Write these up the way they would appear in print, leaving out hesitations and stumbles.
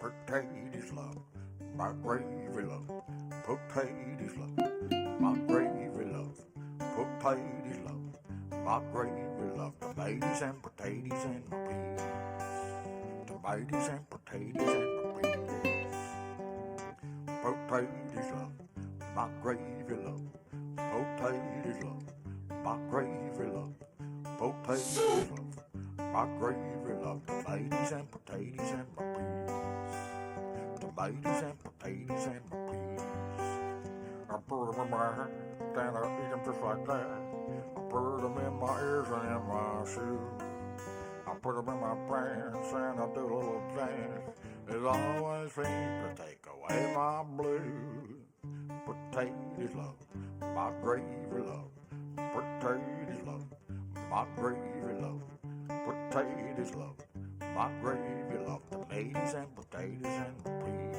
Potatoes love, my gravy love. Potatoes love, my gravy love. Potatoes love, my gravy love. Tomatoes and potatoes and my peas. Tomatoes and potatoes and my peas. Potatoes love, my gravy love. Potatoes love, my gravy love. Potatoes love, my gravy love. Tomatoes and potatoes and my peas. Tomatoes and potatoes and my peas. I put them in my hand and I eat them just like that. I put them in my ears and in my shoes. I put them in my pants and I do a little dance. It always seems to take away my blues. Potatoes potatoes love, my gravy love, potatoes love, my gravy love, potatoes love, my gravy love, tomatoes and potatoes and peas,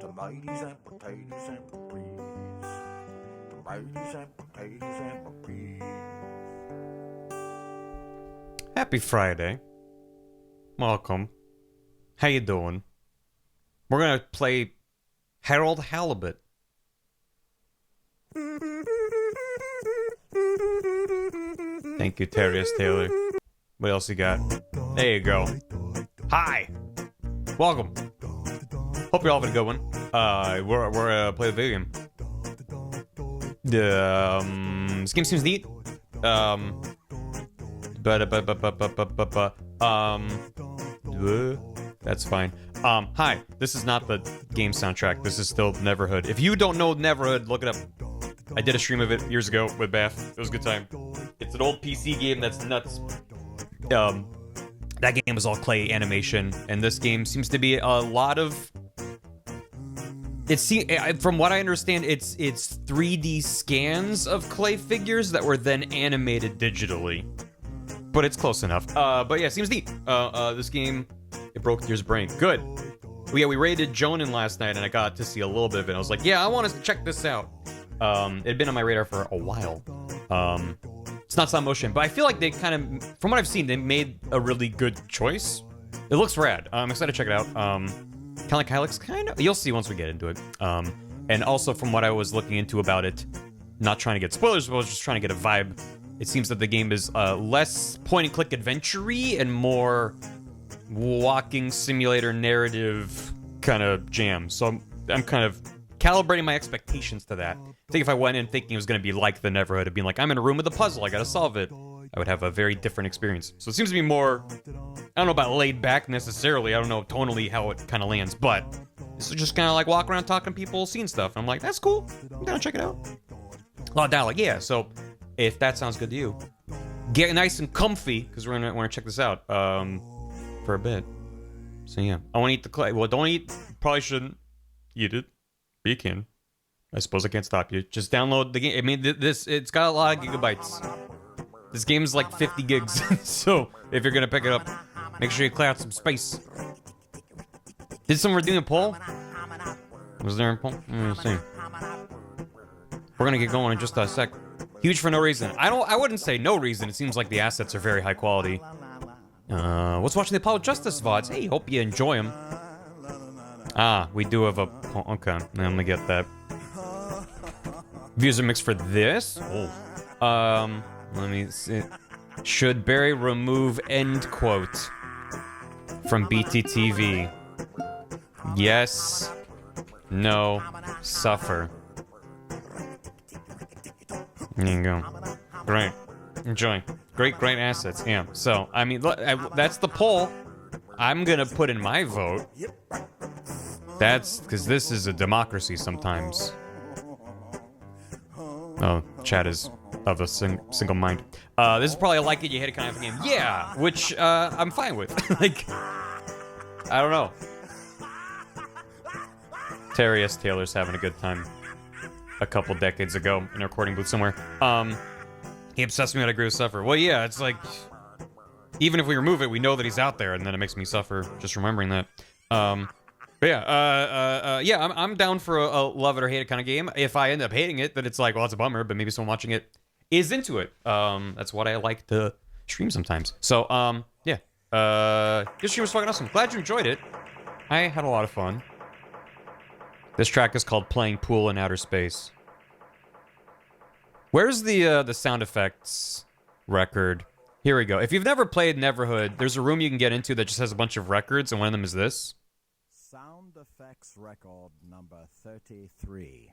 tomatoes and potatoes and peas, tomatoes and potatoes and peas. Happy Friday. Welcome. How you doing? We're gonna play Barold Balibuh. Thank you, Terrius Taylor. What else you got? There you go. Hi. Welcome. Hope you're all having a good one. We're gonna play the video game. This game seems neat. That's fine. Hi, this is not the game soundtrack. This is still Neverhood. If you don't know Neverhood, look it up. I did a stream of it years ago with Bath. It was a good time. It's an old PC game that's nuts. That game was all clay animation, and this game seems to be a lot of... From what I understand, it's 3D scans of clay figures that were then animated digitally. But it's close enough. But yeah, seems neat. This game, it broke your brain. Good. Well, yeah, we raided Jonan last night, and I got to see a little bit of it. I was like, yeah, I want to check this out. It had been on my radar for a while. It's not stop motion, but I feel like they kind of, from what I've seen, they made a really good choice. It looks rad. I'm excited to check it out. Kind of like Hylix, kind of. You'll see once we get into it. And also from what I was looking into about it, not trying to get spoilers, but I was just trying to get a vibe. It seems that the game is less point-and-click adventure-y and more walking simulator narrative kind of jam. So I'm kind of calibrating my expectations to that. I think if I went in thinking it was going to be like the Neverhood, of being like, I'm in a room with a puzzle, I got to solve it, I would have a very different experience. So it seems to be more, I don't know about laid back necessarily, I don't know tonally how it kind of lands, but this is just kind of like walk around talking to people, seeing stuff. And I'm like, that's cool, I'm gonna check it out. A lot of dialogue, yeah, so if that sounds good to you, get nice and comfy, because we're gonna check this out for a bit. So yeah, I want to eat the clay. Well, don't eat, probably shouldn't eat it, but you can. I suppose I can't stop you. Just download the game. I mean, it's got a lot of gigabytes. This game's like 50 gigs, so if you're gonna pick it up, make sure you clear out some space. Did someone do a poll? Was there a poll? Let me see. We're gonna get going in just a sec. Huge for no reason. I wouldn't say no reason. It seems like the assets are very high quality. What's watching the Apollo Justice VODs? Hey, hope you enjoy them. Ah, we do have a... Okay, I'm gonna get that. Views are mixed for this? Oh. Let me see. Should Barry remove end quote from BTTV? Yes. No. Suffer. There you go. Great. Enjoy. Great assets. Yeah. So, I mean, look, that's the poll. I'm gonna put in my vote. That's because this is a democracy sometimes. Oh, chat is of a single mind. This is probably a like it, you hate it kind of game. Yeah, which I'm fine with. Like, I don't know. Terrius Taylor's having a good time. A couple decades ago in a recording booth somewhere. He obsessed me with I agree with Suffer. Well, yeah, it's like, even if we remove it, we know that he's out there, and then it makes me suffer just remembering that. But yeah, yeah, I'm down for a love it or hate it kind of game. If I end up hating it, then it's like, well, it's a bummer, but maybe someone watching it is into it. That's what I like to stream sometimes. So, yeah. This stream was fucking awesome. Glad you enjoyed it. I had a lot of fun. This track is called Playing Pool in Outer Space. Where's the sound effects record? Here we go. If you've never played Neverhood, there's a room you can get into that just has a bunch of records, and one of them is this. Sound effects record number 33.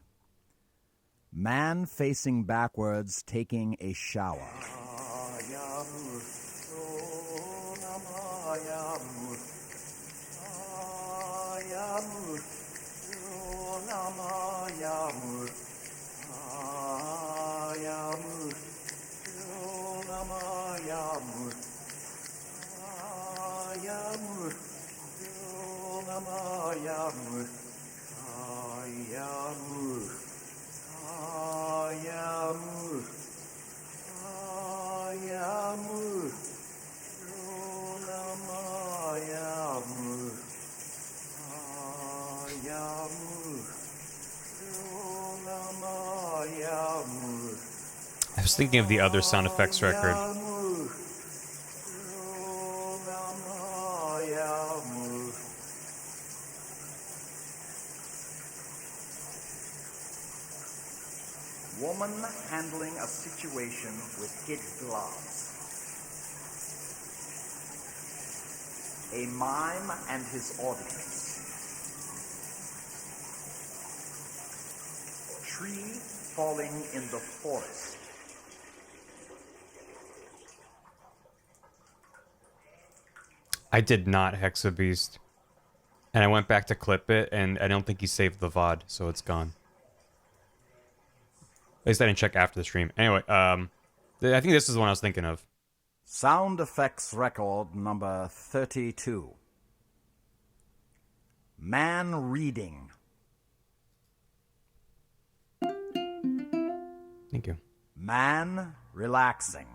Man facing backwards taking a shower. was thinking of the other sound effects record. Woman handling a situation with kid gloves. A mime and his audience. Tree falling in the forest. I did not Hexabeast. And I went back to clip it, and I don't think he saved the VOD, so it's gone. At least I didn't check after the stream. Anyway, I think this is the one I was thinking of. Sound effects record number 32. Man reading. Thank you. Man relaxing.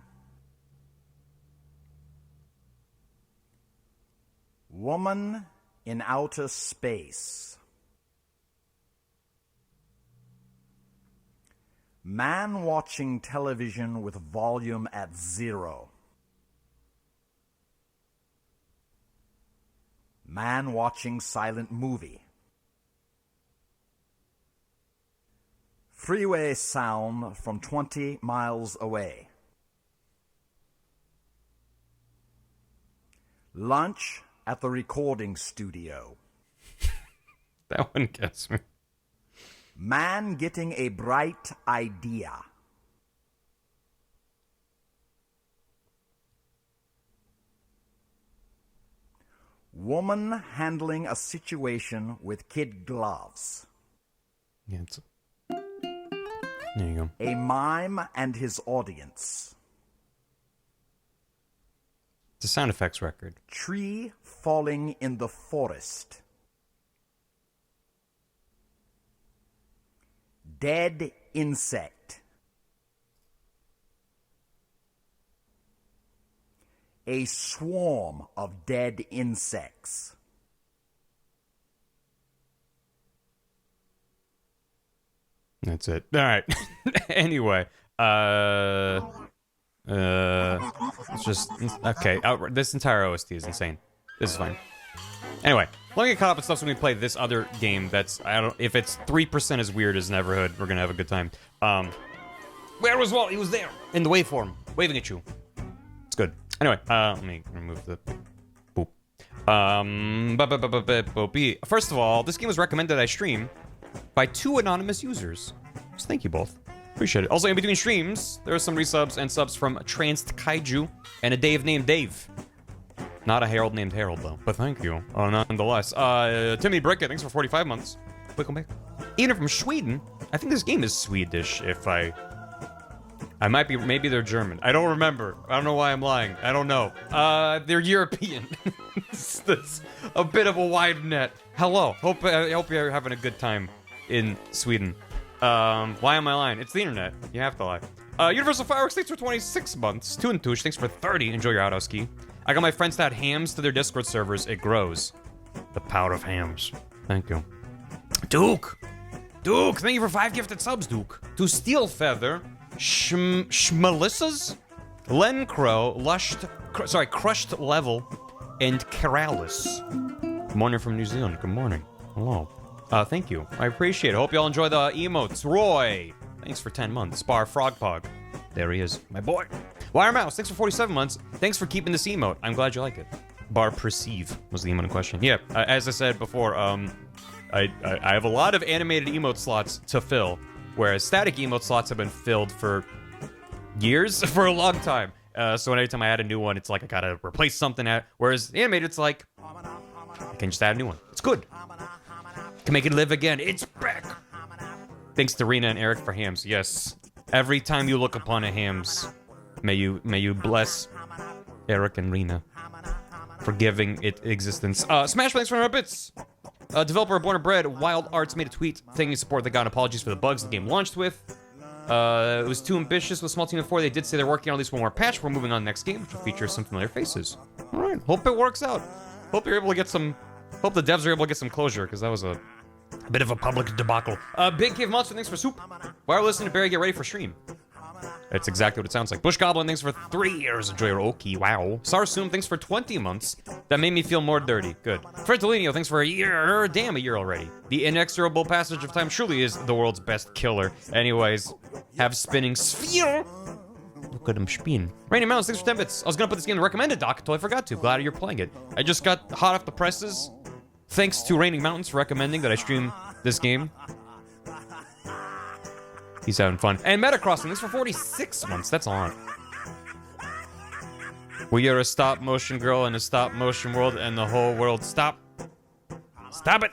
Woman in outer space. Man watching television with volume at 0. Man watching silent movie. Freeway sound from 20 miles away. Lunch at the recording studio. That one gets me. Man getting a bright idea. Woman handling a situation with kid gloves. Yeah, there you go. A mime and his audience. It's a sound effects record. Tree falling in the forest. Dead insect. A swarm of dead insects. That's it. All right. Anyway, it's just okay. This entire OST is insane. This is fine. Anyway, let me get caught up with stuff so we play this other game. That's if it's 3% as weird as Neverhood, we're gonna have a good time. Where was Walt? He was there in the waveform, waving at you. It's good. Anyway, let me remove the boop. First of all, this game was recommended I stream by 2 anonymous users. So thank you both. Appreciate it. Also, in between streams, there are some resubs and subs from Tranced Kaiju and a Dave named Dave. Not a Harold named Harold, though. But thank you, nonetheless. Timmy Brickett, thanks for 45 months. Welcome back. Even from Sweden. I think this game is Swedish, if I might be, maybe they're German. I don't remember. I don't know why I'm lying. I don't know. They're European. That's a bit of a wide net. Hello. I hope you're having a good time in Sweden. Why am I lying? It's the internet. You have to lie. Universal Fireworks, thanks for 26 months. Tush, thanks for 30. Enjoy your auto ski. I got my friends to add hams to their Discord servers. It grows. The power of hams. Thank you. Duke, thank you for 5 gifted subs, Duke. To Steel Feather, Schmelissas, Len Crow, Crushed Level, and Keralis. Good morning from New Zealand. Good morning. Hello. Thank you. I appreciate it. Hope y'all enjoy the emotes. Roy, thanks for 10 months. Spar Frogpog. There he is. My boy. Wire Mouse, thanks for 47 months. Thanks for keeping this emote. I'm glad you like it. Bar Perceive was the emote in question. Yeah, as I said before, I have a lot of animated emote slots to fill, whereas static emote slots have been filled for years, for a long time. So every time I add a new one, it's like I gotta replace something. Whereas animated, it's like I can just add a new one. It's good. Can make it live again. It's back. Thanks to Rena and Eric for hams. Yes. Every time you look upon a hams, may you bless Eric and Rena for giving it existence. Smash, thanks for 100 bits. Developer Born and Bred Wild Arts made a tweet thanking support that got apologies for the bugs the game launched with. It was too ambitious with a small team of 4. They did say they're working on at least one more patch. We're moving on to the next game, which will feature some familiar faces. All right. Hope it works out. Hope you're able to get some. Hope the devs are able to get some closure, because that was a bit of a public debacle. Big Cave Monster, thanks for soup. While we're listening to Barry get ready for stream. That's exactly what it sounds like. Bush Goblin, thanks for 3 years. Enjoy your Oki. Wow. Sarsum, thanks for 20 months. That made me feel more dirty. Good. Fredolino, thanks for a year. Damn, a year already. The inexorable passage of time truly is the world's best killer. Anyways, have spinning sphere. Look at him spin. Rainy Mountains, thanks for 10 bits. I was gonna put this game in the recommended doc until I forgot to. Glad you're playing it. I just got hot off the presses. Thanks to Raining Mountains for recommending that I stream this game. He's having fun. And Metacrossing, thanks for 46 months. That's a lot. We are a stop motion girl in a stop motion world, and the whole world stop. Stop it.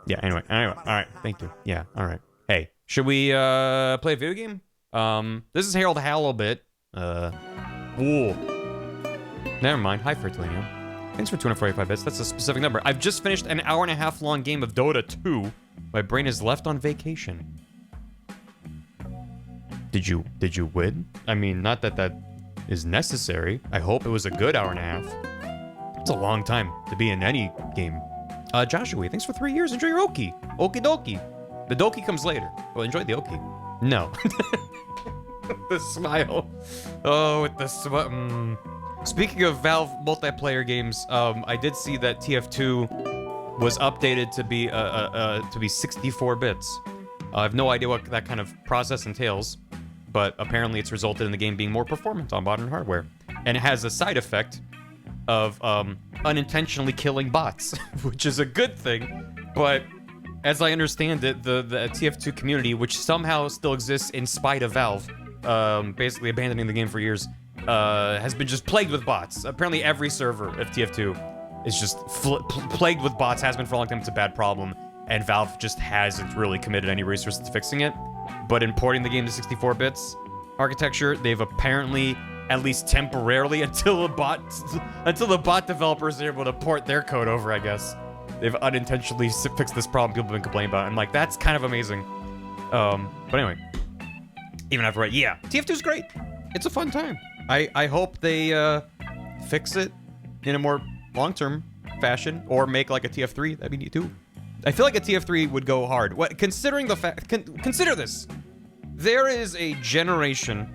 Yeah. Anyway. All right. Thank you. Yeah. All right. Hey, should we play a video game? This is Harold Halibut. Ooh. Never mind. Hi, Fertilino. Thanks for 245 bits. That's a specific number. I've just finished an hour-and-a-half long game of Dota 2. My brain is left on vacation. Did you win? I mean, not that that is necessary. I hope it was a good hour and a half. It's a long time to be in any game. Joshua, thanks for 3 years. Enjoy your Oki. Okie dokie. The Doki comes later. Well, enjoy the Oki. No. The smile. Oh, with the smile. Speaking of Valve multiplayer games, I did see that TF2 was updated to be 64 bits. I have no idea what that kind of process entails, but apparently it's resulted in the game being more performant on modern hardware. And it has a side effect of unintentionally killing bots, which is a good thing, but as I understand it, the TF2 community, which somehow still exists in spite of Valve, basically abandoning the game for years, has been just plagued with bots. Apparently every server of TF2 is just plagued with bots, has been for a long time. It's a bad problem, and Valve just hasn't really committed any resources to fixing it. But in porting the game to 64 bits architecture, they've apparently, at least temporarily, until the bot developers are able to port their code over, I guess, they've unintentionally fixed this problem people have been complaining about. I'm like, that's kind of amazing. But anyway, even after yeah, TF2 is great. It's a fun time. I hope they fix it in a more long-term fashion, or make like a TF3. That'd be neat too. I feel like a TF3 would go hard. What, considering the fact, consider this: there is a generation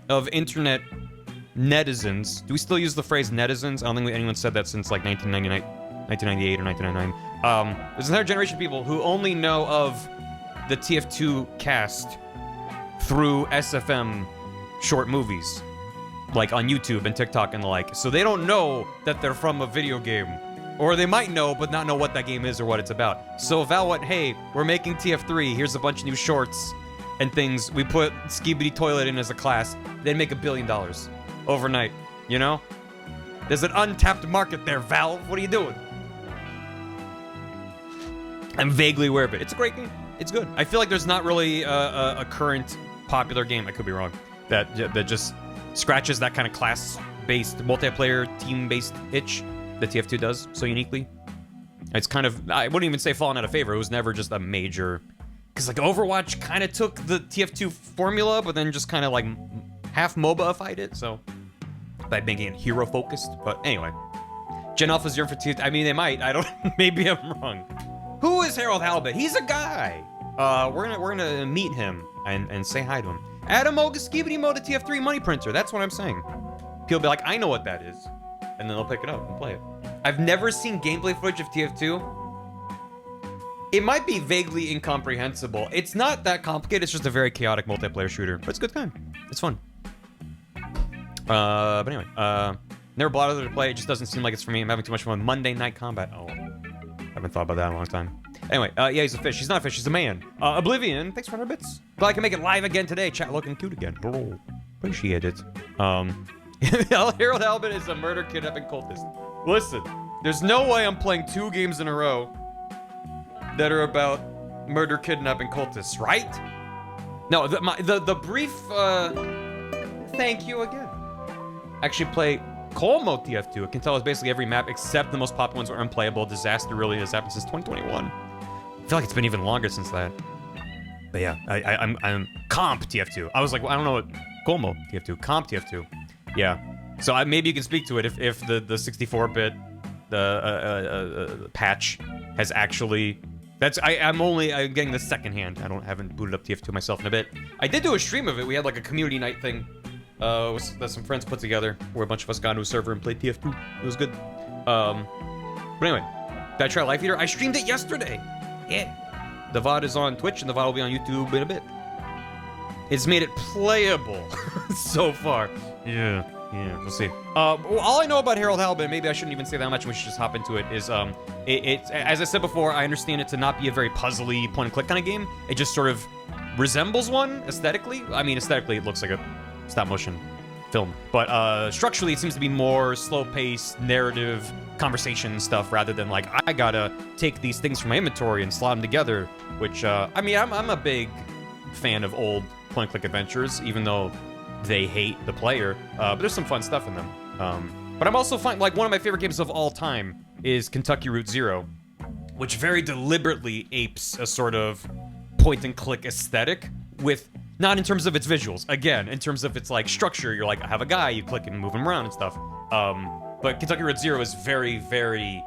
of internet netizens. Do we still use the phrase netizens? I don't think anyone said that since like 1998 or 1999. There's another generation of people who only know of the TF2 cast through SFM short movies, like on YouTube and TikTok and the like. So they don't know that they're from a video game. Or they might know, but not know what that game is or what it's about. So Val went, hey, we're making TF3, here's a bunch of new shorts and things. We put Skibidi Toilet in as a class. They'd make $1 billion overnight, you know? There's an untapped market there, Valve. What are you doing? I'm vaguely aware of it. It's a great game. It's good. I feel like there's not really a current popular game, I could be wrong, that just scratches that kind of class-based, multiplayer, team-based itch that TF2 does so uniquely. It's kind of, I wouldn't even say falling out of favor. It was never just a major, because like Overwatch kind of took the TF2 formula, but then just kind of like half MOBA-ified it, so by making it hero-focused. But anyway, Gen Alpha's yearn for TF2. I mean, they might. I don't. Maybe I'm wrong. Who is Harold Halibut? He's a guy. We're gonna meet him and say hi to him. Add a Skibidi Mode to TF3 money printer. That's what I'm saying. People be like, I know what that is. And then they'll pick it up and play it. I've never seen gameplay footage of TF2. It might be vaguely incomprehensible. It's not that complicated. It's just a very chaotic multiplayer shooter. But it's a good time. It's fun. But anyway, never bothered to play. It just doesn't seem like it's for me. I'm having too much fun with Monday Night Combat. Oh, I haven't thought about that in a long time. Anyway, yeah, he's a fish. He's not a fish. He's a man. Oblivion, thanks for 100 bits. Glad I can make it live again today. Chat looking cute again. Bro, appreciate it. Harold Halibut is a murder kidnapping cultist. Listen, there's no way I'm playing 2 games in a row that are about murder kidnapping cultists, right? No, the brief thank you again. Actually play Colmo TF2. It can tell us basically every map except the most popular ones are unplayable. Disaster really has happened since 2021. I feel like it's been even longer since that. But yeah, I'm Comp TF2. I was like, well, I don't know what Colmo TF2, Comp TF2. Yeah, so maybe you can speak to it if the 64-bit patch has actually I'm getting the second hand. I haven't booted up TF2 myself in a bit. I did do a stream of it. We had like a community night thing that some friends put together where a bunch of us got into a server and played TF2. It was good. But anyway, did I try Life Eater? I streamed it yesterday. Yeah. The VOD is on Twitch and the VOD will be on YouTube in a bit. It's made it playable so far. Yeah, we'll see. All I know about Harold Halibut, maybe I shouldn't even say that much and we should just hop into it, is it's as I said before, I understand it to not be a very puzzly point-and-click kind of game. It just sort of resembles one aesthetically. I mean, aesthetically, it looks like a stop-motion film. But structurally, it seems to be more slow-paced, narrative, conversation stuff, rather than like, I gotta take these things from my inventory and slot them together, which, I mean, I'm a big fan of old point-and-click adventures, even though they hate the player, but there's some fun stuff in them. But I'm also like, one of my favorite games of all time is Kentucky Route Zero, which very deliberately apes a sort of point-and-click aesthetic with, not in terms of its visuals, again, in terms of its like structure. You're like, I have a guy, you click and move him around and stuff. But Kentucky Route Zero is very, very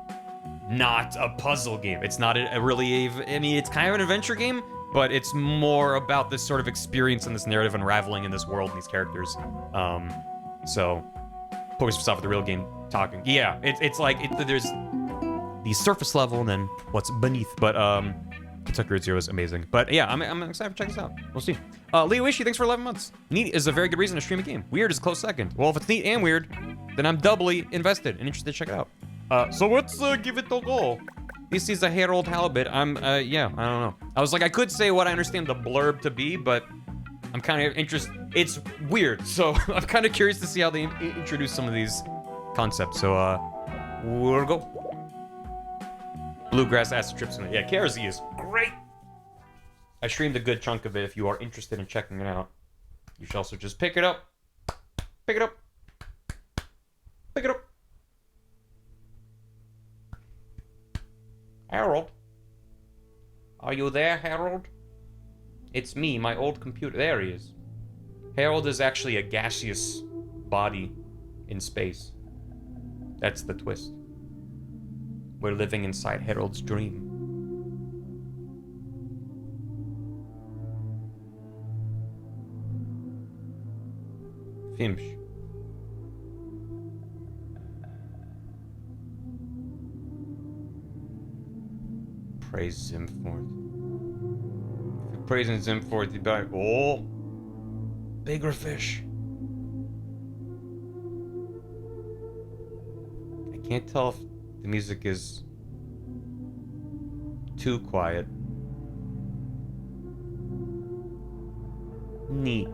not a puzzle game. It's not I mean, it's kind of an adventure game, but it's more about this sort of experience and this narrative unraveling in this world and these characters. So, focus yourself with the real game talking. Yeah, it's like, there's the surface level and then what's beneath, but Kentucky Route Zero is amazing. But yeah, I'm excited to check this out. We'll see. Leo Ishii, thanks for 11 months. Neat is a very good reason to stream a game. Weird is a close second. Well, if it's neat and weird, then I'm doubly invested and interested to check it out. So let's give it a go. This is a Harold Halibut. Yeah, I don't know. I was like, I could say what I understand the blurb to be, but I'm kind of interested. It's weird, so I'm kind of curious to see how they introduce some of these concepts. So, we'll go. Bluegrass acid trips in it. Yeah, KRZ is great. I streamed a good chunk of it. If you are interested in checking it out, you should also just pick it up. Pick it up. Pick it up. Harold? Are you there, Harold? It's me, my old computer. There he is. Harold is actually a gaseous body in space. That's the twist. We're living inside Harold's dream. Fimsh. Praise him for it. If you're praising him for it, you buy. Oh! Bigger fish. I can't tell if the music is too quiet. Neat.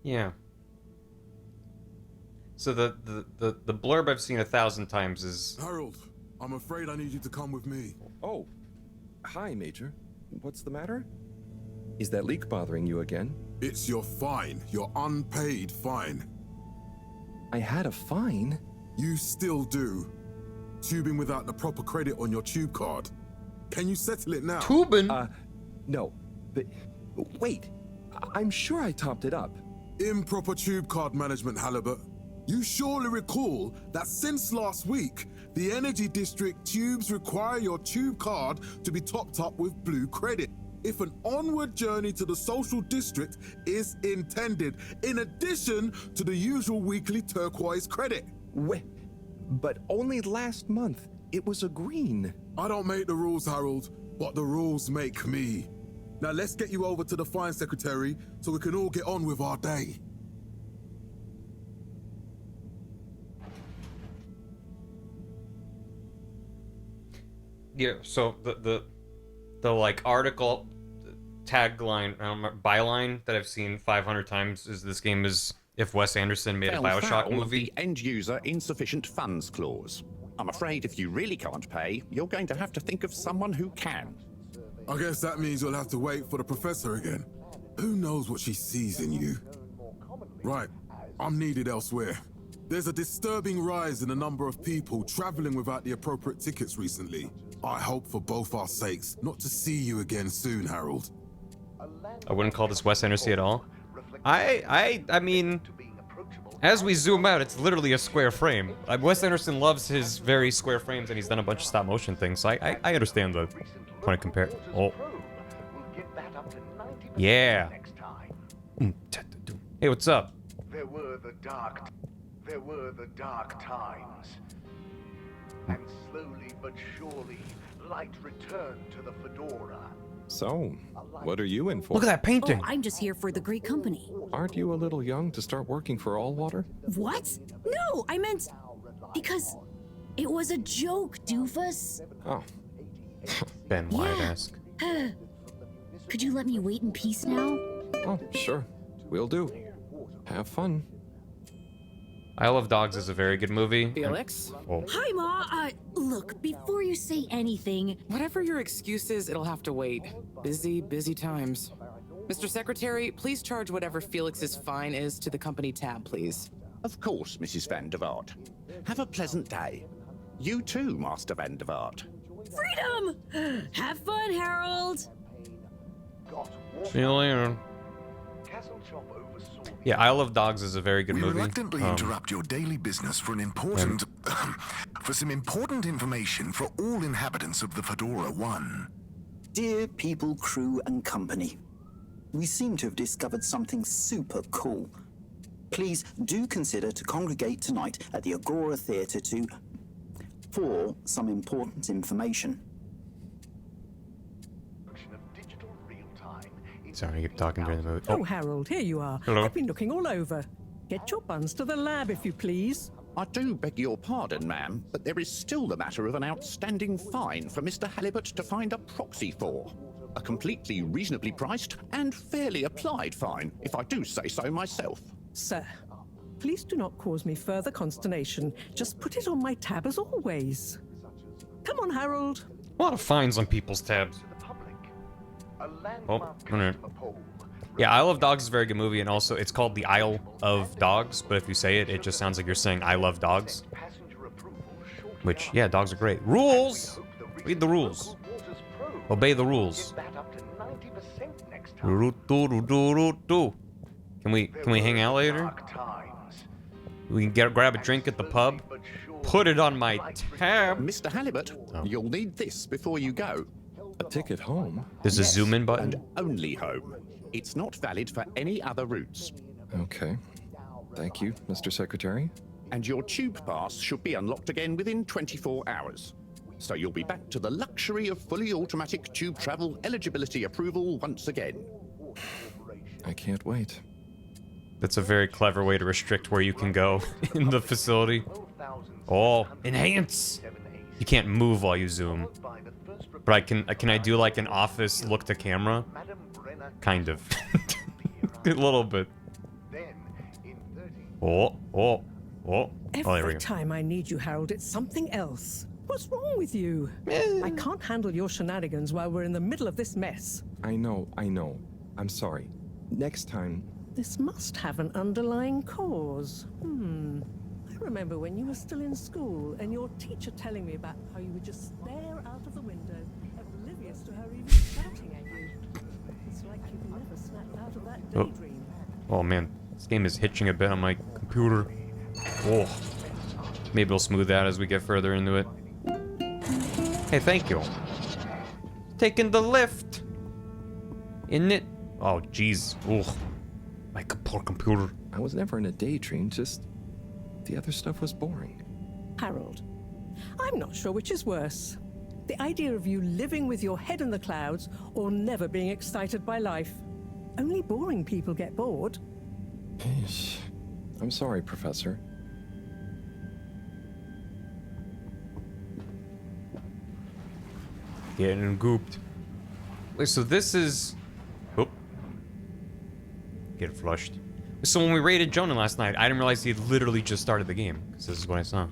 Yeah. So the blurb I've seen 1,000 times is... Harold, I'm afraid I need you to come with me. Oh. Hi, Major. What's the matter? Is that leak bothering you again? It's your fine. Your unpaid fine. I had a fine? You still do. Tubing without the proper credit on your tube card. Can you settle it now? Tubing? No. But... wait. I'm sure I topped it up. Improper tube card management, Halibut. You surely recall that since last week, the Energy District tubes require your tube card to be topped up with blue credit if an onward journey to the social district is intended, in addition to the usual weekly turquoise credit. But only last month, it was a green. I don't make the rules, Harold, but the rules make me. Now let's get you over to the fine secretary so we can all get on with our day. Yeah, so the like article tagline, byline that I've seen 500 times is this game is if Wes Anderson made a BioShock movie. The end user insufficient funds clause. I'm afraid if you really can't pay, you're going to have to think of someone who can. I guess that means you'll have to wait for the professor again. Who knows what she sees in you? Right, I'm needed elsewhere. There's a disturbing rise in the number of people traveling without the appropriate tickets recently. I hope for both our sakes not to see you again soon, Harold. I wouldn't call this Wes Anderson at all. I mean, as we zoom out, it's literally a square frame. Wes Anderson loves his very square frames, and he's done a bunch of stop motion things, so I understand the point of compare. Oh. Yeah. Hey, what's up? There were the dark times. And slowly but surely, light returned to the fedora. So, what are you in for? Look at that painting. Oh, I'm just here for the great company. Aren't you a little young to start working for Allwater? What? No, I meant because it was a joke, doofus. Oh. Ben White-esque. Could you let me wait in peace now? Oh, sure. Will do. Have fun. Isle of Dogs is a very good movie. Felix? Oh. Hi, Ma. Look, before you say anything... Whatever your excuse is, it'll have to wait. Busy times. Mr. Secretary, please charge whatever Felix's fine is to the company tab, please. Of course, Mrs. Van der Vaart. Have a pleasant day. You too, Master Van der Vaart. Freedom! Have fun, Harold! See you later. Yeah, Isle of Dogs is a very good We movie. reluctantly interrupt your daily business for some important information for all inhabitants of the Fedora 1. Dear people, crew, and company, we seem to have discovered something super cool. Please do consider to congregate tonight at the Agora Theatre for some important information. Sorry, I keep talking during the movie. Oh, Harold, here you are. Hello. I've been looking all over. Get your buns to the lab, if you please. I do beg your pardon, ma'am, but there is still the matter of an outstanding fine for Mr. Halibut to find a proxy for. A completely reasonably priced and fairly applied fine, if I do say so myself. Sir, please do not cause me further consternation. Just put it on my tab as always. Come on, Harold. A lot of fines on people's tabs. Oh, no. Yeah, Isle of Dogs is a very good movie, and also it's called The Isle of Dogs, but if you say it, it just sounds like you're saying I love dogs. Which, yeah, dogs are great. Rules! Read the rules. Obey the rules. Can we hang out later? We can grab a drink at the pub? Put it on my tab. Mr. Halibut, you'll need this before you go. A ticket home? There's a zoom in button? And only home. It's not valid for any other routes. Okay. Thank you, Mr. Secretary. And your tube pass should be unlocked again within 24 hours. So you'll be back to the luxury of fully automatic tube travel eligibility approval once again. I can't wait. That's a very clever way to restrict where you can go in the facility. Oh, enhance! You can't move while you zoom. But can I do like an office look to camera? Kind of. A little bit. Oh. Every time I need you, Harold, it's something else. What's wrong with you? I can't handle your shenanigans while we're in the middle of this mess. I know. I'm sorry. Next time... This must have an underlying cause. I remember when you were still in school and your teacher telling me about how you would just stare out of the window, oblivious to her even shouting at you. It's like you've never snapped out of that daydream. Oh man, this game is hitching a bit on my computer. Oh. Maybe we'll smooth out as we get further into it. Hey, thank you. Taking the lift. Isn't it? Oh, jeez. Ugh. My poor computer. I was never in a daydream, just the other stuff was boring. Harold, I'm not sure which is worse. The idea of you living with your head in the clouds or never being excited by life. Only boring people get bored. I'm sorry, Professor. Getting gooped. Wait, so this is... Oh. Get flushed. So when we raided Jonah last night, I didn't realize he had literally just started the game. Because this is what I saw.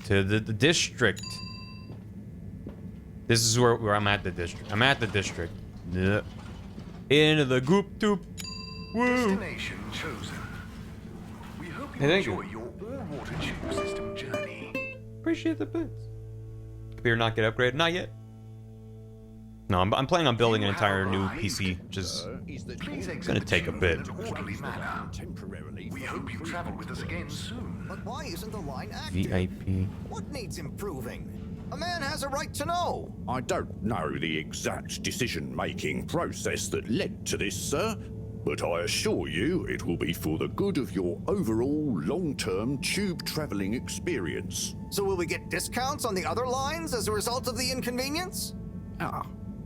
To the district. This is where I'm at the district. I'm at the district. Yeah. Into the goop doop. Woo! Destination chosen. We hope you enjoy your all-water tube system journey. Appreciate the bits. Computer not get upgraded? Not yet. No, I'm planning on building an entire new PC, which is gonna take a bit. We hope you travel with us again soon. But why isn't the line active? VIP. What needs improving? A man has a right to know. I don't know the exact decision-making process that led to this, sir, but I assure you it will be for the good of your overall long-term tube traveling experience. So will we get discounts on the other lines as a result of the inconvenience?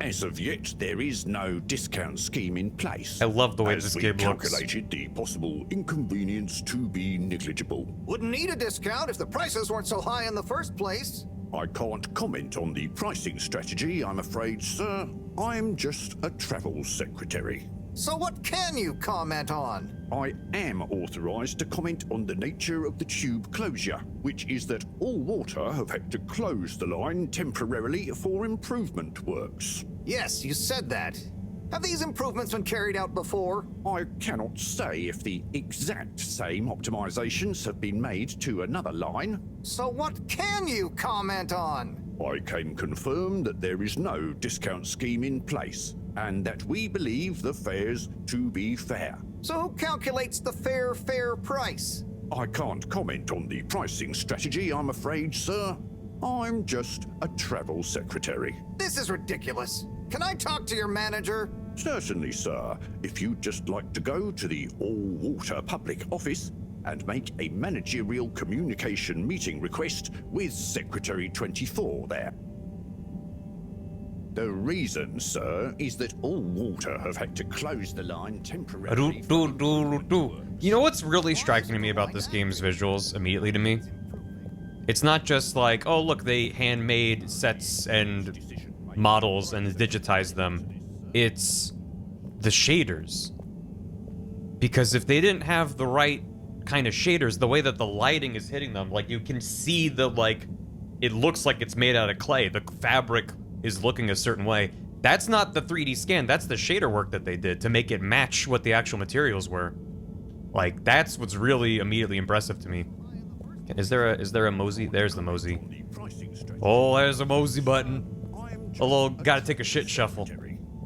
As of yet, there is no discount scheme in place. I love the way this game looks. Calculated the possible inconvenience to be negligible. Wouldn't need a discount if the prices weren't so high in the first place. I can't comment on the pricing strategy, I'm afraid, sir. I'm just a travel secretary. So what can you comment on? I am authorized to comment on the nature of the tube closure, which is that All Water have had to close the line temporarily for improvement works. Yes, you said that. Have these improvements been carried out before? I cannot say if the exact same optimizations have been made to another line. So what can you comment on? I can confirm that there is no discount scheme in place, and that we believe the fares to be fair. So who calculates the fair price? I can't comment on the pricing strategy, I'm afraid, sir. I'm just a travel secretary. This is ridiculous. Can I talk to your manager? Certainly, sir. If you'd just like to go to the All Water public office and make a managerial communication meeting request with Secretary 24 there. The reason, sir, is that All Water have had to close the line temporarily. You know what's really striking to me about this game's visuals immediately to me? It's not just like, oh look, they handmade sets and models and digitized them. It's the shaders. Because if they didn't have the right kind of shaders, the way that the lighting is hitting them, like you can see the, like, it looks like it's made out of clay. The fabric is looking a certain way. That's not the 3D scan, that's the shader work that they did to make it match what the actual materials were. Like, that's what's really immediately impressive to me. Is there a Mosey? There's the Mosey. Oh, there's a Mosey button. A little gotta take a shit shuffle.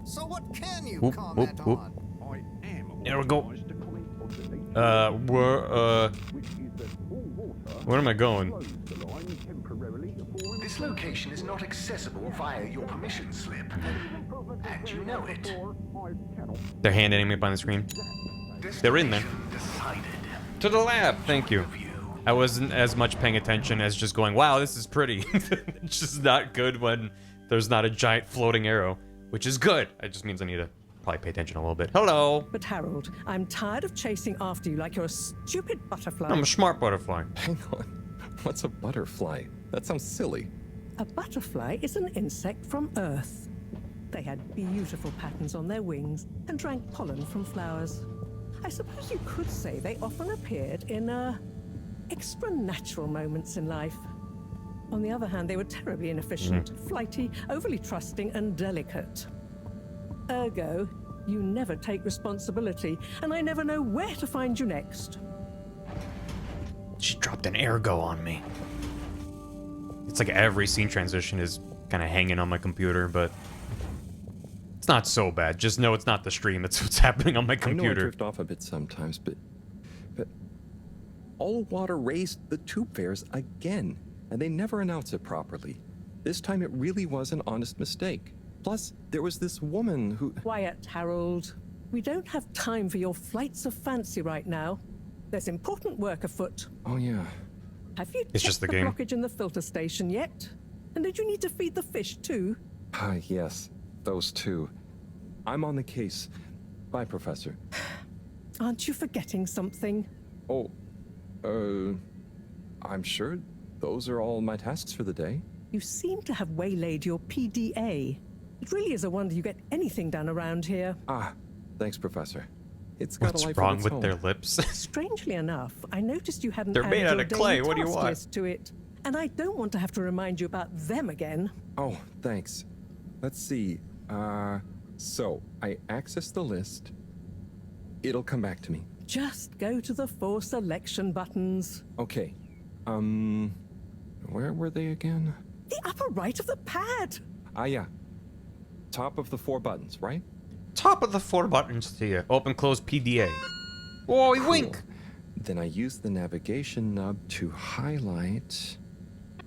So what can you Whoop, comment whoop, whoop. on? There we go. Where am I going? This location is not accessible via your permission slip, and you know it. They're hand animated behind the screen. They're in there. Decided. To the lab, thank you. I wasn't as much paying attention as just going, wow, this is pretty. It's just not good when there's not a giant floating arrow, which is good. It just means I need to probably pay attention a little bit. Hello. But Harold, I'm tired of chasing after you like you're a stupid butterfly. I'm a smart butterfly. Hang on. What's a butterfly? That sounds silly. A butterfly is an insect from Earth. They had beautiful patterns on their wings and drank pollen from flowers. I suppose you could say they often appeared in extra natural moments in life. On the other hand, they were terribly inefficient, flighty, overly trusting, and delicate. Ergo, you never take responsibility, and I never know where to find you next. She dropped an ergo on me. It's like every scene transition is kind of hanging on my computer, but it's not so bad. Just know it's not the stream, it's what's happening on my computer. I know I drift off a bit sometimes, but all water raised the tube fares again, and they never announce it properly. This time it really was an honest mistake. Plus, there was this woman who... Quiet, Harold. We don't have time for your flights of fancy right now. There's important work afoot. Oh, yeah. Have you It's just checked the game. blockage in the filter station yet? And did you need to feed the fish too? Ah, yes. Those two. I'm on the case. Bye, Professor. Aren't you forgetting something? Oh, I'm sure those are all my tasks for the day. You seem to have waylaid your PDA. It really is a wonder you get anything done around here. Ah, thanks, Professor. It's got What's a life wrong of its with own. their lips? Strangely enough, I noticed you hadn't They're made added out your of clay. daily What do you task want? list to it. And I don't want to have to remind you about them again. Oh, thanks. Let's see. So I access the list. It'll come back to me. Just go to the 4 selection buttons. Okay. Where were they again? The upper right of the pad. Ah, yeah. Top of the 4 buttons, right? Top of the 4 buttons to you. Open, close, PDA. Whoa, Cool. wink! Then I use the navigation nub to highlight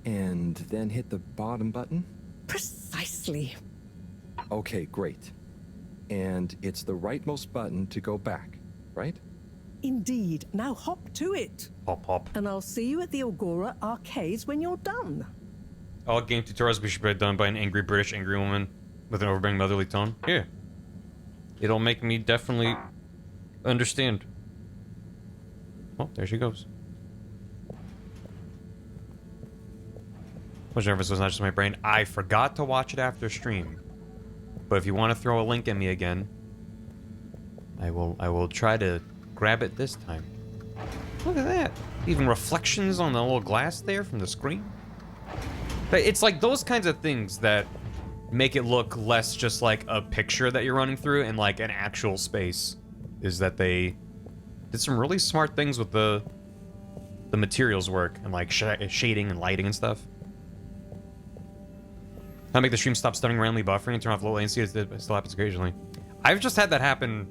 and then hit the bottom button. Precisely. Okay, great. And it's the rightmost button to go back, right? Indeed. Now hop to it. Hop, hop. And I'll see you at the Agora arcades when you're done. All game tutorials should be done by an angry British angry woman with an overbearing motherly tone. Yeah. It'll make me definitely understand. Oh, there she goes. Which nervous was not just my brain. I forgot to watch it after stream. But if you want to throw a link at me again, I will try to grab it this time. Look at that. Even reflections on the little glass there from the screen. But it's like those kinds of things that make it look less just like a picture that you're running through and like an actual space. Is that they did some really smart things with the materials work and like shading and lighting and stuff. How make the stream stop stuttering, randomly buffering, and turn off low latency. It still happens occasionally. I've just had that happen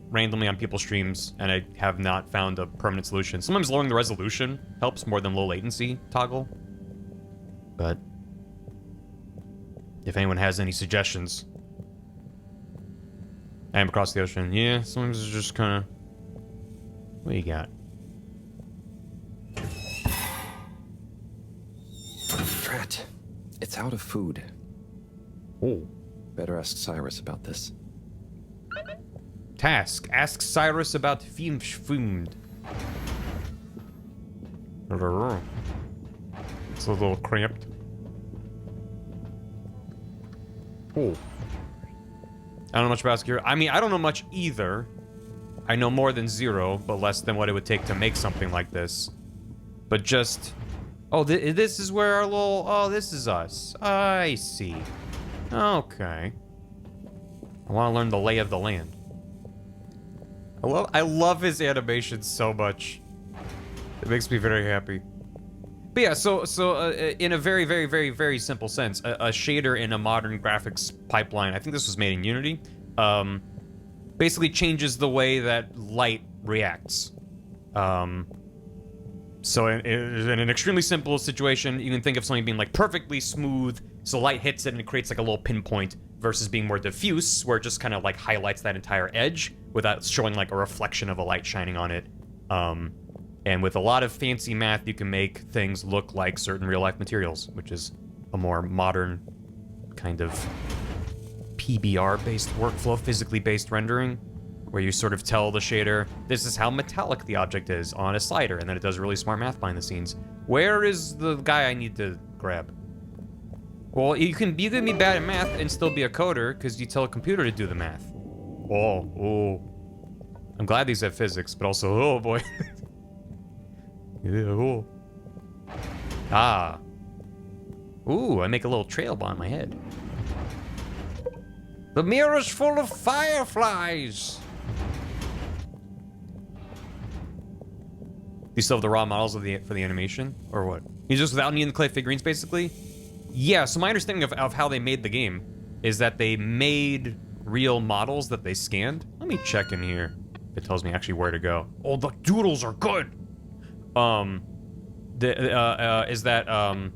randomly on people's streams, and I have not found a permanent solution. Sometimes lowering the resolution helps more than low latency toggle. But if anyone has any suggestions, I am across the ocean. Yeah, sometimes it's just kind of. What do you got? Drat. It's out of food. Oh. Better ask Cyrus about this. Task. Ask Cyrus about food. It's a little cramped. Oh. I don't know much about security. I mean, I don't know much either. I know more than 0, but less than what it would take to make something like this. But just... Oh, this is where our little... Oh, this is us. I see. Okay. I want to learn the lay of the land. I love his animation so much. It makes me very happy. But yeah, so in a very, very, very, very simple sense, a shader in a modern graphics pipeline, I think this was made in Unity, basically changes the way that light reacts. So in an extremely simple situation, you can think of something being like perfectly smooth, so light hits it and it creates like a little pinpoint, versus being more diffuse, where it just kind of like highlights that entire edge without showing like a reflection of a light shining on it. And with a lot of fancy math, you can make things look like certain real-life materials, which is a more modern kind of PBR-based workflow, physically-based rendering, where you sort of tell the shader, this is how metallic the object is on a slider, and then it does really smart math behind the scenes. Where is the guy I need to grab? Well, you can be bad at math and still be a coder, because you tell a computer to do the math. Oh. I'm glad these have physics, but also, oh boy. Yeah, oh. Ah. Ooh, I make a little trail behind my head. The mirror's full of fireflies. Do you still have the raw models for the animation, or what? You just without needing the clay figurines, basically? Yeah. So my understanding of how they made the game is that they made real models that they scanned. Let me check in here. It tells me actually where to go. Oh, the doodles are good. is that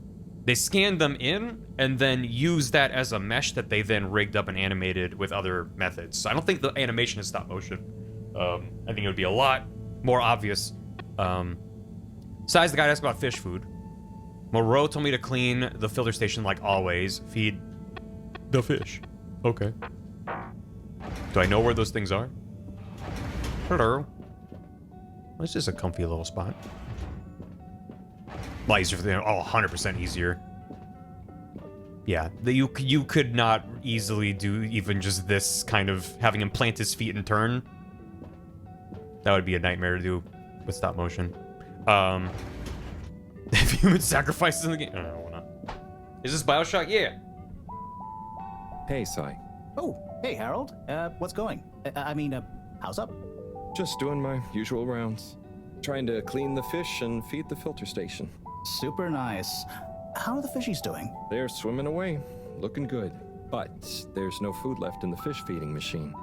they scanned them in and then used that as a mesh that they then rigged up and animated with other methods. So I don't think the animation is stop motion. I think it would be a lot more obvious. Besides, the guy asked about fish food. Moreau told me to clean the filter station like always. Feed the fish. Okay. Do I know where those things are? Hello. This is a comfy little spot. A lot easier for them. Oh, 100% easier. Yeah, you could not easily do even just this kind of having him plant his feet and turn. That would be a nightmare to do with stop motion. Have human sacrifices in the game? I don't know. Is this Bioshock? Yeah. Hey, Sai. Oh, hey, Harold. What's going? How's up? Just doing my usual rounds. Trying to clean the fish and feed the filter station. Super nice. How are the fishies doing? They're swimming away, looking good. But there's no food left in the fish feeding machine.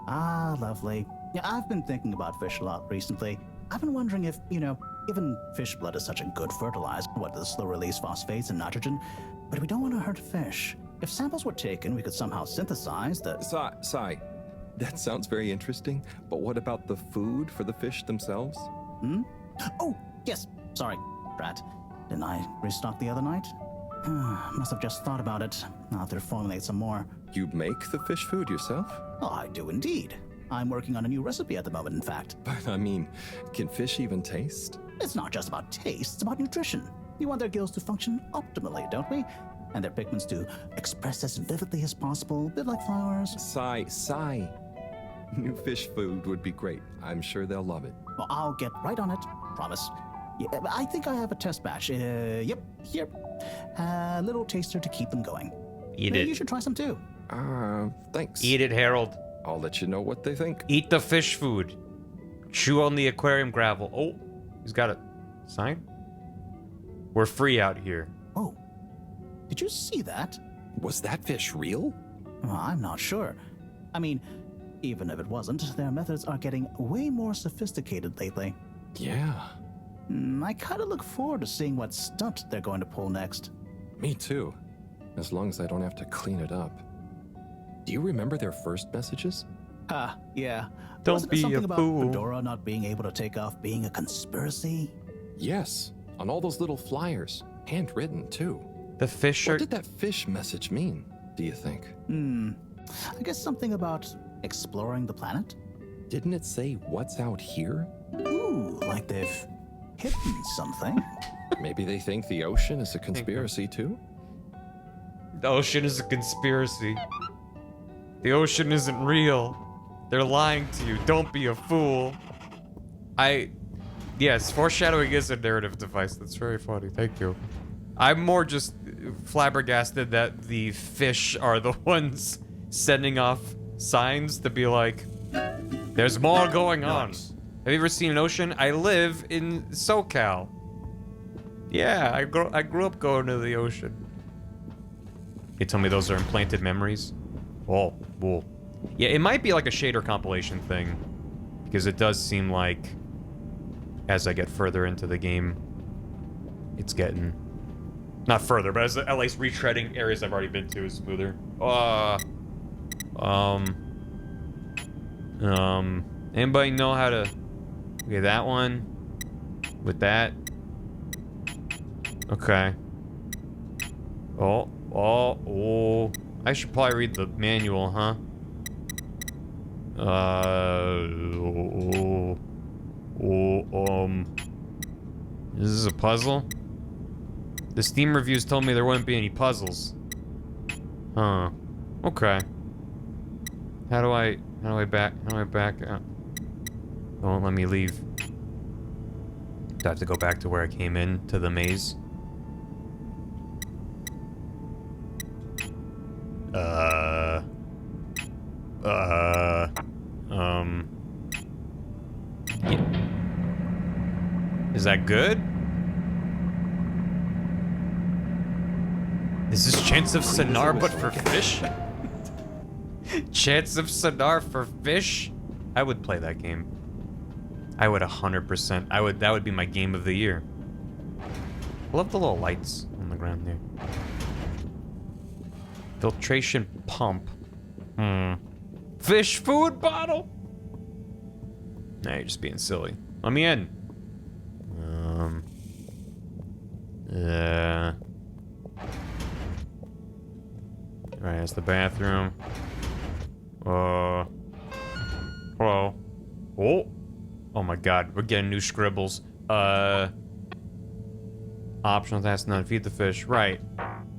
Ah, lovely. Yeah, I've been thinking about fish a lot recently. I've been wondering if, given fish blood is such a good fertilizer, what the slow-release phosphates and nitrogen, but we don't want to hurt fish. If samples were taken, we could somehow synthesize the... Sai, that sounds very interesting, but what about the food for the fish themselves? Oh, yes. Sorry, Brad. Didn't I restock the other night? Must have just thought about it. I'll have to formulate some more. You make the fish food yourself? Oh, I do indeed. I'm working on a new recipe at the moment, in fact. But I mean, can fish even taste? It's not just about taste, it's about nutrition. We want their gills to function optimally, don't we? And their pigments to express as vividly as possible, a bit like flowers. Sai. New fish food would be great. I'm sure they'll love it. Well, I'll get right on it. Promise. Yeah, I think I have a test batch. Yep, here. A little taster to keep them going. Eat it. You should try some too. Thanks. Eat it, Harold. I'll let you know what they think. Eat the fish food. Chew on the aquarium gravel. Oh, he's got a sign. We're free out here. Oh, did you see that? Was that fish real? Well, I'm not sure. I mean, even if it wasn't, their methods are getting way more sophisticated lately. Yeah. I kind of look forward to seeing what stunt they're going to pull next. Me too. As long as I don't have to clean it up. Do you remember their first messages? Yeah. Don't Wasn't be it something a about fool. Fedora not being able to take off being a conspiracy? Yes. On all those little flyers. Handwritten too. The fish are... What did that fish message mean, do you think? I guess something about exploring the planet? Didn't it say what's out here? Ooh, like they've hidden something. Maybe they think the ocean is a conspiracy too? The ocean is a conspiracy. The ocean isn't real. They're lying to you. Don't be a fool. Yes, foreshadowing is a narrative device. That's very funny. Thank you. I'm more just flabbergasted that the fish are the ones sending off signs to be like, there's more going on. Have you ever seen an ocean? I live in SoCal. Yeah, I grew up going to the ocean. You tell me those are implanted memories? Oh, whoa. Yeah, it might be like a shader compilation thing. Because it does seem like, as I get further into the game, it's getting... Not further, but as at least retreading areas I've already been to is smoother. Anybody know how to... Okay, that one. With that. Okay. Oh. I should probably read the manual, huh? Is this a puzzle? The Steam reviews told me there wouldn't be any puzzles. Huh. Okay. How do I back out? It won't let me leave. Do I have to go back to where I came in, to the maze? Yeah. Is that good? Is this Chance of Sonar but for fish? Chance of Sonar for fish? I would play that game. I would 100%. That would be my game of the year. I love the little lights on the ground there. Filtration pump. Fish food bottle? Nah, you're just being silly. Let me in. Alright, that's the bathroom. Hello. Oh. Oh my god, we're getting new scribbles. Optional task none. Feed the fish. Right.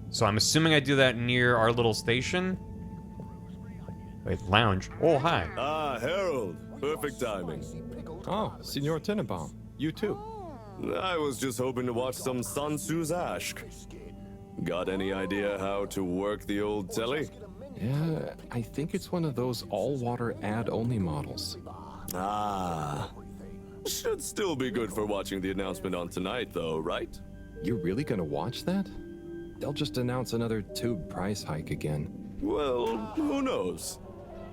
So I'm assuming I do that near our little station. Wait, lounge. Oh, hi. Ah, Harold. Perfect timing. Oh, Senor Tenenbaum. You too. I was just hoping to watch some Sun Tzu's Ashk. Got any idea how to work the old telly? Yeah, I think it's one of those all-water ad-only models. Ah. Should still be good for watching the announcement on tonight, though, right? You're really gonna watch that? They'll just announce another tube price hike again. Well, who knows?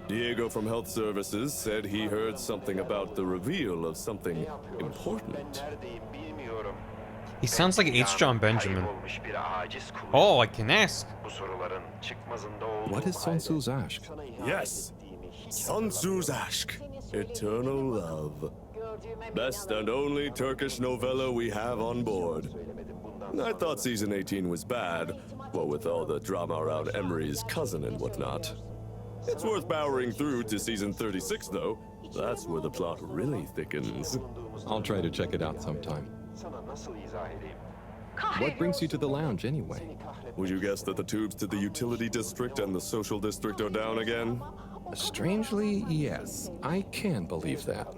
Diego from Health Services said he heard something about the reveal of something important. He sounds like H. John Benjamin. Oh, I can ask. What is Sun Tzu's Ashk? Yes, Sun Tzu's Ashk, Eternal Love. Best and only Turkish novella we have on board. I thought season 18 was bad, what with all the drama around Emery's cousin and whatnot. It's worth powering through to season 36, though. That's where the plot really thickens. I'll try to check it out sometime. What brings you to the lounge, anyway? Would you guess that the tubes to the utility district and the social district are down again? Strangely, yes. I can believe that.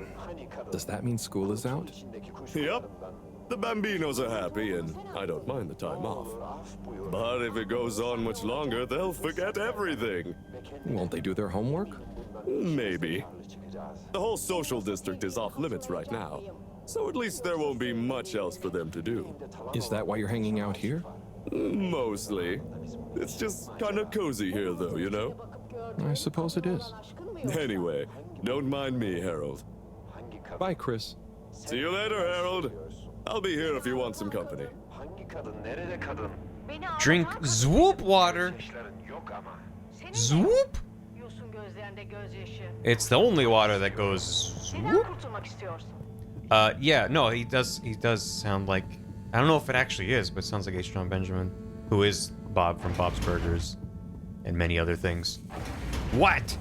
Does that mean school is out? Yep. The Bambinos are happy, and I don't mind the time off. But if it goes on much longer, they'll forget everything. Won't they do their homework? Maybe. The whole social district is off limits right now, so at least there won't be much else for them to do. Is that why you're hanging out here? Mostly. It's just kind of cozy here, though, you know? I suppose it is. Anyway, don't mind me, Harold. Bye, Chris. See you later, Harold. I'll be here if you want some company. Drink Zwoop water. Zwoop? It's the only water that goes Zwoop. Yeah, no, he does sound like, I don't know if it actually is, but it sounds like H. John Benjamin, who is Bob from Bob's Burgers and many other things. What?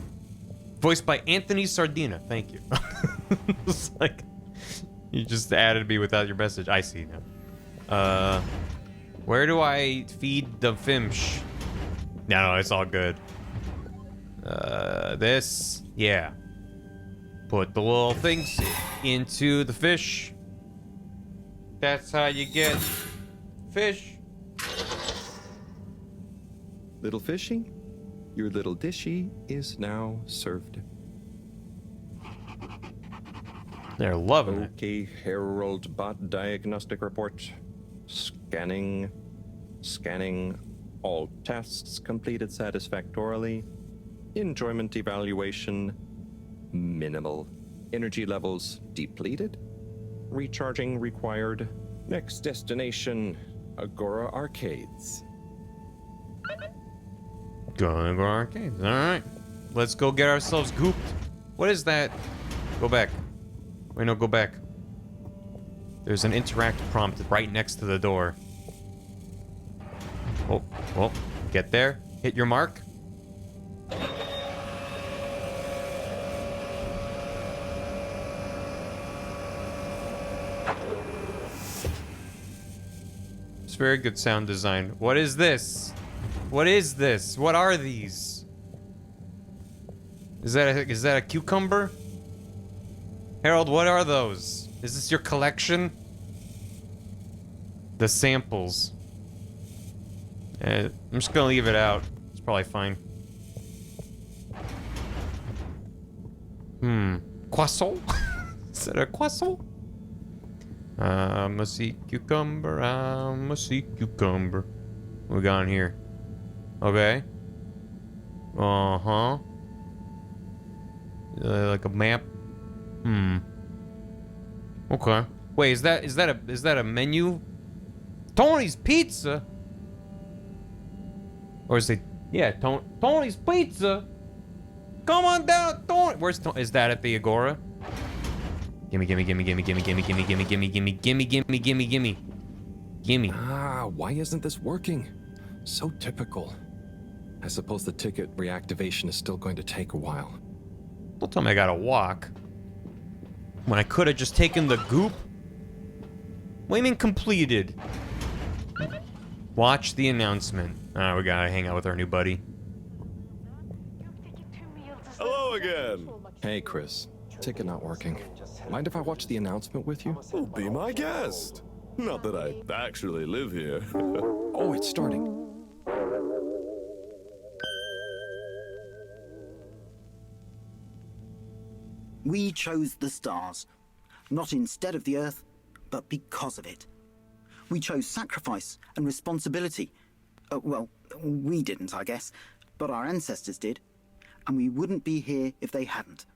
Voiced by Anthony Sardina. Thank you. It's like, you just added me without your message. I see now. Where do I feed the fish? No, it's all good. This, yeah. Put the little things into the fish. That's how you get fish. Little fishy, your little dishy is now served. They're loving it. Okay, Harold Bot diagnostic report. Scanning. All tests completed satisfactorily. Enjoyment evaluation minimal. Energy levels depleted. Recharging required. Next destination, Agora Arcades. Going to go arcades. All right. Let's go get ourselves gooped. What is that? Go back. Wait, no, go back. There's an interact prompt right next to the door. Oh, well, get there. Hit your mark. It's very good sound design. What is this? What is this? What are these? Is that a cucumber? Harold, what are those? Is this your collection? The samples. I'm just gonna leave it out. It's probably fine. Croissant? Is that a croissant? I'm a sea cucumber. I'm a sea cucumber. What we got in here? Okay. Uh-huh. Like a map. Okay. Wait, is that a menu? Tony's Pizza? Or is it, yeah, Tony's Pizza? Come on down, Tony. Where's Tony? Is that at the Agora? Gimme, gimme, gimme, gimme, gimme, gimme, gimme, gimme, gimme, gimme, gimme, gimme, gimme, gimme. Gimme. Ah, why isn't this working? So typical. I suppose the ticket reactivation is still going to take a while. Don't tell me I gotta walk. When I could have just taken the goop. What do you mean completed? Watch the announcement. Ah, we gotta hang out with our new buddy. Hello again. Hey, Chris. Ticket not working. Mind if I watch the announcement with you? Oh, be my guest. Not that I actually live here. Oh, it's starting. We chose the stars, not instead of the Earth, but because of it. We chose sacrifice and responsibility. Well, we didn't, I guess, but our ancestors did, and we wouldn't be here if they hadn't.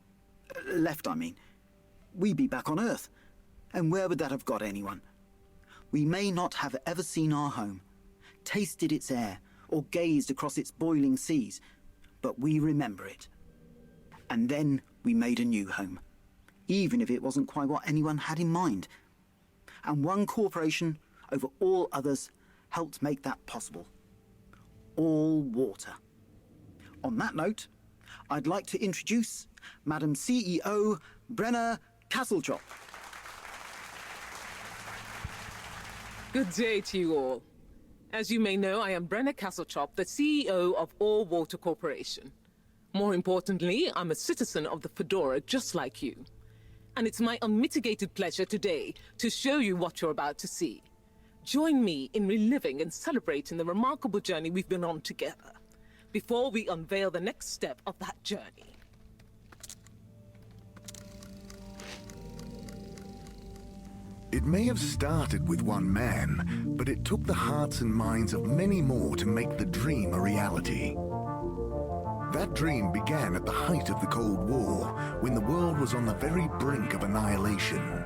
Left, I mean. We'd be back on Earth, and where would that have got anyone? We may not have ever seen our home, tasted its air, or gazed across its boiling seas, but we remember it. And then we made a new home, even if it wasn't quite what anyone had in mind. And one corporation over all others helped make that possible. All water. On that note, I'd like to introduce Madam CEO Brenna Castletop. Good day to you all. As you may know, I am Brenna Castletop, the CEO of All Water Corporation. More importantly, I'm a citizen of the Fedora just like you. And it's my unmitigated pleasure today to show you what you're about to see. Join me in reliving and celebrating the remarkable journey we've been on together, before we unveil the next step of that journey. It may have started with one man, but it took the hearts and minds of many more to make the dream a reality. That dream began at the height of the Cold War, when the world was on the very brink of annihilation.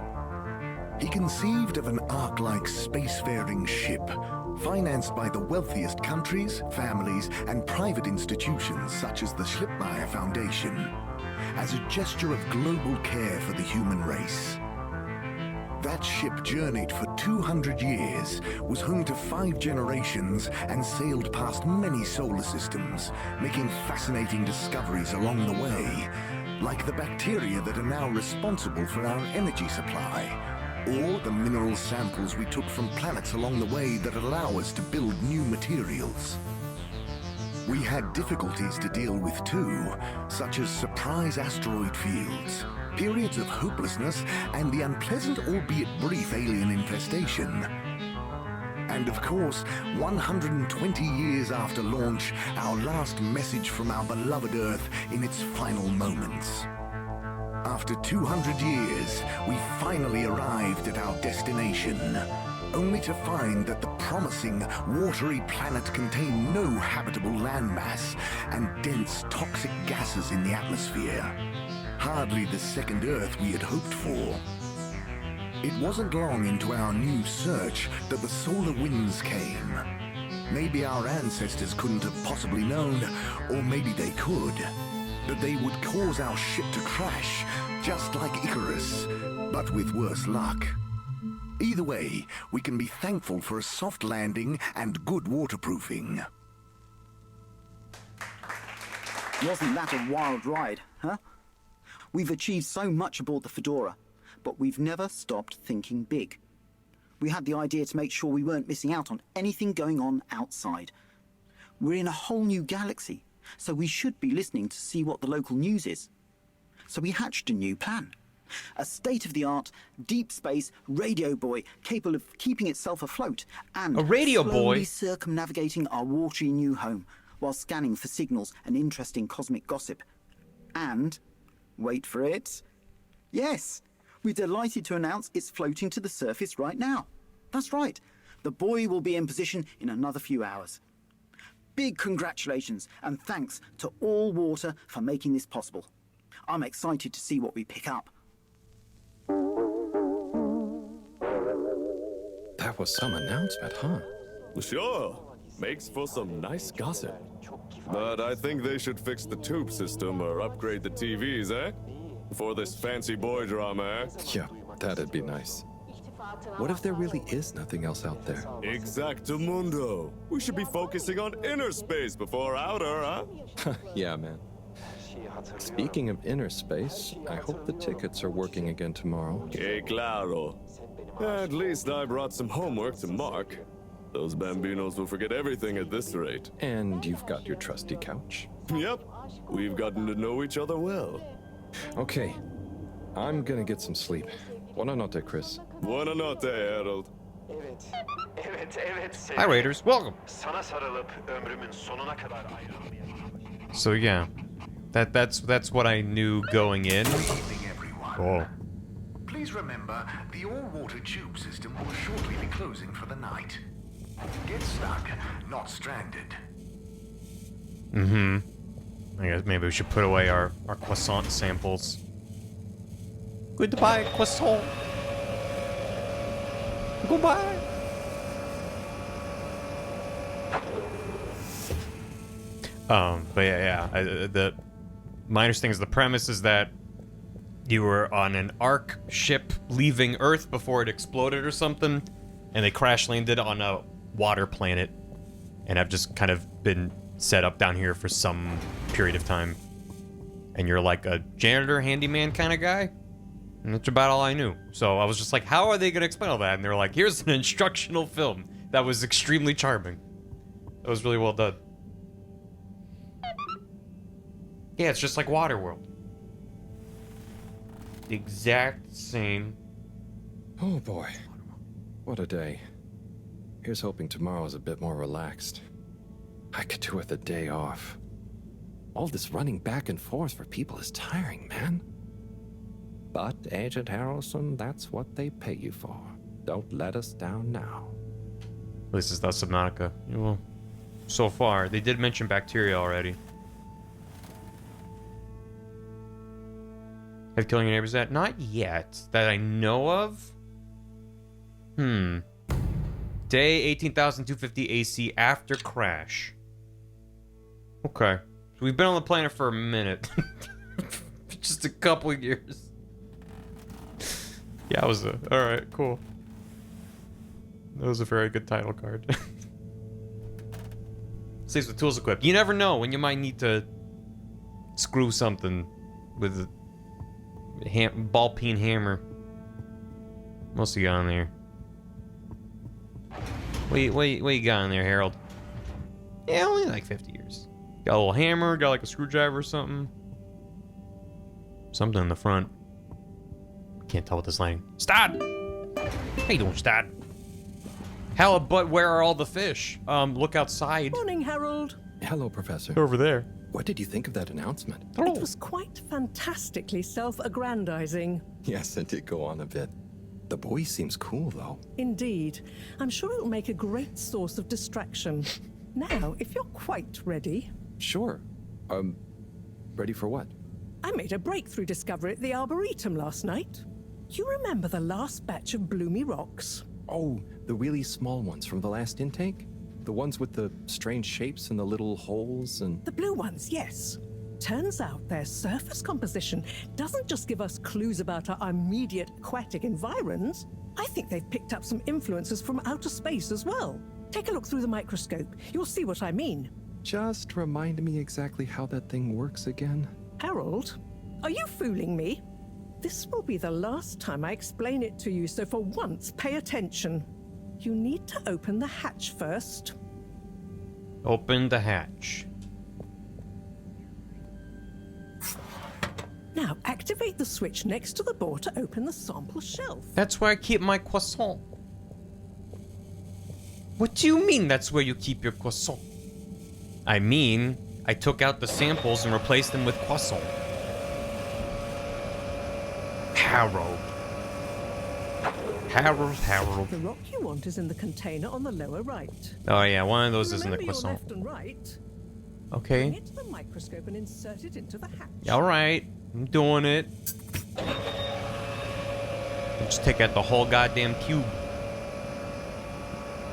He conceived of an Ark-like spacefaring ship, financed by the wealthiest countries, families, and private institutions such as the Schlipmeyer Foundation, as a gesture of global care for the human race. That ship journeyed for 200 years, was home to 5 generations, and sailed past many solar systems, making fascinating discoveries along the way, like the bacteria that are now responsible for our energy supply, or the mineral samples we took from planets along the way that allow us to build new materials. We had difficulties to deal with too, such as surprise asteroid fields, periods of hopelessness, and the unpleasant albeit brief alien infestation. And of course, 120 years after launch, our last message from our beloved Earth in its final moments. After 200 years, we finally arrived at our destination, only to find that the promising, watery planet contained no habitable landmass and dense, toxic gases in the atmosphere. Hardly the second Earth we had hoped for. It wasn't long into our new search that the solar winds came. Maybe our ancestors couldn't have possibly known, or maybe they could, that they would cause our ship to crash, just like Icarus, but with worse luck. Either way, we can be thankful for a soft landing and good waterproofing. Wasn't that a wild ride, huh? We've achieved so much aboard the Fedora, but we've never stopped thinking big. We had the idea to make sure we weren't missing out on anything going on outside. We're in a whole new galaxy, so we should be listening to see what the local news is. So we hatched a new plan. A state-of-the-art, deep space radio buoy capable of keeping itself afloat and a radio slowly buoy circumnavigating our watery new home while scanning for signals and interesting cosmic gossip. And, wait for it, yes, we're delighted to announce it's floating to the surface right now. That's right, the buoy will be in position in another few hours. Big congratulations and thanks to All Water for making this possible. I'm excited to see what we pick up. That was some announcement, huh? Sure. Makes for some nice gossip. But I think they should fix the tube system or upgrade the TVs, eh? For this fancy boy drama, eh? Yeah, that'd be nice. What if there really is nothing else out there? Exactamundo. We should be focusing on inner space before outer, huh? Yeah, man. Speaking of inner space, I hope the tickets are working again tomorrow. Que claro. At least I brought some homework to mark. Those bambinos will forget everything at this rate. And you've got your trusty couch. Yep. We've gotten to know each other well. Okay. I'm gonna get some sleep. Buonanotte, Chris. Buonanotte, Harold. Hi, Raiders. Welcome. So yeah, that's what I knew going in. Oh. Please remember, the all-water tube system will shortly be closing for the night. Get stuck, not stranded. Mm-hmm. I guess maybe we should put away our croissant samples. Goodbye, croissant. Goodbye. But yeah. My understanding is the premise is that you were on an Ark ship leaving Earth before it exploded or something, and they crash landed on a water planet, and have just kind of been set up down here for some period of time. And you're like a janitor, handyman kind of guy. And that's about all I knew. So I was just like, how are they going to explain all that? And they're like, here's an instructional film. That was extremely charming. That was really well done. Yeah, it's just like Waterworld. The exact same. Oh boy. What a day. Here's hoping tomorrow's a bit more relaxed. I could do with a day off. All this running back and forth for people is tiring, man. But, Agent Harrelson, that's what they pay you for. Don't let us down now. At least it's not Subnautica. Well, so far, they did mention bacteria already. Have killing your neighbors yet? Not yet. That I know of. Day 18,250 AC after crash. Okay. So we've been on the planet for a minute. Just a couple of years. Yeah, it was alright, cool. That was a very good title card. Saves with tools equipped. You never know when you might need to screw something with a ball peen hammer. What else you got on there? What you got on there, Harold? Yeah, only like 50 years. Got a little hammer, got like a screwdriver or something. Something in the front. Can't tell with this lighting. Stad! How you doing, Stad? Halibut, where are all the fish? Look outside. Morning, Harold. Hello, Professor. Over there. What did you think of that announcement? It was quite fantastically self-aggrandizing. Yes, it did go on a bit. The boy seems cool, though. Indeed. I'm sure it'll make a great source of distraction. Now, if you're quite ready. Sure. Ready for what? I made a breakthrough discovery at the Arboretum last night. You remember the last batch of bloomy rocks? Oh, the really small ones from the last intake? The ones with the strange shapes and the little holes and... The blue ones, yes. Turns out their surface composition doesn't just give us clues about our immediate aquatic environs. I think they've picked up some influences from outer space as well. Take a look through the microscope. You'll see what I mean. Just remind me exactly how that thing works again. Harold, are you fooling me? This will be the last time I explain it to you, so for once, pay attention. You need to open the hatch first. Open the hatch. Now, activate the switch next to the board to open the sample shelf. That's where I keep my croissant. What do you mean that's where you keep your croissant? I mean, I took out the samples and replaced them with croissant. Harold. Harold. The rock you want is in the container on the lower right. Oh yeah, one of those is in the Remember your croissant. left and right. Okay. Bring it to the microscope and insert it into the hatch. All right, I'm doing it. Just take out the whole goddamn cube.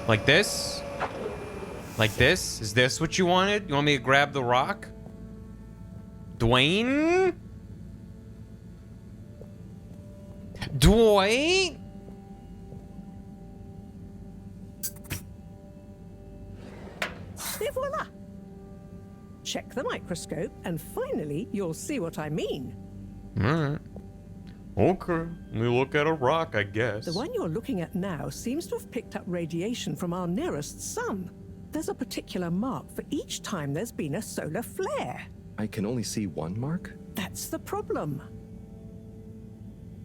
Like this? Like this? Is this what you wanted? You want me to grab the rock? Dwayne? Dwayne? Et voila! Check the microscope, and finally, you'll see what I mean. Alright. Okay. Let me look at a rock, I guess. The one you're looking at now seems to have picked up radiation from our nearest sun. There's a particular mark for each time there's been a solar flare. I can only see one mark? That's the problem.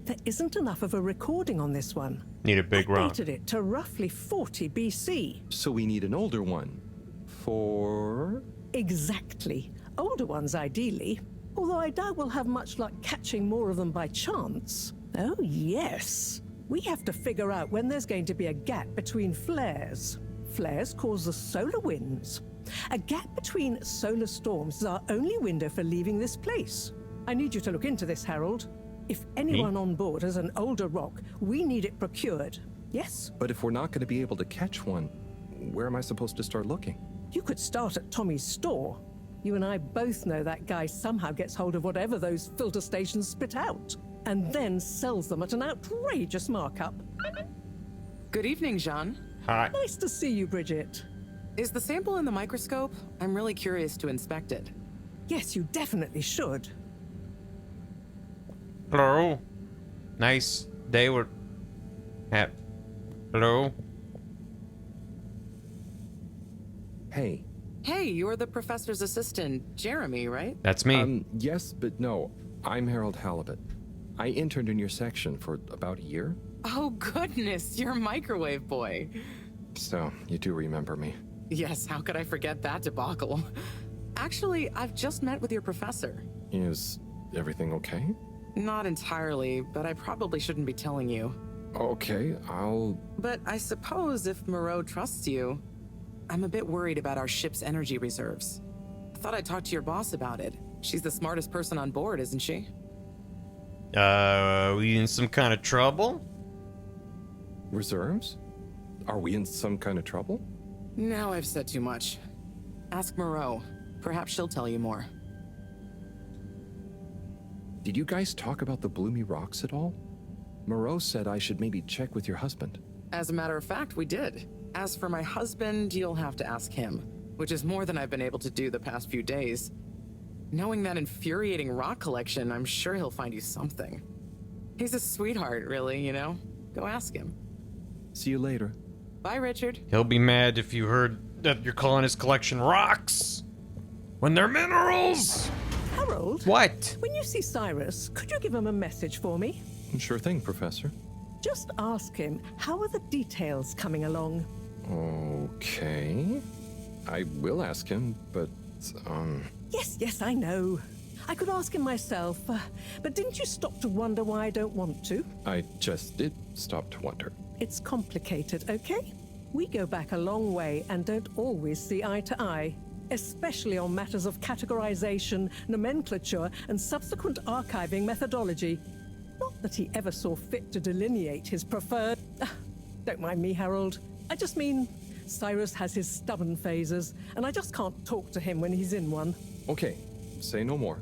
There isn't enough of a recording on this one. Need a big rock. Dated it to roughly 40 BC. So we need an older one. For... Exactly. Older ones, ideally. Although I doubt we'll have much luck catching more of them by chance. Oh, yes. We have to figure out when there's going to be a gap between flares. Flares cause the solar winds. A gap between solar storms is our only window for leaving this place. I need you to look into this, Harold. If anyone on board has an older rock, we need it procured. Yes? But if we're not going to be able to catch one, where am I supposed to start looking? You could start at Tommy's store. You and I both know that guy somehow gets hold of whatever those filter stations spit out, and then sells them at an outrageous markup. Good evening, Jean. Hi. Nice to see you, Bridget. Is the sample in the microscope? I'm really curious to inspect it. Yes, you definitely should. Hello. Nice day we're at. Hello. Hey. Hey, you're the professor's assistant, Jeremy, right? That's me. Yes, but no. I'm Harold Halibut. I interned in your section for about a year. Oh, goodness, you're microwave boy. So, you do remember me. Yes, how could I forget that debacle? Actually, I've just met with your professor. Is everything okay? Not entirely, but I probably shouldn't be telling you. Okay, I'll... But I suppose if Moreau trusts you, I'm a bit worried about our ship's energy reserves. I thought I'd talk to your boss about it. She's the smartest person on board, isn't she? We in some kind of trouble? Reserves? Are we in some kind of trouble? Now I've said too much. Ask Moreau. Perhaps she'll tell you more. Did you guys talk about the Bloomy Rocks at all? Moreau said I should maybe check with your husband. As a matter of fact, we did. As for my husband, you'll have to ask him, which is more than I've been able to do the past few days. Knowing that infuriating rock collection, I'm sure he'll find you something. He's a sweetheart, really, you know? Go ask him. See you later. Bye, Richard. He'll be mad if you heard that you're calling his collection rocks when they're minerals. Harold? What? When you see Cyrus, could you give him a message for me? Sure thing, Professor. Just ask him, how are the details coming along? Okay. I will ask him, but, Yes, I know. I could ask him myself, but didn't you stop to wonder why I don't want to? I just did stop to wonder. It's complicated, okay? We go back a long way and don't always see eye to eye, especially on matters of categorization, nomenclature, and subsequent archiving methodology. Not that he ever saw fit to delineate his preferred... Don't mind me, Harold. I just mean, Cyrus has his stubborn phases, and I just can't talk to him when he's in one. Okay, say no more.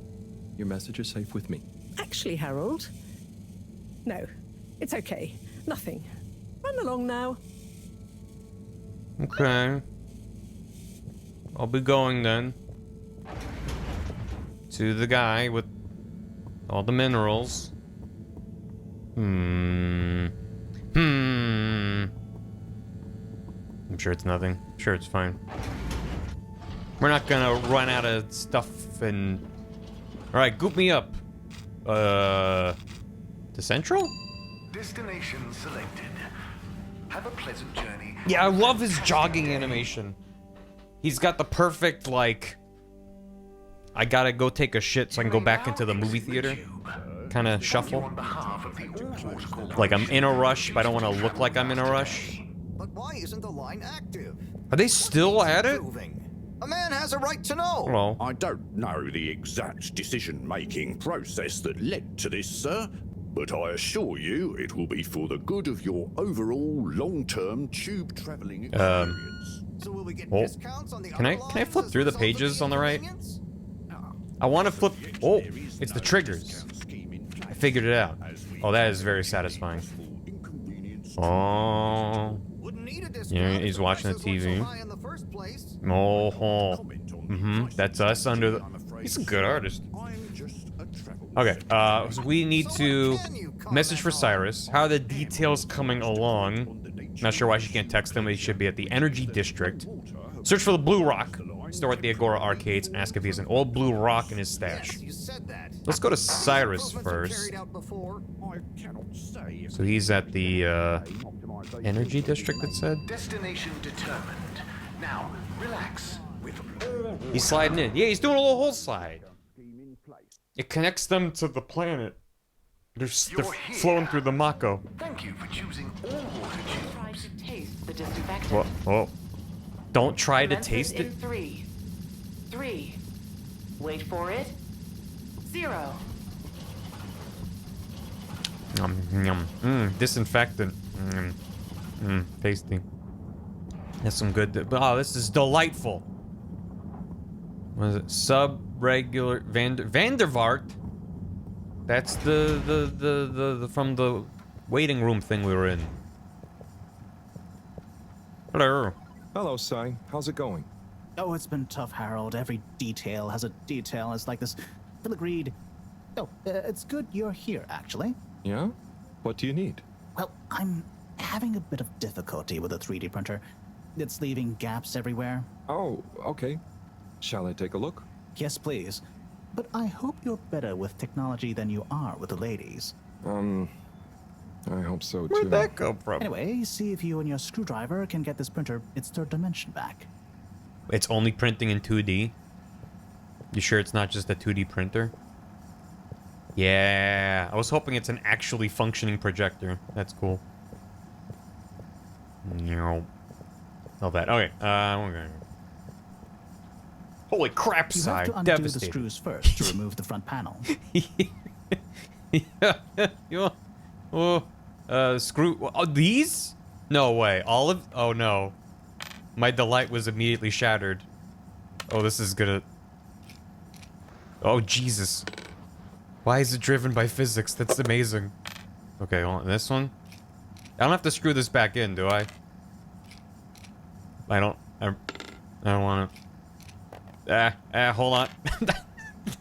Your message is safe with me. Actually, Harold... No, it's okay. Nothing. Run along now. Okay. I'll be going then. To the guy with all the minerals. I'm sure it's nothing. I'm sure it's fine. We're not gonna run out of stuff and... Alright, goop me up. To Central? Destination selected. Have a pleasant journey. Yeah, I love his jogging animation. He's got the perfect, like... I gotta go take a shit so I can go back into the movie theater kind of shuffle. Like I'm in a rush, but I don't want to look like I'm in a rush. But why isn't the line active? Are they still at it? A man has a right to know. Hello. I don't know the exact decision-making process that led to this, sir, but I assure you it will be for the good of your overall long-term tube traveling experience. Oh. Can I flip through the pages on the right? I want to flip. Oh, it's the triggers. I figured it out. Oh, that is very satisfying. Oh. Yeah, he's watching the TV. Oh. That's us under the... He's a good artist. Okay, so we need to message for Cyrus. How are the details coming along? Not sure why she can't text them. They should be at the Energy District. Search for the Blue Rock. Store at the Agora Arcades and ask if he has an old blue rock in his stash. Let's go to Cyrus first. So he's at the Energy District, it said? Destination determined. Now, relax. He's sliding in. Yeah, he's doing a little hole slide. It connects them to the planet. They're flowing through the Mako. Thank you for choosing all water tubes. Try to taste the disinfectant. Whoa, whoa. Don't try to taste it. 3. 3. Wait for it. 0. Disinfectant. Tasty. That's some good. Oh, this is delightful. What is it? Sub-regular Vandervaart. That's the from the waiting room thing we were in. Hello. Hello, Cy. How's it going? Oh, it's been tough, Harold. Every detail has a detail. It's like this filigreed. Oh, it's good you're here, actually. Yeah? What do you need? Well, I'm having a bit of difficulty with the 3D printer. It's leaving gaps everywhere. Oh, okay. Shall I take a look? Yes, please. But I hope you're better with technology than you are with the ladies. I hope so, too. Where'd that go from? Anyway, see if you and your screwdriver can get this printer its third dimension back. It's only printing in 2D? You sure it's not just a 2D printer? Yeah, I was hoping it's an actually functioning projector. That's cool. No. All that. Okay, we're going. Holy crap, You Si. have to undo the Devastated. screws first to remove the front panel. Screw. Oh, these? No way. All of. Oh no. My delight was immediately shattered. Oh, this is gonna. Oh, Jesus. Why is it driven by physics? That's amazing. Okay, hold on. This one? I don't have to screw this back in, do I? I don't want to. Hold on.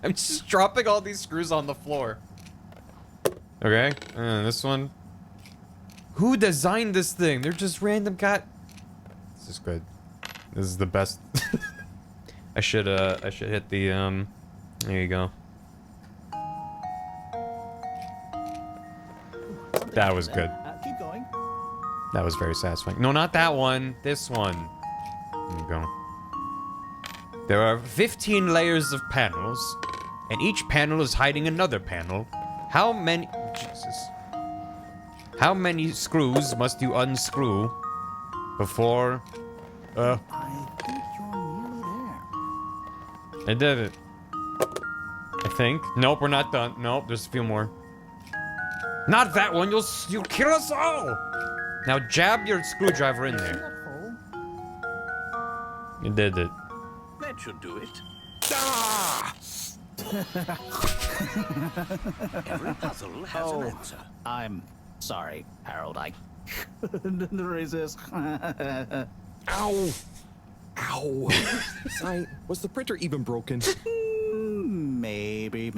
I'm just dropping all these screws on the floor. Okay, this one. Who designed this thing? They're just random cat. This is good. This is the best. I should hit the, there you go. That was good. Keep going. That was very satisfying. No, not that one. This one. There you go. There are 15 layers of panels, and each panel is hiding another panel. How many... Jesus. How many screws must you unscrew before... I think you're nearly there. I did it. I think. Nope, we're not done. Nope, there's a few more. Not that one. You'll kill us all. Now jab your screwdriver in there. You did it. That should do it. Every puzzle has an answer. I'm sorry, Harold. I couldn't resist. Ow! Ow! Cy, was the printer even broken? Maybe.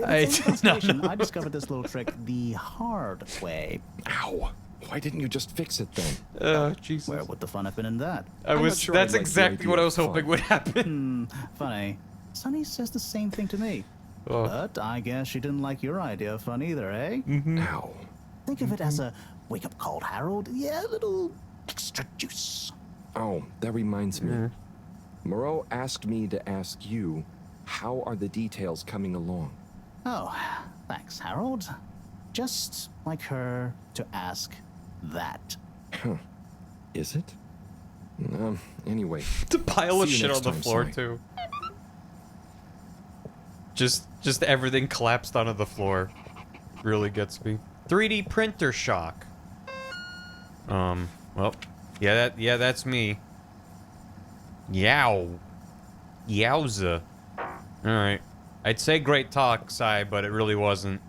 I did not know. I discovered this little trick the hard way. Ow! Why didn't you just fix it then? Jesus. Where would the fun have been in that? That's exactly what I was hoping would happen. Funny. Sunny says the same thing to me. Oh. But I guess she didn't like your idea of fun either, eh? Ow. Think of it as a wake-up call, Harold. Yeah, a little extra juice. Oh, that reminds me. Moreau asked me to ask you, how are the details coming along? Oh, thanks, Harold. Just like her to ask that. Huh. Is it? Anyway. The pile of See you shit on next the time, floor, Cy. too. Just everything collapsed onto the floor. really gets me. 3D printer shock. Well, yeah, that's me. Yow. Yowza. Alright. I'd say great talk, Sai, but it really wasn't.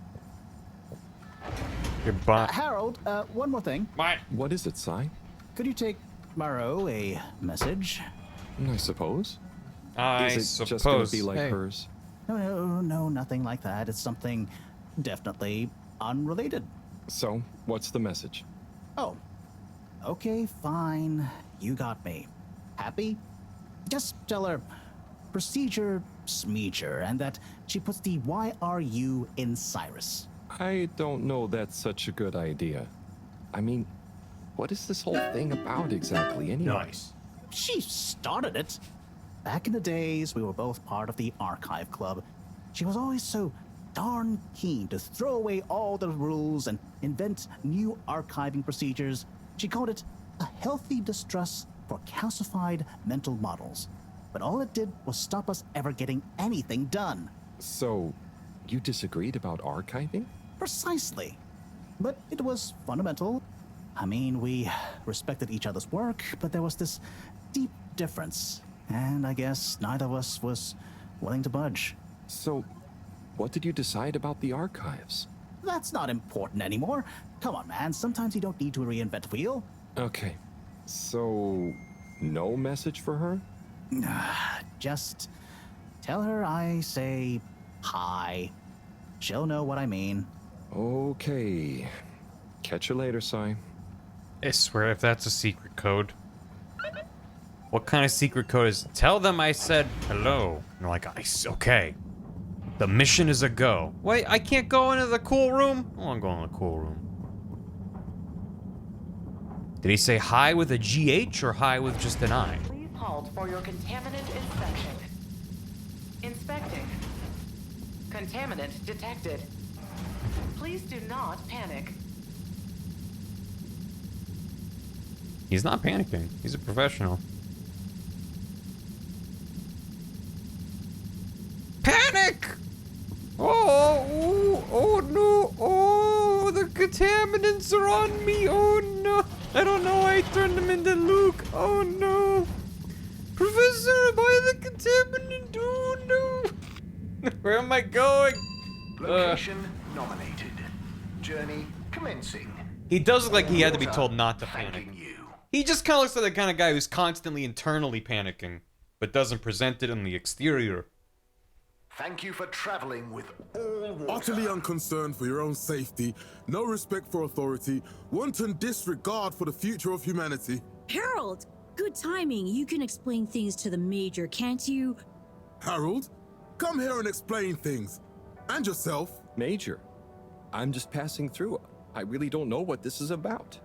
Goodbye. Harold, one more thing. What is it, Sai? Could you take Maro a message? I suppose. Is it just gonna be like hers? No, nothing like that. It's something definitely unrelated. So, what's the message? Oh, okay, fine. You got me. Happy? Just tell her procedure smeeger and that she puts the YRU in Cyrus. I don't know that's such a good idea. I mean, what is this whole thing about exactly anyway? Nice. She started it. Back in the days, we were both part of the Archive Club. She was always so darn keen to throw away all the rules and invent new archiving procedures. She called it a healthy distrust for calcified mental models. But all it did was stop us ever getting anything done. So, you disagreed about archiving? Precisely. But it was fundamental. I mean, we respected each other's work, but there was this deep difference. And I guess neither of us was willing to budge. So, what did you decide about the archives? That's not important anymore. Come on, man. Sometimes you don't need to reinvent the wheel. Okay. So, no message for her? Just tell her I say hi. She'll know what I mean. Okay. Catch you later, Sai. I swear if that's a secret code. What kind of secret code is? Tell them I said hello. And they're like, okay. The mission is a go. Wait, I can't go into the cool room? Oh, I'm going in the cool room. Did he say hi with a GH or hi with just an I? Please halt for your contaminant inspection. Inspecting. Contaminant detected. Please do not panic. He's not panicking. He's a professional. Panic! Oh no! Oh, the contaminants are on me! Oh no! I don't know why I turned them into Luke! Oh no! Professor, am I the contaminant? Oh no! Where am I going? Location nominated. Journey commencing. He does look like he had to be told not to panic. He just kind of looks like the kind of guy who's constantly internally panicking, but doesn't present it on the exterior. Thank you for traveling with all water. Utterly unconcerned for your own safety, no respect for authority, wanton disregard for the future of humanity. Harold, good timing. You can explain things to the Major, can't you? Harold, come here and explain things. And yourself. Major, I'm just passing through. I really don't know what this is about.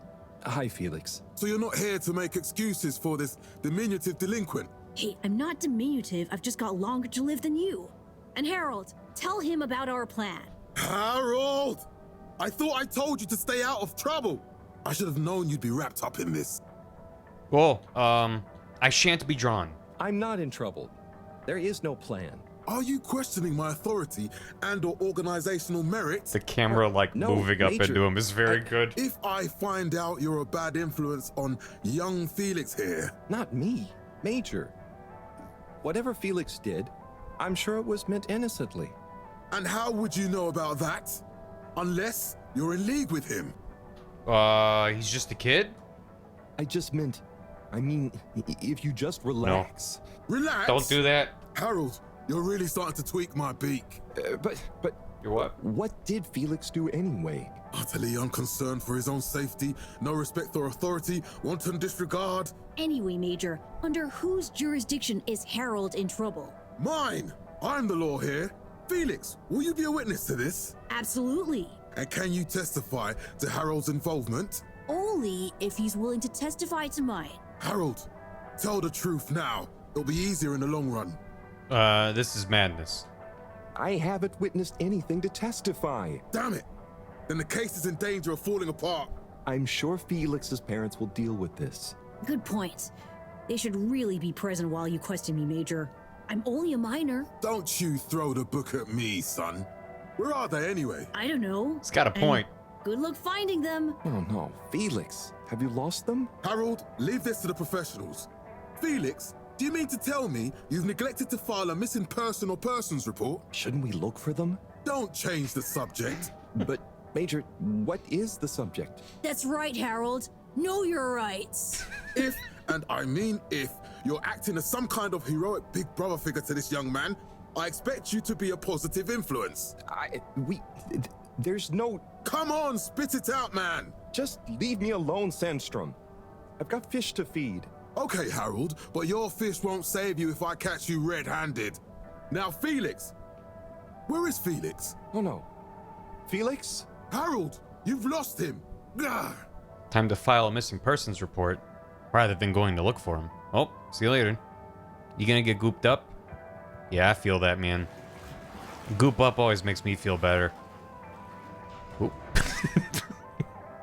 Hi, Felix. So you're not here to make excuses for this diminutive delinquent? Hey, I'm not diminutive. I've just got longer to live than you. And Harold, tell him about our plan. Harold! I thought I told you to stay out of trouble. I should have known you'd be wrapped up in this. Well, I shan't be drawn. I'm not in trouble. There is no plan. Are you questioning my authority and/or organizational merit? The camera, moving up into him is very good. If I find out you're a bad influence on young Felix here... Not me, Major. Whatever Felix did, I'm sure it was meant innocently. And how would you know about that? Unless you're in league with him. He's just a kid? I mean, if you just relax. No. Relax? Don't do that. Harold, you're really starting to tweak my beak. But you're what? What did Felix do anyway? Utterly unconcerned for his own safety, no respect for authority, wanton disregard. Anyway, Major, under whose jurisdiction is Harold in trouble? Mine! I'm the law here. Felix, will you be a witness to this? Absolutely. And can you testify to Harold's involvement? Only if he's willing to testify to mine. Harold, tell the truth now. It'll be easier in the long run. This is madness. I haven't witnessed anything to testify. Damn it! Then the case is in danger of falling apart. I'm sure Felix's parents will deal with this. Good point. They should really be present while you question me, Major. I'm only a minor. Don't you throw the book at me, son. Where are they anyway? I don't know. It's got a point. Good luck finding them. Oh no, Felix, have you lost them? Harold, leave this to the professionals. Felix, do you mean to tell me you've neglected to file a missing person or persons report? Shouldn't we look for them? Don't change the subject. But, Major, what is the subject? That's right, Harold. Know your rights. If, and I mean if, you're acting as some kind of heroic big brother figure to this young man, I expect you to be a positive influence. There's no... Come on, spit it out, man. Just leave me alone, Sandstrom. I've got fish to feed. Okay, Harold, but your fish won't save you if I catch you red-handed. Now, Felix. Where is Felix? Oh no. Felix? Harold, you've lost him. Gah. Time to file a missing persons report, rather than going to look for him. Oh, see you later. You gonna get gooped up? Yeah, I feel that, man. Goop up always makes me feel better. Oop.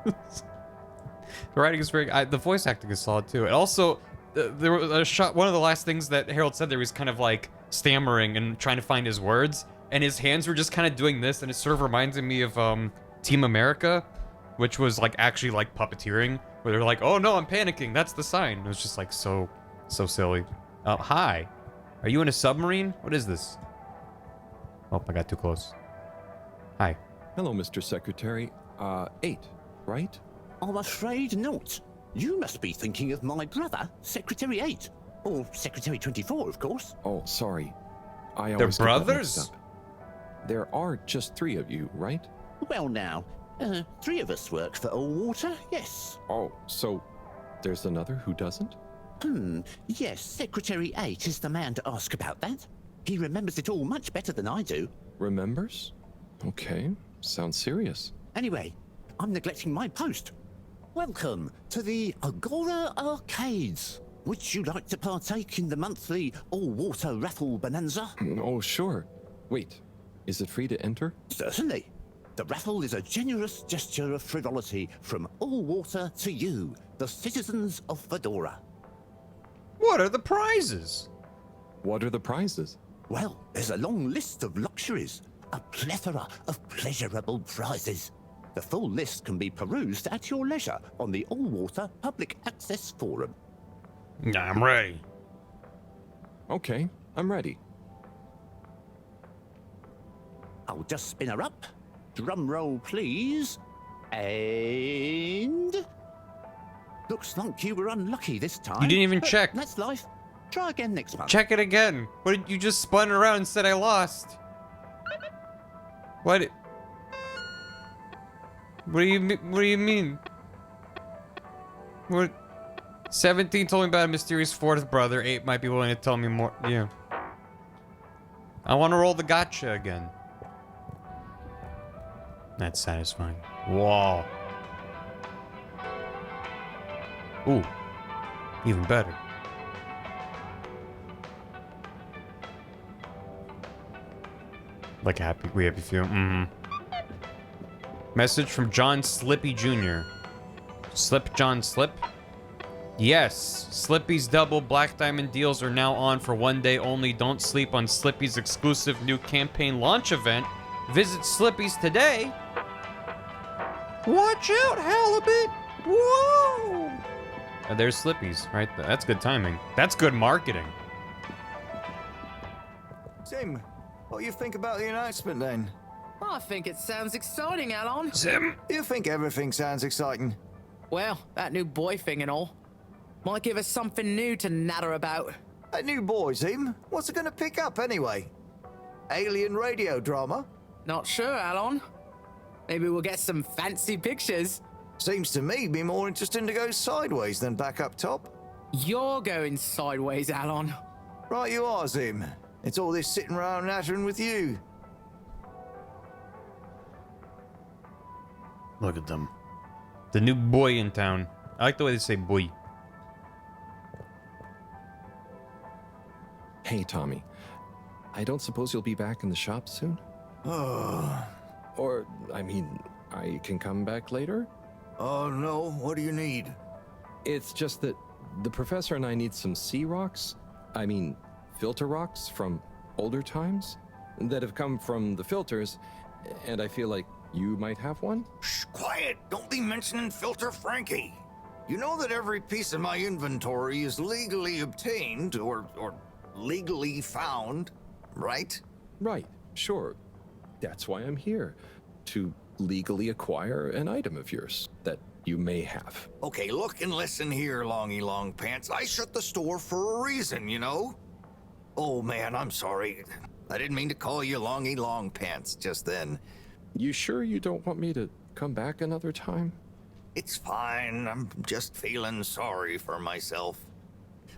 The writing is very... the voice acting is solid, too. And also, there was a shot... One of the last things that Harold said there was kind of, like, stammering and trying to find his words. And his hands were just kind of doing this, and it sort of reminded me of Team America, which was, like, actually, like, puppeteering. Where they're like, oh, no, I'm panicking. That's the sign. It was just, like, so silly. Hi. Are you in a submarine? What is this? Oh, I got too close. Hi. Hello, Mr. Secretary. 8, right? I'm afraid not. You must be thinking of my brother, Secretary 8. Or Secretary 24, of course. Oh, sorry. I They're always get that brothers? mixed up. There are just 3 of you, right? Well now, 3 of us work for Allwater, yes. Oh, so there's another who doesn't? Yes, Secretary 8 is the man to ask about that. He remembers it all much better than I do. Remembers? Okay, sounds serious. Anyway, I'm neglecting my post. Welcome to the Agora Arcades. Would you like to partake in the monthly all-water raffle bonanza? Oh, sure. Wait, is it free to enter? Certainly. The raffle is a generous gesture of frivolity from Allwater to you, the citizens of Fedora. What are the prizes? What are the prizes? Well, there's a long list of luxuries, a plethora of pleasurable prizes. The full list can be perused at your leisure on the Allwater Public Access Forum. I'm ready. Okay, I'm ready. I'll just spin her up. Drum roll, please. And... Looks like you were unlucky this time. You didn't even but check. That's life. Try again next month. Check it again. What did you just spun around and said I lost? What? What do you mean? What? 17 told me about a mysterious 4th brother. 8 might be willing to tell me more. Yeah. I want to roll the gotcha again. That's satisfying. Whoa. Ooh. Even better. Like we happy feel. Message from John Slippy Jr. Slip John Slip? Yes, Slippy's double Black Diamond deals are now on for 1 day only. Don't sleep on Slippy's exclusive new campaign launch event. Visit Slippy's today. Watch out, Halibut! Whoa! And there's Slippy's, right? That's good timing. That's good marketing. Sim, what do you think about the announcement then? I think it sounds exciting, Alon. Sim? You think everything sounds exciting? Well, that new boy thing and all. Might give us something new to natter about. A new boy, Sim? What's it gonna pick up anyway? Alien radio drama? Not sure, Alon. Maybe we'll get some fancy pictures. Seems to me be more interesting to go sideways than back up top. You're going sideways, Alon. Right you are, Zim. It's all this sitting around nattering with you. Look at them. The new boy in town. I like the way they say boy. Hey, Tommy. I don't suppose you'll be back in the shop soon? Or, I mean, I can come back later? Oh, no. What do you need? It's just that the professor and I need some sea rocks. I mean, filter rocks from older times that have come from the filters And I feel like you might have one? Shh, quiet. Don't be mentioning Filter Frankie. You know that every piece of my inventory is legally obtained or legally found, right? Right, sure. That's why I'm here. To legally acquire an item of yours that you may have. Okay, look and listen here, Longy Long Pants. I shut the store for a reason, you know? Oh man, I'm sorry. I didn't mean to call you Longy Long Pants just then. You sure you don't want me to come back another time? It's fine. I'm just feeling sorry for myself.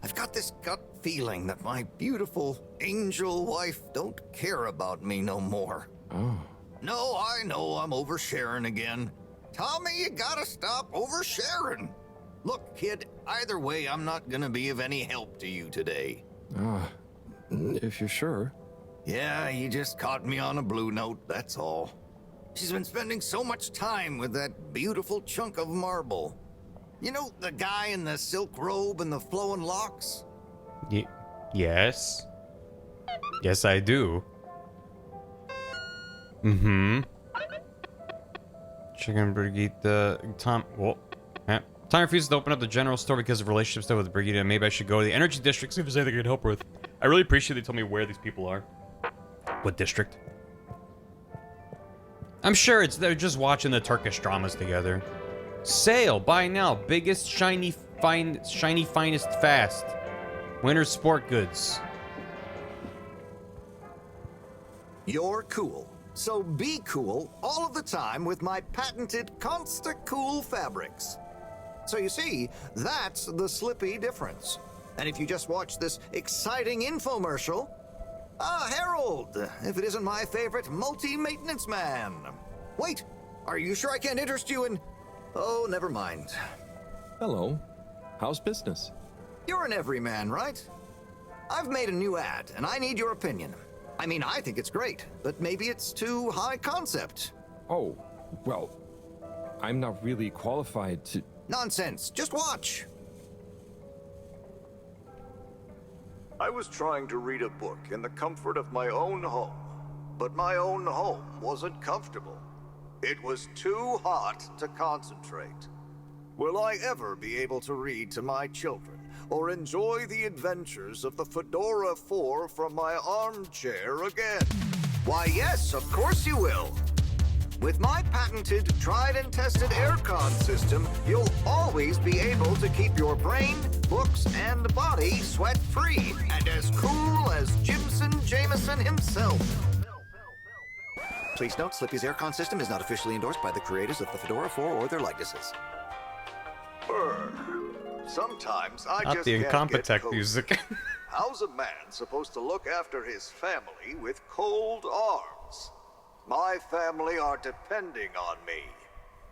I've got this gut feeling that my beautiful angel wife don't care about me no more. Oh. No, I know I'm oversharing again. Tommy, you gotta stop oversharing. Look, kid, either way, I'm not gonna be of any help to you today. If you're sure. Yeah, you just caught me on a blue note, that's all. She's been spending so much time with that beautiful chunk of marble. You know, the guy in the silk robe and the flowing locks? Yes. Yes, I do. Mm-hmm. Chicken Brigitte, Tom refuses to open up the general store because of relationship stuff with Brigitte, and maybe I should go to the energy district, see if there's anything I can help her with. I really appreciate they told me where these people are. What district? I'm sure they're just watching the Turkish dramas together. Sale, buy now, biggest shiny finest fast. Winter sport goods. You're cool. So be cool all of the time with my patented Consta-Cool fabrics. So you see, that's the Slippy difference. And if you just watch this exciting infomercial, Harold, if it isn't my favorite multi-maintenance man. Wait, are you sure I can't interest you in... Oh, never mind. Hello. How's business? You're an everyman, right? I've made a new ad, and I need your opinion. I mean, I think it's great, but maybe it's too high concept. Oh, well, I'm not really qualified to... Nonsense, just watch. I was trying to read a book in the comfort of my own home, but my own home wasn't comfortable. It was too hot to concentrate. Will I ever be able to read to my children or enjoy the adventures of the Fedora 4 from my armchair again? Why, yes, of course you will. With my patented, tried and tested aircon system, you'll always be able to keep your brain, books, and body sweat-free and as cool as Jimson Jameson himself. Please note, Slippy's aircon system is not officially endorsed by the creators of the Fedora 4 or their likenesses. Sometimes I Not just the can't get Incompetech cozy. music. How's a man supposed to look after his family with cold arms? My family are depending on me.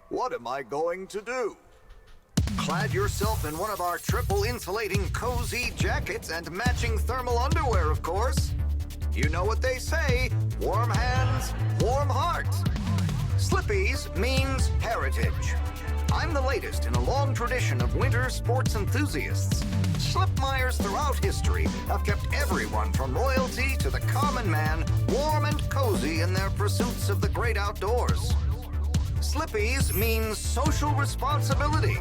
What am I going to do? Clad yourself in one of our triple insulating cozy jackets and matching thermal underwear, of course. You know what they say, warm hands, warm heart. Slippy's means heritage. I'm the latest in a long tradition of winter sports enthusiasts. Slipmeyers throughout history have kept everyone from royalty to the common man warm and cozy in their pursuits of the great outdoors. Slippy's means social responsibility.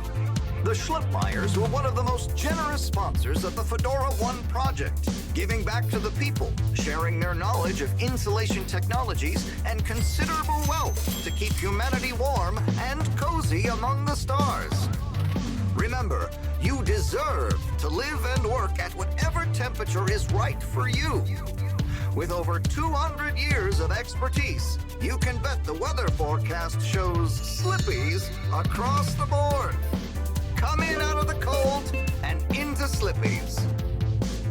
The Schlipmeyers were one of the most generous sponsors of the Fedora 1 project, giving back to the people, sharing their knowledge of insulation technologies and considerable wealth to keep humanity warm and cozy among the stars. Remember, you deserve to live and work at whatever temperature is right for you. With over 200 years of expertise, you can bet the weather forecast shows Slippies across the board. Come in out of the cold and into Slippies.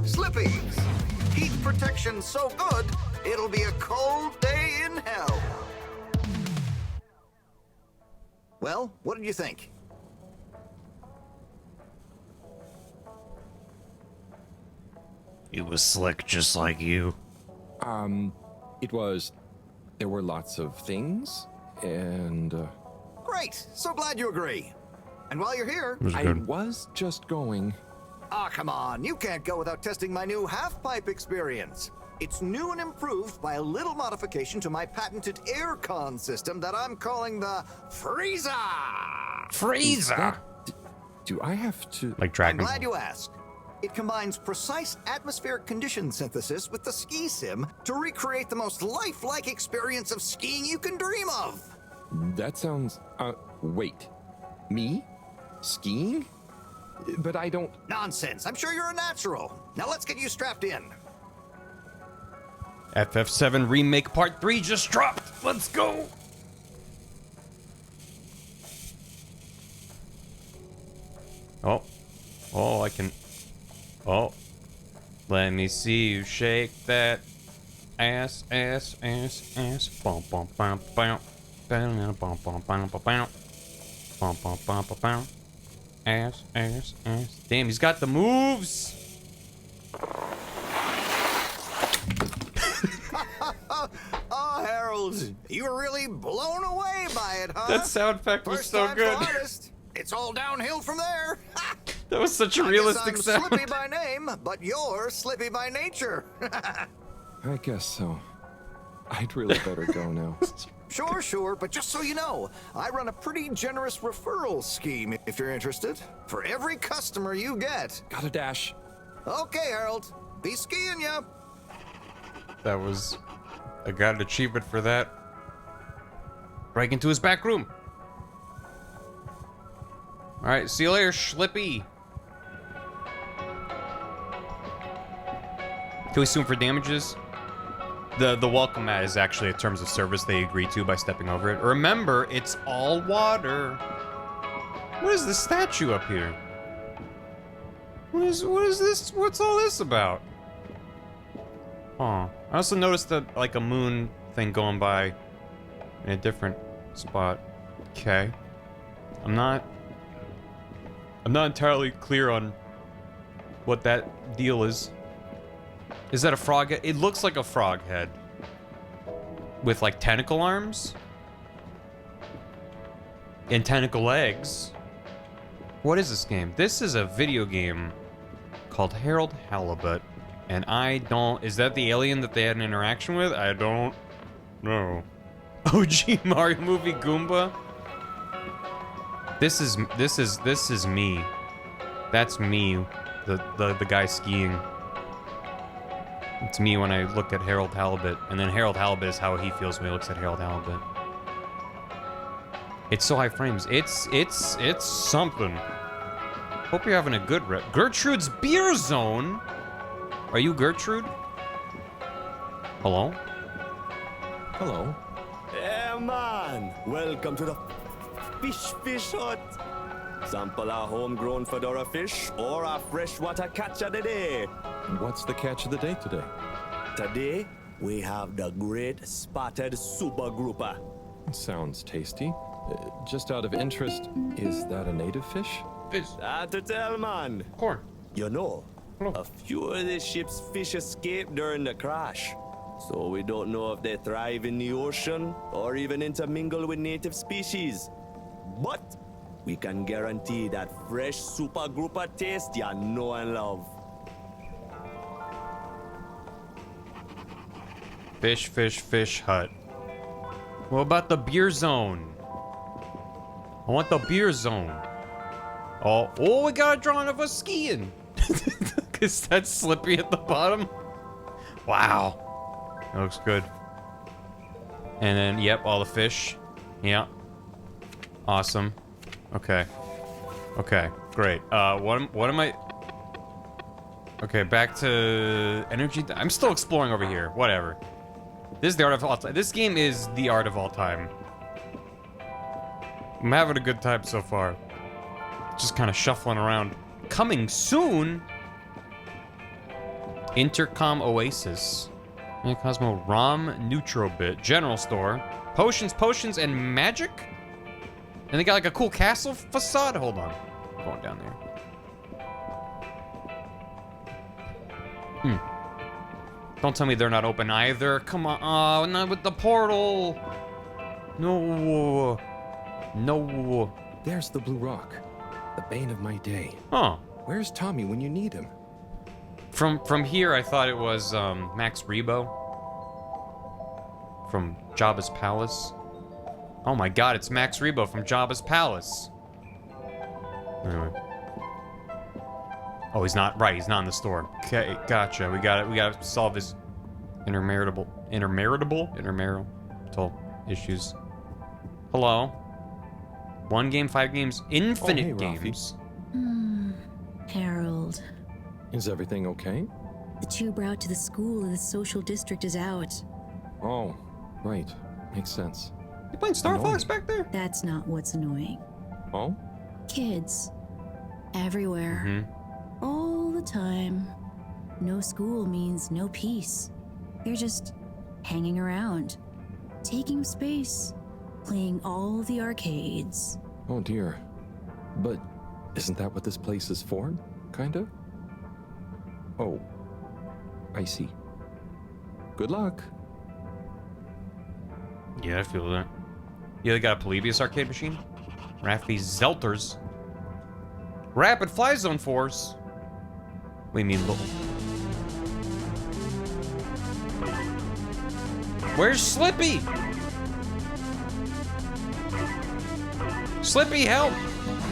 Slippies. Heat protection so good, it'll be a cold day in hell. Well, what did you think? It was slick just like you. There were lots of things, and... Great, so glad you agree. And while you're here... I was just going... Ah, come on, you can't go without testing my new half-pipe experience. It's new and improved by a little modification to my patented aircon system that I'm calling the Freezer. Freezer? Do I have to... Like Dragon I'm glad you asked. It combines precise atmospheric condition synthesis with the ski sim to recreate the most lifelike experience of skiing you can dream of. That sounds... wait. Me? Skiing? But I don't... Nonsense. I'm sure you're a natural. Now let's get you strapped in. FF7 Remake Part 3 just dropped. Let's go. Oh, I can... Oh. Let me see you shake that ass, ass, ass, ass. Bum, bum, bum, bum. Bum, bum, bum, bum, bum. Bum, bum, bum, bum. Ass, ass, ass. Damn, he's got the moves. Oh, Harold, you were really blown away by it, huh? That sound effect was so good. Artist. It's all downhill from there. That was such a realistic sound. sound. Slippy by name, but you're slippy by nature. I guess so. I'd really better go now. Sure, but just so you know, I run a pretty generous referral scheme if you're interested. For every customer you get. Got a dash. Okay, Harold. Be skiing ya. That was... I got an achievement for that. Break into his back room. Alright, see you later, Schlippy. Can we sue him for damages? The welcome mat is actually a terms of service they agree to by stepping over it. Remember, it's all water. What is this statue up here? What is this? What's all this about? Oh, I also noticed that like a moon thing going by in a different spot. Okay. I'm not entirely clear on what that deal is. Is that a frog head? It looks like a frog head. With like tentacle arms. And tentacle legs. What is this game? This is a video game called Halibut. And I don't... Is that the alien that they had an interaction with? I don't know. OG Mario movie Goomba? This is me. That's me. The guy skiing. It's me when I look at Harold Halibut, and then Harold Halibut is how he feels when he looks at Harold Halibut. It's so high frames. It's something. Hope you're having a good rep. Gertrude's Beer Zone. Are you Gertrude? Hello? Hello. Hey man, welcome to the fish hut. Sample a homegrown fedora fish or a freshwater catch of the day. What's the catch of the day today? Today, we have the great spotted super grouper. Sounds tasty. Just out of interest, is that a native fish? Fish. Hard to tell, man. Corn. You know, a few of the ship's fish escaped during the crash. So we don't know if they thrive in the ocean or even intermingle with native species. But we can guarantee that fresh super grouper taste you know and love. Fish hut. What about the beer zone? I want the beer zone. Oh, we got a drawing of us skiing. Is that Slippy at the bottom? Wow. That looks good. And then, yep, all the fish. Yeah. Awesome. Okay. Okay, great. What am I... Okay, back to energy. I'm still exploring over here. Whatever. This is the art of all time. This game is the art of all time. I'm having a good time so far. Just kind of shuffling around. Coming soon. Intercom Oasis. Cosmo ROM Neutrobit. General store. Potions, and magic? And they got like a cool castle facade? Hold on. I'm going down there. Don't tell me they're not open either. Come on. Oh, not with the portal. No. No. There's the blue rock. The bane of my day. Huh. Where's Tommy when you need him? From here, I thought it was Max Rebo from Jabba's Palace. Oh my God, it's Max Rebo from Jabba's Palace. Anyway. Oh, he's not right. He's not in the store. Okay, gotcha. We got it. We got to solve his intermarital issues. Hello. 1 game, 5 games, infinite games. Harold. Is everything okay? The tube route to the school in the social district is out. Oh, right. Makes sense. You playing Star Fox back there? That's not what's annoying. Oh? Kids. Everywhere. All the time. No school means no peace. They're just hanging around, taking space, playing all the arcades. Oh dear. But isn't that what this place is for? Kinda? Oh. I see. Good luck. Yeah, I feel that. Yeah, they got a Polybius arcade machine. Raffy Zelters. Rapid Fly Zone Force. What do you mean, little? Where's Slippy? Slippy, help!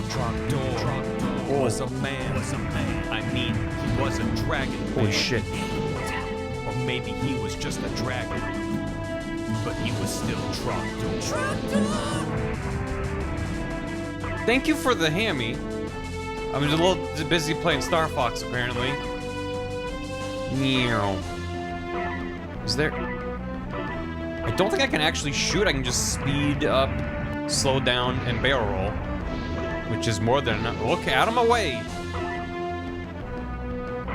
Trogdor was a man. I mean, he was a dragon. Holy shit. Or maybe he was just a dragon. But he was still Trogdor. Thank you for the hammy. I was a little busy playing Star Fox, apparently. Meow. Is there... I don't think I can actually shoot. I can just speed up, slow down, and barrel roll. Which is more than enough. Look, out of my way.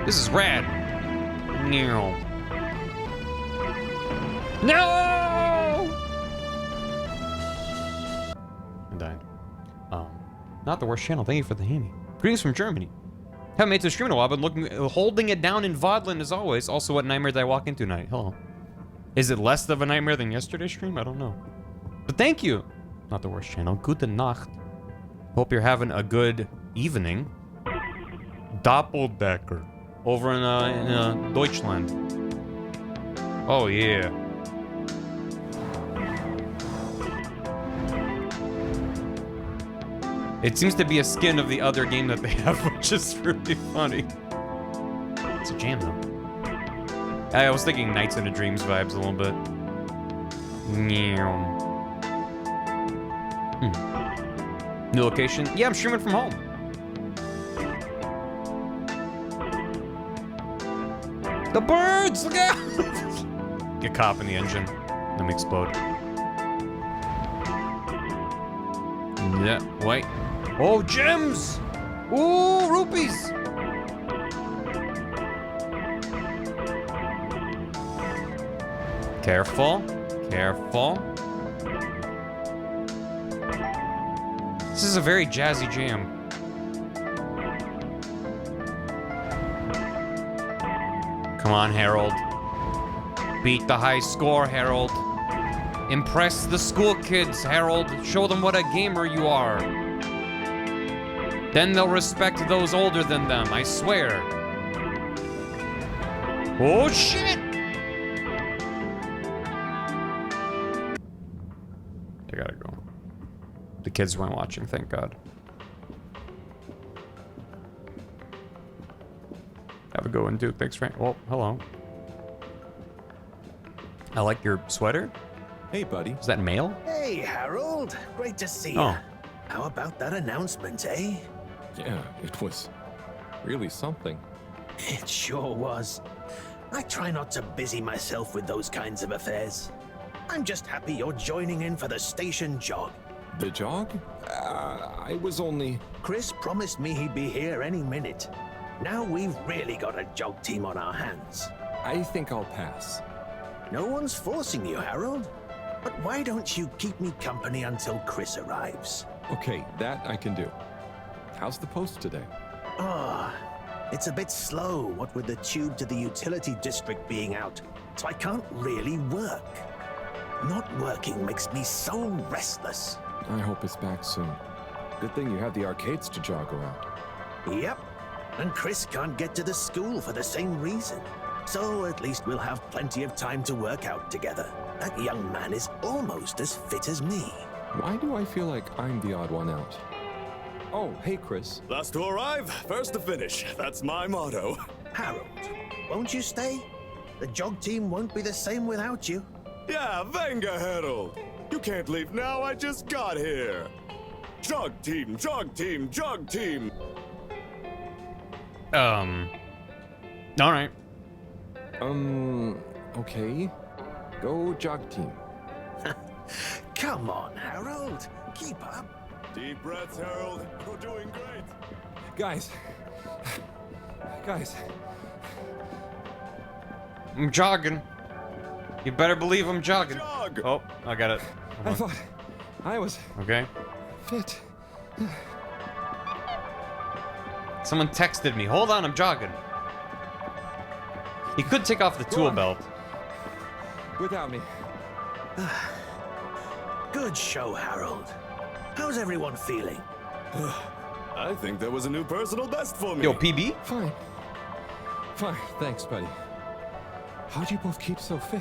This is rad. Meow. No! I died. Not the worst channel. Thank you for the hammy. Greetings from Germany. Haven't made to stream in a while, but holding it down in Vodland as always. Also, what nightmare did I walk into tonight? Hello. Is it less of a nightmare than yesterday's stream? I don't know. But thank you. Not the worst channel. Gute Nacht. Hope you're having a good evening. Doppeldecker. Over in Deutschland. Oh, yeah. It seems to be a skin of the other game that they have, which is really funny. It's a jam, though. I was thinking Nights into Dreams vibes a little bit. New location? Yeah, I'm streaming from home. The birds! Look out! Get caught in the engine. Let me explode. Yeah, wait. Oh, gems! Ooh, rupees! Careful. Careful. This is a very jazzy jam. Come on, Harold. Beat the high score, Harold. Impress the school kids, Harold. Show them what a gamer you are. Then they'll respect those older than them, I swear. Oh, shit! I gotta go. The kids weren't watching, thank God. Have a good one, Duke. Thanks, Frank. Oh, hello. I like your sweater. Hey, buddy. Is that mail? Hey, Harold. Great to see you. Oh. How about that announcement, eh? Yeah, it was really something. It sure was. I try not to busy myself with those kinds of affairs. I'm just happy you're joining in for the station jog. The jog? I was only... Chris promised me he'd be here any minute. Now we've really got a jog team on our hands. I think I'll pass. No one's forcing you, Harold. But why don't you keep me company until Chris arrives? Okay, that I can do. How's the post today? It's a bit slow, what with the tube to the utility district being out, so I can't really work. Not working makes me so restless. I hope it's back soon. Good thing you have the arcades to jog around. Yep. And Chris can't get to the school for the same reason. So at least we'll have plenty of time to work out together. That young man is almost as fit as me. Why do I feel like I'm the odd one out? Oh, hey, Chris. Last to arrive, first to finish. That's my motto. Harold, won't you stay? The jog team won't be the same without you. Yeah, venga, Harold. You can't leave now, I just got here. Jog team, jog team, jog team. Alright. Okay. Go jog team. Come on, Harold. Keep up. Deep breaths, Harold. You're doing great. Guys. I'm jogging. You better believe I'm jogging. Jog. Oh, I got it. I thought I was okay. Fit. Someone texted me. Hold on, I'm jogging. He could take off the tool belt. Without me. Good show, Harold. How's everyone feeling? I think there was a new personal best for me. Yo, PB? Fine. Thanks, buddy. How'd you both keep so fit?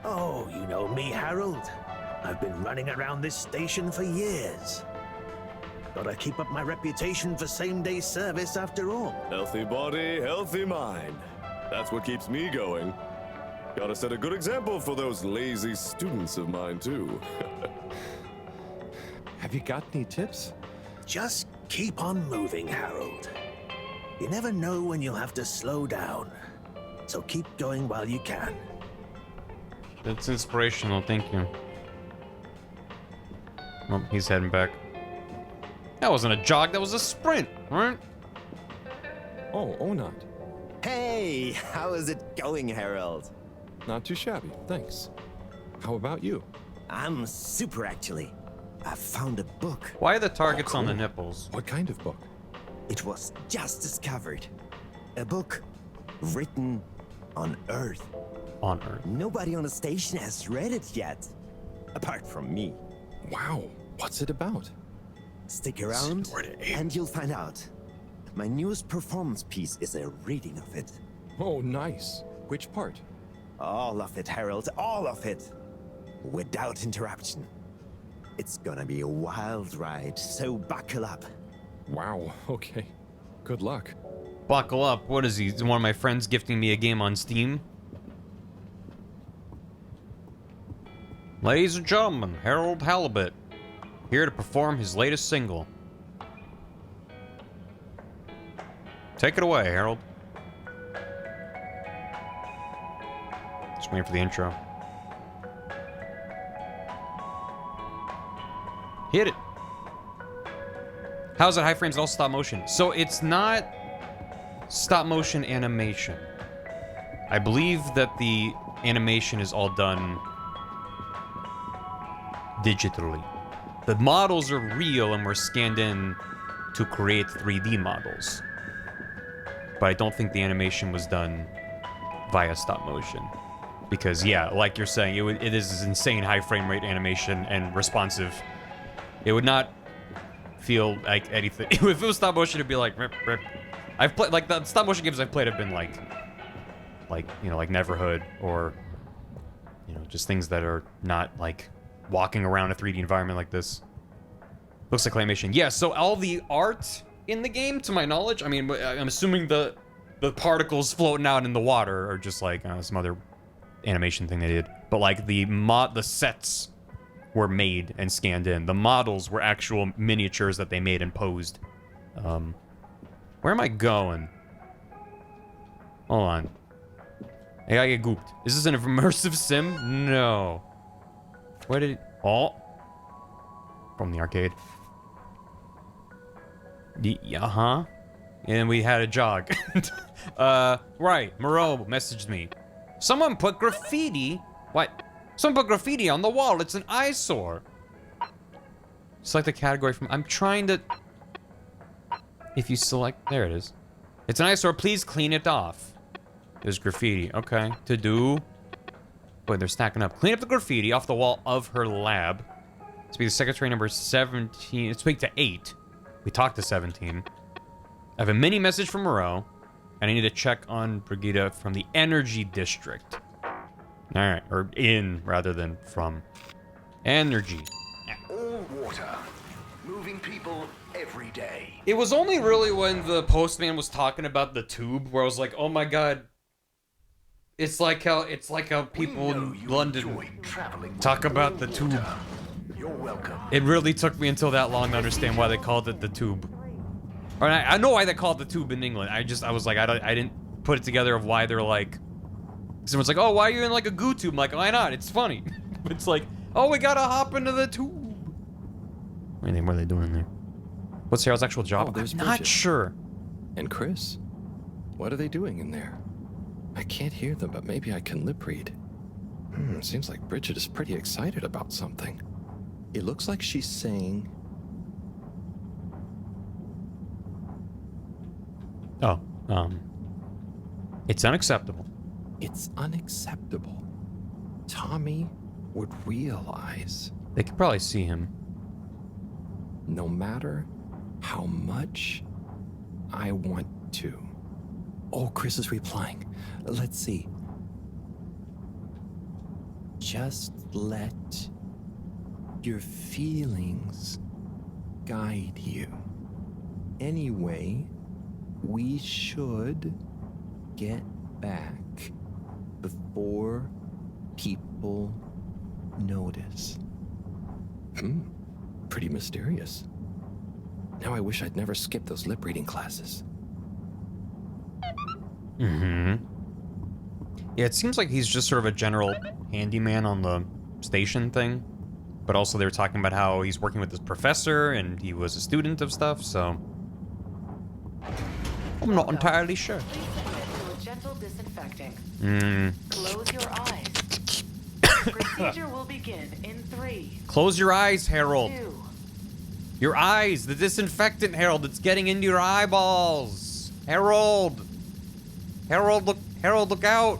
Oh, you know me, Harold. I've been running around this station for years. Gotta keep up my reputation for same-day service after all. Healthy body, healthy mind. That's what keeps me going. Gotta set a good example for those lazy students of mine, too. Have you got any tips? Just keep on moving, Harold. You never know when you'll have to slow down. So keep going while you can. That's inspirational, thank you. Oh, he's heading back. That wasn't a jog, that was a sprint, right? Oh, Onat. Hey, how is it going, Harold? Not too shabby, thanks. How about you? I'm super, actually. I found a book. Why are the targets on the nipples? What kind of book? It was just discovered. A book written on Earth. On Earth? Nobody on the station has read it yet. Apart from me. Wow, what's it about? Stick around and you'll find out. My newest performance piece is a reading of it. Oh, nice. Which part? All of it, Harold, all of it. Without interruption. It's gonna be a wild ride, so buckle up. Wow, okay. Good luck. Buckle up. What is he? Is one of my friends gifting me a game on Steam? Ladies and gentlemen, Harold Halibut, here to perform his latest single. Take it away, Harold. Just waiting for the intro. Hit it. How's it high frames and all stop motion? So it's not stop motion animation. I believe that the animation is all done digitally. The models are real and were scanned in to create 3D models. But I don't think the animation was done via stop motion. Because yeah, like you're saying, it is insane high frame rate animation and responsive. It would not feel like anything. If it was stop motion, it'd be like rip, rip. I've played like the stop motion games I've played have been like you know, like Neverhood or you know, just things that are not like walking around a 3D environment like this. Looks like claymation. Yeah, so all the art in the game, to my knowledge, I mean, I'm assuming the particles floating out in the water are just like some other animation thing they did. But like the sets were made and scanned in. The models were actual miniatures that they made and posed. Where am I going? Hold on. I gotta get gooped. Is this an immersive sim? No. Where did it... Oh. From the arcade. Uh-huh. And we had a jog. Right. Moreau messaged me. Someone put graffiti... What? Someone put graffiti on the wall. It's an eyesore. Select a category from... I'm trying to... If you select... There it is. It's an eyesore. Please clean it off. There's graffiti. Okay. To do... Boy, they're stacking up. Clean up the graffiti off the wall of her lab. Speak to secretary number 17. Speak to 8. We talked to 17. I have a mini message from Moreau, and I need to check on Brigida from the Energy District. Alright, or in rather than from. Energy. All water. Moving people every day. It was only really when the postman was talking about the tube where I was like, oh my god. It's like how people in London talk about the tube. You're welcome. It really took me until that long to understand why they called it the tube. Or I know why they called it the tube in England. I was like, I didn't put it together of why they're like. Someone's like, oh, why are you in like a goo tube? I'm like, why not? It's funny. It's like, oh, we gotta hop into the tube. What are they doing there? What's Harold's actual job? Oh, there's I'm not Bridget. sure. And Chris? What are they doing in there? I can't hear them, but maybe I can lip read. Seems like Bridget is pretty excited about something. It looks like she's saying... Oh, it's unacceptable. It's unacceptable. Tommy would realize... They could probably see him. No matter how much I want to. Oh, Chris is replying. Let's see. Just let your feelings guide you. Anyway, we should get back before people notice. Pretty mysterious. Now I wish I'd never skipped those lip reading classes. Yeah, it seems like he's just sort of a general handyman on the station thing. But also they were talking about how he's working with this professor and he was a student of stuff, so... I'm not entirely sure. A gentle disinfecting. Close your eyes. Procedure will begin in 3. Close your eyes, Harold. 2. Your eyes, the disinfectant, Harold. It's getting into your eyeballs. Harold. Harold, look out.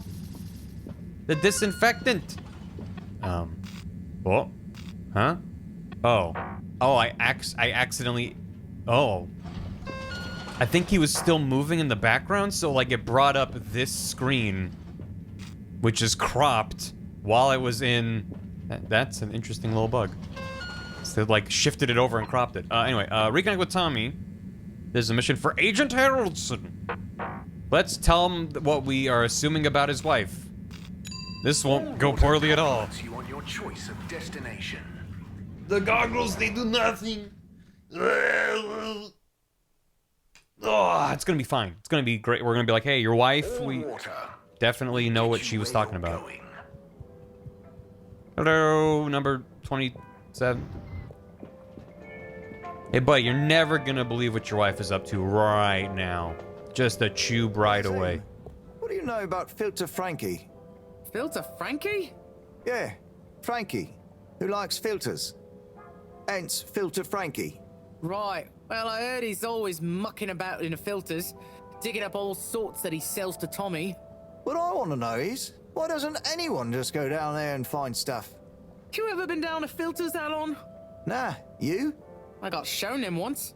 The disinfectant. Oh. Huh? Oh. Oh, I accidentally... Oh. I think he was still moving in the background, so like it brought up this screen, which is cropped while I was in... That's an interesting little bug. So like shifted it over and cropped it. Anyway, reconnect with Tommy. There's a mission for Agent Haroldson. Let's tell him what we are assuming about his wife. This won't go poorly at all. You on your choice of destination. The goggles, they do nothing. Oh, it's gonna be fine. It's gonna be great. We're gonna be like, hey, your wife, we definitely know what she was talking about. Hello, number 27. Hey, buddy, you're never gonna believe what your wife is up to right now. Just a tube right away. What do you know about Filter Frankie? Filter Frankie? Yeah, Frankie, who likes filters. Hence, Filter Frankie. Right. Well, I heard he's always mucking about in the filters, digging up all sorts that he sells to Tommy. What I want to know is, why doesn't anyone just go down there and find stuff? You ever been down to filters, Alon? Nah, you? I got shown him once.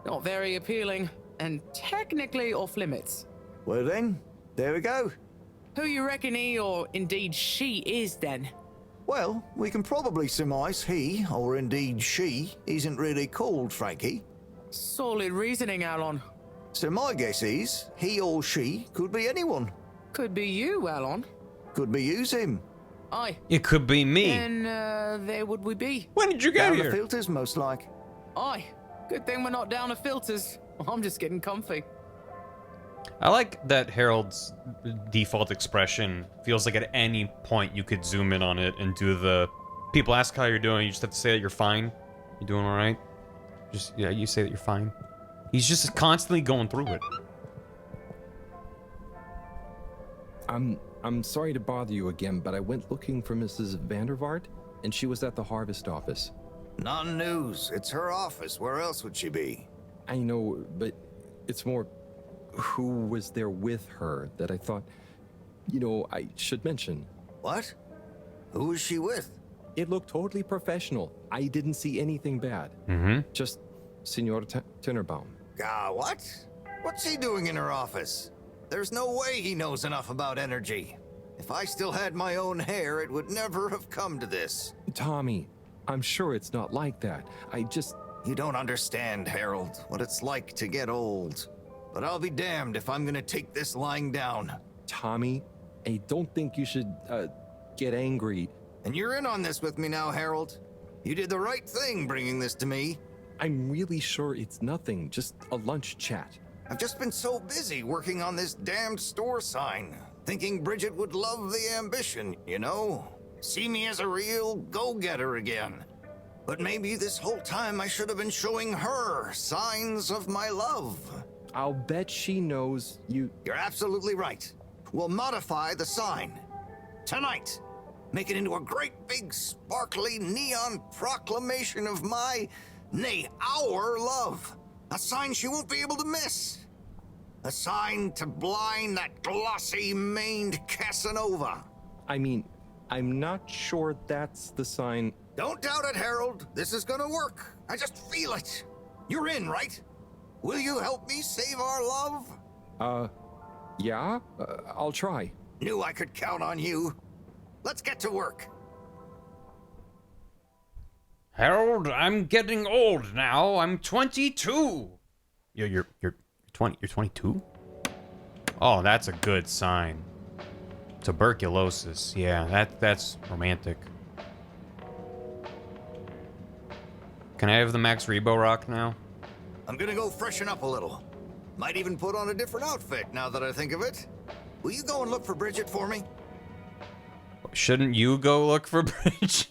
Not very appealing, and technically off limits. Well then, there we go. Who you reckon he, or indeed she, is then? Well, we can probably surmise he, or indeed she, isn't really called Frankie. Solid reasoning, Alon. So my guess is, he or she could be anyone. Could be you, Alon. Could be you's him. Aye. It could be me. And there would we be. When did you get down here? The filters, most like. Aye. Good thing we're not down to filters. I'm just getting comfy. I like that Harold's default expression feels like at any point you could zoom in on it and do the... People ask how you're doing, you just have to say that you're fine. You're doing alright. Just, yeah, you say that you're fine. He's just constantly going through it. I'm sorry to bother you again, but I went looking for Mrs. Vandervaart, and she was at the harvest office. Non news. It's her office. Where else would she be? I know, but it's more who was there with her that I thought, I should mention. What? Who was she with? It looked totally professional. I didn't see anything bad. Mm-hmm. Just Senor Tenenbaum. What? What's he doing in her office? There's no way he knows enough about energy. If I still had my own hair, it would never have come to this. Tommy, I'm sure it's not like that. You don't understand, Harold, what it's like to get old. But I'll be damned if I'm gonna take this lying down. Tommy, I don't think you should, get angry. And you're in on this with me now, Harold. You did the right thing bringing this to me. I'm really sure it's nothing, just a lunch chat. I've just been so busy working on this damned store sign, thinking Bridget would love the ambition, you know? See me as a real go-getter again. But maybe this whole time I should have been showing her signs of my love. I'll bet she knows you... You're absolutely right. We'll modify the sign. Tonight. Make it into a great big sparkly neon proclamation of my, nay, our love. A sign she won't be able to miss. A sign to blind that glossy-maned Casanova. I mean, I'm not sure that's the sign. Don't doubt it, Harold. This is gonna work. I just feel it. You're in, right? Will you help me save our love? Yeah? I'll try. Knew I could count on you. Let's get to work. Harold, I'm getting old now. I'm 22. You're 20. You're 22? Oh, that's a good sign. Tuberculosis. Yeah, that's romantic. Can I have the Max Rebo rock now? I'm gonna go freshen up a little. Might even put on a different outfit now that I think of it. Will you go and look for Bridget for me? Shouldn't you go look for Bridget?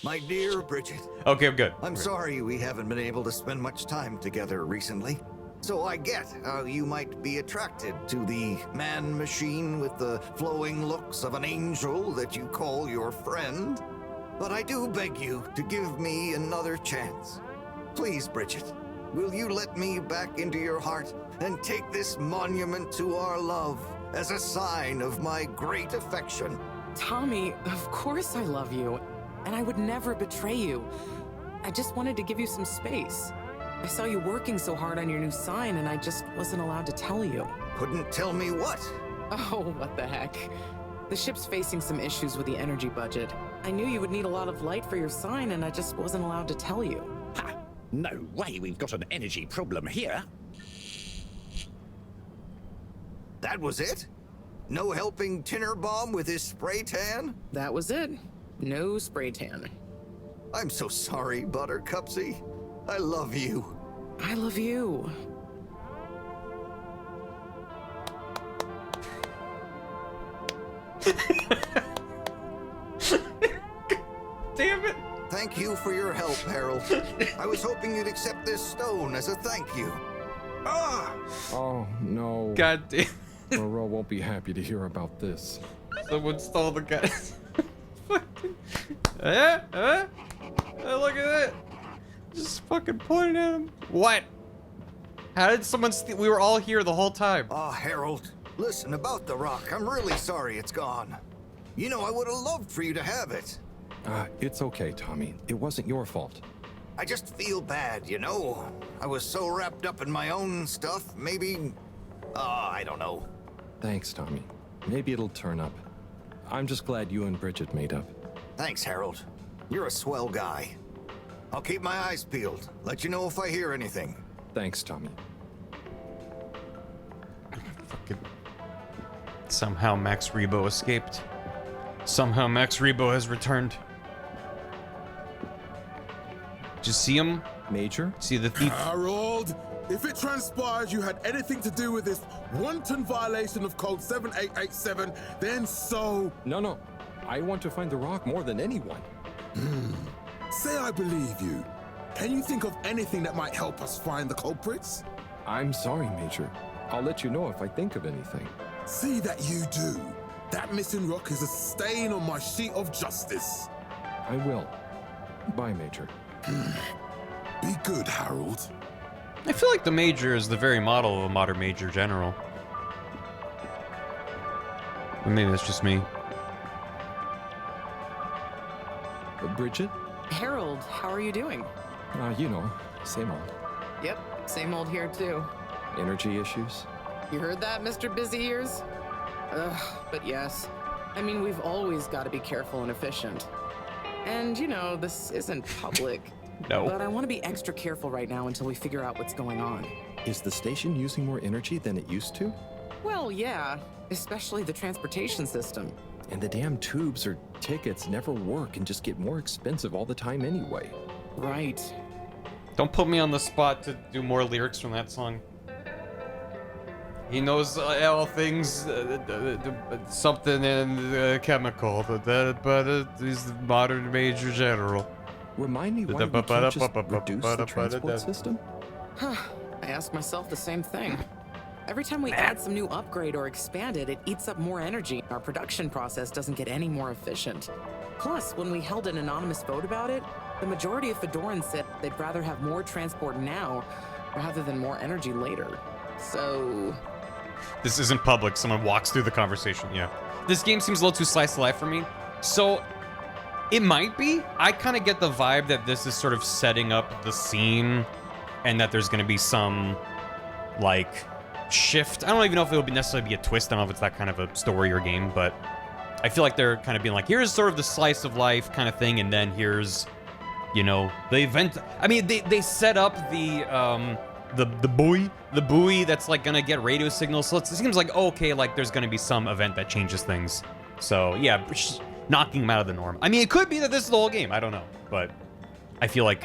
My dear Bridget. Okay, I'm good. I'm sorry we haven't been able to spend much time together recently. So I get how you might be attracted to the man-machine with the flowing looks of an angel that you call your friend. But I do beg you to give me another chance. Please, Bridget, will you let me back into your heart and take this monument to our love as a sign of my great affection? Tommy, of course I love you, and I would never betray you. I just wanted to give you some space. I saw you working so hard on your new sign, and I just wasn't allowed to tell you. Couldn't tell me what? Oh, what the heck. The ship's facing some issues with the energy budget. I knew you would need a lot of light for your sign, and I just wasn't allowed to tell you. Ha! No way we've got an energy problem here. That was it? No helping Tinnerbomb with his spray tan? That was it. No spray tan. I'm so sorry, Buttercupsy. I love you. I love you. Damn it. Thank you for your help, Harold. I was hoping you'd accept this stone as a thank you. Ah! Oh, no. God damn. Moreau won't be happy to hear about this. Someone stole the gun. Fucking. Look at that. Just fucking pointing at him. What? How did someone steal? We were all here the whole time. Ah, Harold. Listen, about the rock, I'm really sorry it's gone. You know, I would have loved for you to have it. It's okay, Tommy. It wasn't your fault. I just feel bad, you know? I was so wrapped up in my own stuff, maybe... I don't know. Thanks, Tommy. Maybe it'll turn up. I'm just glad you and Bridget made up. Thanks, Harold. You're a swell guy. I'll keep my eyes peeled. Let you know if I hear anything. Thanks, Tommy. Fucking. Somehow Max Rebo escaped. Somehow Max Rebo has returned. Did you see him? Major? See the thief? Harold, if it transpires you had anything to do with this wanton violation of Code 7887, then so... No. I want to find the rock more than anyone. Say I believe you. Can you think of anything that might help us find the culprits? I'm sorry, Major. I'll let you know if I think of anything. See that you do. That missing rock is a stain on my sheet of justice. I will. Bye, Major. Be good, Harold. I feel like the Major is the very model of a modern Major General. Or maybe that's just me. Bridget? Harold, how are you doing? You know, same old. Yep, same old here too. Energy issues? You heard that, Mr. Busy Ears? Ugh, but yes. I mean, we've always got to be careful and efficient. And, you know, this isn't public. No. But I want to be extra careful right now until we figure out what's going on. Is the station using more energy than it used to? Well, yeah. Especially the transportation system. And the damn tubes or tickets never work and just get more expensive all the time anyway. Right. Don't put me on the spot to do more lyrics from that song. He knows all things, something in chemical, but he's the modern major general. Remind me why we can't just reduce the transport system? Huh. I ask myself the same thing. Every time we add some new upgrade or expand it, it eats up more energy. Our production process doesn't get any more efficient. Plus, when we held an anonymous vote about it, the majority of Fedorans said they'd rather have more transport now rather than more energy later. So... This isn't public. Someone walks through the conversation. Yeah. This game seems a little too slice of life for me. So, it might be. I kind of get the vibe that this is sort of setting up the scene and that there's going to be some, like, shift. I don't even know if it'll necessarily be a twist. I don't know if it's that kind of a story or game, but I feel like they're kind of being like, here's sort of the slice of life kind of thing, and then here's, you know, the event. I mean, they set up the buoy that's like gonna get radio signals, so it seems like, okay, like there's gonna be some event that changes things. So yeah, knocking them out of the norm. I mean, it could be that this is the whole game, I don't know, but I feel like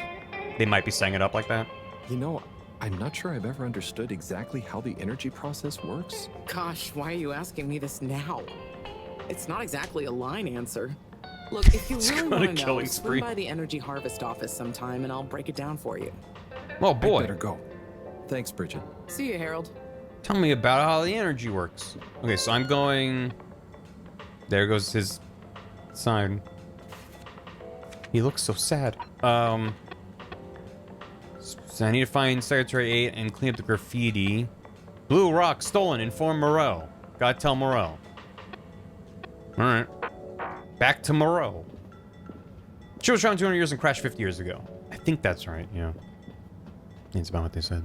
they might be setting it up like that. You know, I'm not sure I've ever understood exactly how the energy process works. Gosh, why are you asking me this now? It's not exactly a line answer. Look, if you really want to know, swing by the Energy Harvest office sometime and I'll break it down for you. Oh boy. I better go. Thanks, Bridget. See you, Harold. Tell me about how the energy works. Okay, so I'm going... There goes his sign. He looks so sad. So I need to find Secretary 8 and clean up the graffiti. Blue rock stolen. Inform Moreau. Gotta tell Moreau. Alright. Back to Moreau. She was around 200 years and crashed 50 years ago. I think that's right, yeah. That's about what they said.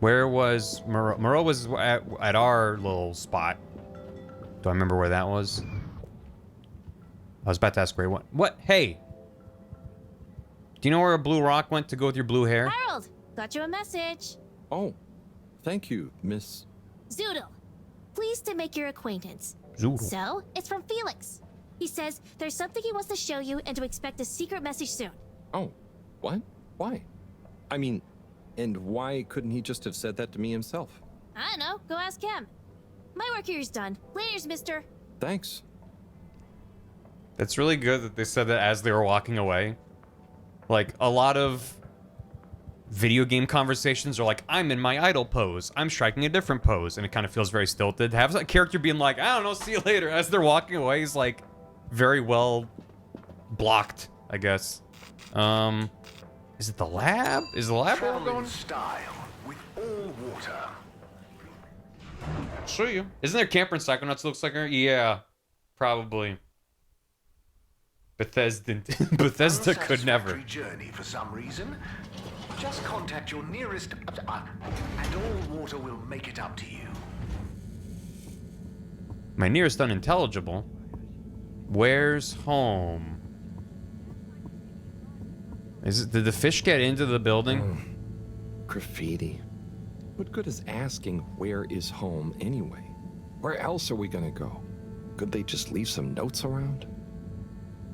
Where was Moreau? Moreau was at our little spot. Do I remember where that was? I was about to ask Ray what? Hey! Do you know where a blue rock went to go with your blue hair? Harold, got you a message. Oh, thank you, Miss... Zoodle. Pleased to make your acquaintance. Zoodle. So, it's from Felix. He says there's something he wants to show you and to expect a secret message soon. Oh, what? Why? I mean, and why couldn't he just have said that to me himself? I don't know. Go ask him. My work here's done. Laters, mister. Thanks. That's really good that they said that as they were walking away. Like, a lot of video game conversations are like, I'm in my idle pose. I'm striking a different pose. And it kind of feels very stilted. To have a character being like, I don't know, see you later. As they're walking away, he's like, very well blocked, I guess. Is it the lab? Is the lab where we're going? Style with all water. I'll show you. Isn't there Camper and Psychonauts looks like her? Yeah, probably. Bethesda could never. Journey for some reason. Just contact your nearest, and all water will make it up to you. My nearest unintelligible. Where's home? Did the fish get into the building? Graffiti. What good is asking where is home anyway? Where else are we gonna go? Could they just leave some notes around?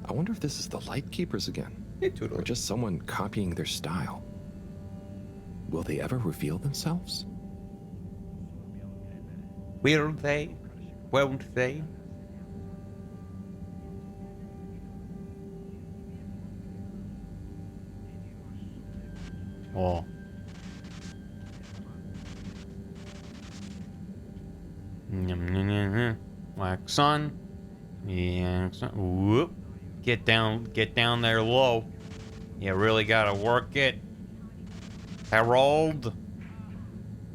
I wonder if this is the Lightkeepers again. Or just someone copying their style. Will they ever reveal themselves? Will they? Won't they? Oh. Wax on. Yeah. Whoop. Get down there low. You really gotta work it. Harold.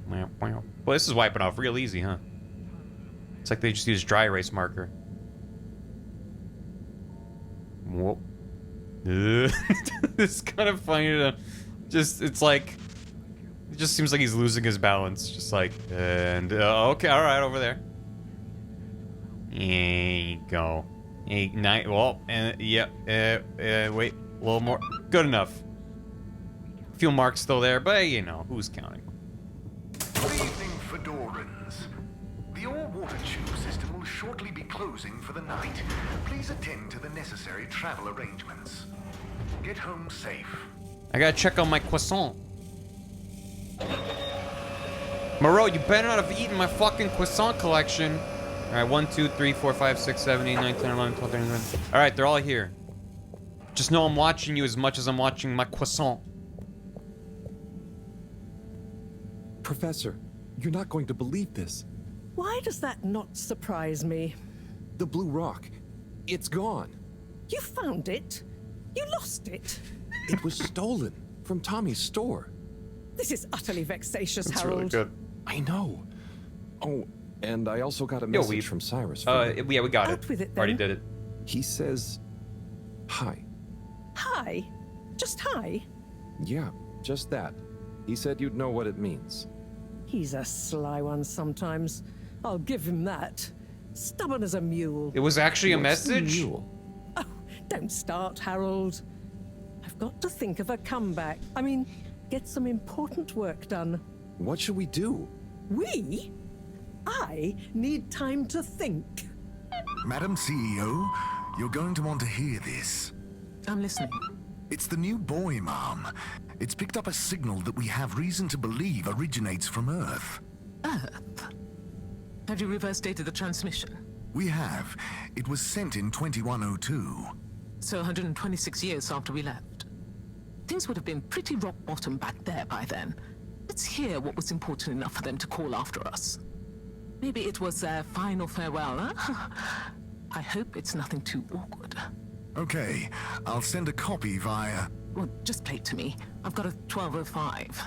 Well, this is wiping off real easy, huh? It's like they just use dry erase marker. Whoop. It's kind of funny to just, it's like It just seems like he's losing his balance. Just like, and okay, all right, over there. There you go. Ignite. Well, yeah. Wait, a little more. Good enough. Few marks still there, but you know, who's counting? Good evening, Fedorans. The all-water tube system will shortly be closing for the night. Please attend to the necessary travel arrangements. Get home safe. I gotta check on my croissant. Moreau, you better not have eaten my fucking croissant collection. Alright, 1, 2, 3, 4, 5, 6, 7, 8, 9, 10, 11, 12, 13, 14. Alright, they're all here. Just know I'm watching you as much as I'm watching my croissant. Professor, you're not going to believe this. Why does that not surprise me? The blue rock. It's gone. You found it? You lost it? It was stolen from Tommy's store. This is utterly vexatious, That's Harold. really good. I know. Oh, and I also got a message from Cyrus. Yeah, we got Out it. with it, Already then. did it. He says, hi. Hi? Just hi? Yeah, just that. He said you'd know what it means. He's a sly one sometimes. I'll give him that. Stubborn as a mule. It was actually a What's the message? mule? Oh, don't start, Harold. I've got to think of a comeback. I mean, get some important work done. What should we do? We? I need time to think. Madam CEO, you're going to want to hear this. I'm listening. It's the new boy, Mom. It's picked up a signal that we have reason to believe originates from Earth. Earth? Have you reverse dated the transmission? We have. It was sent in 2102. So 126 years after we left. Things would have been pretty rock bottom back there by then. Let's hear what was important enough for them to call after us. Maybe it was their final farewell, huh? I hope it's nothing too awkward. Okay, I'll send a copy via... Well, just play it to me. I've got a 1205.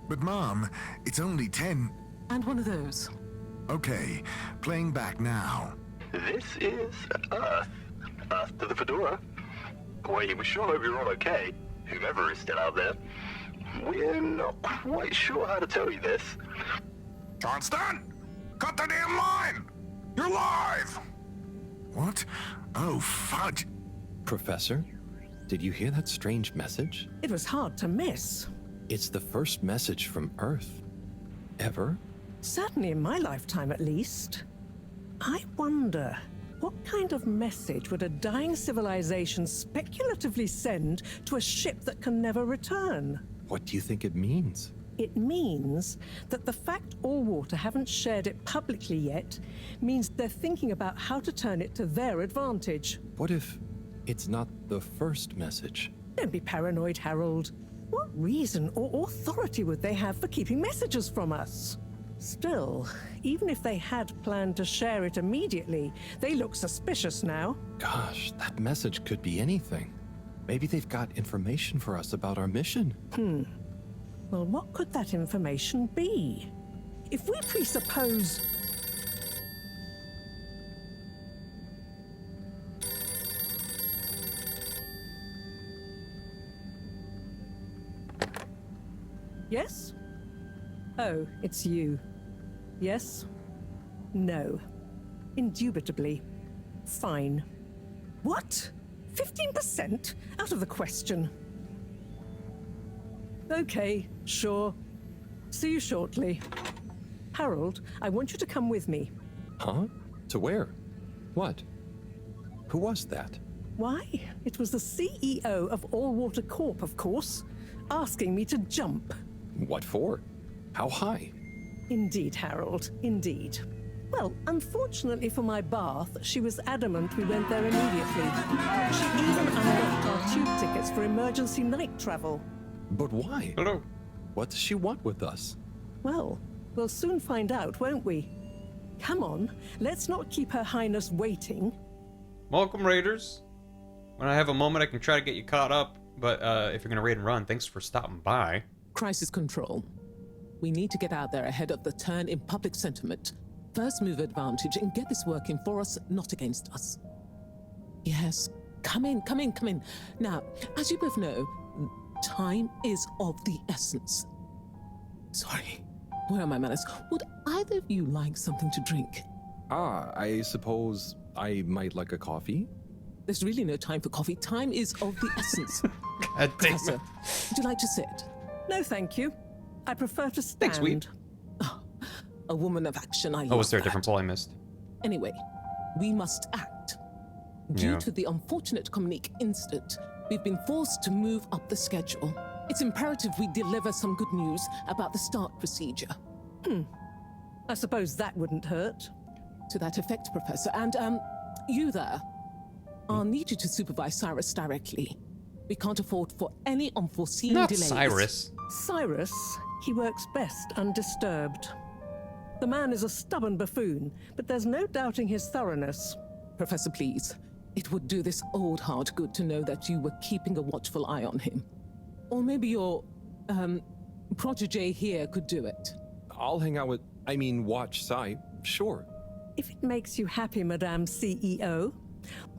But Mom, it's only 10... And one of those. Okay, playing back now. This is Earth. Earth to the Fedora. We sure hope you're all okay, whoever is still out there. We're not quite sure how to tell you this. Johnston! Cut the damn line! You're live! What? Oh, fudge. Professor, did you hear that strange message? It was hard to miss. It's the first message from Earth. Ever? Certainly in my lifetime, at least. I wonder, what kind of message would a dying civilization speculatively send to a ship that can never return? What do you think it means? It means that the fact Allwater haven't shared it publicly yet means they're thinking about how to turn it to their advantage. What if it's not the first message? Don't be paranoid, Harold. What reason or authority would they have for keeping messages from us? Still, even if they had planned to share it immediately, they look suspicious now. Gosh, that message could be anything. Maybe they've got information for us about our mission. Well, what could that information be? If we presuppose... Yes? Oh, it's you. Yes? No. Indubitably. Fine. What? 15%? Out of the question. Okay, sure. See you shortly. Harold, I want you to come with me. Huh? To where? What? Who was that? Why? It was the CEO of Allwater Corp, of course, asking me to jump. What for? How high? Indeed, Harold, indeed. Well, unfortunately for my bath, she was adamant we went there immediately. She even unlocked our tube tickets for emergency night travel. But why? Hello. What does she want with us? Well, we'll soon find out, won't we? Come on, let's not keep Her Highness waiting. Welcome, Raiders. When I have a moment, I can try to get you caught up. But if you're going to raid and run, thanks for stopping by. Crisis control. We need to get out there ahead of the turn in public sentiment. First move advantage and get this working for us, not against us. Yes, come in, come in, come in. Now, as you both know, time is of the essence. Sorry. Where are my manners? Would either of you like something to drink? I suppose I might like a coffee? There's really no time for coffee. Time is of the essence. Professor, would you like to sit? No, thank you. I prefer to stand. Thanks, sweet. Oh, a woman of action, I love Oh, was there a that. different poll I missed? Anyway, we must act. Due to the unfortunate Communique incident, we've been forced to move up the schedule. It's imperative we deliver some good news about the start procedure. I suppose that wouldn't hurt. To that effect, Professor. And, you there. I'll need you to supervise Cyrus directly. We can't afford for any unforeseen Not delays. Cyrus. Cyrus, he works best undisturbed. The man is a stubborn buffoon, but there's no doubting his thoroughness. Professor, please. It would do this old heart good to know that you were keeping a watchful eye on him. Or maybe your, protege here could do it. I'll hang out with, watch Cy, sure. If it makes you happy, Madame CEO,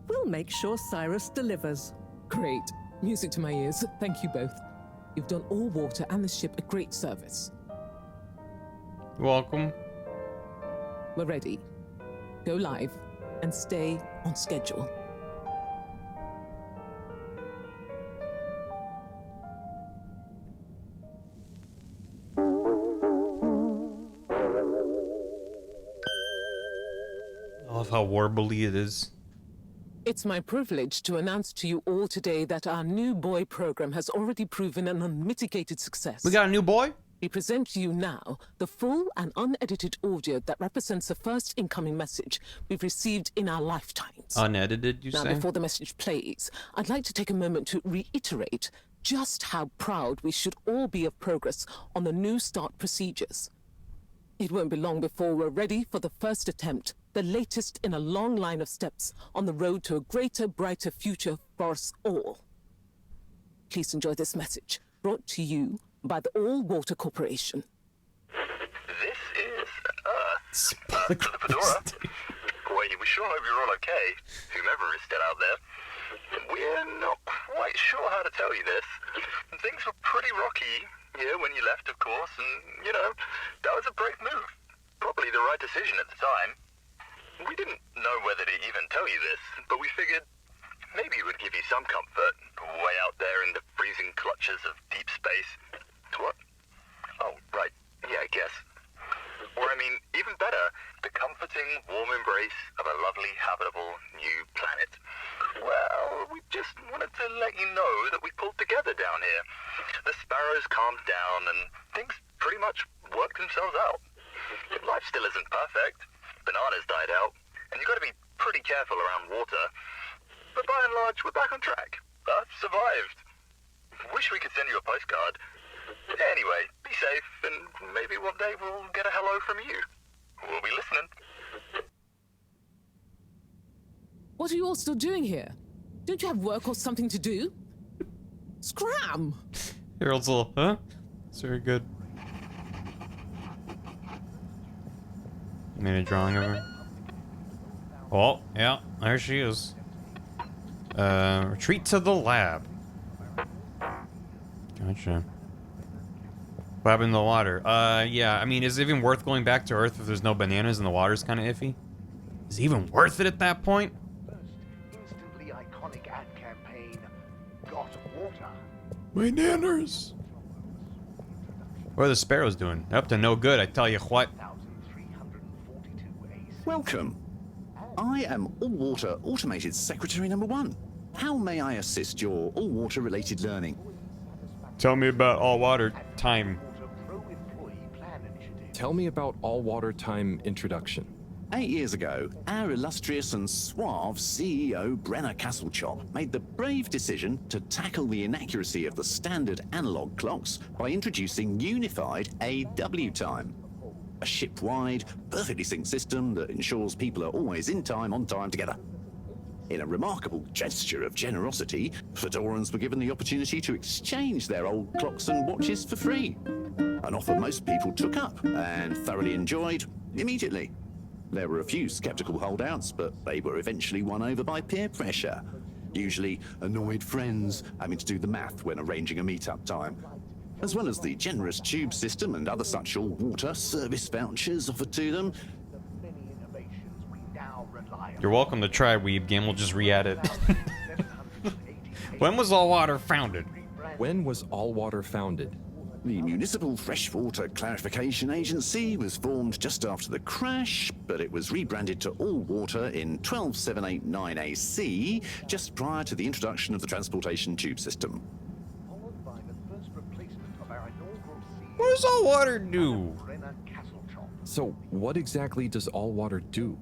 we'll make sure Cyrus delivers. Great. Music to my ears. Thank you both. You've done all water and the ship a great service. Welcome. We're ready. Go live and stay on schedule. I love how warbly it is. It's my privilege to announce to you all today that our new boy program has already proven an unmitigated success. We got a new boy? We present to you now the full and unedited audio that represents the first incoming message we've received in our lifetimes. Unedited, you now, say? before the message plays, I'd like to take a moment to reiterate just how proud we should all be of progress on the new start procedures. It won't be long before we're ready for the first attempt, the latest in a long line of steps on the road to a greater, brighter future for us all. Please enjoy this message, brought to you by the All Water Corporation. This is Earth. To the Fedora. We sure hope you're all okay, whomever is still out there. We're not quite sure how to tell you this. Things were pretty rocky here when you left, of course, and, that was a brave move. Probably the right decision at the time. We didn't know whether to even tell you this, but we figured maybe it would give you some comfort, way out there in the freezing clutches of deep space. What? Oh, right. Yeah, I guess. Or, even better, the comforting, warm embrace of a lovely, habitable new planet. Well, we just wanted to let you know that we pulled together down here. The sparrows calmed down and things pretty much worked themselves out. Life still isn't perfect. Bananas died out, and you got to be pretty careful around water. But by and large, we're back on track. Earth survived. Wish we could send you a postcard. Anyway, be safe, and maybe one day we'll get a hello from you. We'll be listening. What are you all still doing here? Don't you have work or something to do? Scram! Harold's little, huh? It's very good. Made a drawing of her. Oh, yeah, there she is. Retreat to the lab. Gotcha. What happened in the water? Yeah, is it even worth going back to Earth if there's no bananas and the water's kind of iffy? Is it even worth it at that point? Instantly iconic ad campaign, Got Water. Bananas! What are the sparrows doing? Up to no good, I tell you what. Welcome. I am All-Water Automated Secretary number 1. How may I assist your all-water related learning? Tell me about all water time. Tell me about all water time introduction. 8 years ago, our illustrious and suave CEO, Brenner Castlechop, made the brave decision to tackle the inaccuracy of the standard analog clocks by introducing unified AW time. A ship-wide, perfectly synced system that ensures people are always in time, on time, together. In a remarkable gesture of generosity, Fedorans were given the opportunity to exchange their old clocks and watches for free. An offer most people took up and thoroughly enjoyed immediately. There were a few skeptical holdouts, but they were eventually won over by peer pressure. Usually annoyed friends having to do the math when arranging a meet-up time. as well as the generous tube system and other such all-water service vouchers offered to them. You're welcome to try Weeb game, we'll just re-add it. When was All Water founded? When was All Water founded? The Municipal Freshwater Clarification Agency was formed just after the crash, but it was rebranded to All Water in 12789 AC, just prior to the introduction of the transportation tube system. What does All Water do? So, what exactly does All Water do?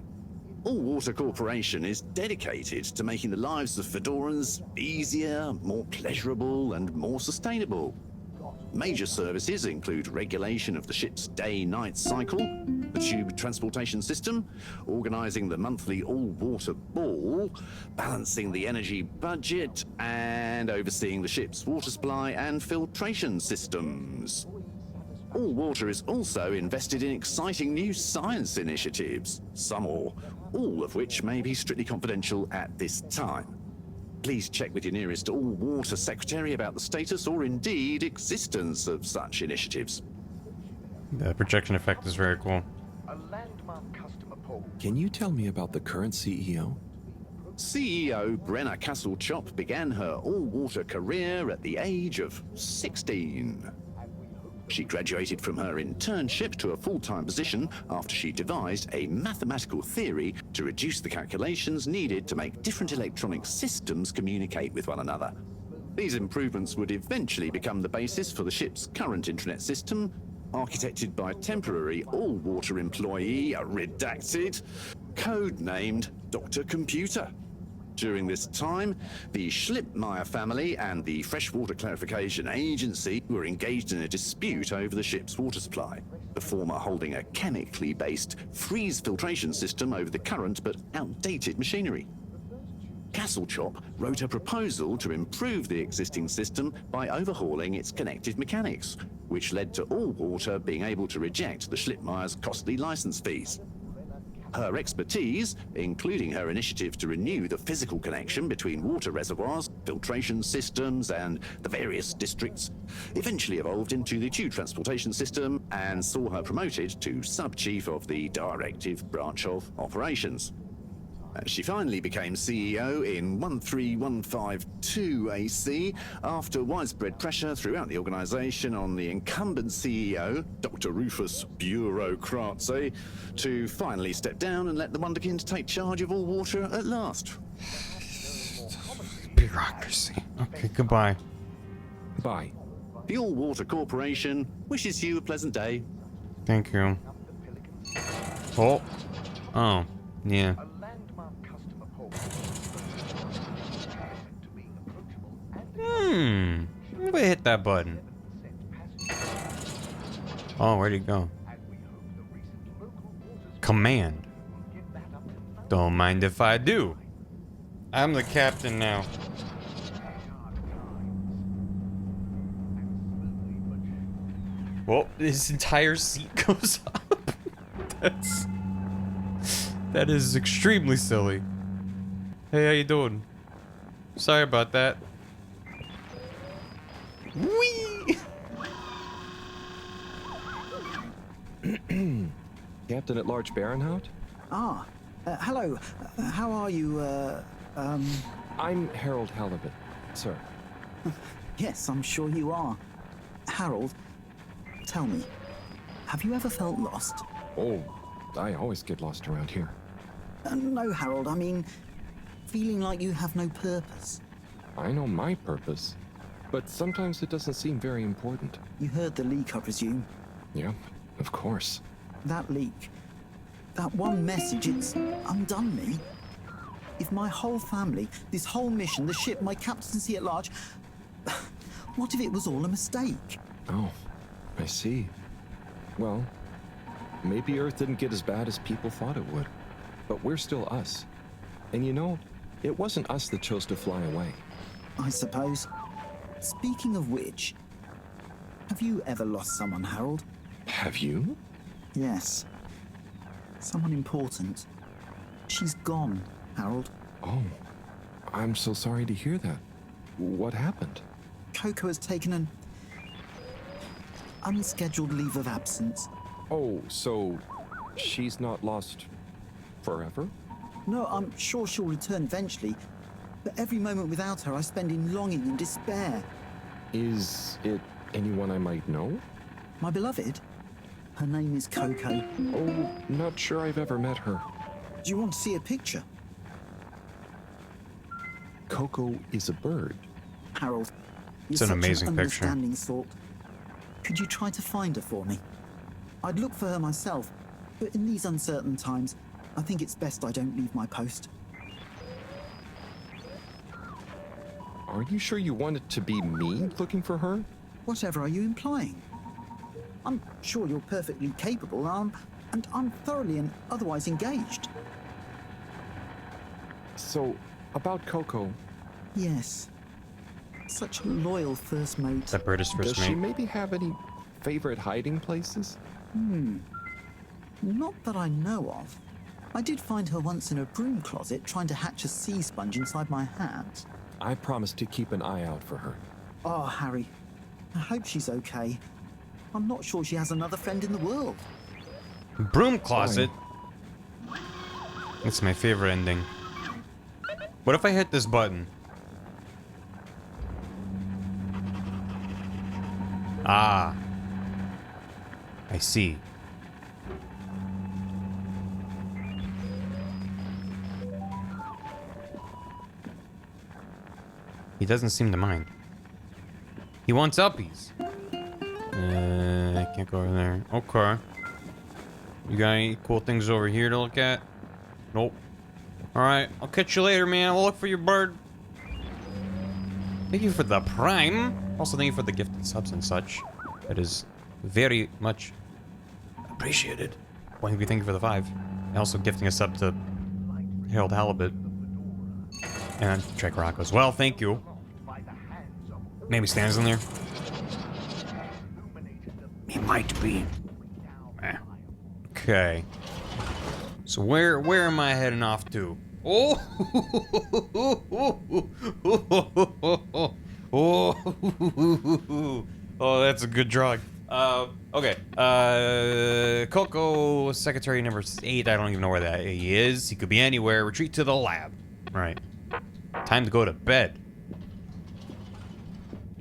All Water Corporation is dedicated to making the lives of Fedorans easier, more pleasurable, and more sustainable. Major services include regulation of the ship's day-night cycle, the tube transportation system, organising the monthly all-water ball, balancing the energy budget, and overseeing the ship's water supply and filtration systems. All Water is also invested in exciting new science initiatives, some or all of which may be strictly confidential at this time. Please check with your nearest All Water secretary about the status or indeed existence of such initiatives. The projection effect is very cool. Can you tell me about the current CEO? CEO Brenna Castle-Chop began her all-water career at the age of 16. She graduated from her internship to a full-time position after she devised a mathematical theory to reduce the calculations needed to make different electronic systems communicate with one another. These improvements would eventually become the basis for the ship's current internet system, architected by a temporary all-water employee, redacted, code-named Dr. Computer. During this time, the Schlippmeyer family and the Freshwater Clarification Agency were engaged in a dispute over the ship's water supply, the former holding a chemically based freeze filtration system over the current but outdated machinery. Castle-Chop wrote a proposal to improve the existing system by overhauling its connected mechanics, which led to All Water being able to reject the Schlippmeyer's costly license fees. Her expertise, including her initiative to renew the physical connection between water reservoirs, filtration systems, and the various districts, eventually evolved into the tube transportation system and saw her promoted to sub-chief of the directive branch of operations. She finally became CEO in 13152 AC after widespread pressure throughout the organization on the incumbent CEO, Dr. Rufus Bureaucratse, to finally step down and let the Wonderkind take charge of All Water at last. Bureaucracy. Okay, goodbye. Bye. The All Water Corporation wishes you a pleasant day. Thank you. Oh. Oh. Yeah. Maybe hit that button. Oh, where'd he go? Command. Don't mind if I do. I'm the captain now. Well, his entire seat goes up. That is extremely silly. Hey, how you doing? Sorry about that. Whee! Captain at Large Baronhout? Ah, hello. How are you, I'm Harold Halibut, sir. Yes, I'm sure you are. Harold, tell me, have you ever felt lost? Oh, I always get lost around here. No, Harold, I mean, feeling like you have no purpose. I know my purpose, but sometimes it doesn't seem very important. You heard the leak, I presume? Yeah, of course. That leak, that one message, it's undone me. If my whole family, this whole mission, the ship, my captaincy at large, what if it was all a mistake? Oh, I see. Well, maybe Earth didn't get as bad as people thought it would, but we're still us. And you know, it wasn't us that chose to fly away. I suppose. Speaking of which, have you ever lost someone, Harold? Have you? Yes. Someone important. She's gone, Harold. Oh, I'm so sorry to hear that. What happened? Coco has taken an unscheduled leave of absence. Oh, so she's not lost forever? No, I'm sure she'll return eventually, but every moment without her I spend in longing and despair. Is it anyone I might know? My beloved? Her name is Coco. Oh, not sure I've ever met her. Do you want to see a picture? Coco is a bird. Harold, It's an amazing picture. Understanding sort. Could you try to find her for me? I'd look for her myself, but in these uncertain times, I think it's best I don't leave my post. Are you sure you want it to be me looking for her? Whatever are you implying? I'm sure you're perfectly capable, and I'm thoroughly and otherwise engaged. So, about Coco. Yes. Such a loyal first mate. That bird is first Does she mate. maybe have any favorite hiding places? Not that I know of. I did find her once in a broom closet trying to hatch a sea sponge inside my hat. I promised to keep an eye out for her. Oh, Harry. I hope she's okay. I'm not sure she has another friend in the world. Broom closet. That's my favorite ending. What if I hit this button? Ah. I see. He doesn't seem to mind. He wants uppies. I can't go over there. Okay. You got any cool things over here to look at? Nope. Alright, I'll catch you later, man. I'll look for your bird. Thank you for the prime. Also, thank you for the gifted subs and such. That is very much appreciated. Well, thank you for the 5. And also gifting a sub to Harold Halibut. And Trek Rock as well. Thank you. Maybe stands in there. He might be. Okay. So where am I heading off to? Oh, oh, that's a good drug. Okay. Coco, secretary number 8. I don't even know where that he is. He could be anywhere. Retreat to the lab. All right. Time to go to bed.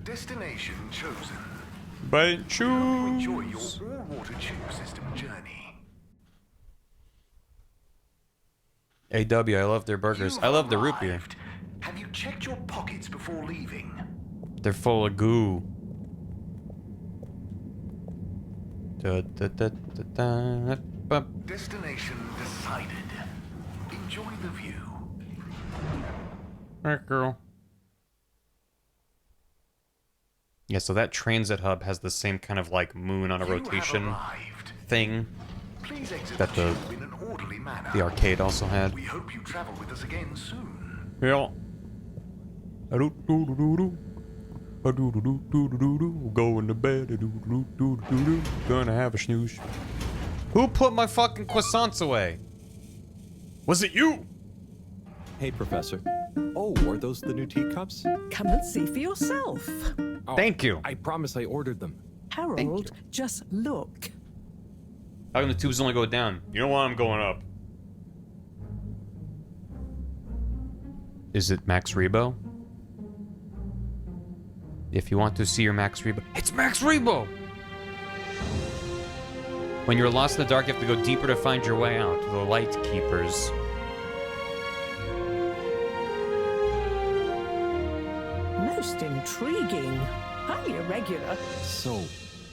Destination chosen. But choose. Enjoy your all-water tube system journey. AW, I love their burgers. I love the root beer. Have you checked your pockets before leaving? They're full of goo. Destination decided. Enjoy the view. Alright, girl. Yeah, so that transit hub has the same kind of like moon on a rotation thing that the arcade also had. We hope you travel with us again soon. Yeah. Going to bed. Gonna have a snooze. Who put my fucking croissants away? Was it you? Hey, Professor. Oh, are those the new teacups? Come and see for yourself. Oh, Thank you. I promise I ordered them. Harold, just look. How come the tubes only go down? You know why I'm going up? Is it Max Rebo? If you want to see your Max Rebo, it's Max Rebo! When you're lost in the dark, you have to go deeper to find your way out. The Light Keepers. Most intriguing. Highly irregular. So,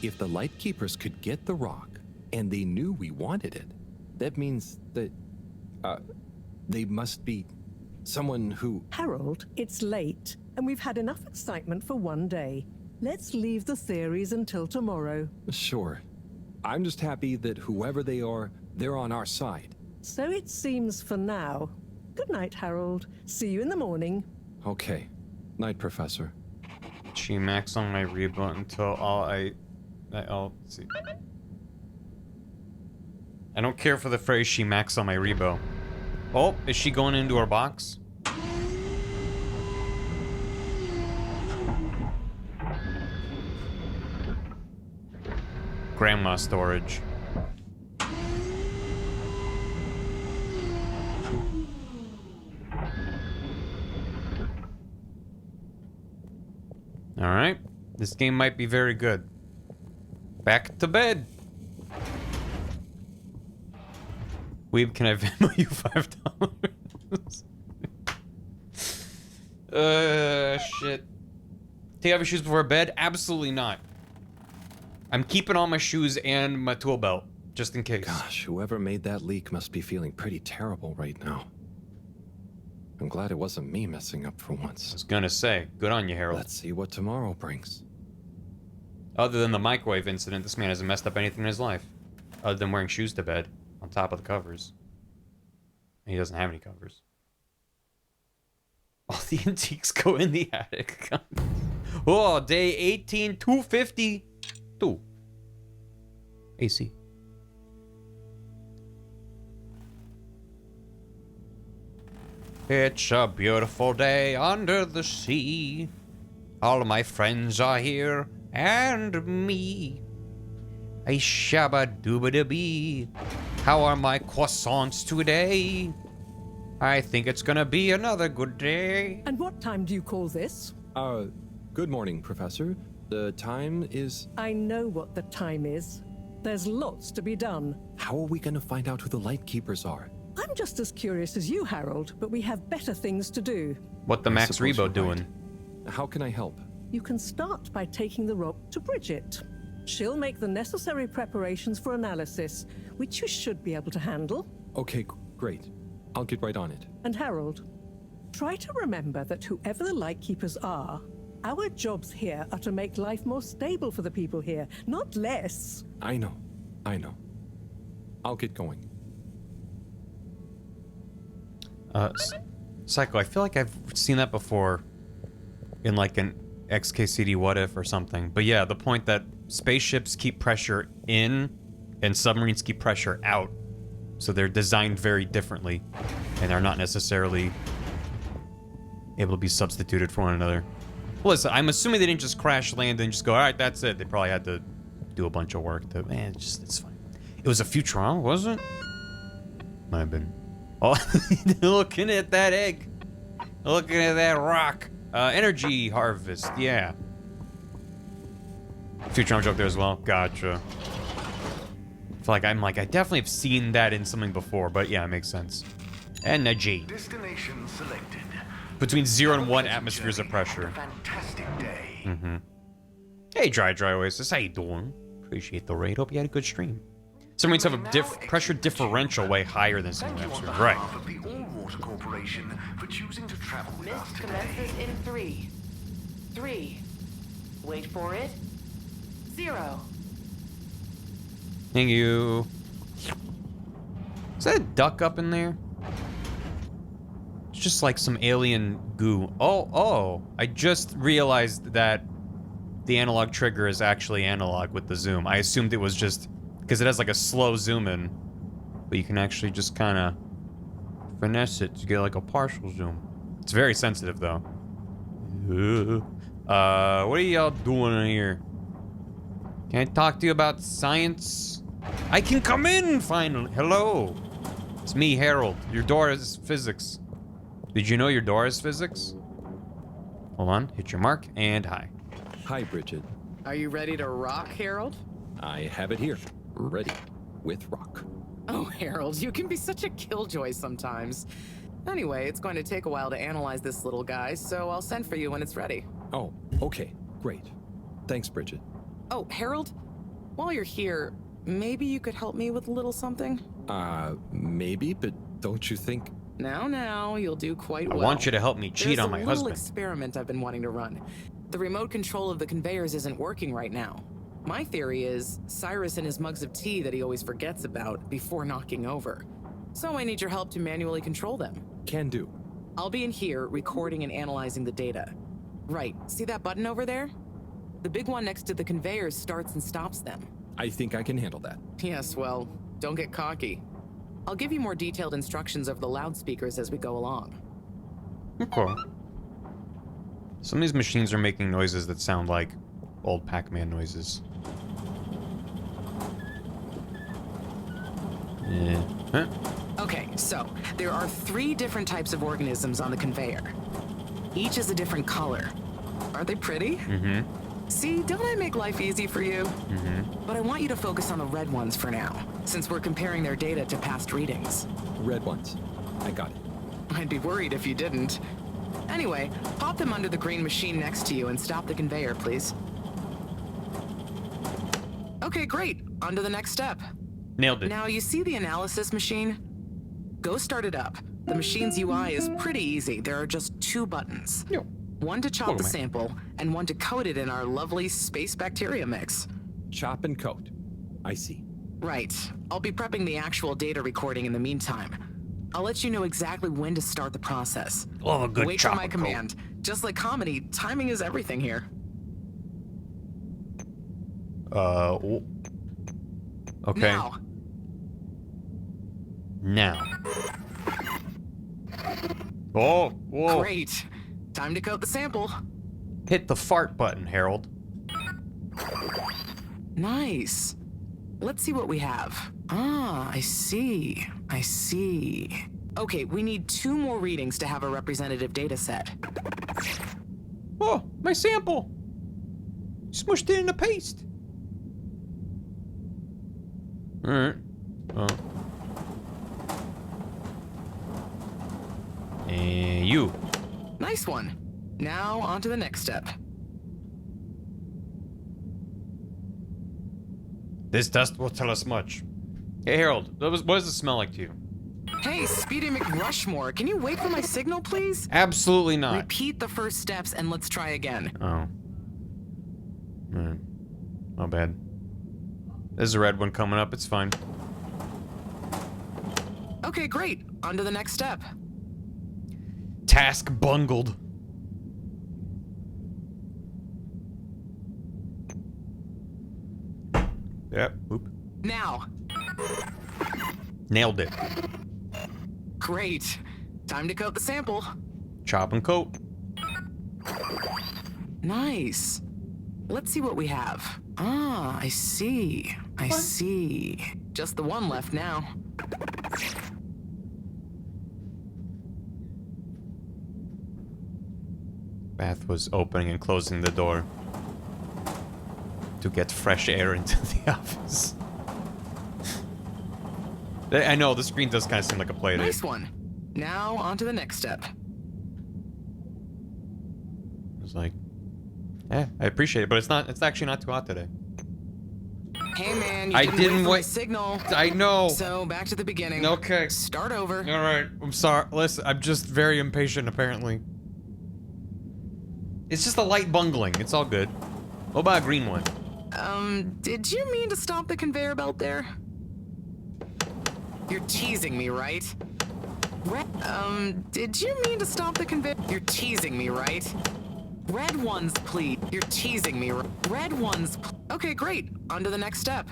if the Light Keepers could get the rock, and they knew we wanted it, that means that, they must be someone who... Harold, it's late, and we've had enough excitement for one day. Let's leave the theories until tomorrow. Sure. I'm just happy that whoever they are, they're on our side. So it seems for now. Good night, Harold. See you in the morning. Okay. Night, Professor. She max on my reboot until I'll see. I don't care for the phrase she max on my rebo. Oh, is she going into her box? grandma storage. Alright. This game might be very good. Back to bed. Weeb, can I Venmo you $5? Shit. Take off your shoes before bed? Absolutely not. I'm keeping all my shoes and my tool belt, just in case. Gosh, whoever made that leak must be feeling pretty terrible right now. I'm glad it wasn't me messing up for once. I was gonna say, good on you, Harold. Let's see what tomorrow brings. Other than the microwave incident, this man hasn't messed up anything in his life. Other than wearing shoes to bed, on top of the covers. And he doesn't have any covers. All the antiques go in the attic. Oh, day 18252. AC. It's a beautiful day under the sea. All my friends are here, and me. A shabba dooba da bee. How are my croissants today? I think it's gonna be another good day. And what time do you call this? Good morning, Professor. The time is... I know what the time is. There's lots to be done. How are we gonna find out who the Lightkeepers are? I'm just as curious as you, Harold, but we have better things to do. What the Max Rebo doing? Right. How can I help? You can start by taking the rope to Bridget. She'll make the necessary preparations for analysis, which you should be able to handle. Okay, great. I'll get right on it. And Harold, try to remember that whoever the Lightkeepers are, our jobs here are to make life more stable for the people here, not less. I know. I'll get going. Psycho, I feel like I've seen that before in like an XKCD What If or something. But yeah, the point that spaceships keep pressure in and submarines keep pressure out. So they're designed very differently and they're not necessarily able to be substituted for one another. Well, listen, I'm assuming they didn't just crash land and just go, all right, that's it. They probably had to do a bunch of work to, man, it's fine. It was a Futurama, wasn't it? Might have been. Oh, looking at that egg. Looking at that rock. Energy harvest, yeah. Futurama joke there as well. Gotcha. I feel like I definitely have seen that in something before, but yeah, it makes sense. Energy. Destination selected. Between 0 and 1 atmospheres of pressure. Fantastic day. Mm-hmm. Hey, Dry Oasis, how you doing? Appreciate the raid. Hope you had a good stream. Submarines have a pressure differential way higher than single atmosphere. Right. Of the All-Water Corporation for choosing to travel with us today. Commences in 3. 3. Wait for it. 0. Thank you. Is that a duck up in there? It's just like some alien goo. Oh, I just realized that the analog trigger is actually analog with the zoom. I assumed it was just because it has like a slow zoom in, but you can actually just kind of finesse it to get like a partial zoom. It's very sensitive though. What are y'all doing in here? Can I talk to you about science? I can come in finally. Hello. It's me, Harold. Your door is physics. Did you know your door is physics? Hold on. Hit your mark and hi. Hi, Bridget. Are you ready to rock, Harold? I have it here. Ready. With rock. Oh, Harold, you can be such a killjoy sometimes. Anyway, it's going to take a while to analyze this little guy, so I'll send for you when it's ready. Oh, okay. Great. Thanks, Bridget. Oh, Harold, while you're here, maybe you could help me with a little something? Maybe, but don't you think... Now, you'll do quite well. I want you to help me cheat on my husband. There's a little experiment I've been wanting to run. The remote control of the conveyors isn't working right now. My theory is Cyrus and his mugs of tea that he always forgets about before knocking over. So I need your help to manually control them. Can do. I'll be in here recording and analyzing the data. Right, see that button over there? The big one next to the conveyors starts and stops them. I think I can handle that. Yes, well, don't get cocky. I'll give you more detailed instructions over the loudspeakers as we go along. Okay. Some of these machines are making noises that sound like old Pac-Man noises. Yeah. Huh? Okay, so there are 3 different types of organisms on the conveyor. Each is a different color. Aren't they pretty? Mm-hmm. See, don't I make life easy for you? Mm-hmm. But I want you to focus on the red ones for now, since we're comparing their data to past readings. Red ones. I got it. I'd be worried if you didn't. Anyway, pop them under the green machine next to you and stop the conveyor, please. Okay, great. On to the next step. Nailed it. Now, you see the analysis machine? Go start it up. The machine's UI is pretty easy. There are just 2 buttons. One to chop the sample, and one to coat it in our lovely space bacteria mix. Chop and coat. I see. Right. I'll be prepping the actual data recording in the meantime. I'll let you know exactly when to start the process. Love a good Wait chop for my and coat. command. Just like comedy, timing is everything here. Okay. Now. Oh, whoa. Great. Time to coat the sample. Hit the fart button, Harold. Nice. Let's see what we have. Ah, I see. I see. Okay, we need 2 more readings to have a representative data set. Oh, my sample. Smushed it into paste. All right. Oh. And you. Nice one. Now, on to the next step. This dust will tell us much. Hey, Harold, what does it smell like to you? Hey, Speedy McRushmore, can you wait for my signal, please? Absolutely not. Repeat the first steps and let's try again. Oh. Not bad. There's a red one coming up, it's fine. Okay, great. On to the next step. Task bungled. Yep, oop. Now. Nailed it. Great. Time to coat the sample. Chop and coat. Nice. Let's see what we have. Ah, I see. I see. Just the one left now. Beth was opening and closing the door to get fresh air into the office. I know, the screen does kind of seem like a play date. Nice one. Now, on to the next step. It's like, I appreciate it, but it's actually not too hot today. Hey man, you I didn't didn't wait for my wait- signal. I know. So, back to the beginning. Okay. Start over. All right, I'm sorry. Listen, I'm just very impatient, apparently. It's just a light bungling. It's all good. What about a green one? Did you mean to stop the conveyor belt there? You're teasing me, right? Did you mean to stop the conveyor? You're teasing me, right? Red ones, please. You're teasing me, right? Red ones. Okay, great. On to the next step.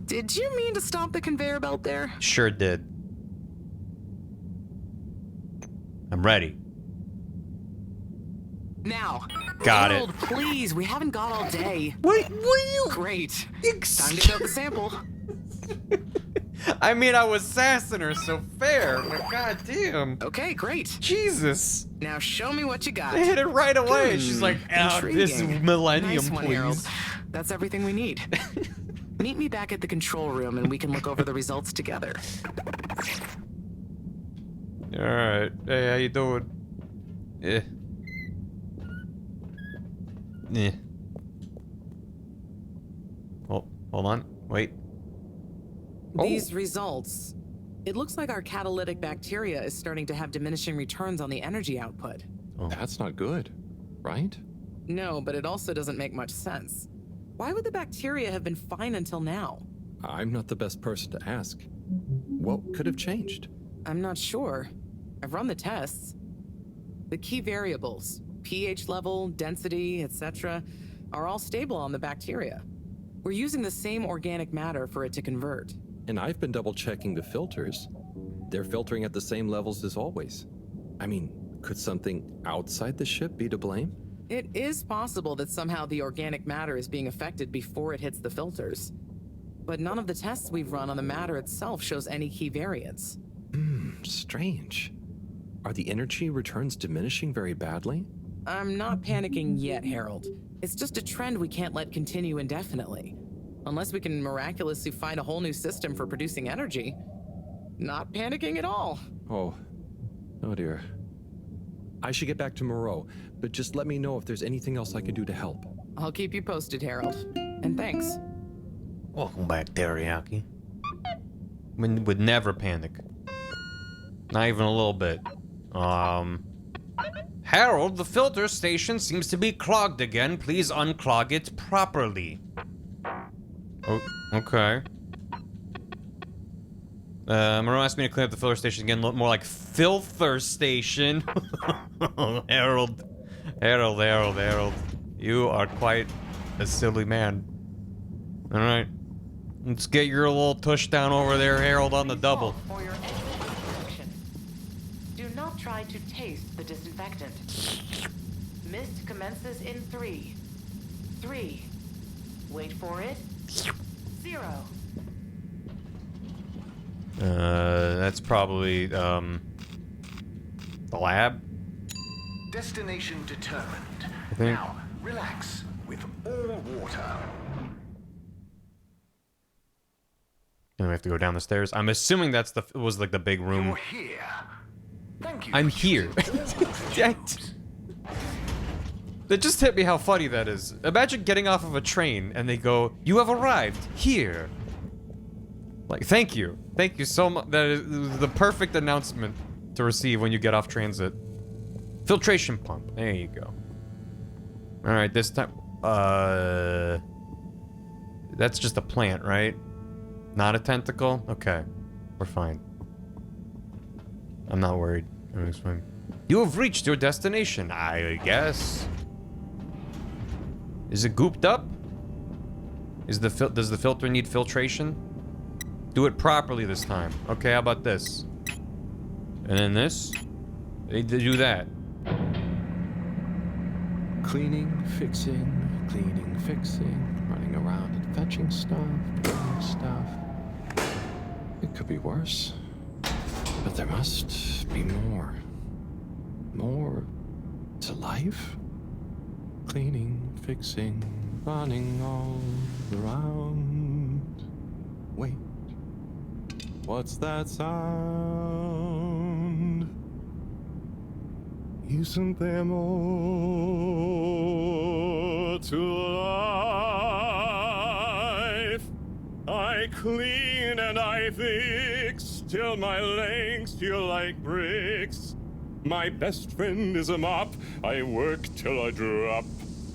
Did you mean to stop the conveyor belt there? Sure did. I'm ready. Now. Got it. Harold, please, we haven't got all day. Wait, what are you? Great. Time to coat the sample. I mean, I was sassing her, so fair, but goddamn. Okay, great. Jesus. Now show me what you got. I hit it right away. She's like, this Intriguing. millennium, Nice one, Harold. please. That's everything we need. Meet me back at the control room and we can look over the results together. All right. Hey, how you doing? Yeah. Yeah. Oh, hold on. Wait. These results. It looks like our catalytic bacteria is starting to have diminishing returns on the energy output. Oh. That's not good, right? No, but it also doesn't make much sense. Why would the bacteria have been fine until now? I'm not the best person to ask. What could have changed? I'm not sure. I've run the tests. The key variables, pH level, density, etc., are all stable on the bacteria. We're using the same organic matter for it to convert. And I've been double-checking the filters. They're filtering at the same levels as always. I mean, could something outside the ship be to blame? It is possible that somehow the organic matter is being affected before it hits the filters. But none of the tests we've run on the matter itself shows any key variants. Strange. Are the energy returns diminishing very badly? I'm not panicking yet, Harold. It's just a trend we can't let continue indefinitely. Unless we can miraculously find a whole new system for producing energy. Not panicking at all. Oh dear. I should get back to Moreau, but just let me know if there's anything else I can do to help. I'll keep you posted, Harold. And thanks. Welcome back, Teriyaki. Would never panic. Not even a little bit. Harold, the filter station seems to be clogged again. Please unclog it properly. Oh, okay. Moreau asked me to clean up the filter station again. Look more like filther station. Harold. You are quite a silly man. Alright. Let's get your little tush down over there, Harold, on the double. For your protection. Do not try to taste the disinfectant. Mist commences in 3. 3. Wait for it. 0. That's probably, the lab? Destination determined. I think. Now, relax with all water. And we have to go down the stairs. I'm assuming that's was like the big room. You're here. Thank you. I'm here. That just hit me how funny that is. Imagine getting off of a train and they go, "You have arrived here." Like, thank you. Thank you so much. That is the perfect announcement to receive when you get off transit. Filtration pump. There you go. Alright, this time... That's just a plant, right? Not a tentacle? Okay. We're fine. I'm not worried. Everything's fine. You have reached your destination, I guess. Is it gooped up? Does the filter need filtration? Do it properly this time. Okay, how about this? And then this? They do that. Cleaning, fixing, running around and fetching stuff, doing stuff. It could be worse. But there must be more. More to life? Cleaning, fixing, running all around. Wait. What's that sound? Isn't there more to life? I clean and I fix till my legs feel like bricks. My best friend is a mop. I work till I drop.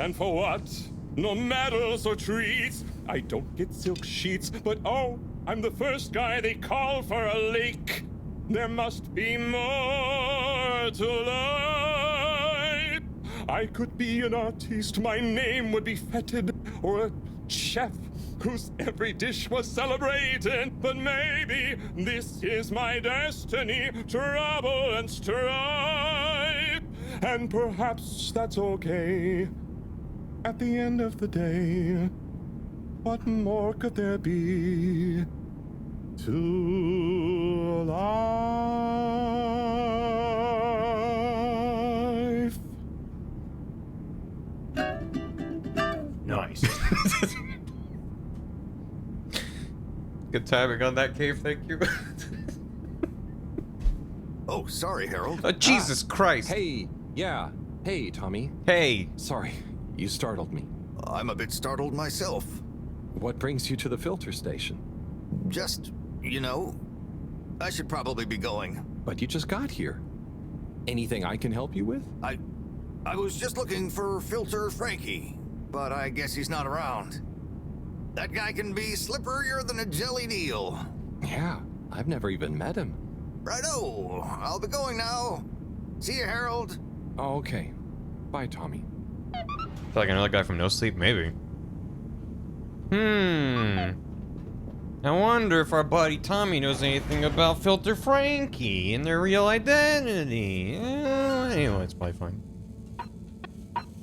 And for what? No medals or treats. I don't get silk sheets, but oh, I'm the first guy they call for a lake. There must be more to life. I could be an artiste, my name would be feted, or a chef whose every dish was celebrated. But maybe this is my destiny, trouble and strife. And perhaps that's okay. At the end of the day, what more could there be to life? Nice. Good timing on that, Cave, thank you. Oh, sorry, Harold. Jesus Christ. Hey, yeah. Hey, Tommy. Hey. Sorry, you startled me. I'm a bit startled myself. What brings you to the filter station? Just, you know, I should probably be going. But you just got here. Anything I can help you with? I was just looking for Filter Frankie, but I guess he's not around. That guy can be slipperier than a jellied eel. Yeah, I've never even met him. Righto, I'll be going now. See you, Harold. Oh, okay. Bye, Tommy. Feel like another guy from No Sleep, maybe. I wonder if our buddy Tommy knows anything about Filter Frankie and their real identity. Anyway, it's probably fine.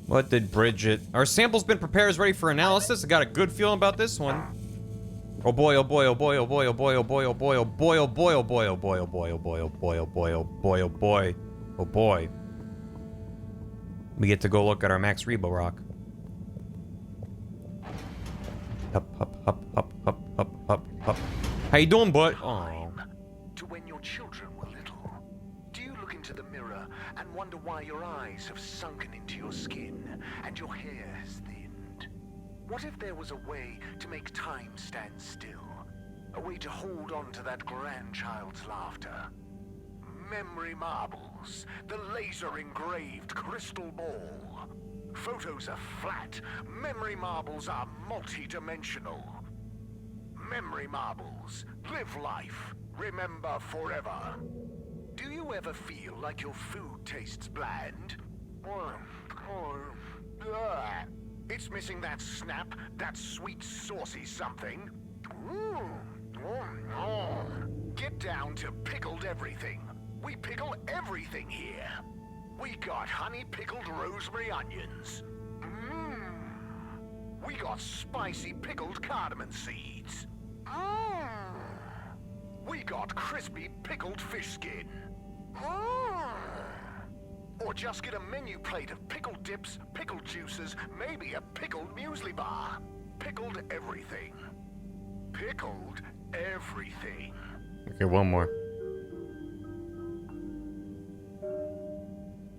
What did Bridget... Our sample's been prepared, is ready for analysis. I got a good feeling about this one. Oh boy, oh boy, oh boy, oh boy, oh boy, oh boy, oh boy, oh boy, oh boy, oh boy, oh boy, oh boy, oh boy, oh boy, oh boy, oh boy, oh boy, oh boy. We get to go look at our Max Rebo rock. Up, up, up, up, up, up, up, up. How you doing, bud? Oh. To when your children were little. Do you look into the mirror and wonder why your eyes have sunken into your skin and your hair has thinned? What if there was a way to make time stand still? A way to hold on to that grandchild's laughter? Memory marbles, the laser-engraved crystal ball. Photos are flat. Memory marbles are multi-dimensional. Memory marbles. Live life. Remember forever. Do you ever feel like your food tastes bland? It's missing that snap, that sweet saucy something. Get down to pickled everything. We pickle everything here. We got honey pickled rosemary onions. We got spicy pickled cardamom seeds. We got crispy pickled fish skin. Or just get a menu plate of pickled dips, pickled juices, maybe a pickled muesli bar. Pickled everything. Pickled everything. Okay, one more.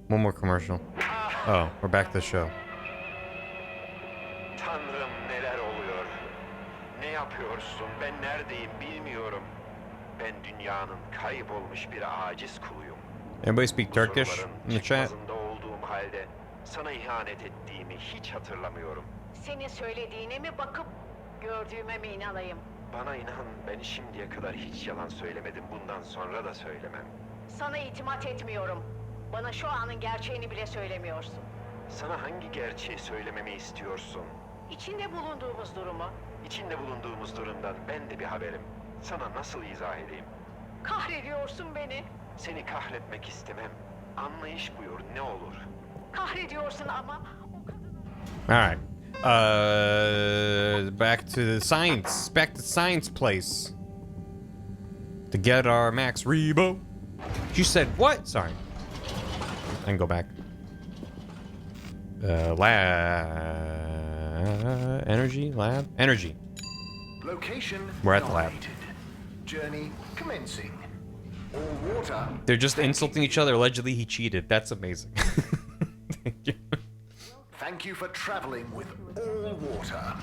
One more commercial. Oh, we're back to the show. Tanrım neler oluyor? Ne yapıyorsun? Ben neredeyim bilmiyorum. Ben dünyanın kaybolmuş bir aciz kuluyum. Anybody speak Turkish in the chat? Çıkmazında olduğum halde sana ihanet ettiğimi hiç hatırlamıyorum. Senin söylediğine mi bakıp gördüğüme mi inanayım? Bana inan, ben şimdiye kadar hiç yalan söylemedim. Bundan sonra da söylemem. Sana itimat etmiyorum. Bana şu anın gerçeğini bile söylemiyorsun. Sana hangi gerçeği söylememi istiyorsun? İçinde bulunduğumuz durumu. İçinde bulunduğumuz durumdan ben de bir haberim. Sana nasıl izah edeyim? Kahrediyorsun beni. Seni kahretmek istemem. Anlayış buyur, ne olur. Kahrediyorsun ama... Alright. Back to the science. Back to science place. To get our Max Rebo. You said what? Sorry. I can go back. Energy? Lab? Energy. Location We're at the lab. Journey commencing. All water. They're just insulting each other. Allegedly, he cheated. That's amazing. Thank you for traveling with all water.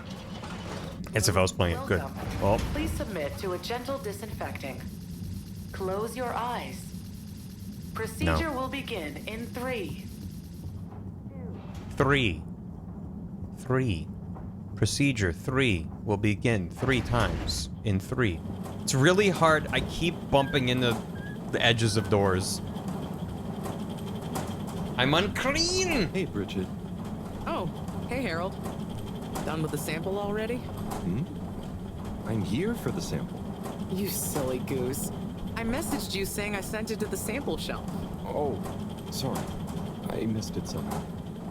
As if I was playing it. Good. Well, Please submit to a gentle disinfecting. Close your eyes. Procedure will begin in 3. 3. Procedure 3 will begin 3 times in 3. It's really hard. I keep bumping into the edges of doors. I'm unclean! Hey, Bridget. Oh, hey, Harold. Done with the sample already? I'm here for the sample. You silly goose. I messaged you saying I sent it to the sample shelf. Oh, sorry. I missed it somehow.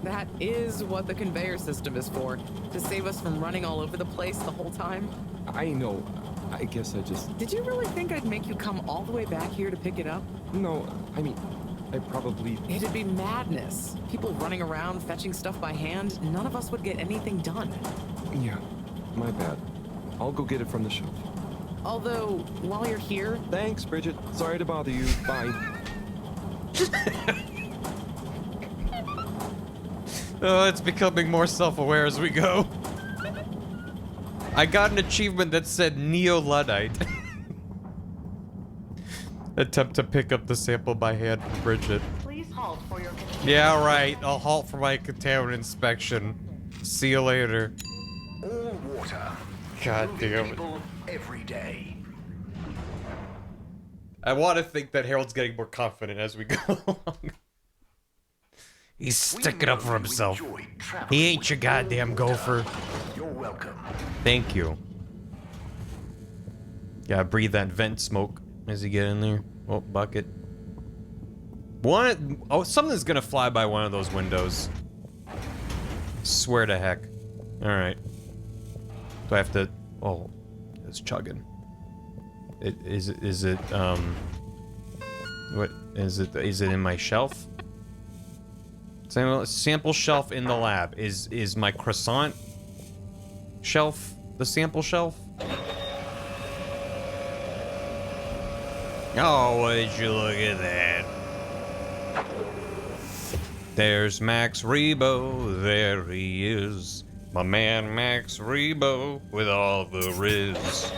That is what the conveyor system is for, to save us from running all over the place the whole time. I know. I guess I just... Did you really think I'd make you come all the way back here to pick it up? No, I mean, I probably... It'd be madness. People running around, fetching stuff by hand. None of us would get anything done. Yeah, my bad. I'll go get it from the shelf. Although, while you're here... Thanks, Bridget. Sorry to bother you. Bye. Oh, it's becoming more self-aware as we go. I got an achievement that said Neo-Luddite. Attempt to pick up the sample by hand for Bridget. Please halt for your... Yeah, right. I'll halt for my contaminant inspection. See you later. All water. God Moving damn it. people every day. I want to think that Harold's getting more confident as we go along. He's sticking up for himself. He ain't your goddamn gopher. You're welcome. Thank you. Gotta breathe that vent smoke as you get in there. Oh, bucket. Oh, something's gonna fly by one of those windows. Swear to heck. Alright. Do I have to... Oh. it's chugging. Is it what is it? Is it in my shelf? Sample shelf in the lab. Is my croissant shelf the sample shelf? Oh, would you look at that? There's Max Rebo, there he is. My man Max Rebo with all the riz.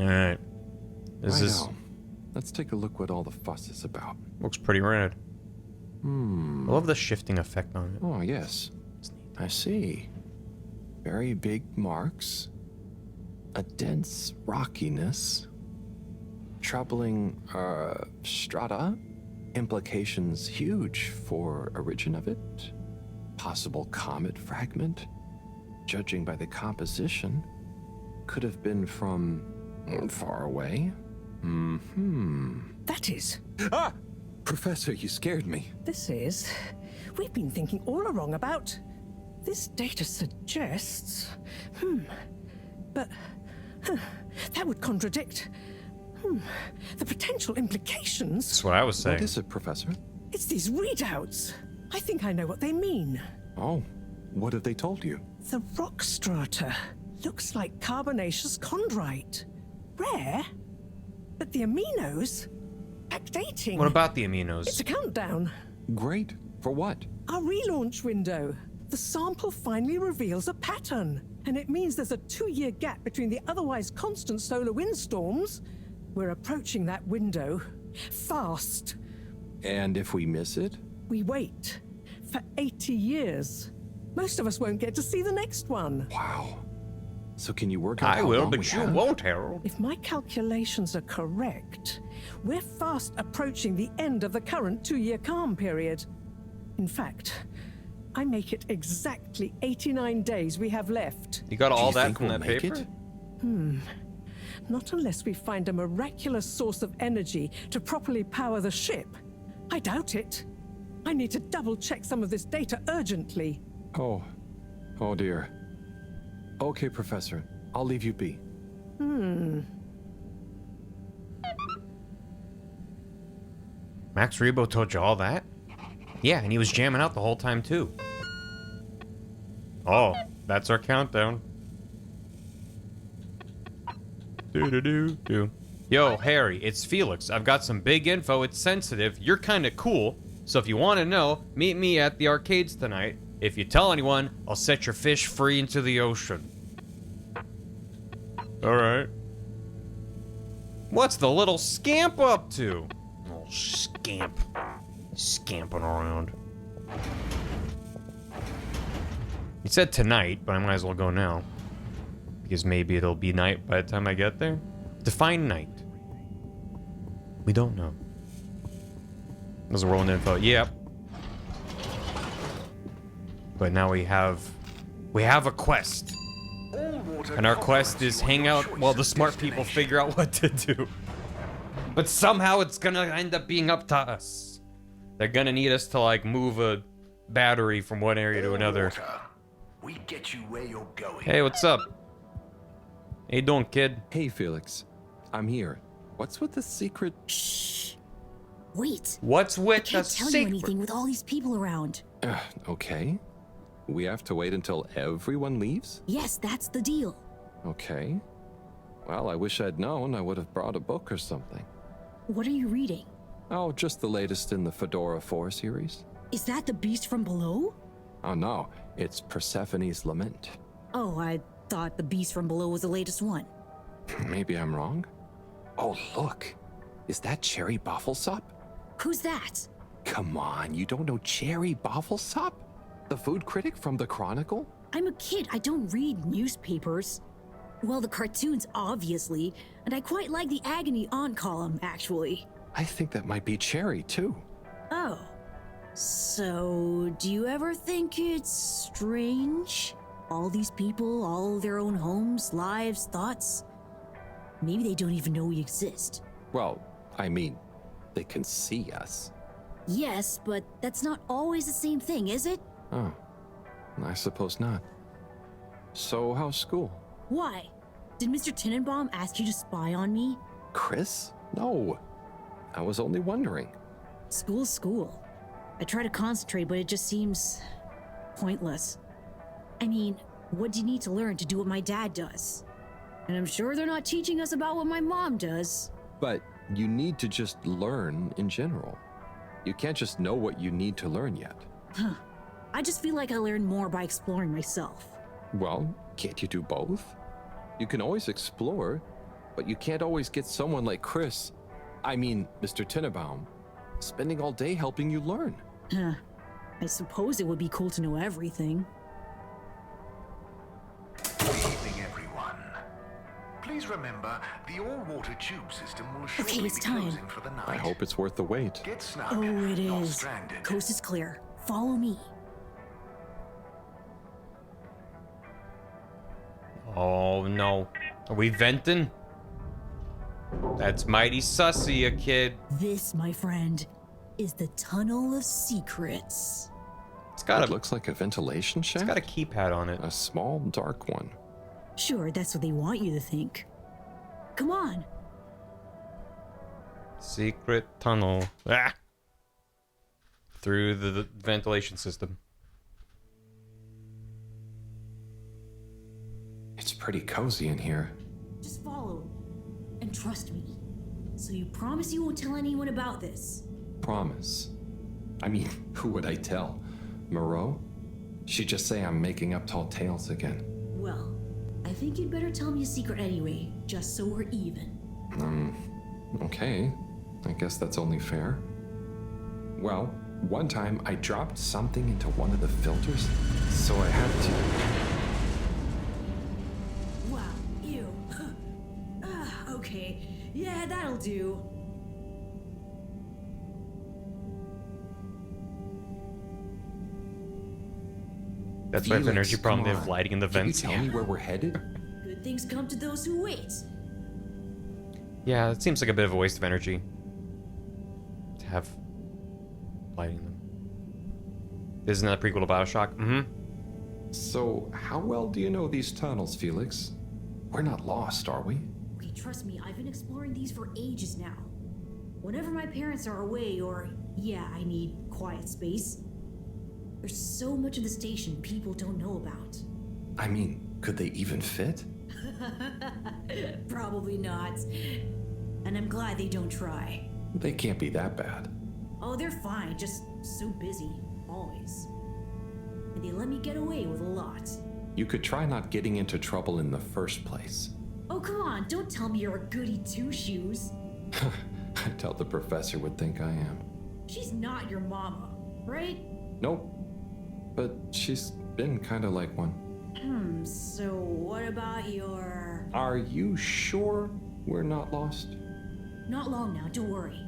Alright. Let's take a look what all the fuss is about. Looks pretty rad. I love the shifting effect on it. Oh, yes. I see. Very big marks. A dense rockiness. Troubling, strata. Implications huge for origin of it. Possible comet fragment. Judging by the composition, could have been from far away. That is. Ah! Professor, you scared me. This is. We've been thinking all along about. This data suggests. But. That would contradict. The potential implications. That's what I was saying. What is it, Professor? It's these readouts. I think I know what they mean. Oh, what have they told you? The rock strata looks like carbonaceous chondrite. Rare, but the aminos backdating. What about the aminos? It's a countdown. Great. For what? Our relaunch window. The sample finally reveals a pattern, and it means there's a 2-year gap between the otherwise constant solar windstorms. We're approaching that window fast. And if we miss it? We wait for 80 years. Most of us won't get to see the next one. Wow. So can you work out I will, but you won't, Harold. If my calculations are correct, we're fast approaching the end of the current 2-year calm period. In fact, I make it exactly 89 days we have left. You got all that from that paper? Not unless we find a miraculous source of energy to properly power the ship. I doubt it. I need to double-check some of this data urgently. Oh dear. Okay, Professor. I'll leave you be. Max Rebo told you all that? Yeah, and he was jamming out the whole time, too. Oh, that's our countdown. Do-do-do-do. Yo, Harry, it's Felix. I've got some big info. It's sensitive. You're kind of cool. So if you want to know, meet me at the arcades tonight. If you tell anyone, I'll set your fish free into the ocean. Alright. What's the little scamp up to? Little scamp. Scamping around. He said tonight, but I might as well go now. Because maybe it'll be night by the time I get there. Define night. We don't know. There's a rolling info. Yep. But now we have a quest. And our quest is hang out while the smart people figure out what to do. But somehow it's gonna end up being up to us. They're gonna need us to like move a battery from one area to another. We get you where you're going. Hey, what's up? How you doing, kid? Hey, Felix. I'm here. What's with the secret? Shh. Wait. What's with I can't tell you anything with all these people around. Okay. We have to wait until everyone leaves? Yes, that's the deal. Okay. Well, I wish I'd known. I would have brought a book or something. What are you reading? Oh, just the latest in the Fedora 4 series. Is that the beast from below? Oh no, it's Persephone's Lament. Oh, I thought the beast from below was the latest one. Maybe I'm wrong. Oh, look. Is that Cherry Bofflesop? Who's that? Come on, you don't know Cherry Bofflesop? The food critic from the Chronicle? I'm a kid. I don't read newspapers. Well, the cartoons, obviously. And I quite like the Agony On column, actually. I think that might be Cherry, too. Oh. So, do you ever think it's strange? All these people, all their own homes, lives, thoughts. Maybe they don't even know we exist. Well, I mean, they can see us. Yes, but that's not always the same thing, is it? Oh, I suppose not. So, how's school? Why? Did Mr. Tenenbaum ask you to spy on me? Chris? No. I was only wondering. School's school. I try to concentrate, but it just seems pointless. I mean, what do you need to learn to do what my dad does? And I'm sure they're not teaching us about what my mom does. But you need to just learn in general. You can't just know what you need to learn yet. Huh. I just feel like I learn more by exploring myself. Well, can't you do both? You can always explore, but you can't always get someone like Chris, Mr. Tenenbaum, spending all day helping you learn. Huh. I suppose it would be cool to know everything. Good evening, everyone. Please remember, the all-water tube system will shortly be closing for the night. I hope it's worth the wait. Get snug, Oh, it not is. stranded. Coast is clear. Follow me. Oh no. Are we venting? That's mighty sussy, a kid. This, my friend, is the Tunnel of Secrets. It's got It looks like a ventilation shaft. It's got a keypad on it. A small, dark one. Sure, that's what they want you to think. Come on. Secret tunnel. Ah! Through the ventilation system. It's pretty cozy in here. Just follow. And trust me. So you promise you won't tell anyone about this? Promise. Who would I tell? Moreau? She'd just say I'm making up tall tales again. Well, I think you'd better tell me a secret anyway, just so we're even. Okay. I guess that's only fair. Well, one time I dropped something into one of the filters, so I had to... Wow, ew. Okay, yeah, that'll do. That's why I have Felix, energy problem. They come have on. lighting in the Can you vents. tell me where we're headed? Good things come to those who wait. Yeah, it seems like a bit of a waste of energy to have lighting them. Isn't that a prequel to Bioshock? Mm-hmm. So, how well do you know these tunnels, Felix? We're not lost, are we? Okay, trust me, I've been exploring these for ages now. Whenever my parents are away or, yeah, I need quiet space, there's so much of the station people don't know about. Could they even fit? Probably not. And I'm glad they don't try. They can't be that bad. Oh, they're fine, just so busy, always. And they let me get away with a lot. You could try not getting into trouble in the first place. Oh, come on, don't tell me you're a goody two-shoes. I doubt the professor would think I am. She's not your mama, right? Nope. But she's been kind of like one. So what about your... Are you sure we're not lost? Not long now, don't worry.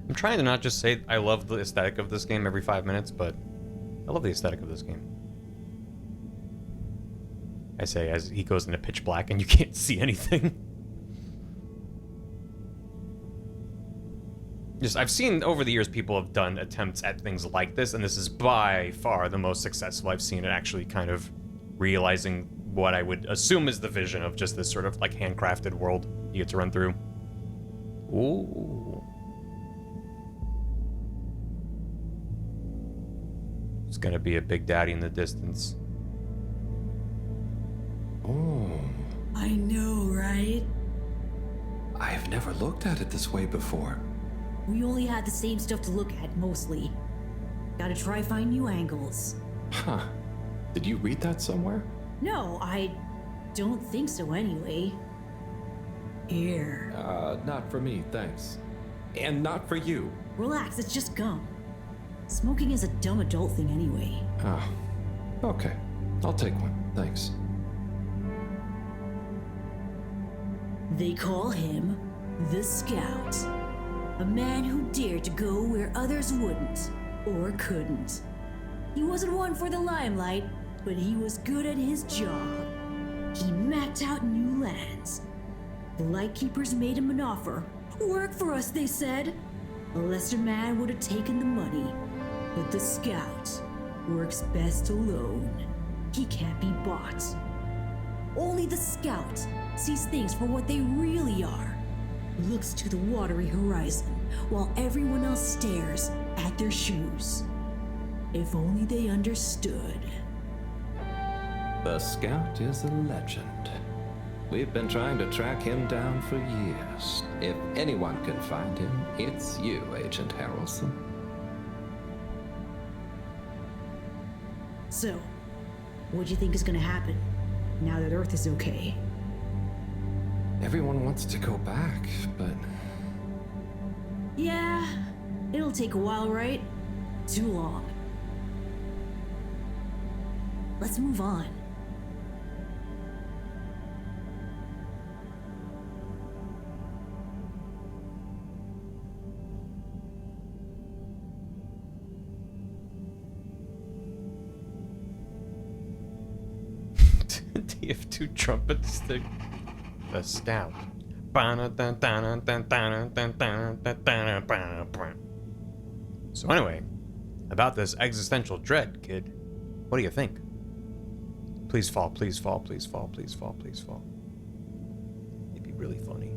I'm trying to not just say I love the aesthetic of this game every 5 minutes, but I love the aesthetic of this game. I say as he goes into pitch black and you can't see anything. I've seen over the years people have done attempts at things like this, and this is by far the most successful I've seen at actually kind of realizing what I would assume is the vision of just this sort of like handcrafted world you get to run through. Ooh. It's gonna be a big daddy in the distance. Oh. I know, right? I've never looked at it this way before. We only had the same stuff to look at, mostly. Gotta try find new angles. Huh. Did you read that somewhere? No, I don't think so anyway. Here. Not for me, thanks. And not for you. Relax, it's just gum. Smoking is a dumb adult thing anyway. Oh. Okay. I'll take one, thanks. They call him the Scout. A man who dared to go where others wouldn't, or couldn't. He wasn't one for the limelight, but he was good at his job. He mapped out new lands, The Lightkeepers made him an offer. Work for us, they said. A lesser man would have taken the money. But the Scout works best alone. He can't be bought. Only the Scout sees things for what they really are. Looks to the watery horizon, while everyone else stares at their shoes. If only they understood. The Scout is a legend. We've been trying to track him down for years. If anyone can find him, it's you, Agent Harrelson. So, what do you think is gonna happen now that Earth is okay? Everyone wants to go back, but... Yeah, it'll take a while, right? Too long. Let's move on. Do you have two trumpets? The Scout. So anyway, about this existential dread, kid. What do you think? Please fall, please fall, please fall, please fall, please fall. It'd be really funny.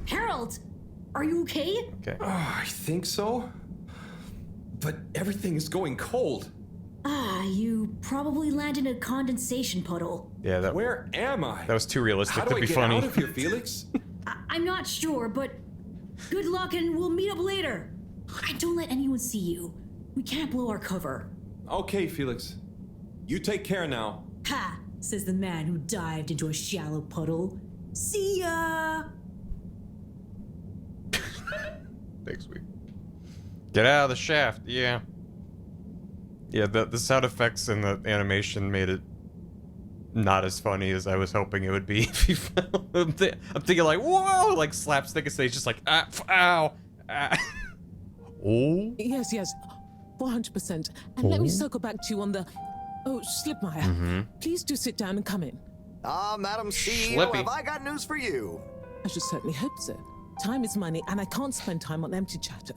Harold! Are you okay? Okay. I think so. But everything is going cold. You probably landed in a condensation puddle. Yeah, that. Where am I? That was too realistic How do to I be get funny. out of here, Felix? I'm not sure, but good luck and we'll meet up later. And don't let anyone see you. We can't blow our cover. Okay, Felix. You take care now. Ha! Says the man who dived into a shallow puddle. See ya! Thanks, sweet. Get out of the shaft, yeah. Yeah, the sound effects and the animation made it not as funny as I was hoping it would be. If he fell. I'm thinking like, whoa, like slapstick instead. He's just like, ah, ow, ah. Oh. Yes, 400%. And let me circle back to you on the... Oh, Slipmeyer. Please do sit down and come in. Madam CEO, Schlippy. have I got news for you? I should certainly hope so. Time is money, and I can't spend time on empty chatter.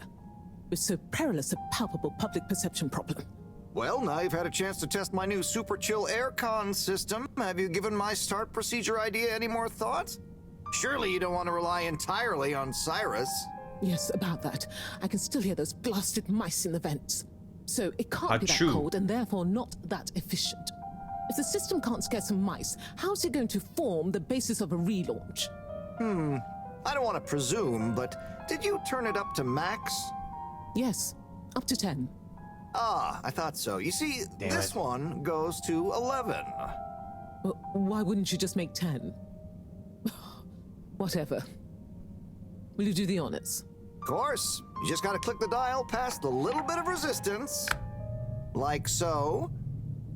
With so perilous a palpable public perception problem. Well, now you've had a chance to test my new super chill aircon system. Have you given my start procedure idea any more thought? Surely you don't want to rely entirely on Cyrus. Yes, about that. I can still hear those blasted mice in the vents. So it can't be that Achoo. cold and therefore not that efficient. If the system can't scare some mice, how's it going to form the basis of a relaunch? I don't want to presume, but did you turn it up to max? Yes, up to 10. I thought so. You see, this one goes to 11. Well, why wouldn't you just make 10? Whatever. Will you do the honors? Of course. You just gotta click the dial past the little bit of resistance. Like so.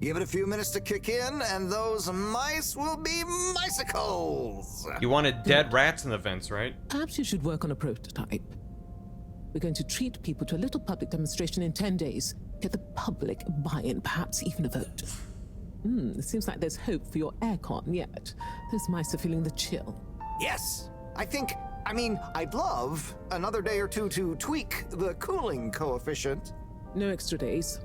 Give it a few minutes to kick in, and those mice will be micicles! You wanted dead rats in the vents, right? Perhaps you should work on a prototype. We're going to treat people to a little public demonstration in 10 days. Get the public buy-in, perhaps even a vote. It seems like there's hope for your aircon yet. Those mice are feeling the chill. Yes! I'd love another day or two to tweak the cooling coefficient. No extra days.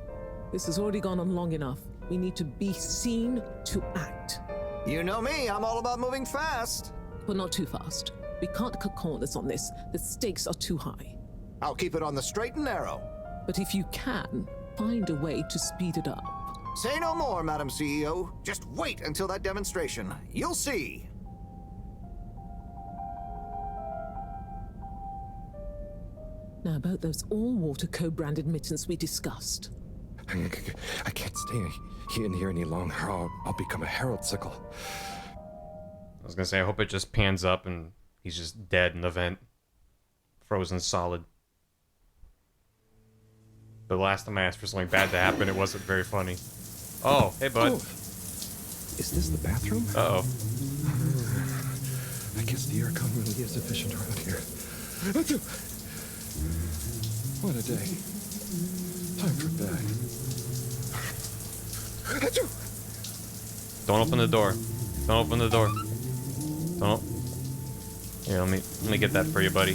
This has already gone on long enough. We need to be seen to act. You know me, I'm all about moving fast. But not too fast. We can't cut corners on this. The stakes are too high. I'll keep it on the straight and narrow. But if you can, find a way to speed it up. Say no more, Madam CEO. Just wait until that demonstration. You'll see. Now about those all-water co-branded mittens we discussed. I can't stay in here any longer. I'll become a Herald Sickle. I was gonna say, I hope it just pans up and he's just dead in the vent. Frozen solid. But the last time I asked for something bad to happen, it wasn't very funny. Oh, hey, bud. Oh. Is this the bathroom? Uh-oh. I guess the aircon really is efficient around here. What a day. Time for bed. Don't open the door. Don't open the door. Oh. Here, let me get that for you, buddy.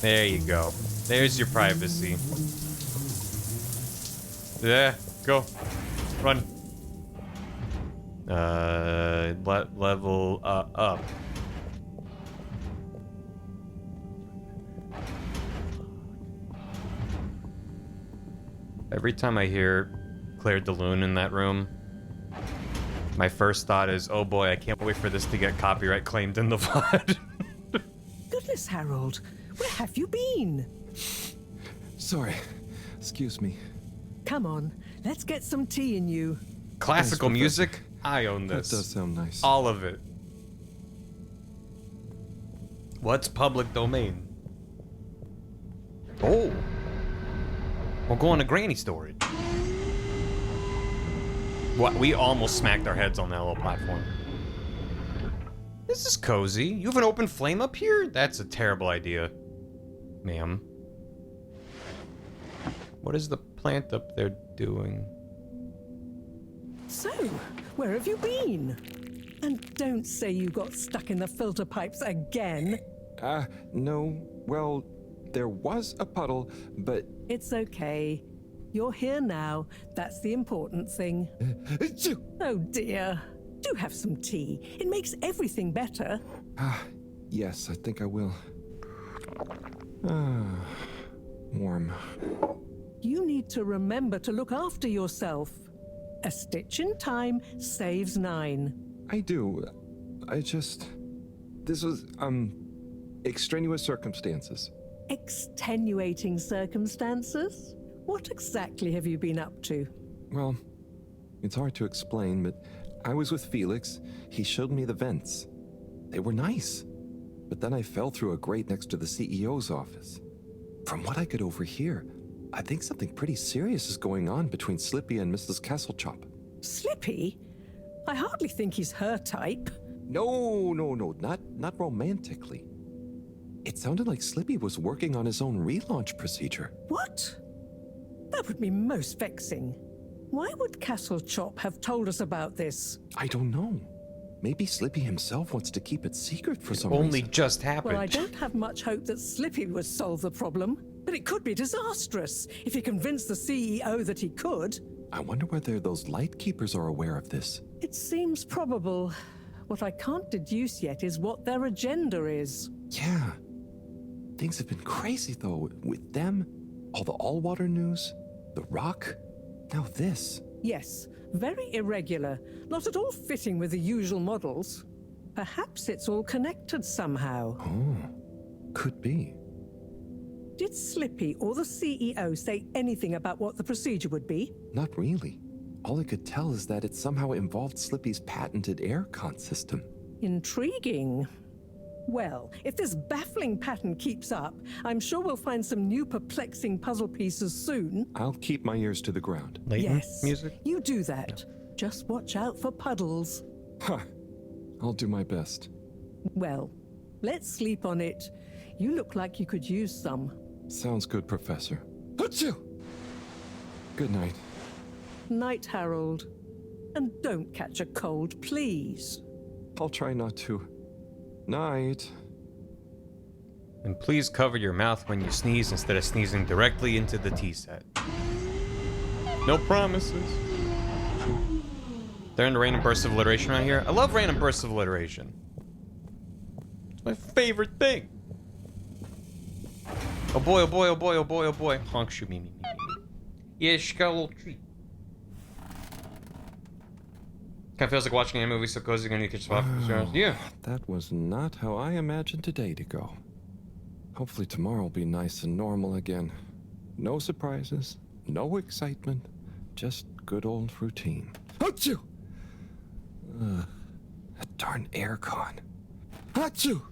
There you go. There's your privacy. Yeah, go. Run. Level up. Every time I hear Claire de Lune in that room, my first thought is, oh boy, I can't wait for this to get copyright claimed in the VOD. Goodness, Harold, where have you been? Sorry, excuse me. Come on, let's get some tea in you. Classical music? I own this. That does sound nice. All of it. What's public domain? Oh. We'll go on to granny storage. What? We almost smacked our heads on that little platform. This is cozy. You have an open flame up here? That's a terrible idea, ma'am. What is the plant up there doing? So, where have you been? And don't say you got stuck in the filter pipes again. No. Well, there was a puddle, but... It's okay. You're here now. That's the important thing. Oh dear. Do have some tea. It makes everything better. Yes, I think I will. Warm. You need to remember to look after yourself. A stitch in time saves 9. I do. This was, extraneous circumstances. Extenuating circumstances? What exactly have you been up to? Well, it's hard to explain, but I was with Felix. He showed me the vents. They were nice. But then I fell through a grate next to the CEO's office. From what I could overhear, I think something pretty serious is going on between Slippy and Mrs. Kesselchop. Slippy? I hardly think he's her type. No, not romantically. It sounded like Slippy was working on his own relaunch procedure. What? That would be most vexing. Why would Kesselchop have told us about this? I don't know. Maybe Slippy himself wants to keep it secret for some reason. Only just happened. Well, I don't have much hope that Slippy would solve the problem, but it could be disastrous if he convinced the CEO that he could. I wonder whether those lightkeepers are aware of this. It seems probable. What I can't deduce yet is what their agenda is. Yeah. Things have been crazy, though, with them, all the all-water news, the rock, now this. Yes, very irregular, not at all fitting with the usual models. Perhaps it's all connected somehow. Oh, could be. Did Slippy or the CEO say anything about what the procedure would be? Not really. All I could tell is that it somehow involved Slippy's patented aircon system. Intriguing. Well, if this baffling pattern keeps up, I'm sure we'll find some new perplexing puzzle pieces soon. I'll keep my ears to the ground. Yes, music? You do that. Just watch out for puddles. I'll do my best. Well, let's sleep on it. You look like you could use some. Sounds good, Professor. Achoo! Good night. Night, Harold. And don't catch a cold, please. I'll try not to. Night. And please cover your mouth when you sneeze instead of sneezing directly into the tea set. No promises. They're in random bursts of alliteration around here. I love random bursts of alliteration. It's my favorite thing. Oh boy, oh boy, oh boy, oh boy, oh boy. Honk shoot me. Yeah, she got a little treat. Kind of feels like watching a movie so cozy when you catch spot. Yeah. That was not how I imagined today to go. Hopefully tomorrow will be nice and normal again. No surprises, no excitement, just good old routine. Achoo! That darn aircon. Achoo!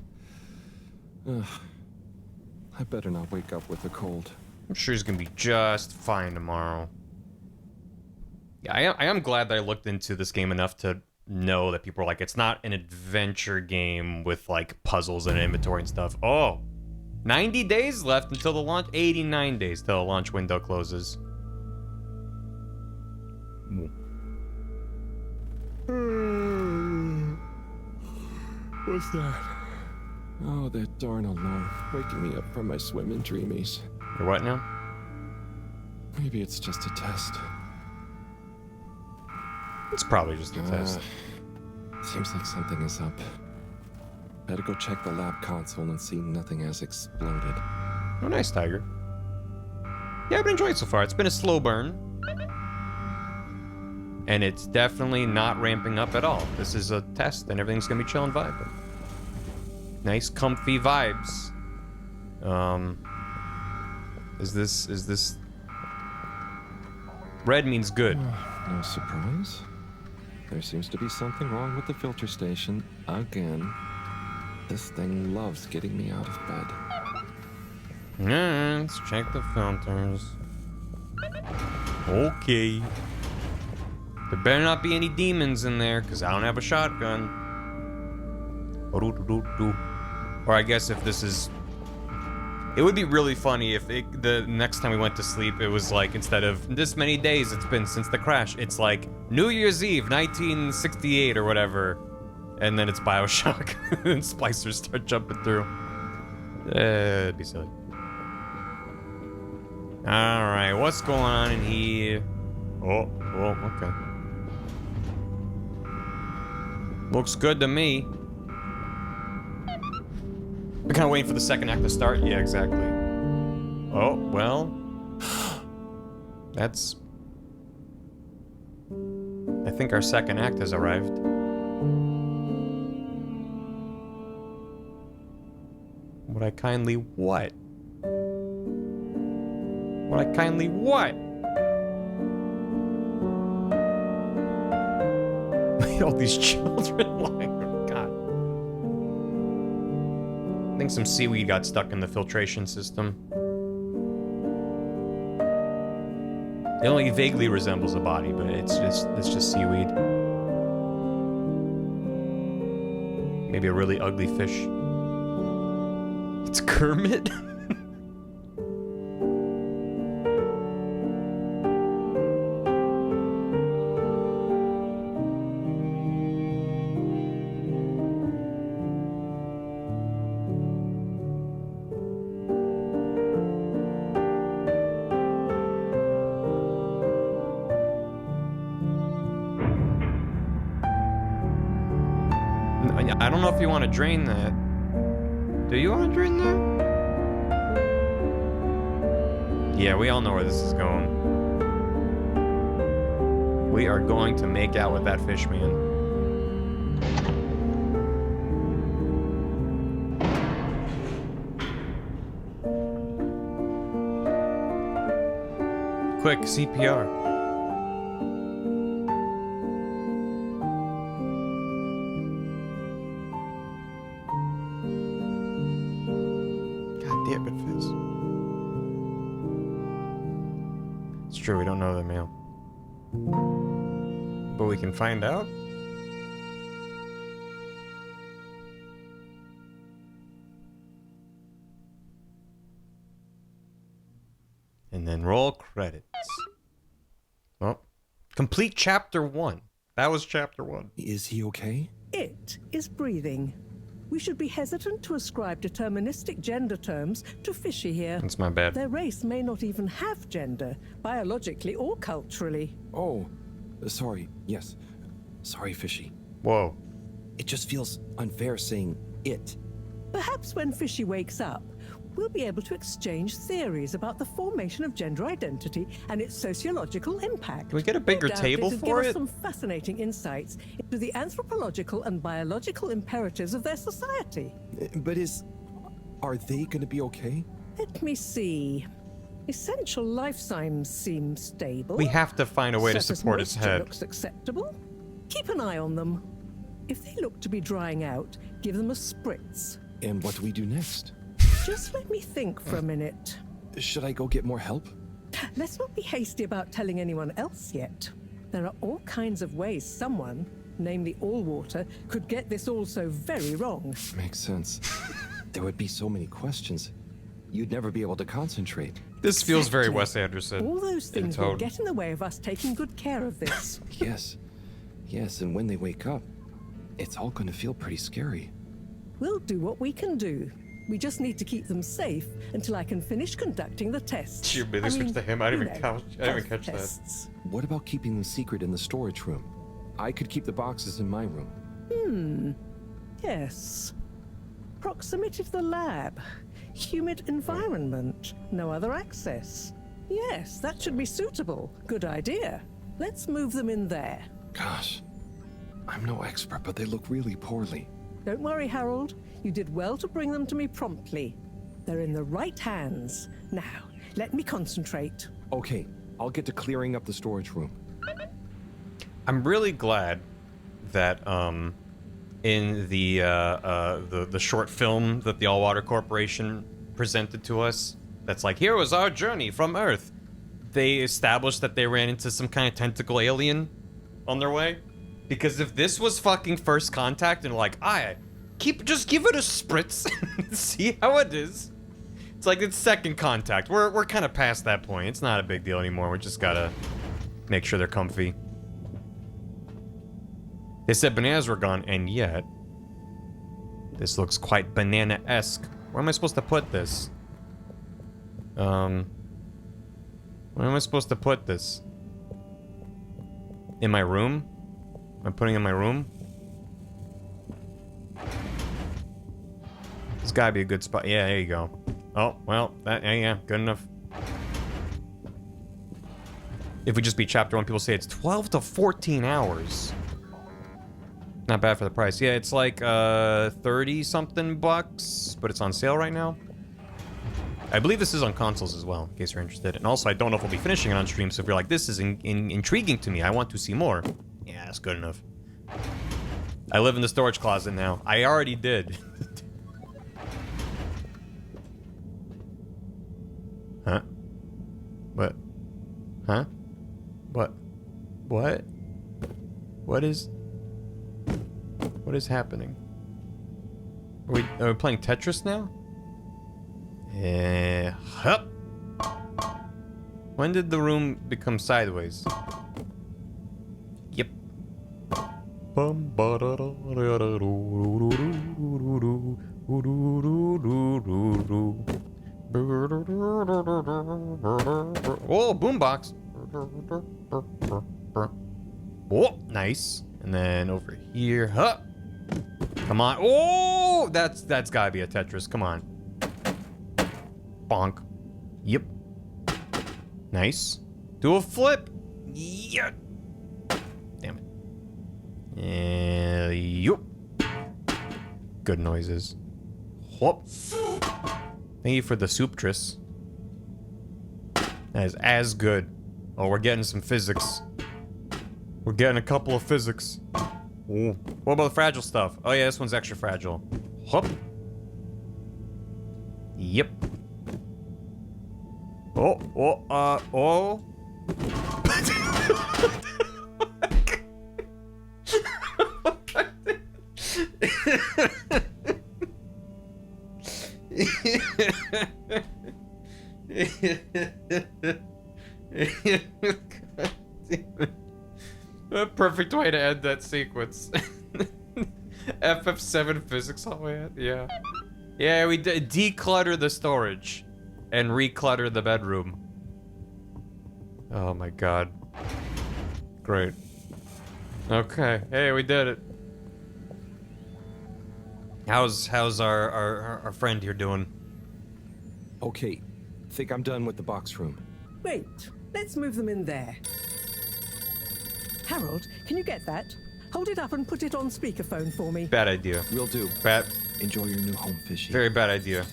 I better not wake up with a cold. I'm sure he's gonna be just fine tomorrow. Yeah, I am glad that I looked into this game enough to know that people are like, it's not an adventure game with like puzzles and inventory and stuff. Oh, 90 days left until the launch. 89 days till the launch window closes. What's that? Oh, that darn alarm, waking me up from my swimming dreamies. You're what now? Maybe it's just a test. It's probably just a test. Seems like something is up. Better go check the lab console and see nothing has exploded. Oh, nice, Tiger. Yeah, I've been enjoying it so far. It's been a slow burn. And it's definitely not ramping up at all. This is a test, and everything's gonna be chill and vibing. Nice, comfy vibes. Is this... Red means good. No surprise. There seems to be something wrong with the filter station again. This thing loves getting me out of bed. Yeah, let's check the filters. Okay. There better not be any demons in there, because I don't have a shotgun. Or I guess if this is... It would be really funny if the next time we went to sleep, it was like, instead of this many days it's been since the crash, it's like New Year's Eve, 1968 or whatever. And then it's Bioshock, and splicers start jumping through. It'd be silly. Alright, what's going on in here? Oh, okay. Looks good to me. We're kind of waiting for the second act to start? Yeah, exactly. Oh, well. That's... I think our second act has arrived. Would I kindly what? Would I kindly what? Look at all these children lying. God. I think some seaweed got stuck in the filtration system. It only vaguely resembles a body, but it's just seaweed. Maybe a really ugly fish. It's Kermit? I don't know if you want to drain that. Do you want to drain that? Yeah, we all know where this is going. We are going to make out with that fish man. Quick, CPR. True, we don't know the male. But we can find out. And then roll credits. Well, complete chapter 1. That was chapter 1. Is he okay? It is breathing. We should be hesitant to ascribe deterministic gender terms to Fishy here. That's my bad. Their race may not even have gender, biologically or culturally. Oh, sorry. Yes. Sorry, Fishy. Whoa. It just feels unfair saying it. Perhaps when Fishy wakes up, we'll be able to exchange theories about the formation of gender identity and its sociological impact. Can we get a bigger table for it? Give us some fascinating insights into the anthropological and biological imperatives of their society. But are they going to be okay? Let me see. Essential life signs seem stable. We have to find a way to support his head. Looks acceptable. Keep an eye on them. If they look to be drying out, give them a spritz. And what do we do next? Just let me think for a minute. Should I go get more help? Let's not be hasty about telling anyone else yet. There are all kinds of ways someone, namely Allwater, could get this all so very wrong. Makes sense. There would be so many questions. You'd never be able to concentrate. This feels very Wes Anderson. All those things will get in the way of us taking good care of this. Yes. Yes, and when they wake up, it's all going to feel pretty scary. We'll do what we can do. We just need to keep them safe until I can finish conducting the tests. She immediately switched to him. I didn't even catch that. Tests. What about keeping them secret in the storage room? I could keep the boxes in my room. Yes. Proximity to the lab. Humid environment. No other access. Yes, that should be suitable. Good idea. Let's move them in there. Gosh, I'm no expert, but they look really poorly. Don't worry, Harold. You did well to bring them to me promptly. They're in the right hands. Now, let me concentrate. Okay, I'll get to clearing up the storage room. I'm really glad that in the short film that the Allwater Corporation presented to us, that's like, here was our journey from Earth, they established that they ran into some kind of tentacle alien on their way. Because if this was fucking First Contact and like, just give it a spritz and see how it is. It's like it's Second Contact. We're kind of past that point. It's not a big deal anymore. We just gotta make sure they're comfy. They said bananas were gone, and yet this looks quite banana-esque. Where am I supposed to put this? Where am I supposed to put this? In my room? Am I putting it in my room? This gotta be a good spot. Yeah, there you go. Oh, well, yeah, good enough. If we just beat Chapter 1, people say it's 12 to 14 hours. Not bad for the price. Yeah, it's like 30-something bucks, but it's on sale right now. I believe this is on consoles as well, in case you're interested. And also, I don't know if we'll be finishing it on stream, so if you're like, this is intriguing to me, I want to see more. Yeah, that's good enough. I live in the storage closet now. I already did. Huh? What? Huh? What? What? What is happening? Are we playing Tetris now? Hup. When did the room become sideways? Yep. Oh, boombox. Oh, nice. And then over here, huh? Come on. Oh, that's gotta be a Tetris. Come on. Bonk. Yep. Nice. Do a flip. Yeah. Damn it. Yup. Good noises. Whoop. Thank you for the souptress. That is as good. Oh, we're getting some physics. We're getting a couple of physics. Ooh. What about the fragile stuff? Oh yeah, this one's extra fragile. Whoop. Yep. Oh. A perfect way to end that sequence. FF7 physics all the way out. Yeah. Yeah, we declutter the storage and reclutter the bedroom. Oh my god. Great. Okay. Hey, we did it. How's our friend here doing? Okay. Think I'm done with the box room. Wait, let's move them in there. Harold, can you get that? Hold it up and put it on speakerphone for me. Bad idea. Will do. Bad. Enjoy your new home, fishy. Very bad idea.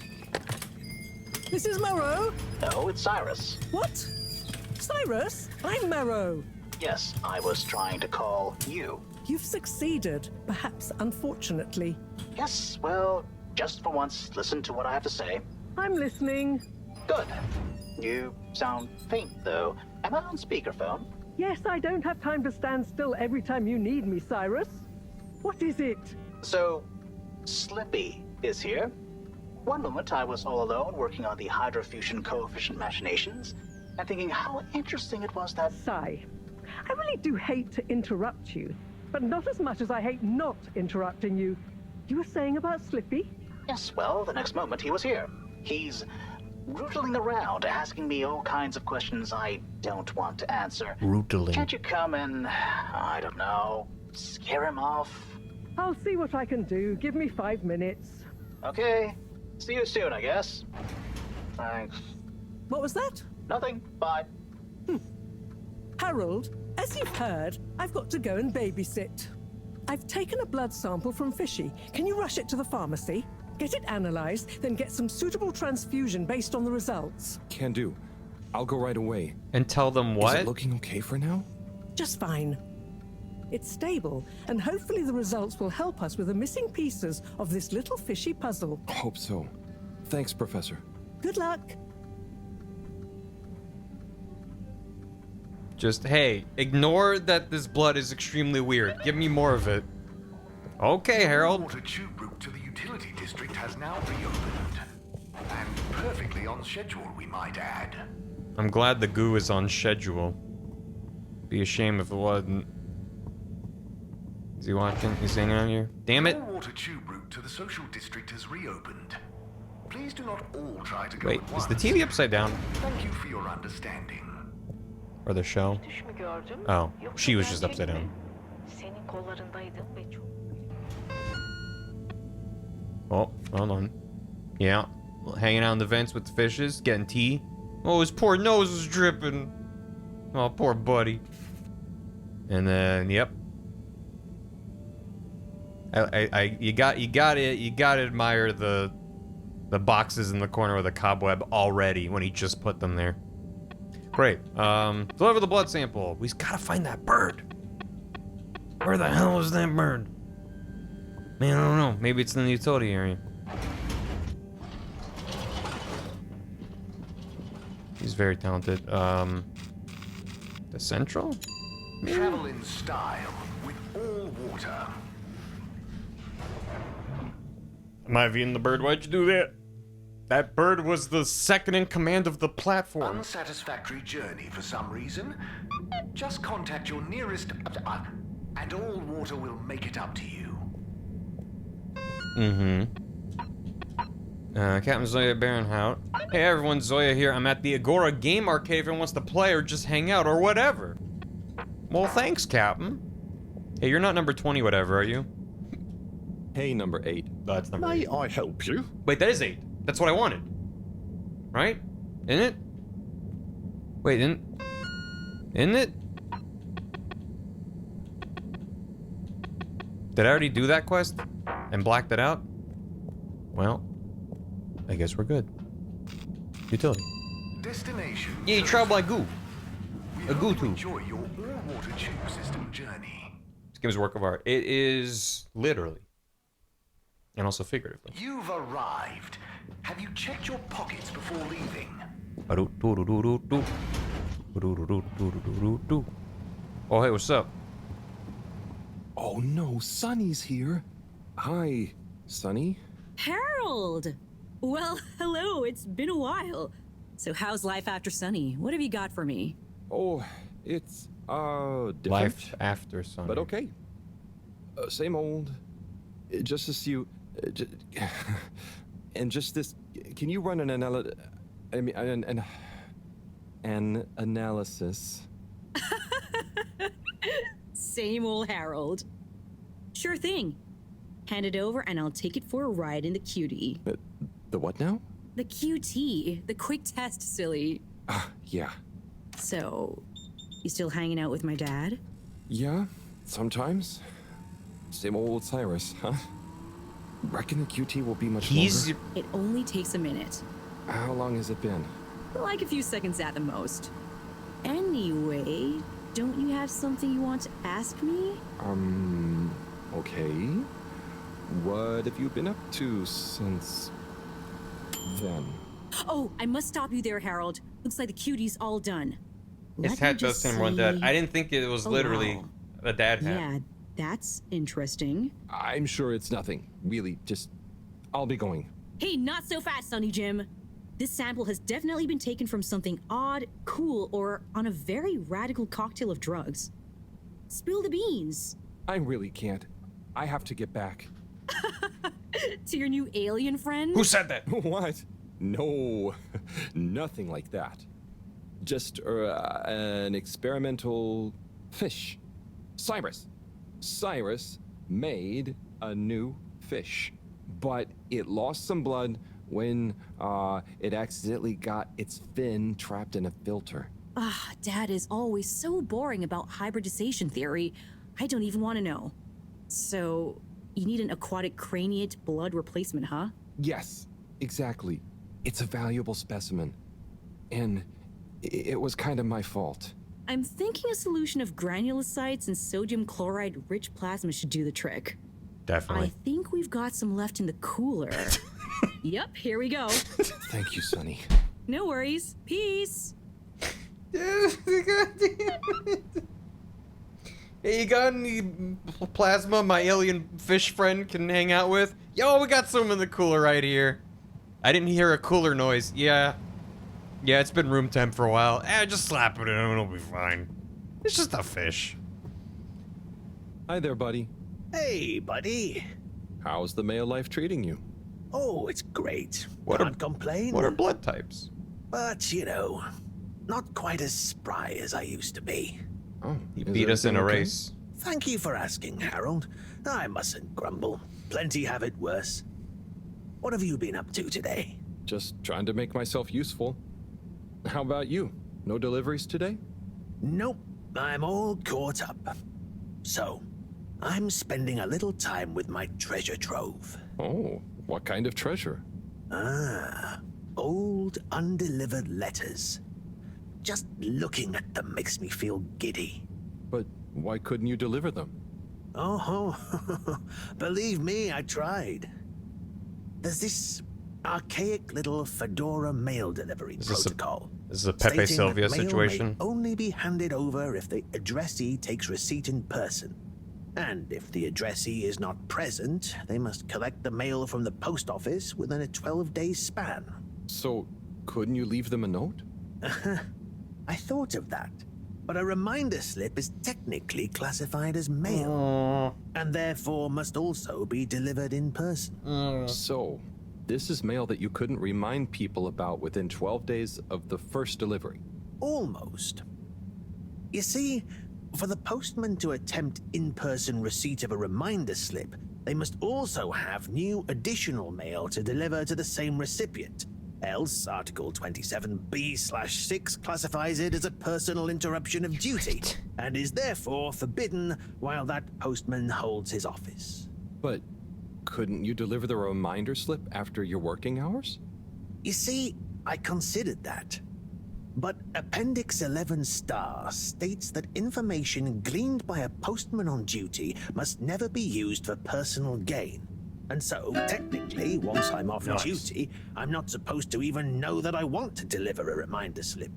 This is Morrow. No, it's Cyrus. What? Cyrus? I'm Morrow. Yes, I was trying to call you. You've succeeded, perhaps unfortunately. Yes, well, just for once, listen to what I have to say. I'm listening. Good. You sound faint, though. Am I on speakerphone? Yes, I don't have time to stand still every time you need me, Cyrus. What is it? So, Slippy is here. One moment I was all alone working on the hydrofusion coefficient machinations and thinking how interesting it was that... Sigh. I really do hate to interrupt you, but not as much as I hate not interrupting you. You were saying about Slippy? Yes, well, the next moment he was here. He's rootling around, asking me all kinds of questions I don't want to answer. Rootling. Can't you come and, I don't know, scare him off? I'll see what I can do. Give me 5 minutes. Okay. See you soon, I guess. Thanks. What was that? Nothing. Bye. Harold, as you've heard, I've got to go and babysit. I've taken a blood sample from Fishy. Can you rush it to the pharmacy? Get it analyzed, then get some suitable transfusion based on the results. Can do. I'll go right away. And tell them what? Is it looking okay for now? Just fine. It's stable, and hopefully the results will help us with the missing pieces of this little fishy puzzle. Hope so. Thanks, Professor. Good luck. Just, hey, ignore that this blood is extremely weird. Give me more of it. Okay, Harold. The water tube route to the utility district has now reopened. And perfectly on schedule, we might add. I'm glad the goo is on schedule. Be a shame if it wasn't. Is he watching? He's hanging on here? Damn it. The water tube route to the social district has reopened. Please do not all try to go Wait, at is once. the TV upside down? Thank you for your understanding. Or the show? Oh, she was just upside down. Senin kollarındaydım ve çok... Oh, hold on. Yeah, hanging out in the vents with the fishes, getting tea. Oh, his poor nose is dripping. Oh, poor buddy. And then, yep. You gotta admire the boxes in the corner with a cobweb already when he just put them there. Great. Deliver the blood sample. We gotta find that bird. Where the hell is that bird? Man, I don't know. Maybe it's in the utility area. He's very talented. The central? Travel in style with all water. Am I eating the bird? Why'd you do that? That bird was the second in command of the platform. Unsatisfactory journey for some reason? Just contact your nearest... and all water will make it up to you. Captain Zoya Baronhout. Hey everyone, Zoya here. I'm at the Agora Game Arcade if anyone wants to play or just hang out or whatever. Well, thanks, Captain. Hey, you're not number 20 whatever, are you? Hey, number 8. That's number 8. May I help you? Wait, that is 8. That's what I wanted. Right? Isn't it? Wait, isn't it? Did I already do that quest? And blacked it out? Well, I guess we're good. Utility. Destination. Yay, travel like goo. A goo tube. Enjoy your all-water tube system journey. This game is a work of art. It is literally. And also figuratively. You've arrived. Have you checked your pockets before leaving? Oh, hey, what's up? Oh no, Sonny's here. Hi, Sonny. Harold! Well, hello, it's been a while. So how's life after Sunny? What have you got for me? Oh, it's, different. Life after Sunny. But okay. Same old. Just as you... and just this... Can you run an analysis? Same old Harold. Sure thing. Hand it over and I'll take it for a ride in the QT. The what now? The QT. The quick test, silly. Yeah. So, you still hanging out with my dad? Yeah, sometimes. Same old Cyrus, huh? Reckon the QT will be much longer? It only takes a minute. How long has it been? Like a few seconds at the most. Anyway, don't you have something you want to ask me? Okay. What have you been up to since then? Oh, I must stop you there, Harold. Looks like the QT's all done. His hat does seem run dead. I didn't think it was literally a dad hat. Yeah, that's interesting. I'm sure it's nothing. Really, just... I'll be going. Hey, not so fast, Sonny Jim. This sample has definitely been taken from something odd, cool, or on a very radical cocktail of drugs. Spill the beans. I really can't. I have to get back. To your new alien friend? Who said that? What? No, nothing like that. Just an experimental fish. Cyrus. Cyrus made a new fish, but it lost some blood when it accidentally got its fin trapped in a filter. Ah, Dad is always so boring about hybridization theory. I don't even want to know. So, you need an aquatic craniate blood replacement, huh? Yes, exactly. It's a valuable specimen. And it was kind of my fault. I'm thinking a solution of granulocytes and sodium chloride-rich plasma should do the trick. Definitely. I think we've got some left in the cooler. Yep, here we go. Thank you, Sonny. No worries. Peace. Hey, you got any plasma my alien fish friend can hang out with? Yo, we got some in the cooler right here. I didn't hear a cooler noise. Yeah, it's been room temp for a while. Just slap it in and it'll be fine. It's just a fish. Hi there, buddy. Hey, buddy. How's the male life treating you? Oh, it's great. Can't complain. What are blood types? But, you know, not quite as spry as I used to be. Oh, you beat us in a race. Thank you for asking, Harold. I mustn't grumble. Plenty have it worse. What have you been up to today? Just trying to make myself useful. How about you? No deliveries today? Nope, I'm all caught up. So, I'm spending a little time with my treasure trove. Oh, what kind of treasure? Old undelivered letters. Just looking at them makes me feel giddy. But why couldn't you deliver them? Oh, believe me, I tried. There's this archaic little Fedora mail delivery protocol. This is a Pepe Sylvia situation. May only be handed over if the addressee takes receipt in person. And if the addressee is not present, they must collect the mail from the post office within a 12-day span. So, couldn't you leave them a note? I thought of that, but a reminder slip is technically classified as mail, and therefore must also be delivered in person. So, this is mail that you couldn't remind people about within 12 days of the first delivery? Almost. You see, for the postman to attempt in-person receipt of a reminder slip, they must also have new additional mail to deliver to the same recipient. Else, Article 27B/6 classifies it as a personal interruption of duty, and is therefore forbidden while that postman holds his office. But couldn't you deliver the reminder slip after your working hours? You see, I considered that. But Appendix 11 Star states that information gleaned by a postman on duty must never be used for personal gain. And so, technically, once I'm off duty, I'm not supposed to even know that I want to deliver a reminder slip.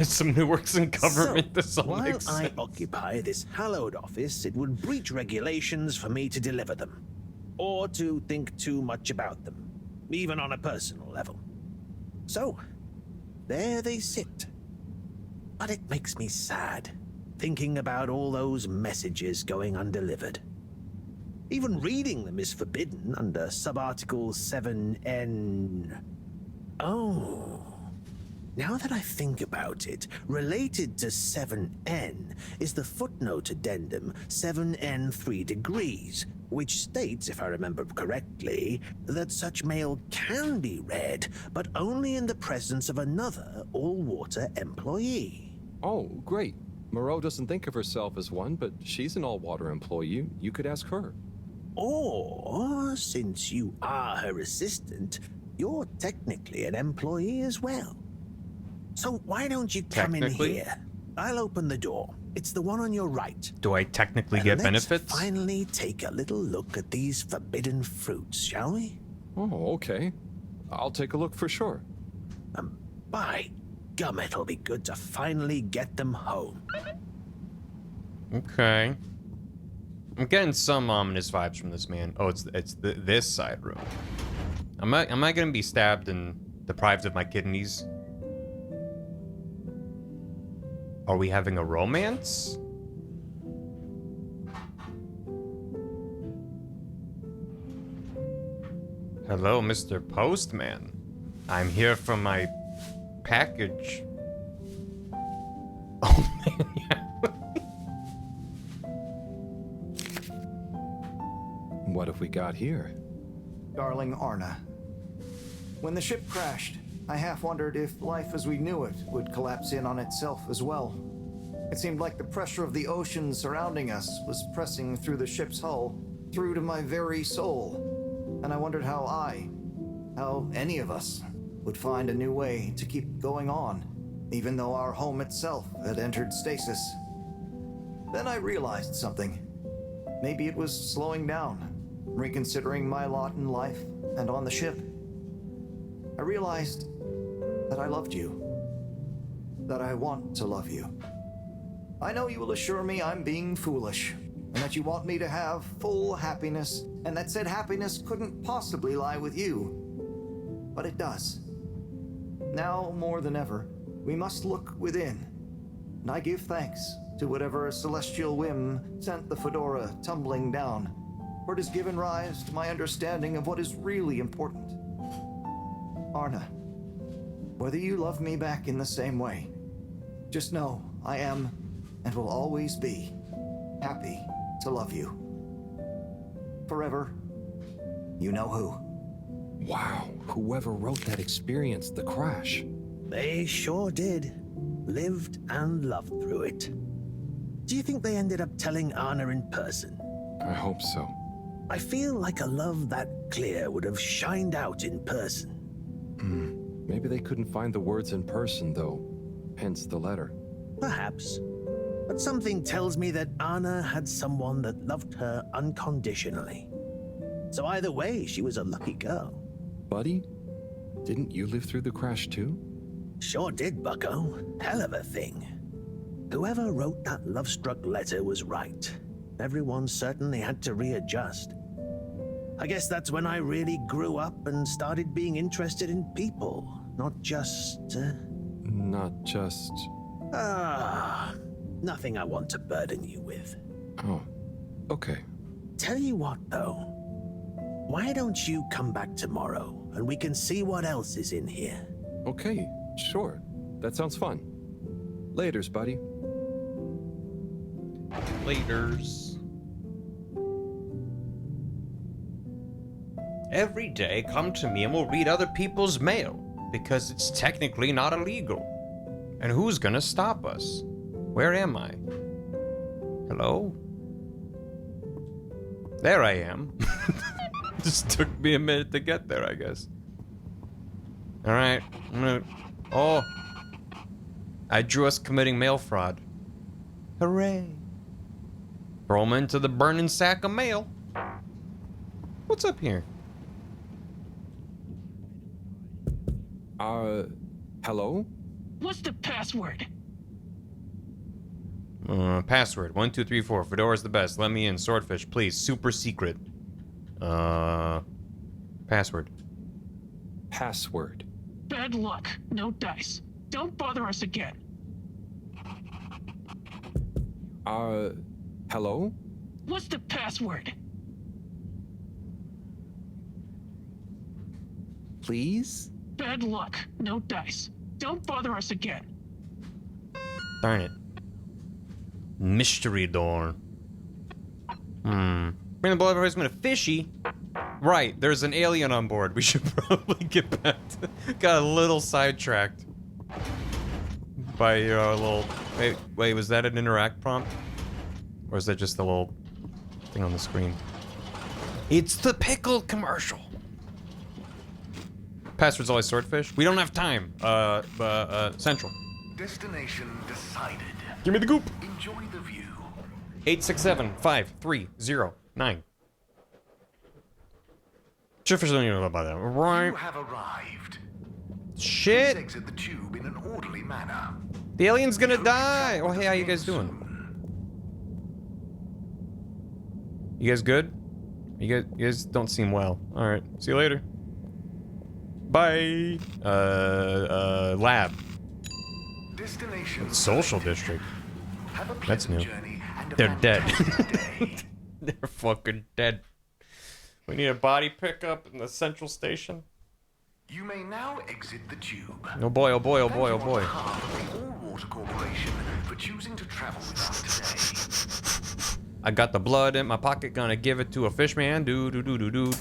Some new works in government. So, This all while makes I sense. occupy this hallowed office, it would breach regulations for me to deliver them. Or to think too much about them, even on a personal level. So, there they sit. But it makes me sad, thinking about all those messages going undelivered. Even reading them is forbidden under Subarticle 7N. Oh. Now that I think about it, related to 7N is the footnote addendum 7N 3 degrees, which states, if I remember correctly, that such mail can be read, but only in the presence of another all-water employee. Oh, great. Moreau doesn't think of herself as one, but she's an all-water employee. You could ask her. Or, since you are her assistant, you're technically an employee as well. So why don't you come in here? I'll open the door. It's the one on your right. Do I technically get benefits? Let's finally take a little look at these forbidden fruits, shall we? Oh, okay. I'll take a look for sure. By gum, it'll be good to finally get them home. Okay. I'm getting some ominous vibes from this man. Oh, it's this side room. Am I gonna be stabbed and deprived of my kidneys? Are we having a romance? Hello, Mr. Postman. I'm here for my package. Oh man, yeah. What have we got here? Darling Arna. When the ship crashed, I half wondered if life as we knew it would collapse in on itself as well. It seemed like the pressure of the ocean surrounding us was pressing through the ship's hull, through to my very soul. And I wondered how any of us, would find a new way to keep going on, even though our home itself had entered stasis. Then I realized something. Maybe it was slowing down, reconsidering my lot in life and on the ship. I realized that I loved you, that I want to love you. I know you will assure me I'm being foolish, and that you want me to have full happiness, and that said happiness couldn't possibly lie with you. But it does. Now more than ever, we must look within, and I give thanks to whatever celestial whim sent the fedora tumbling down, for it has given rise to my understanding of what is really important. Arna, whether you love me back in the same way, just know I am, and will always be, happy to love you. Forever, you know who. Wow, whoever wrote that experienced the crash. They sure did. Lived and loved through it. Do you think they ended up telling Anna in person? I hope so. I feel like a love that clear would have shined out in person. Maybe they couldn't find the words in person, though. Hence the letter. Perhaps. But something tells me that Anna had someone that loved her unconditionally. So either way, she was a lucky girl. Buddy, didn't you live through the crash too? Sure did, bucko. Hell of a thing. Whoever wrote that love-struck letter was right. Everyone certainly had to readjust. I guess that's when I really grew up and started being interested in people, not just... nothing I want to burden you with. Oh, okay. Tell you what, though. Why don't you come back tomorrow, and we can see what else is in here? Okay, sure. That sounds fun. Laters, buddy. Laters. Every day, come to me and we'll read other people's mail, because it's technically not illegal. And who's gonna stop us? Where am I? Hello? There I am. Just took me a minute to get there, I guess. Alright, I'm gonna... Oh! I drew us committing mail fraud. Hooray! Throw 'em into the burning sack of mail. What's up here? Hello? What's the password? Password 1234. Fedora's the best. Let me in. Swordfish, please. Super secret. Password. Password. Bad luck. No dice. Don't bother us again. Hello? What's the password? Please? Bad luck. No dice. Don't bother us again. Darn it. Mystery door. Bring the blood everybody's gonna fishy. Right, there's an alien on board. We should probably get back to... Got a little sidetracked. By your little... Wait, was that an interact prompt? Or is that just a little thing on the screen? It's the pickled commercial! Password's always swordfish. We don't have time. Central. Destination decided. Give me the goop. Enjoy the view. 867-5309. Swordfish don't even know about that. Right. You have arrived. Shit. Please exit the tube in an orderly manner. The alien's gonna die. Oh, hey, how you guys doing? You guys good? You guys don't seem well. All right. See you later. Bye. Lab. Destination Social district. Have a That's new. journey and a They're dead. fantastic day. They're fucking dead. We need a body pickup in the central station. You may now exit the tube. Oh boy, oh boy, oh boy, oh Thank you boy. on behalf of the All-Water Corporation for choosing to travel with us today. I got the blood in my pocket, gonna give it to a fish man. Do do do do do do.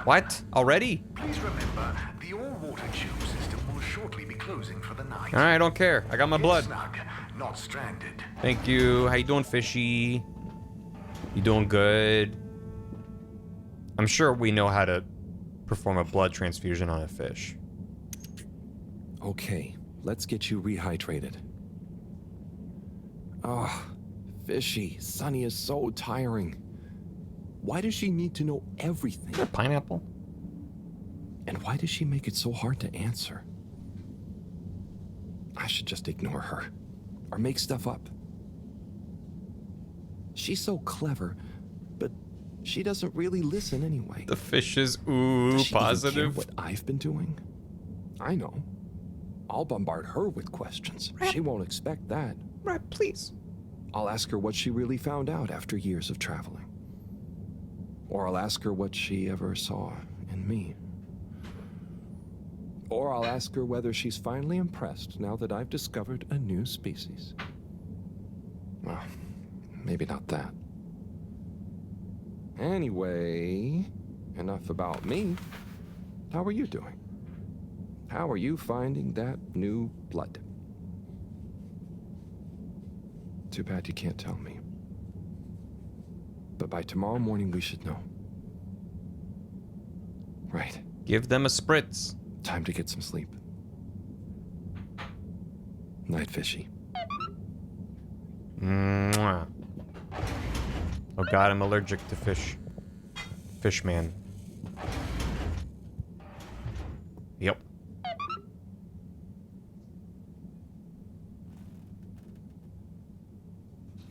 What? Already? Please remember, the all-water tube system will shortly be closing for the night. Alright, I don't care. I got my Get blood. snug, not stranded. Thank you. How you doing, fishy? You doing good? I'm sure we know how to perform a blood transfusion on a fish. Okay, let's get you rehydrated. Ah, fishy. Sunny is so tiring. Why does she need to know everything? A pineapple? And why does she make it so hard to answer? I should just ignore her. Or make stuff up. She's so clever, but she doesn't really listen anyway. The fish is ooh Does she positive. even care what I've been doing? I know. I'll bombard her with questions. She won't expect that. Right, please. I'll ask her what she really found out after years of traveling. Or I'll ask her what she ever saw in me. Or I'll ask her whether she's finally impressed now that I've discovered a new species. Well, maybe not that. Anyway, enough about me. How are you doing? How are you finding that new blood? Too bad you can't tell me. But by tomorrow morning, we should know. Right. Give them a spritz. Time to get some sleep. Night, fishy. Mwah. Oh god, I'm allergic to fish. Fish man. Yep.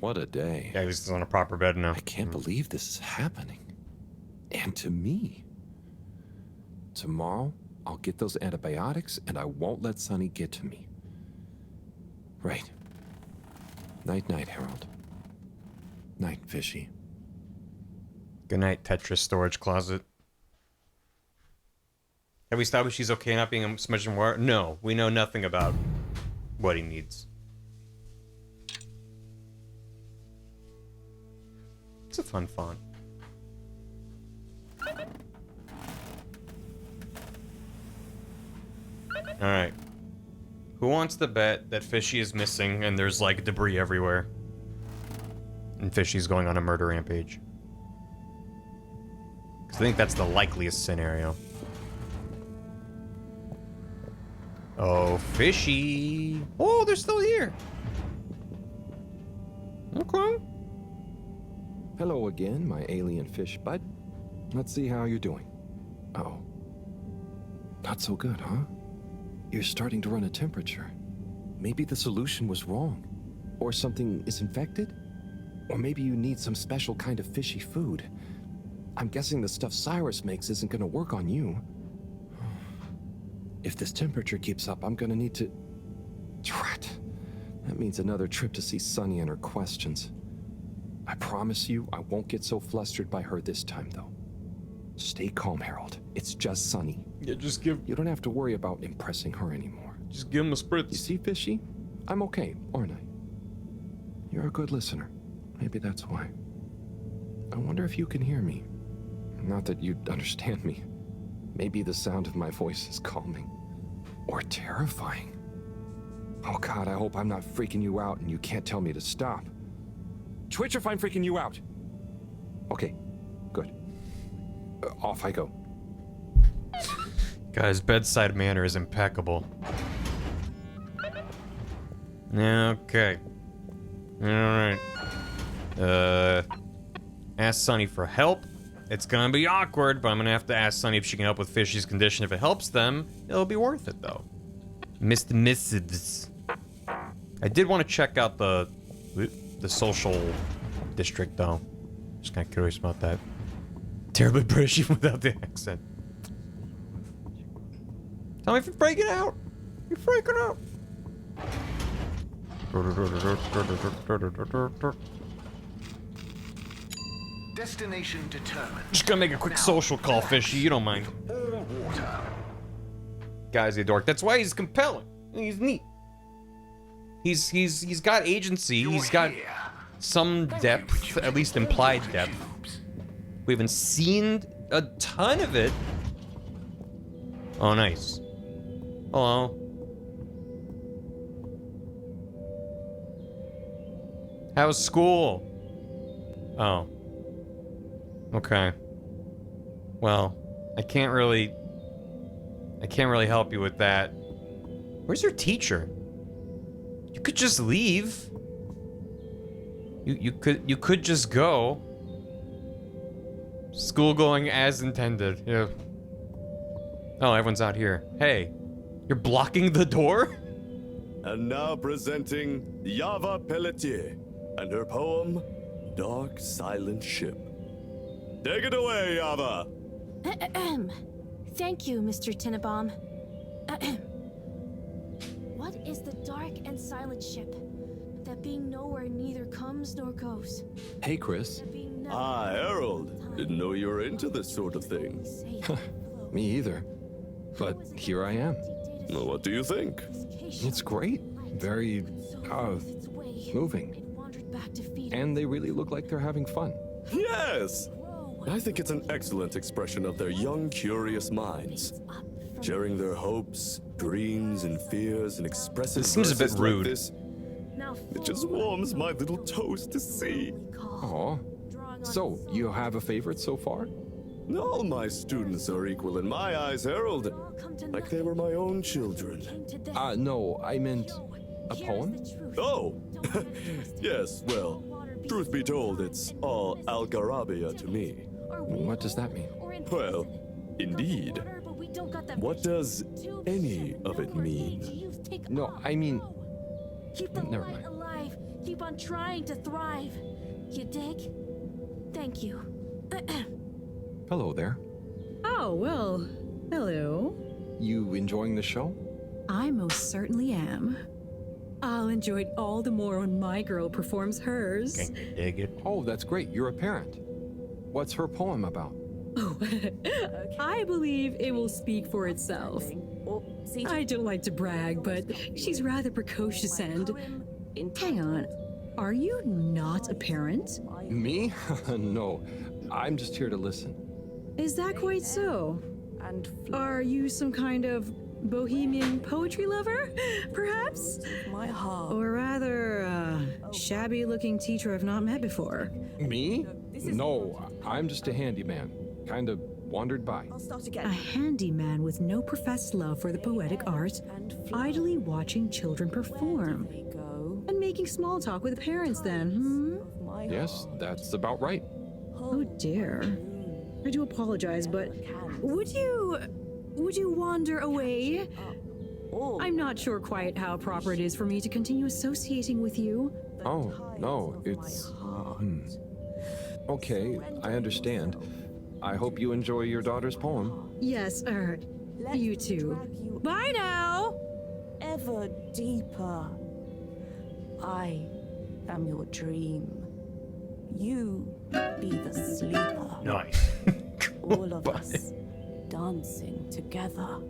What a day. Yeah, he's on a proper bed now. I can't believe this is happening. And to me. Tomorrow, I'll get those antibiotics and I won't let Sunny get to me. Right. Night-night, Harold. Night, fishy. Good night, Tetris storage closet. Have we established he's okay not being smudged in water? No, we know nothing about what he needs. It's a fun font. Alright. Who wants to bet that Fishy is missing and there's like debris everywhere? And Fishy's going on a murder rampage. Because I think that's the likeliest scenario. Oh, Fishy! Oh, they're still here! Okay. Hello again, my alien fish bud. Let's see how you're doing. Uh-oh. Not so good, huh? You're starting to run a temperature. Maybe the solution was wrong. Or something is infected? Or maybe you need some special kind of fishy food. I'm guessing the stuff Cyrus makes isn't gonna work on you. If this temperature keeps up, I'm gonna need to... Drat. That means another trip to see Sunny and her questions. I promise you, I won't get so flustered by her this time, though. Stay calm, Harold. It's just Sunny. Yeah, just give... You don't have to worry about impressing her anymore. Just give him a spritz. You see, Fishy? I'm okay, aren't I? You're a good listener. Maybe that's why. I wonder if you can hear me. Not that you'd understand me. Maybe the sound of my voice is calming. Or terrifying. Oh God, I hope I'm not freaking you out and you can't tell me to stop. Twitch if I'm freaking you out. Okay, good. Off I go. Guy's bedside manner is impeccable. Okay. Alright. Ask Sunny for help. It's gonna be awkward, but I'm gonna have to ask Sunny if she can help with Fishy's condition. If it helps them, it'll be worth it, though. Missed missives. I did want to check out the social district, though. Just kind of curious about that. Terribly British even without the accent. Tell me if you're freaking out. You're freaking out. Destination determined. Just gonna make a quick social call, Fishy. You don't mind. All water. Guy's a dork. That's why he's compelling. He's neat. He's got agency. He's got some depth, at least implied depth. We haven't seen a ton of it. Oh, nice. Hello. How's school? Oh. Okay. Well, I can't really help you with that. Where's your teacher? You could just leave. You could just go. School going as intended. Yeah. Oh, everyone's out here. Hey, you're blocking the door? And now presenting Yava Pelletier and her poem, Dark Silent Ship. Take it away, Yava! Thank you, Mr. Tinnabaum. What is the dark and silent ship, that being nowhere neither comes nor goes? Hey, Chris. Ah, Harold. Didn't know you were into this sort of thing. Me either. But here I am. Well, what do you think? It's great. Very, moving. And they really look like they're having fun. Yes! I think it's an excellent expression of their young, curious minds. Sharing their hopes, dreams, and fears and expressing This seems a bit rude. Like this. It just warms my little toes to see. Aw. So, you have a favorite so far? All my students are equal in my eyes, Harold. Like they were my own children. No, I meant a poem? Oh! Yes, well, truth be told, it's all Algarabia to me. What does that mean? Well, indeed. What does any of it mean? No, I mean... Keep the Never light mind. alive. Keep on trying to thrive. You dig? Thank you. Hello there. Oh, well, hello. You enjoying the show? I most certainly am. I'll enjoy it all the more when my girl performs hers. Can you dig it? Oh, that's great. You're a parent. What's her poem about? Oh, I believe it will speak for itself. I don't like to brag, but she's rather precocious and... Hang on, are you not a parent? Me? No, I'm just here to listen. Is that quite so? Are you some kind of bohemian poetry lover, perhaps? My heart. Or rather, shabby-looking teacher I've not met before. Me? No, I'm just a handyman. Kind of wandered by. A handyman with no professed love for the poetic art, idly watching children perform. And making small talk with parents then, Yes, that's about right. Oh dear. I do apologize, but would you wander away? I'm not sure quite how proper it is for me to continue associating with you. Oh, no, it's... Okay, I understand. I hope you enjoy your daughter's poem. Yes, you too. Bye now! Ever deeper. I am your dream. You be the sleeper. Nice. All of us dancing together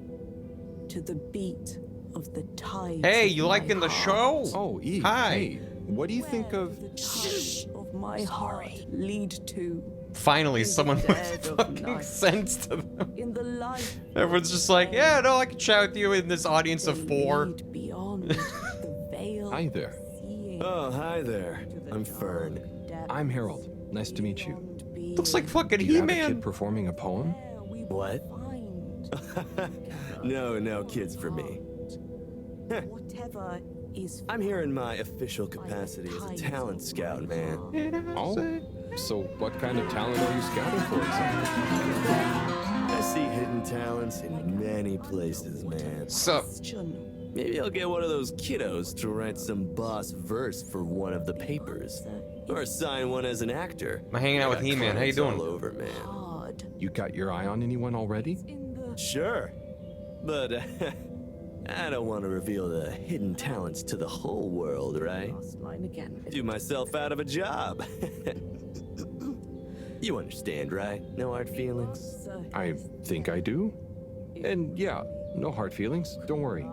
to the beat of the tide. Hey, you liking the show? Oh, Eve. Hi. Hey, what do you think of... Of my heart lead to. Finally, someone with fucking sense to them. Everyone's just like, yeah, no, I can chat with you in this audience of 4. Hi there. Oh, hi there. I'm Fern. I'm Harold. Nice to meet you. Looks like fucking Do you have a He-Man. kid performing a poem? What? No kids for me. Whatever is. I'm here in my official capacity as a talent scout, man. Oh, so what kind of talent are you scouting for exactly? I see hidden talents in many places, man. So, maybe I'll get one of those kiddos to write some boss verse for one of the papers. Or sign one as an actor. I'm hanging out with Got He-Man. How you clients doing? all over, man. You got your eye on anyone already? Sure. But I don't want to reveal the hidden talents to the whole world, right? Do myself out of a job. You understand, right? No hard feelings? I think I do. And yeah, no hard feelings. Don't worry.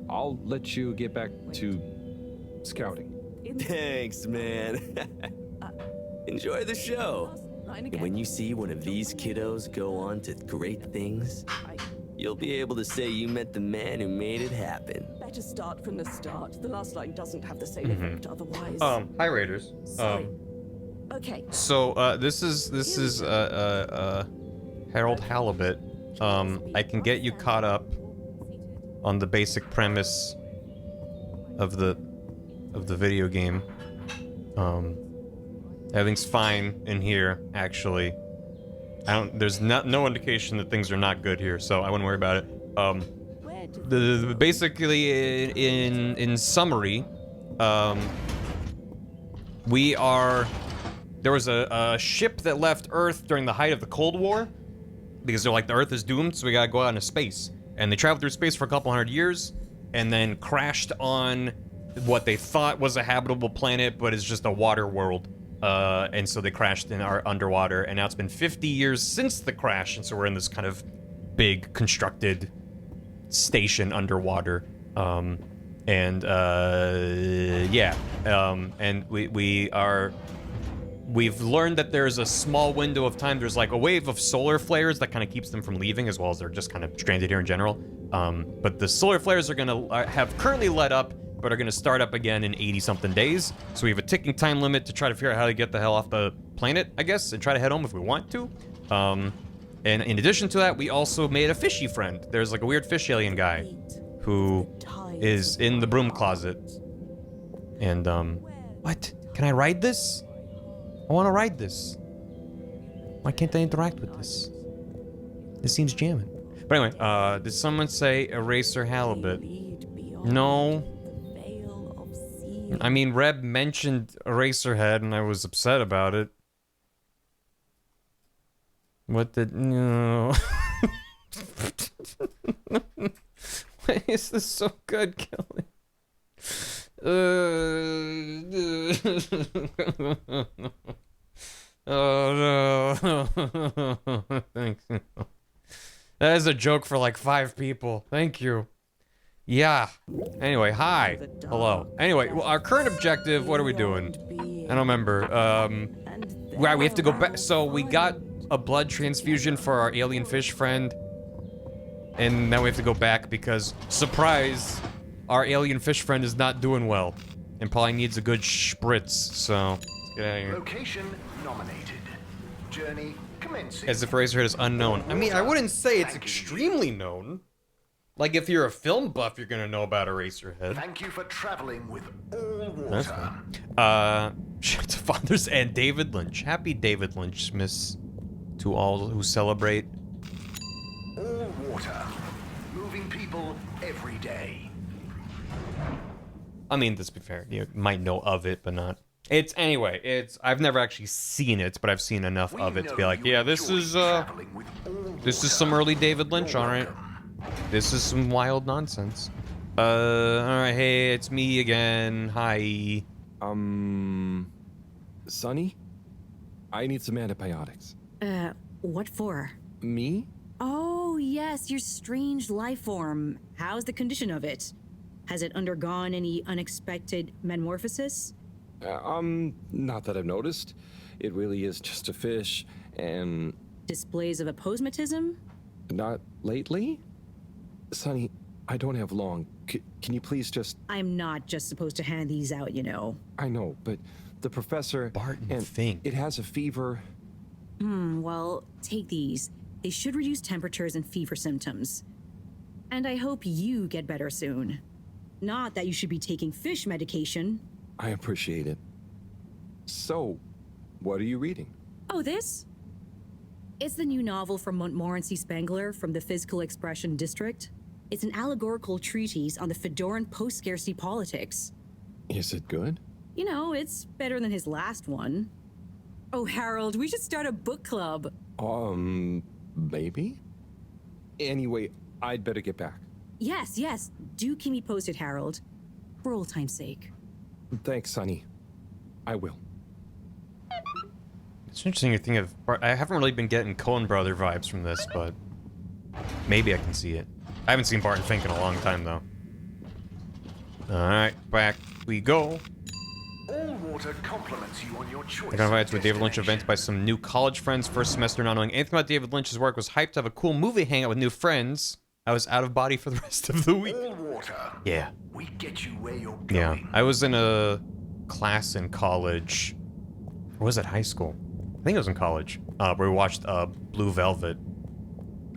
I'll let you get back to scouting. Thanks, man. Enjoy the show. And when you see one of these kiddos go on to great things, you'll be able to say you met the man who made it happen. Better start from the start. The last line doesn't have the same effect otherwise. Hi Raiders. Okay. So this is Harold Halibut. I can get you caught up on the basic premise of the video game. Everything's fine in here, actually. There's no indication that things are not good here, so I wouldn't worry about it. Basically, in summary, there was a ship that left Earth during the height of the Cold War, because they're like, the Earth is doomed, so we gotta go out into space. And they traveled through space for a couple hundred years, and then crashed on what they thought was a habitable planet, but is just a water world. And so they crashed in our underwater, and now it's been 50 years since the crash, and so we're in this kind of big constructed station underwater. And we've learned that there's a small window of time. There's like a wave of solar flares that kind of keeps them from leaving, as well as they're just kind of stranded here in general. But the solar flares are gonna have currently let up, but are gonna start up again in 80-something days. So we have a ticking time limit to try to figure out how to get the hell off the planet, I guess, and try to head home if we want to. And in addition to that, we also made a fishy friend. There's like a weird fish alien guy who is in the broom closet. And, what? Can I ride this? I want to ride this. Why can't I interact with this? This seems jamming. But anyway, did someone say Eraser Halibut? No. I mean, Reb mentioned Eraserhead, and I was upset about it. What did... No. Why is this so good, Kelly? Oh no. Thanks. That is a joke for like 5 people. Thank you. Yeah. Anyway, hi. Hello. Anyway, well, our current objective, what are we doing? I don't remember. Right, we have to go back. So we got a blood transfusion for our alien fish friend. And now we have to go back because, surprise, our alien fish friend is not doing well. And probably needs a good spritz, so let's get out of here. Location nominated. Journey commencing. As if Eraserhead is unknown. I mean, I wouldn't say it's extremely known. Like, if you're a film buff, you're gonna know about Eraserhead. Thank you for traveling with all That's water. fine. Shout out to Fathers and David Lynch. Happy David Lynchmas to all who celebrate. All water. Moving people every day. I mean, let's be fair. You might know of it, but not. I've never actually seen it, but I've seen enough of it to be like, yeah, this is some early David Lynch, alright. This is some wild nonsense. Alright, hey, it's me again. Hi. Sonny? I need some antibiotics. What for? Me? Oh, yes, your strange life form. How's the condition of it? Has it undergone any unexpected metamorphosis? Not that I've noticed. It really is just a fish, and... Displays of aposematism? Not lately? Sonny, I don't have long. Can you please just... I'm not just supposed to hand these out, you know. I know, but the professor... Barton Fink. It has a fever. Well, take these. They should reduce temperatures and fever symptoms. And I hope you get better soon. Not that you should be taking fish medication. I appreciate it. So, what are you reading? Oh, this? It's the new novel from Montmorency Spengler from the Physical Expression District. It's an allegorical treatise on the Fedoran post-scarcity politics. Is it good? You know, it's better than his last one. Oh, Harold, we should start a book club. Maybe? Anyway, I'd better get back. Yes. Do keep me posted, Harold. For old time's sake. Thanks, Sonny. I will. It's interesting to think of. I haven't really been getting Coen Brother vibes from this, but maybe I can see it. I haven't seen Bart and Fink in a long time, though. Alright, back we go. All water compliments you on your choice. I got invited to a David Lynch event by some new college friends first semester, not knowing anything about David Lynch's work. Was hyped to have a cool movie hangout with new friends. I was out of body for the rest of the week. All water. Yeah. We get you where you're going. Yeah. I was in a class in college. Or was it high school? I think it was in college. Where we watched Blue Velvet.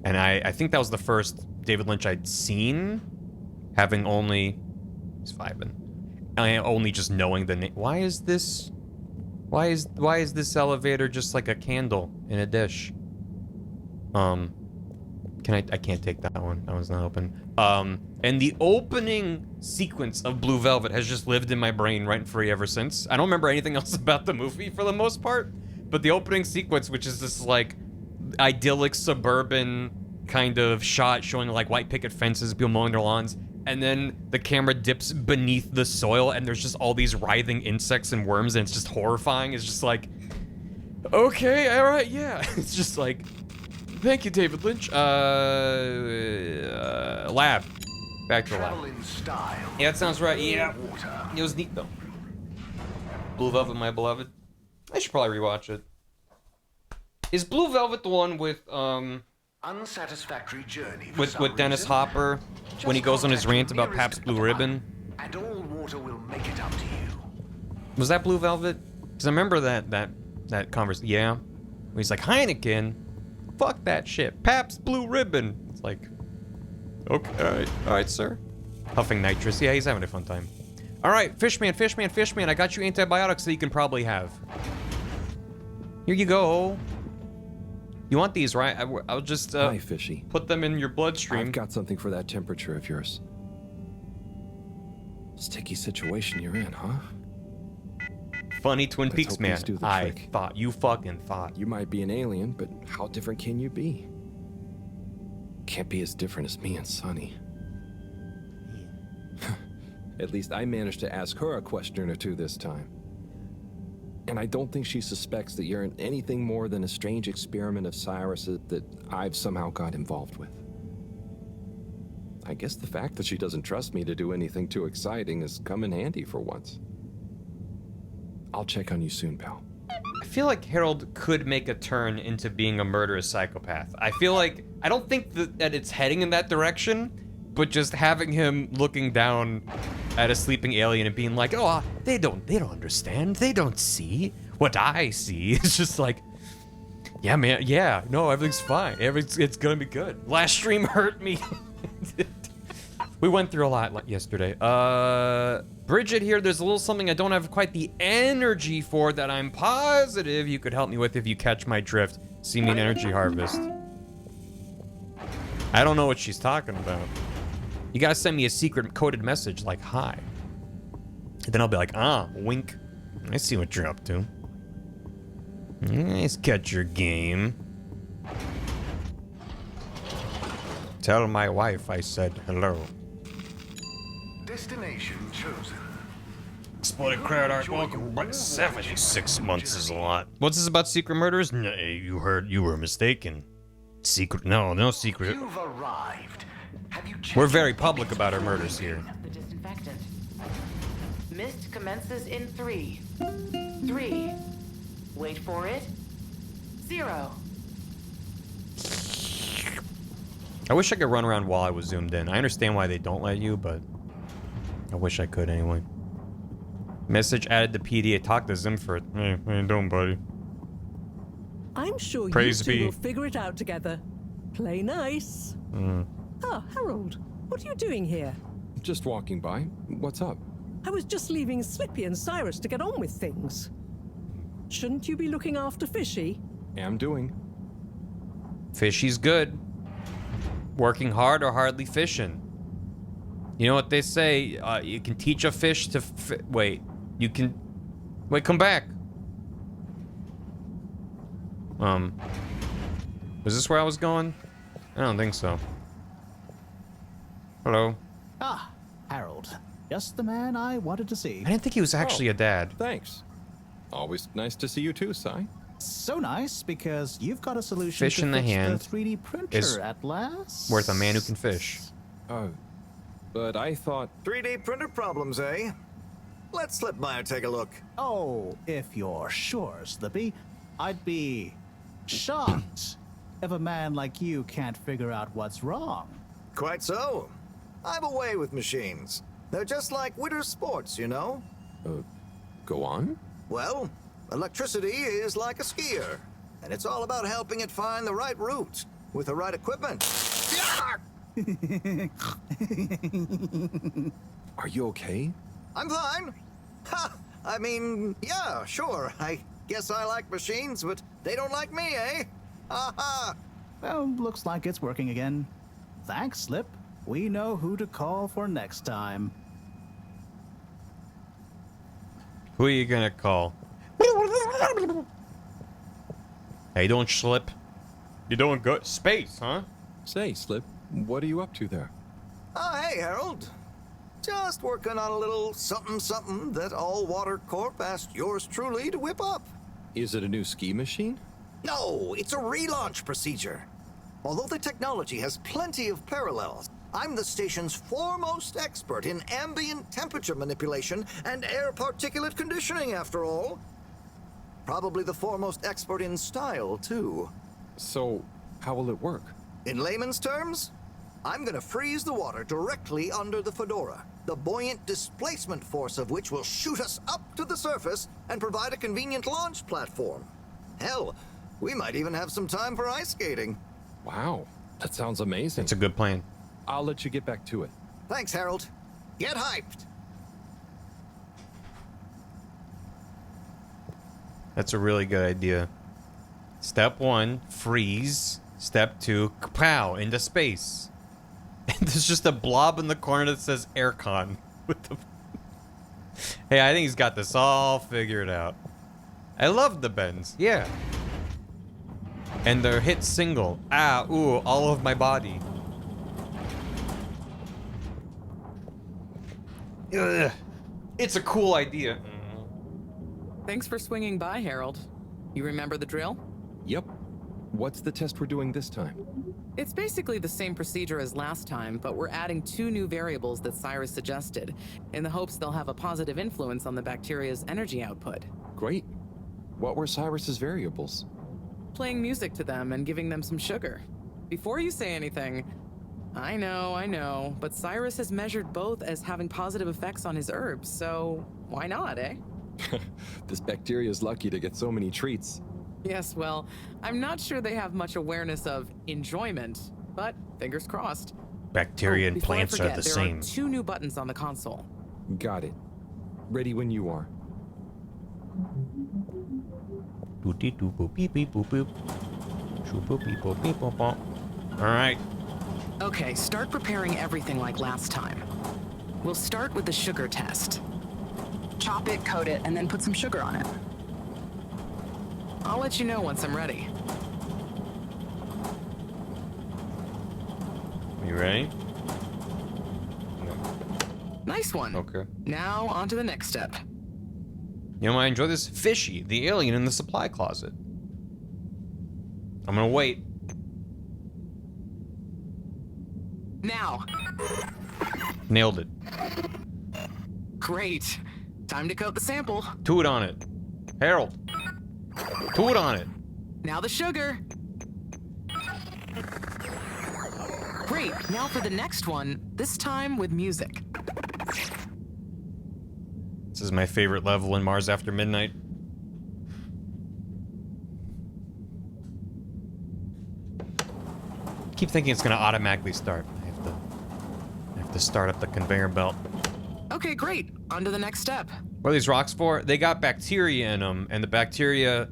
And I think that was the first David Lynch I'd seen. Having only... He's vibing. I only just knowing the name. Why is this elevator just like a candle in a dish? I can't take that one. That one's not open. And the opening sequence of Blue Velvet has just lived in my brain rent free ever since. I don't remember anything else about the movie for the most part, but the opening sequence, which is this like idyllic suburban kind of shot showing like white picket fences, people mowing their lawns, and then the camera dips beneath the soil and there's just all these writhing insects and worms, and it's just horrifying. It's just like, okay, all right, yeah. It's just like, thank you, David Lynch. Lab. Back to the lab. Yeah, that sounds right. Yeah. It was neat, though. Blue Velvet, my beloved. I should probably rewatch it. Is Blue Velvet the one with, Unsatisfactory journey with Dennis Hopper when he goes on his rant about Pabst Blue Ribbon? and all water will make it up to you. Was that Blue Velvet? Because I remember that conversation. Yeah. Where he's like, Heineken? Fuck that shit. Pabst Blue Ribbon. It's like, okay, all right, sir. Huffing nitrous. Yeah, he's having a fun time. All right, Fishman, I got you antibiotics that you can probably have. Here you go. You want these, right? I'll just Hi, Fishy. Put them in your bloodstream. I've got something for that temperature of yours. Sticky situation you're in, huh? Funny Twin Peaks man. I trick. thought. You fucking thought. You might be an alien, but how different can you be? Can't be as different as me and Sonny. At least I managed to ask her a question or two this time. And I don't think she suspects that you're anything more than a strange experiment of Cyrus's that I've somehow got involved with. I guess the fact that she doesn't trust me to do anything too exciting has come in handy for once. I'll check on you soon, pal. I feel like Harold could make a turn into being a murderous psychopath. I feel like, I don't think that it's heading in that direction, but just having him looking down at a sleeping alien and being like, oh, they don't understand. They don't see what I see. It's just like, yeah, man. Yeah, no, everything's fine. It's gonna be good. Last stream hurt me. We went through a lot yesterday. Bridget here, there's a little something I don't have quite the energy for that I'm positive you could help me with if you catch my drift. See me in Energy Harvest. I don't know what she's talking about. You gotta send me a secret coded message like, hi. And then I'll be like, ah, wink. I see what you're up to. Nice catch your game. Tell my wife I said hello. Destination chosen. Exploded crowd art, welcome back. 76 months is a lot. What's this about secret murders? No, you heard, you were mistaken. Secret, no secret. You've arrived. Have you We're very public about our murders here. The disinfectant. Mist commences in 3. 3. Wait for it. 0. I wish I could run around while I was zoomed in. I understand why they don't let you, but I wish I could anyway. Message added to PDA. Talk to Zimford. Hey, how you doing, buddy? I'm sure Praise you two be. will figure it out together. Play nice. Ah, Harold, what are you doing here? Just walking by. What's up? I was just leaving Slippy and Cyrus to get on with things. Shouldn't you be looking after Fishy? Am doing. Fishy's good. Working hard or hardly fishing. You know what they say? You can teach a fish to wait. You can... Wait, come back. Was this where I was going? I don't think so. Hello. Ah, Harold. Just the man I wanted to see. I didn't think he was actually a dad. Thanks. Always nice to see you too, Si. so nice because you've got a solution Fish to in the fix hand the 3D printer is at last. worth a man who can fish. But I thought... 3D printer problems, eh? Let's slip by and take a look. Oh, if you're sure, Slippy. I'd be shocked if a man like you can't figure out what's wrong. Quite so. I have a way with machines. They're just like winter sports, you know? Go on? Well, electricity is like a skier, and it's all about helping it find the right route with the right equipment. Are you okay? I'm fine. Ha! I mean, yeah, sure. I guess I like machines, but they don't like me, eh? Ha! Well, looks like it's working again. Thanks, Slip. We know who to call for next time. Who are you gonna call? Hey, don't slip. You're doing good. Space, huh? Say, Slip, what are you up to there? Oh, hey, Harold. Just working on a little something that All Water Corp asked yours truly to whip up. Is it a new ski machine? No, it's a relaunch procedure. Although the technology has plenty of parallels, I'm the station's foremost expert in ambient temperature manipulation and air particulate conditioning, after all. Probably the foremost expert in style, too. So, how will it work? In layman's terms, I'm gonna freeze the water directly under the Fedora, the buoyant displacement force of which will shoot us up to the surface and provide a convenient launch platform. Hell, we might even have some time for ice skating. Wow, that sounds amazing. It's a good plan. I'll let you get back to it. Thanks, Harold. Get hyped! That's a really good idea. Step 1, freeze. Step 2, kapow, into space. And there's just a blob in the corner that says aircon. Hey, I think he's got this all figured out. I love the bends, yeah. And they're hit single. Ah, ooh, all of my body. Ugh. It's a cool idea. Thanks for swinging by, Harold. You remember the drill? Yep. What's the test we're doing this time? It's basically the same procedure as last time, but we're adding 2 new variables that Cyrus suggested, in the hopes they'll have a positive influence on the bacteria's energy output. Great. What were Cyrus's variables? Playing music to them and giving them some sugar. Before you say anything, I know, but Cyrus has measured both as having positive effects on his herbs, so why not, eh? This bacteria's lucky to get so many treats. Yes, well, I'm not sure they have much awareness of enjoyment, but fingers crossed. Bacteria and plants are the same. There are 2 new buttons on the console. Got it. Ready when you are. Alright. Okay, start preparing everything like last time. We'll start with the sugar test. Chop it, coat it, and then put some sugar on it. I'll let you know once I'm ready. You ready? Nice one. Okay. Now, on to the next step. You know, I enjoy this Fishy, the alien in the supply closet. I'm gonna wait. Now. Nailed it. Great. Time to coat the sample. Toot on it. Harold. Toot on it. Now the sugar. Great. Now for the next one, this time with music. This is my favorite level in Mars After Midnight. Keep thinking it's gonna automatically start. I have to start up the conveyor belt. Okay, great. On to the next step. What are these rocks for? They got bacteria in them, and the bacteria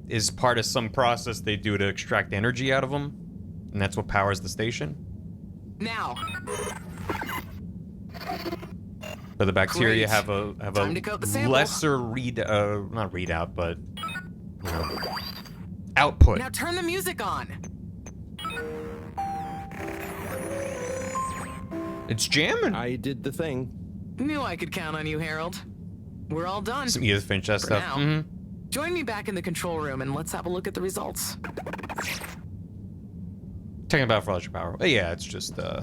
is part of some process they do to extract energy out of them, and that's what powers the station. Now. But the bacteria Great. have a Time to coat the sample. lesser not readout, but you know, output. Now turn the music on. It's jamming. I did the thing. Knew I could count on you, Harold. We're all done. Some Edith Finch For stuff. now. Mm-hmm. Join me back in the control room and let's have a look at the results. Talking about fellowship power. Yeah, it's just, I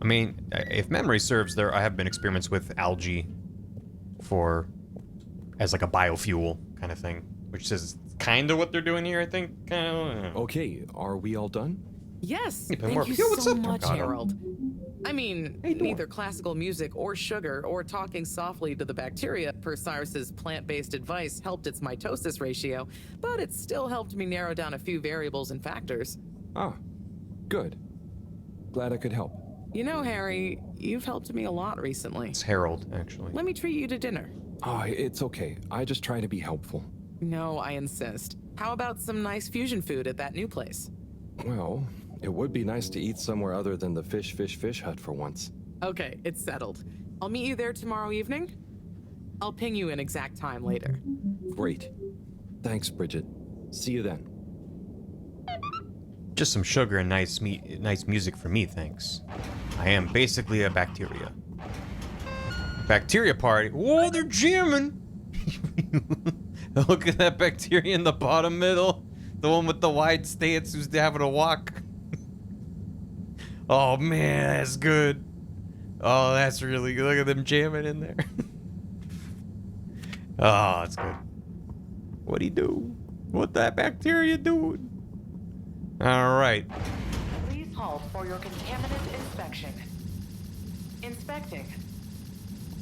mean, if memory serves, I have been experiments with algae as like a biofuel kind of thing, which is kind of what they're doing here, I think. Okay, are we all done? Yes, Hey, thank you what's so up, much, Mercado? Harold. I mean, neither classical music or sugar or talking softly to the bacteria, per Cyrus's plant-based advice, helped its mitosis ratio, but it still helped me narrow down a few variables and factors. Ah, good. Glad I could help. You know, Harry, you've helped me a lot recently. It's Harold, actually. Let me treat you to dinner. Oh, it's okay. I just try to be helpful. No, I insist. How about some nice fusion food at that new place? Well, it would be nice to eat somewhere other than the fish hut for once. Okay, it's settled. I'll meet you there tomorrow evening. I'll ping you an exact time later. Great. Thanks, Bridget. See you then. Just some sugar and nice music for me, thanks. I am basically a bacteria. Bacteria party. Whoa, they're jamming! Look at that bacteria in the bottom middle. The one with the wide stance who's having to walk. Oh man, that's good. Oh, that's really good. Look at them jamming in there. Oh, that's good. What'd he do? What that bacteria doing? Alright. Please halt for your contaminant inspection. Inspecting.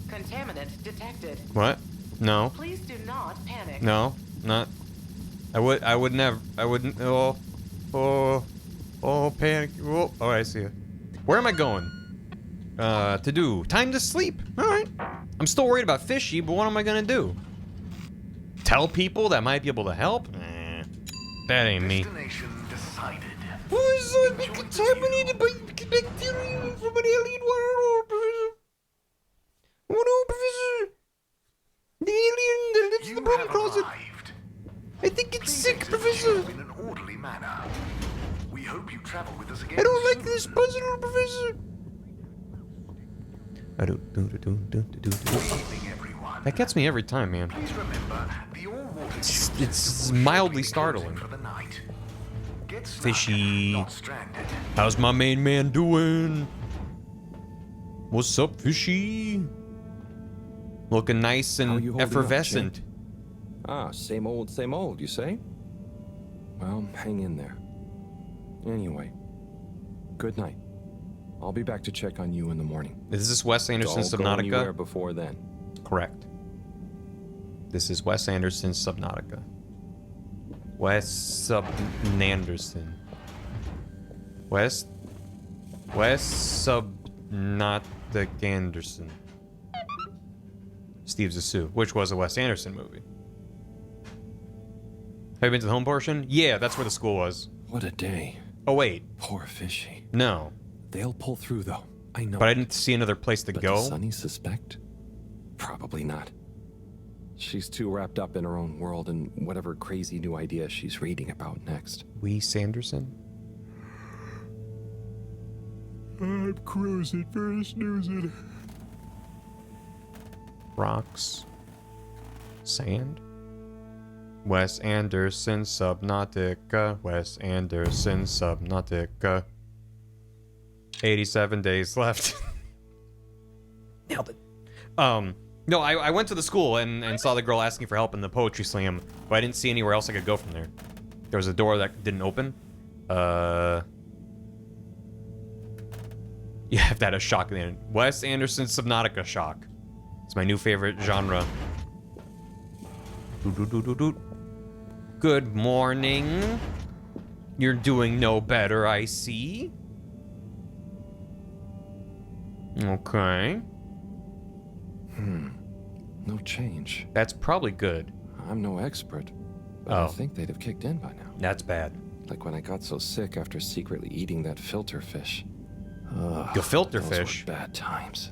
Contaminant detected. What? No. Please do not panic. No, not. I would never. I wouldn't. Oh, panic. Oh, I see it. Where am I going? To do. Time to sleep. All right. I'm still worried about fishy, but what am I gonna do? Tell people that might be able to help? That ain't me. What is that? What's happening to bacteria from an alien world, Professor? Oh no, Professor! The alien that lives in the broom closet. I think it's sick, Professor. In an orderly manner. We hope you travel with us again. I don't like this puzzle, Professor. I do. That gets me every time, man. Please remember, the all-water It's mildly startling. Fishy. How's my main man doing? What's up, Fishy? Looking nice and effervescent. Ah, same old, you say? Well, hang in there. Anyway, good night. I'll be back to check on you in the morning. Is this Wes Anderson Don't go anywhere Subnautica? before then. Correct. This is Wes Anderson Subnautica. Wes Subnanderson. Wes Subnautica Anderson. Steve Zissou, which was a Wes Anderson movie. Have you been to the home portion? Yeah, that's where the school was. What a day. Oh, wait. Poor Fishy. No. They'll pull through, though. I know. But I didn't see another place to go. Does Sunny suspect? Probably not. She's too wrapped up in her own world and whatever crazy new idea she's reading about next. Wes Sanderson? I'm cruising, very snoozing. Rocks. Sand? Wes Anderson Subnautica. Wes Anderson Subnautica. 87 days left. Nailed it. No, I went to the school and saw the girl asking for help in the poetry slam, but I didn't see anywhere else I could go from there. There was a door that didn't open. You have to have a shock in the end. Wes Anderson Subnautica shock. It's my new favorite genre. Good morning. You're doing no better, I see. Okay. No change. That's probably good. I'm no expert, but I think they'd have kicked in by now. That's bad. Like when I got so sick after secretly eating that filter fish. Ugh, The filter those fish? were bad times.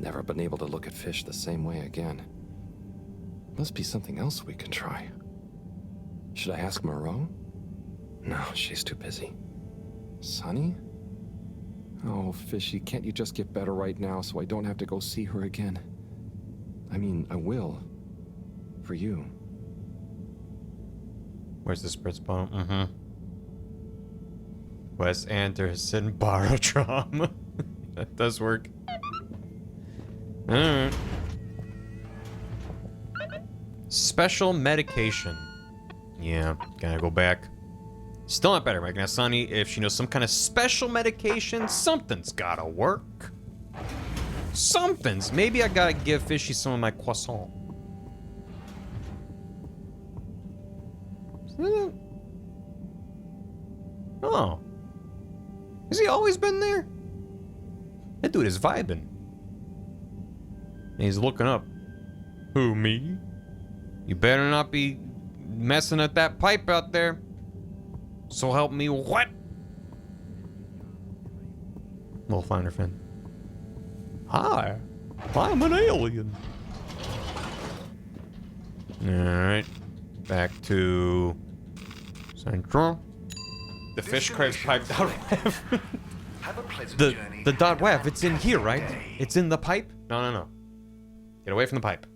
Never been able to look at fish the same way again. Must be something else we can try. Should I ask Moreau? No, she's too busy. Sunny? Oh, Fishy, can't you just get better right now so I don't have to go see her again? I mean, I will. For you. Where's the spritz bottle? Mm-hmm. Wes Anderson Barold. That does work. Alright. Special medication. Yeah, gotta go back. Still not better right now, Sonny. If she knows some kind of special medication, something's gotta work. Something's. Maybe I gotta give Fishy some of my croissant. Oh. Has he always been there? That dude is vibing. And he's looking up. Who, me? You better not be messing at that pipe out there. So help me what? Little flounder fin. Hi. I'm an alien. Alright. Back to Central. The fish craves pipe dot web. the dot web, it's in here, right? It's in the pipe? No. Get away from the pipe.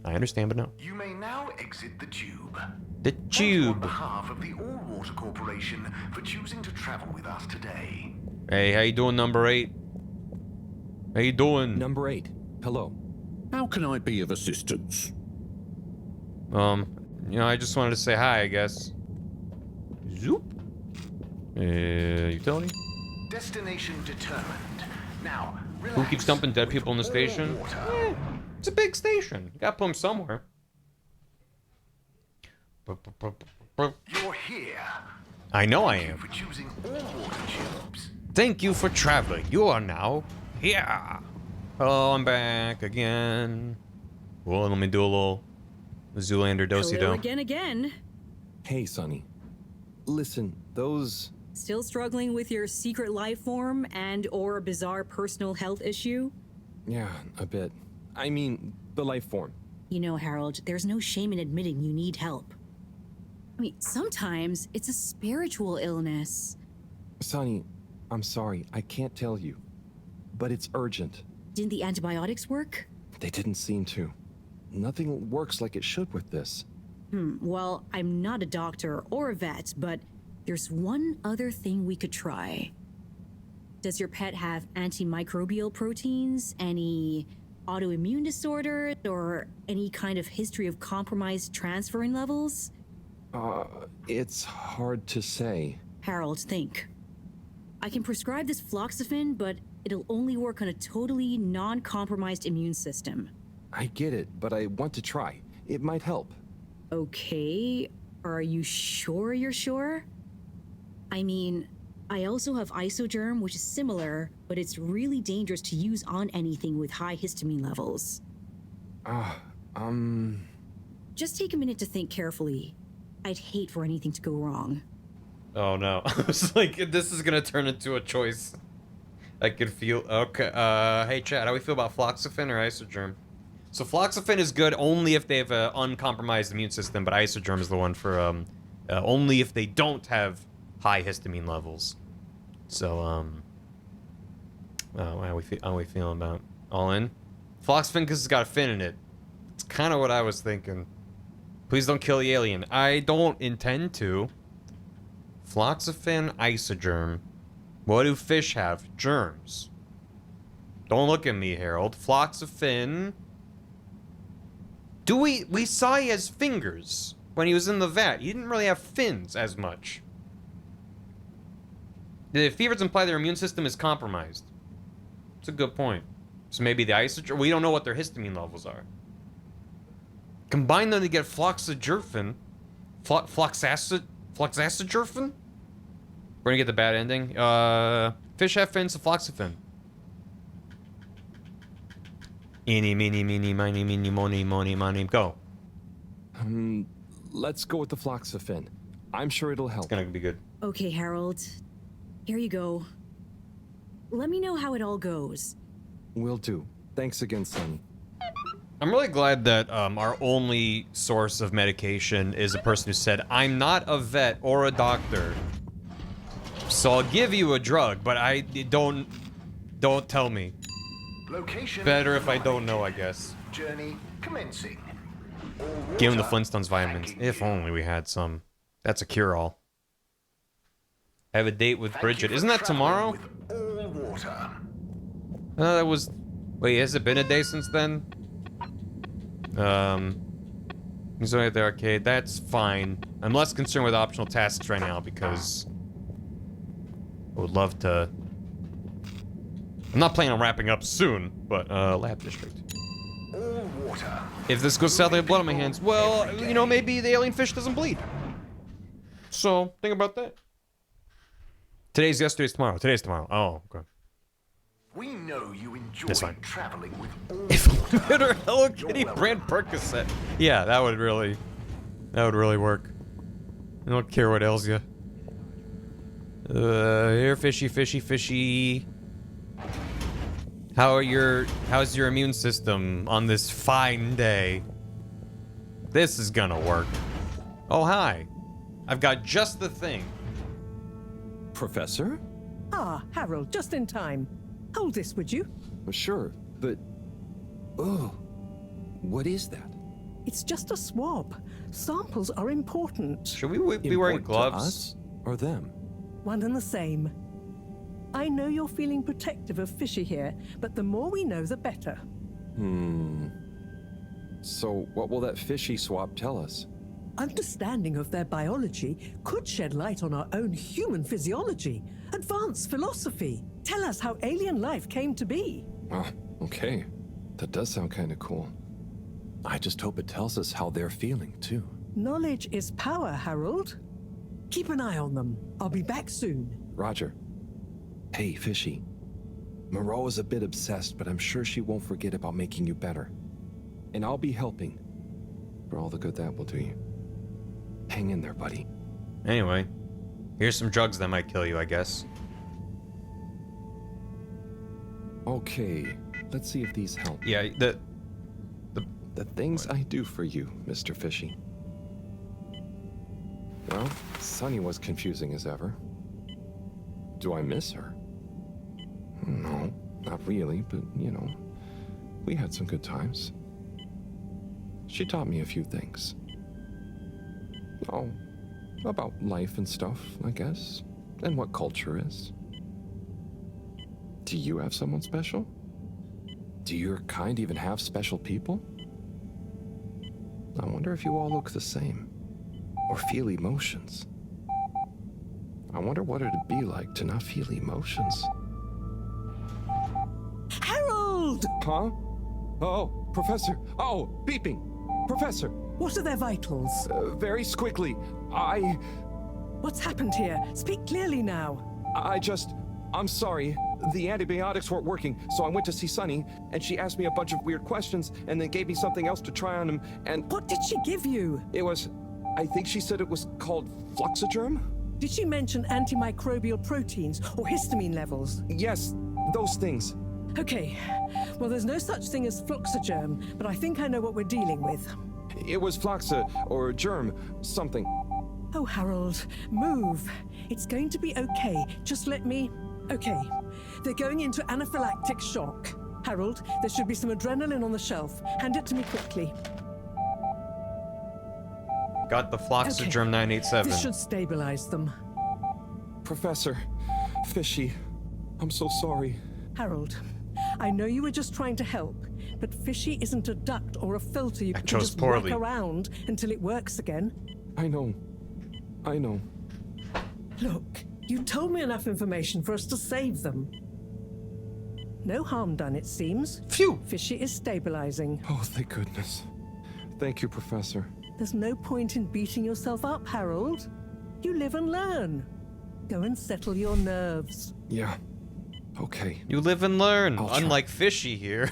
I understand, but no. You may now exit the tube. The tube. On behalf of the All-Water Corporation for choosing to travel with us today. Hey, how you doing, number 8? How you doing? Number 8. Hello. How can I be of assistance? You know, I just wanted to say hi, I guess. Zoop. Utility? Destination determined. Now, relax. Who keeps dumping dead people in the station? It's a big station. You gotta put them somewhere. You're here. I know I am. For choosing all water tubes. Thank you for traveling. You are now here. Oh, I'm back again. Well, let me do a little Zoolander do-si-do. Hello again. Hey, Sonny. Listen, those... Still struggling with your secret life form and or a bizarre personal health issue? Yeah, a bit. I mean, the life form. You know, Harold, there's no shame in admitting you need help. I mean, sometimes it's a spiritual illness. Sonny, I'm sorry, I can't tell you. But it's urgent. Didn't the antibiotics work? They didn't seem to. Nothing works like it should with this. Well, I'm not a doctor or a vet, but there's one other thing we could try. Does your pet have antimicrobial proteins, any autoimmune disorders, or any kind of history of compromised transferrin levels? It's hard to say. Harold, think. I can prescribe this floxifene, but it'll only work on a totally non-compromised immune system. I get it, but I want to try. It might help. Okay, are you sure you're sure? I mean, I also have Isogerm, which is similar, but it's really dangerous to use on anything with high histamine levels. Just take a minute to think carefully. I'd hate for anything to go wrong. Oh no. I was like, this is gonna turn into a choice. I could feel... Okay, hey Chad, how do we feel about Floxifene or Isogerm? So Floxifene is good only if they have an uncompromised immune system, but Isogerm is the one for, only if they don't have high histamine levels. So, how are we feeling about all in? Floxifene because it's got a fin in it. It's kind of what I was thinking. Please don't kill the alien. I don't intend to. Floxifene, Isogerm. What do fish have? Germs. Don't look at me, Harold. Floxifene. We saw he has fingers when he was in the vat. He didn't really have fins as much. The fevers imply their immune system is compromised. It's a good point. So maybe the Isogerm... We don't know what their histamine levels are. Combine them to get Floxagerfin. Floxagerfin? We're gonna get the bad ending. Fish have fins, Floxifene. Eeny, meeny, miny, money, go. Let's go with the Floxifene. I'm sure it'll help. It's gonna be good. Okay, Harold. Here you go. Let me know how it all goes. Will do. Thanks again, Sonny. I'm really glad that our only source of medication is a person who said, I'm not a vet or a doctor, so I'll give you a drug, but don't tell me. Location Better if I don't know, I guess. Journey commencing. Give him the Flintstones vitamins. If only we had some. That's a cure-all. I have a date with Bridget. Isn't that tomorrow? That was... Wait, has it been a day since then? He's only at the arcade. That's fine. I'm less concerned with optional tasks right now because I would love to... I'm not planning on wrapping up soon, but Lab District. If this goes south, I have blood on my hands. Well, you know, maybe the alien fish doesn't bleed. So, think about that. Today's yesterday's tomorrow. Today's tomorrow. Oh, okay. We know you enjoy That's fine. traveling with all If I her Hello Kitty brand Percocet. Yeah, that would really work. I don't care what ails you. Here, fishy, fishy, fishy. How's your immune system on this fine day? This is gonna work. Oh, hi. I've got just the thing. Professor? Ah, Harold, just in time. Hold this, would you? Sure, but... Oh, what is that? It's just a swab. Samples are important. Should we be wearing gloves? To us or them? One and the same. I know you're feeling protective of Fishy here, but the more we know, the better. So what will that fishy swab tell us? Understanding of their biology could shed light on our own human physiology, advance philosophy, tell us how alien life came to be. Oh, okay. That does sound kind of cool. I just hope it tells us how they're feeling, too. Knowledge is power, Harold. Keep an eye on them. I'll be back soon. Roger. Hey, Fishy. Moreau is a bit obsessed, but I'm sure she won't forget about making you better. And I'll be helping. For all the good that will do you. Hang in there, buddy. Anyway, here's some drugs that might kill you, I guess. Okay, let's see if these help. Yeah, the things I do for you, Mr. Fishy. Well, Sunny was confusing as ever. Do I miss her? No, not really, but, you know, we had some good times. She taught me a few things. Oh, about life and stuff, I guess, and what culture is. Do you have someone special? Do your kind even have special people? I wonder if you all look the same, or feel emotions. I wonder what it'd be like to not feel emotions. Harold! Huh? Oh, Professor. Oh, beeping. Professor. What are their vitals? Very squiggly. What's happened here? Speak clearly now. I'm sorry. The antibiotics weren't working, so I went to see Sunny, and she asked me a bunch of weird questions, and then gave me something else to try on him, and... What did she give you? It was... I think she said it was called Fluxogerm? Did she mention antimicrobial proteins or histamine levels? Yes, those things. Okay. Well, there's no such thing as Fluxogerm, but I think I know what we're dealing with. It was Fluxa, or germ, something. Oh, Harold, move. It's going to be okay. Just let me... Okay. They're going into anaphylactic shock. Harold, there should be some adrenaline on the shelf. Hand it to me quickly. Got the Floxagerm 987. This should stabilize them. Professor, Fishy, I'm so sorry. Harold, I know you were just trying to help, but Fishy isn't a duct or a filter you can just whack around until it works again. I know. Look, you told me enough information for us to save them. No harm done, it seems. Phew! Fishy is stabilizing. Oh, thank goodness. Thank you, Professor. There's no point in beating yourself up, Harold. You live and learn. Go and settle your nerves. Yeah. Okay. You live and learn, unlike Fishy here.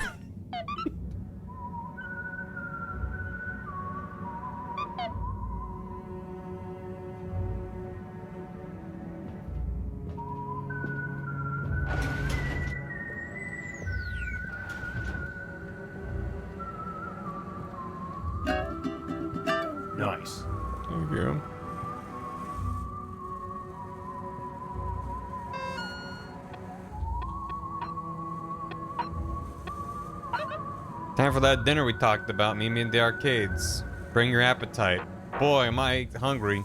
Nice. Thank you. Time for that dinner we talked about. Meet me in the arcades. Bring your appetite. Boy, am I hungry.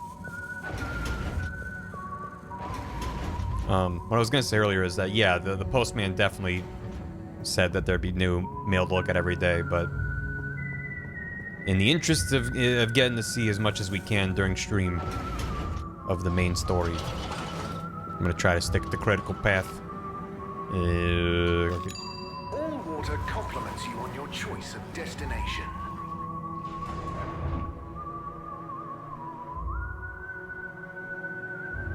What I was gonna say earlier is that, yeah, the postman definitely said that there'd be new mail to look at every day, but in the interest of getting to see as much as we can during stream of the main story, I'm gonna try to stick to critical path. All water compliments you on your choice of destination.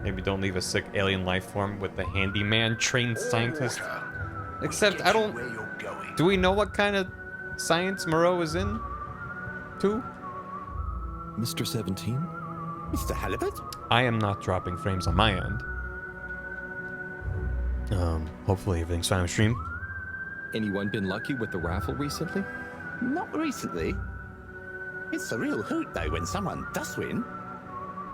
Maybe don't leave a sick alien life form with the handyman trained scientist. Except I don't. Do we know what kind of science Moreau is in? Too? Mr. 17? Mr. Halibut? I am not dropping frames on my end. Hopefully everything's fine on stream. Anyone been lucky with the raffle recently? Not recently. It's a real hoot, though, when someone does win.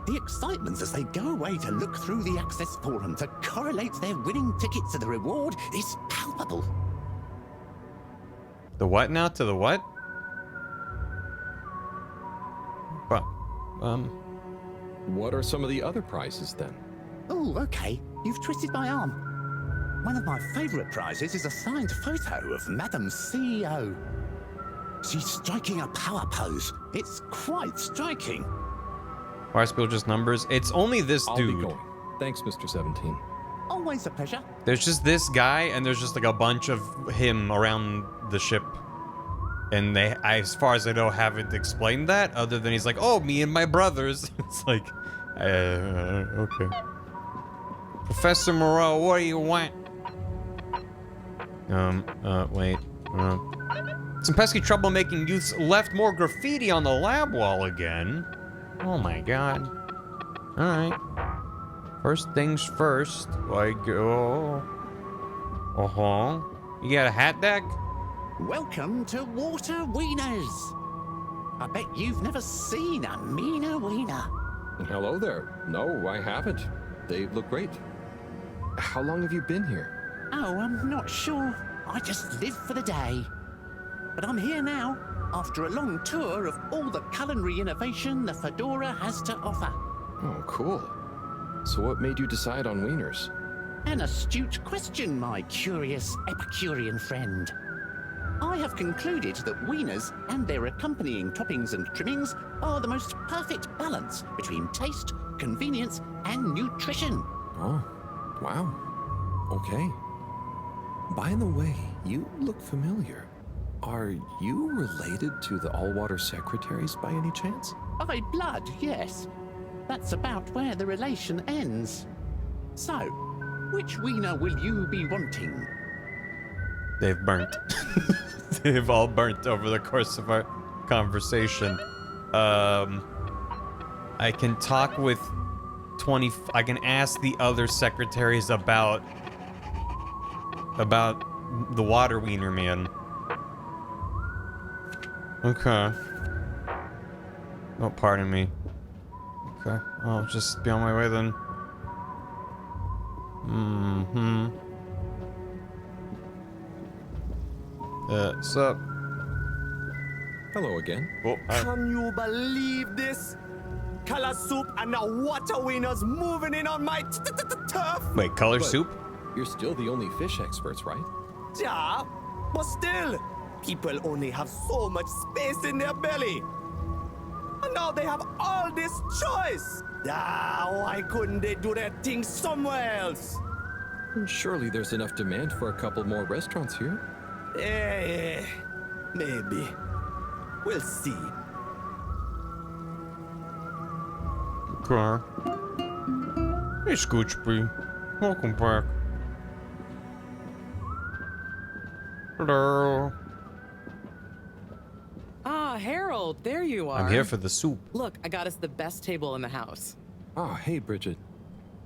The excitement as they go away to look through the access forum to correlate their winning ticket to the reward is palpable. The what now? To the what? But, What are some of the other prizes then? Oh, okay. You've twisted my arm. One of my favourite prizes is a signed photo of Madam CEO. She's striking a power pose. It's quite striking. Why are people just numbers? It's only this I'll dude. be going. Thanks, Mr. 17. Always a pleasure. There's just this guy, and there's just like a bunch of him around the ship. And they, as far as I know, haven't explained that, other than he's like, oh, me and my brothers. It's like, okay. Professor Moreau, what do you want? Wait. Some pesky troublemaking youths left more graffiti on the lab wall again. Oh my god. Alright. First things first. I go. Uh-huh. You got a hat deck? Welcome to Water Wieners. I bet you've never seen a meaner wiener. Hello there. No, I haven't. They look great. How long have you been here? Oh, I'm not sure. I just live for the day. But I'm here now, after a long tour of all the culinary innovation the Fedora has to offer. Oh, cool. So what made you decide on wieners? An astute question, my curious Epicurean friend. I have concluded that wieners and their accompanying toppings and trimmings are the most perfect balance between taste, convenience, and nutrition. Oh, wow. Okay. By the way, you look familiar. Are you related to the All-Water Secretaries by any chance? By blood, yes. That's about where the relation ends. So, which wiener will you be wanting? They've burnt. They've all burnt over the course of our conversation. I can talk with 20... I can ask the other secretaries about the water wiener man. Okay. Oh, pardon me. Okay. I'll just be on my way then. Mm-hmm. Sup? Hello again. Oh, hi. Can you believe this? Color soup and the water wieners moving in on my turf? Wait, color But soup? You're still the only fish experts, right? Yeah, but still, people only have so much space in their belly. And now they have all this choice. Why couldn't they do their thing somewhere else? Surely there's enough demand for a couple more restaurants here. Yeah, maybe. We'll see. Okay. Hey, Scoochby. Welcome back. Hello. Ah, Harold, there you are. I'm here for the soup. Look, I got us the best table in the house. Oh, hey, Bridget.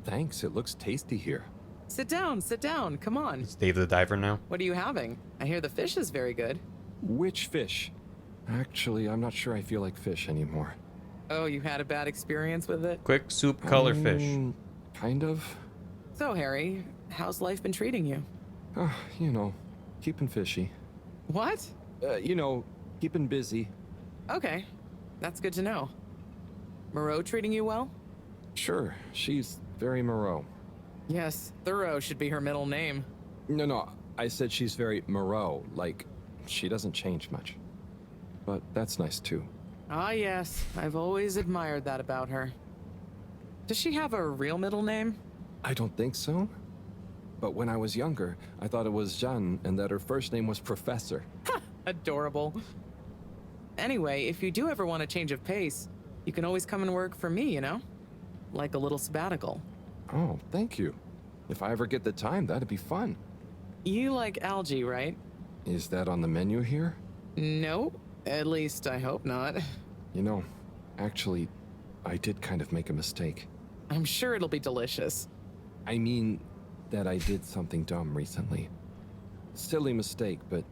Thanks, it looks tasty here. Sit down, come on. It's Dave the Diver now. What are you having? I hear the fish is very good. Which fish? Actually, I'm not sure I feel like fish anymore. Oh, you had a bad experience with it? Quick soup, color fish. Kind of. So, Harry, how's life been treating you? You know, keeping fishy. What? You know, keeping busy. Okay. That's good to know. Moreau treating you well? Sure, she's very Moreau. Yes, Thorough should be her middle name. No, I said she's very Moreau, like she doesn't change much. But that's nice too. Ah yes, I've always admired that about her. Does she have a real middle name? I don't think so. But when I was younger, I thought it was Jeanne and that her first name was Professor. Adorable. Anyway, if you do ever want a change of pace, you can always come and work for me, you know? Like a little sabbatical. Oh, thank you. If I ever get the time, that'd be fun. You like algae, right? Is that on the menu here? No, at least I hope not. You know, actually, I did kind of make a mistake. I'm sure it'll be delicious. I mean that I did something dumb recently. Silly mistake, but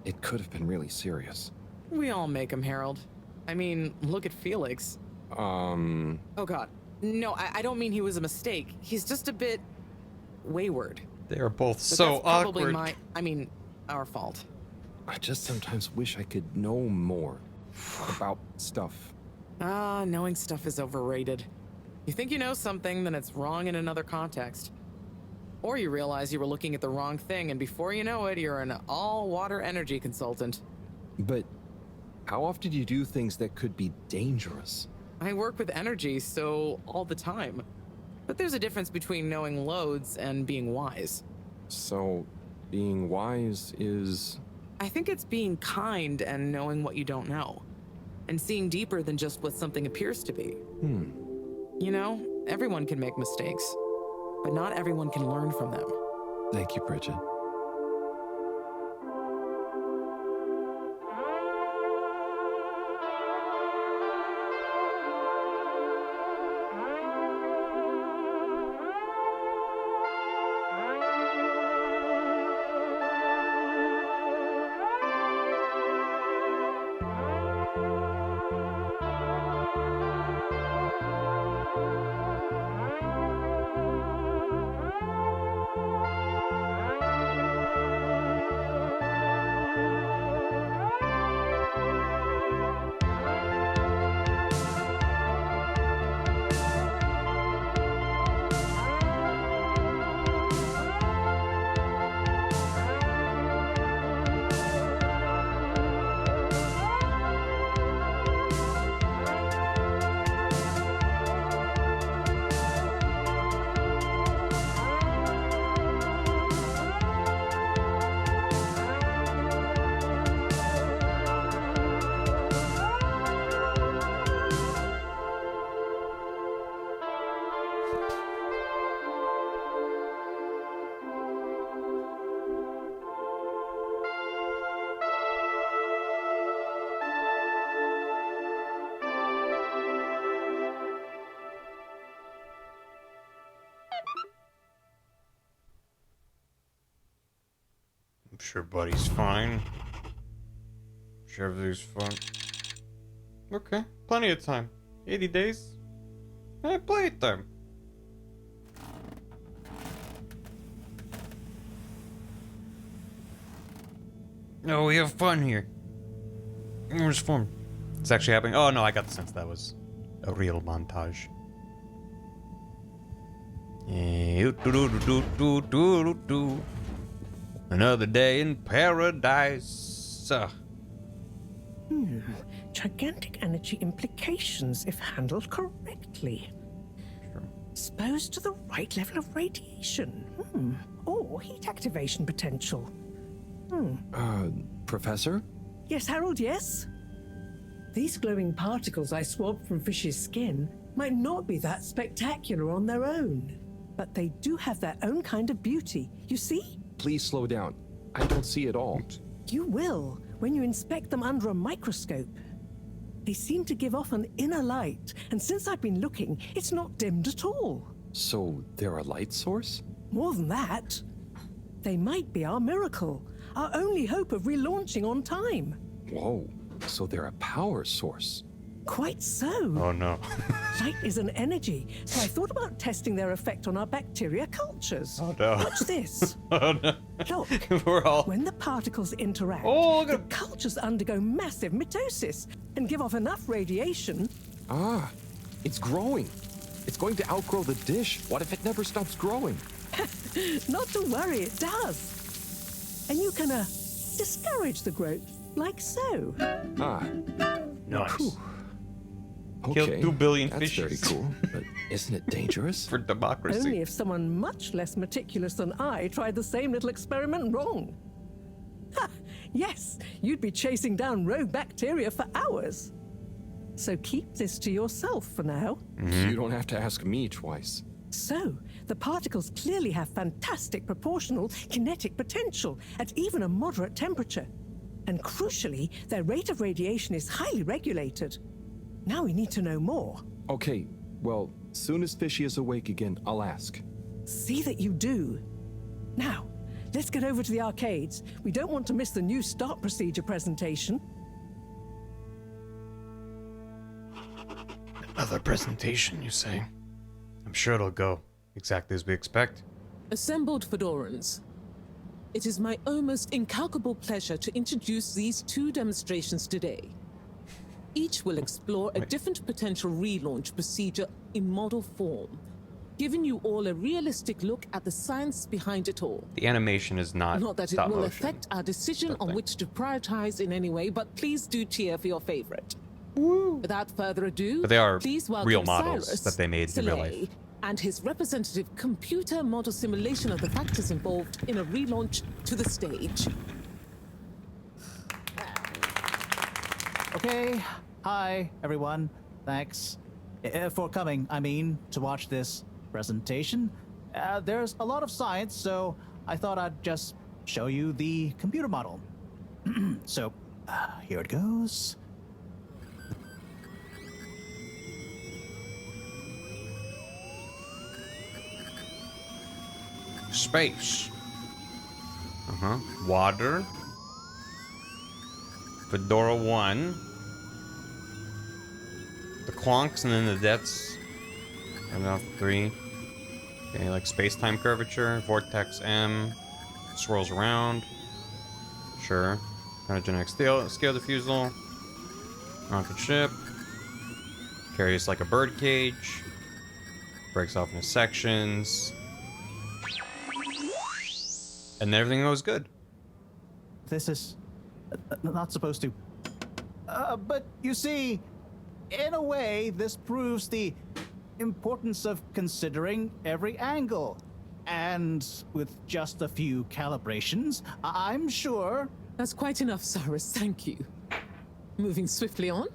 it could have been really serious. We all make them, Harold. I mean, look at Felix. Oh god. No, I don't mean he was a mistake. He's just a bit wayward. They are both But so that's probably awkward. our fault. I just sometimes wish I could know more about stuff. Ah, knowing stuff is overrated. You think you know something, then it's wrong in another context. Or you realize you were looking at the wrong thing, and before you know it, you're an all-water energy consultant. But how often do you do things that could be dangerous? I work with energy, so all the time. But there's a difference between knowing loads and being wise. So, being wise is... I think it's being kind and knowing what you don't know. And seeing deeper than just what something appears to be. You know, everyone can make mistakes, but not everyone can learn from them. Thank you, Bridget. I'm sure Buddy's fine. I'm sure everything's fine. Okay, plenty of time. 80 days? Plenty of time. No, we have fun here. It was fun. It's actually happening. Oh no, I got the sense that was a real montage. Another day in paradise. Gigantic energy implications if handled correctly. Exposed to the right level of radiation. Or heat activation potential. Professor? Yes, Harold, yes? These glowing particles I swabbed from fish's skin might not be that spectacular on their own, but they do have their own kind of beauty, you see? Please slow down. I don't see it all. You will when you inspect them under a microscope. They seem to give off an inner light, and since I've been looking, it's not dimmed at all. So they're a light source? More than that, they might be our miracle, our only hope of relaunching on time. Whoa, so they're a power source. Quite so. Oh no. Light is an energy, so I thought about testing their effect on our bacteria cultures. Oh no. Watch this. Oh no. Look, We're all... when the particles interact, the cultures undergo massive mitosis and give off enough radiation. Ah, it's growing. It's going to outgrow the dish. What if it never stops growing? Not to worry, it does. And you can discourage the growth, like so. Ah. Nice. Whew. Killed Okay, 2 billion that's fishes. very cool, but isn't it dangerous? For democracy. Only if someone much less meticulous than I tried the same little experiment wrong. Ha! Yes, you'd be chasing down rogue bacteria for hours. So keep this to yourself for now. You don't have to ask me twice. So, the particles clearly have fantastic proportional kinetic potential at even a moderate temperature. And crucially, their rate of radiation is highly regulated. Now we need to know more. Okay, well, soon as Fishy is awake again, I'll ask. See that you do. Now, let's get over to the arcades. We don't want to miss the new start procedure presentation. Another presentation, you say? I'm sure it'll go exactly as we expect. Assembled Fedorans, it is my almost incalculable pleasure to introduce these two demonstrations today. Each will explore a different potential relaunch procedure in model form, giving you all a realistic look at the science behind it all. The animation is not that it stop will motion. affect our decision on which to prioritize in any way, but please do cheer for your favorite. Without further ado, But they are please welcome real models Cyrus that they made in real Soleil life. and his representative computer model simulation of the factors involved in a relaunch to the stage. Okay, hi everyone. Thanks for coming, to watch this presentation. There's a lot of science, so I thought I'd just show you the computer model. So, here it goes. Space. Water. Fedora 1. The Clonks and then the Deaths. And off 3. Okay, like space-time curvature. Vortex M. Swirls around. Sure. Cryogenic scale diffusal. Rocket ship. Carries like a bird cage. Breaks off into sections. And everything goes good. This is not supposed to. But you see, in a way, this proves the importance of considering every angle. And with just a few calibrations, I'm sure... That's quite enough, Cyrus. Thank you. Moving swiftly on.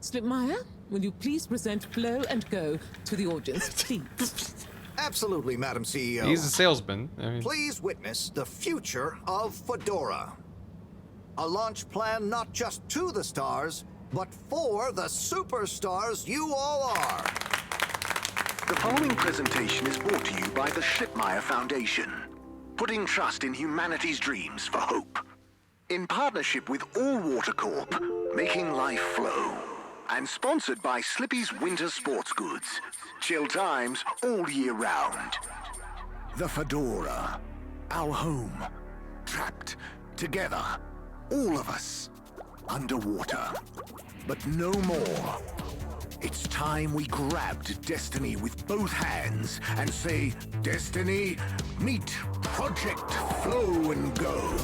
Slipmeyer, will you please present Flow and Go to the audience, please? Absolutely, Madam CEO. He's a salesman. Please witness the future of Fedora. A launch plan not just to the stars, but for the superstars you all are. The following presentation is brought to you by the Slipmeyer Foundation, putting trust in humanity's dreams for hope. In partnership with All Water Corp, making life flow. And sponsored by Slippy's Winter Sports Goods. Chill times all year round. The Fedora. Our home. Trapped. Together. All of us. Underwater. But no more. It's time we grabbed Destiny with both hands and say, Destiny, meet Project Flow and Go.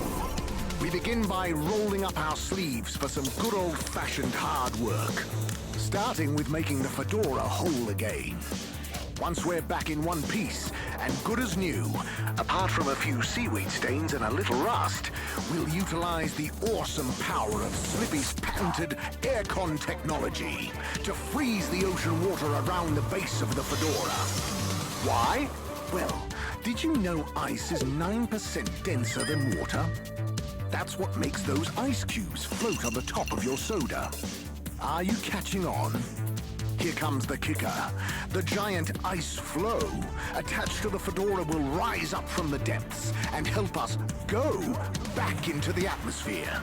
We begin by rolling up our sleeves for some good old-fashioned hard work. Starting with making the Fedora whole again. Once we're back in one piece and good as new, apart from a few seaweed stains and a little rust, we'll utilize the awesome power of Slippy's patented aircon technology to freeze the ocean water around the base of the Fedora. Why? Well, did you know ice is 9% denser than water? That's what makes those ice cubes float on the top of your soda. Are you catching on? Here comes the kicker. The giant ice flow attached to the Fedora will rise up from the depths and help us go back into the atmosphere.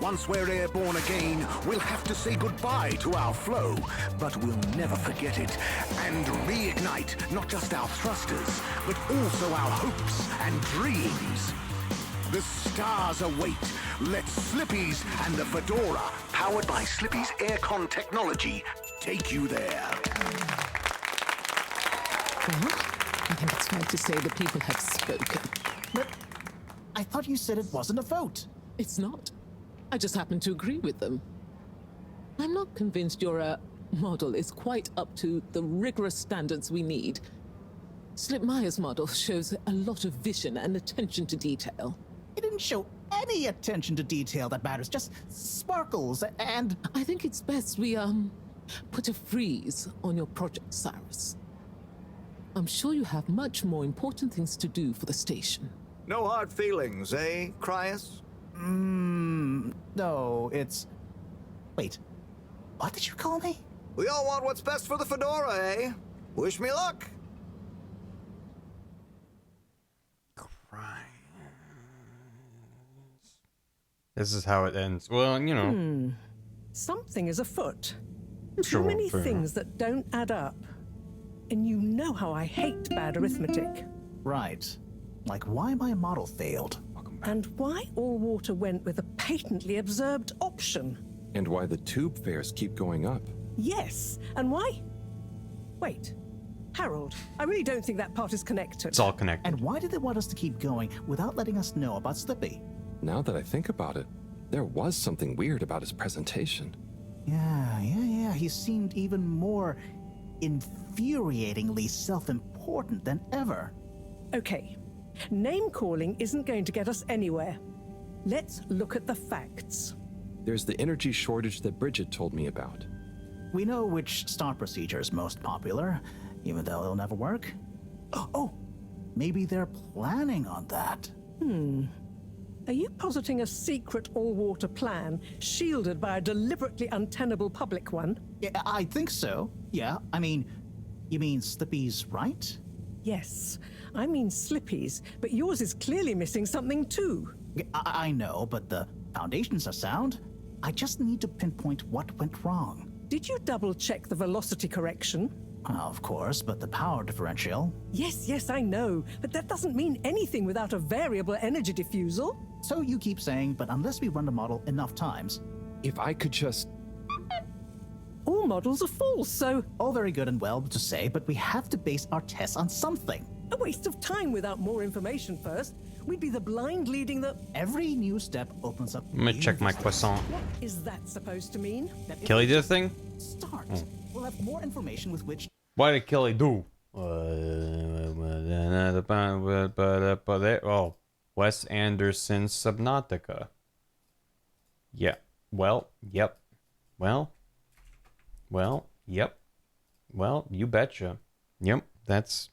Once we're airborne again, we'll have to say goodbye to our flow, but we'll never forget it and reignite not just our thrusters, but also our hopes and dreams. The stars await. Let Slippy's and the Fedora, powered by Slippy's aircon technology, take you there. Well, I think it's fair to say the people have spoken. But I thought you said it wasn't a vote. It's not. I just happen to agree with them. I'm not convinced your model is quite up to the rigorous standards we need. Slipmeyer's model shows a lot of vision and attention to detail. It didn't show any attention to detail that matters, just sparkles and... I think it's best we, put a freeze on your project, Cyrus. I'm sure you have much more important things to do for the station. No hard feelings, eh, Cryus? No, it's... Wait, what did you call me? We all want what's best for the Fedora, eh? Wish me luck. This is how it ends. Well, you know. Something is afoot. Sure, Too many fair things that don't add up. And you know how I hate bad arithmetic. Right. Like why my model failed. And why all water went with a patently absurd option. And why the tube fares keep going up. Yes, and why? Wait, Harold, I really don't think that part is connected. It's all connected. And why did they want us to keep going without letting us know about Slippy? Now that I think about it, there was something weird about his presentation. Yeah. He seemed even more infuriatingly self-important than ever. Okay, name-calling isn't going to get us anywhere. Let's look at the facts. There's the energy shortage that Bridget told me about. We know which start procedure is most popular, even though it'll never work. Oh, maybe they're planning on that. Are you positing a secret all-water plan, shielded by a deliberately untenable public one? Yeah, I think so. Yeah, I mean, you mean Slippy's right? Yes, I mean Slippy's, but yours is clearly missing something too. I know, but the foundations are sound. I just need to pinpoint what went wrong. Did you double-check the velocity correction? Of course, but the power differential... Yes, I know, but that doesn't mean anything without a variable energy diffusal. So you keep saying, but unless we run the model enough times... If I could just... All models are false, so... All very good and well to say, but we have to base our tests on something. A waste of time without more information first. We'd be the blind leading the... Every new step opens up... I'm gonna check my croissant. What is that supposed to mean? Kelly did a thing? Start. We'll have more information with which... What did Kelly do? Oh, Wes Anderson Subnautica. Yeah. Well, yep. Well, yep. Well, you betcha. Yep, that's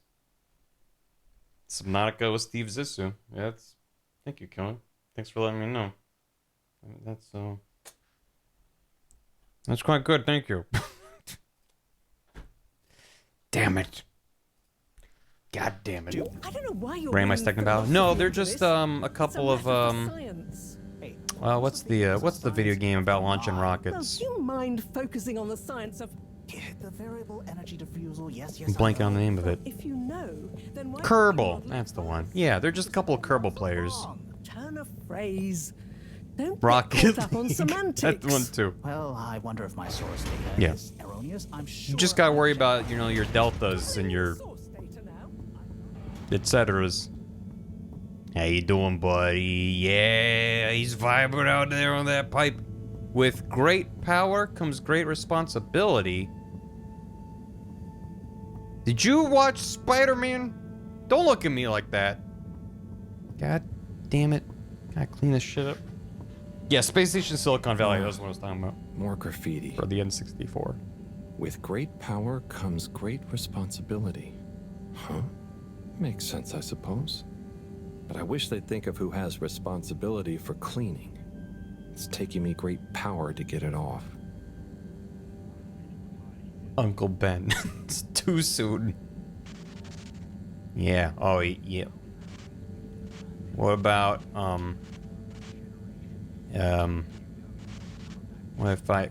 Subnautica with Steve Zissou. Yeah, that's... Thank you, Kelly. Thanks for letting me know. That's quite good, thank you. Damn it. God damn it. I don't know why you're... Randomized Techno Battle? No, they're just a couple of what's the video game about launching rockets? Do you mind focusing on the science of... The variable energy diffusal, yes. I'm blanking on the name of it. If you know, then why... Kerbal, that's the one. Yeah, they're just a couple of Kerbal players. Turn a phrase. Don't Rocket get caught up on League. semantics. That one too. Well, I wonder if my source data is erroneous. I'm sure... You just gotta worry about, your deltas and your etceteras. How you doing, buddy? Yeah, he's vibing out there on that pipe. With great power comes great responsibility. Did you watch Spider-Man? Don't look at me like that. God damn it. Gotta clean this shit up. Yeah, Space Station Silicon Valley, that's what I was talking about. More graffiti. For the N64. With great power comes great responsibility. Huh? Makes sense, I suppose. But I wish they'd think of who has responsibility for cleaning. It's taking me great power to get it off. Uncle Ben. It's too soon. Yeah. Oh, yeah. What about, What if I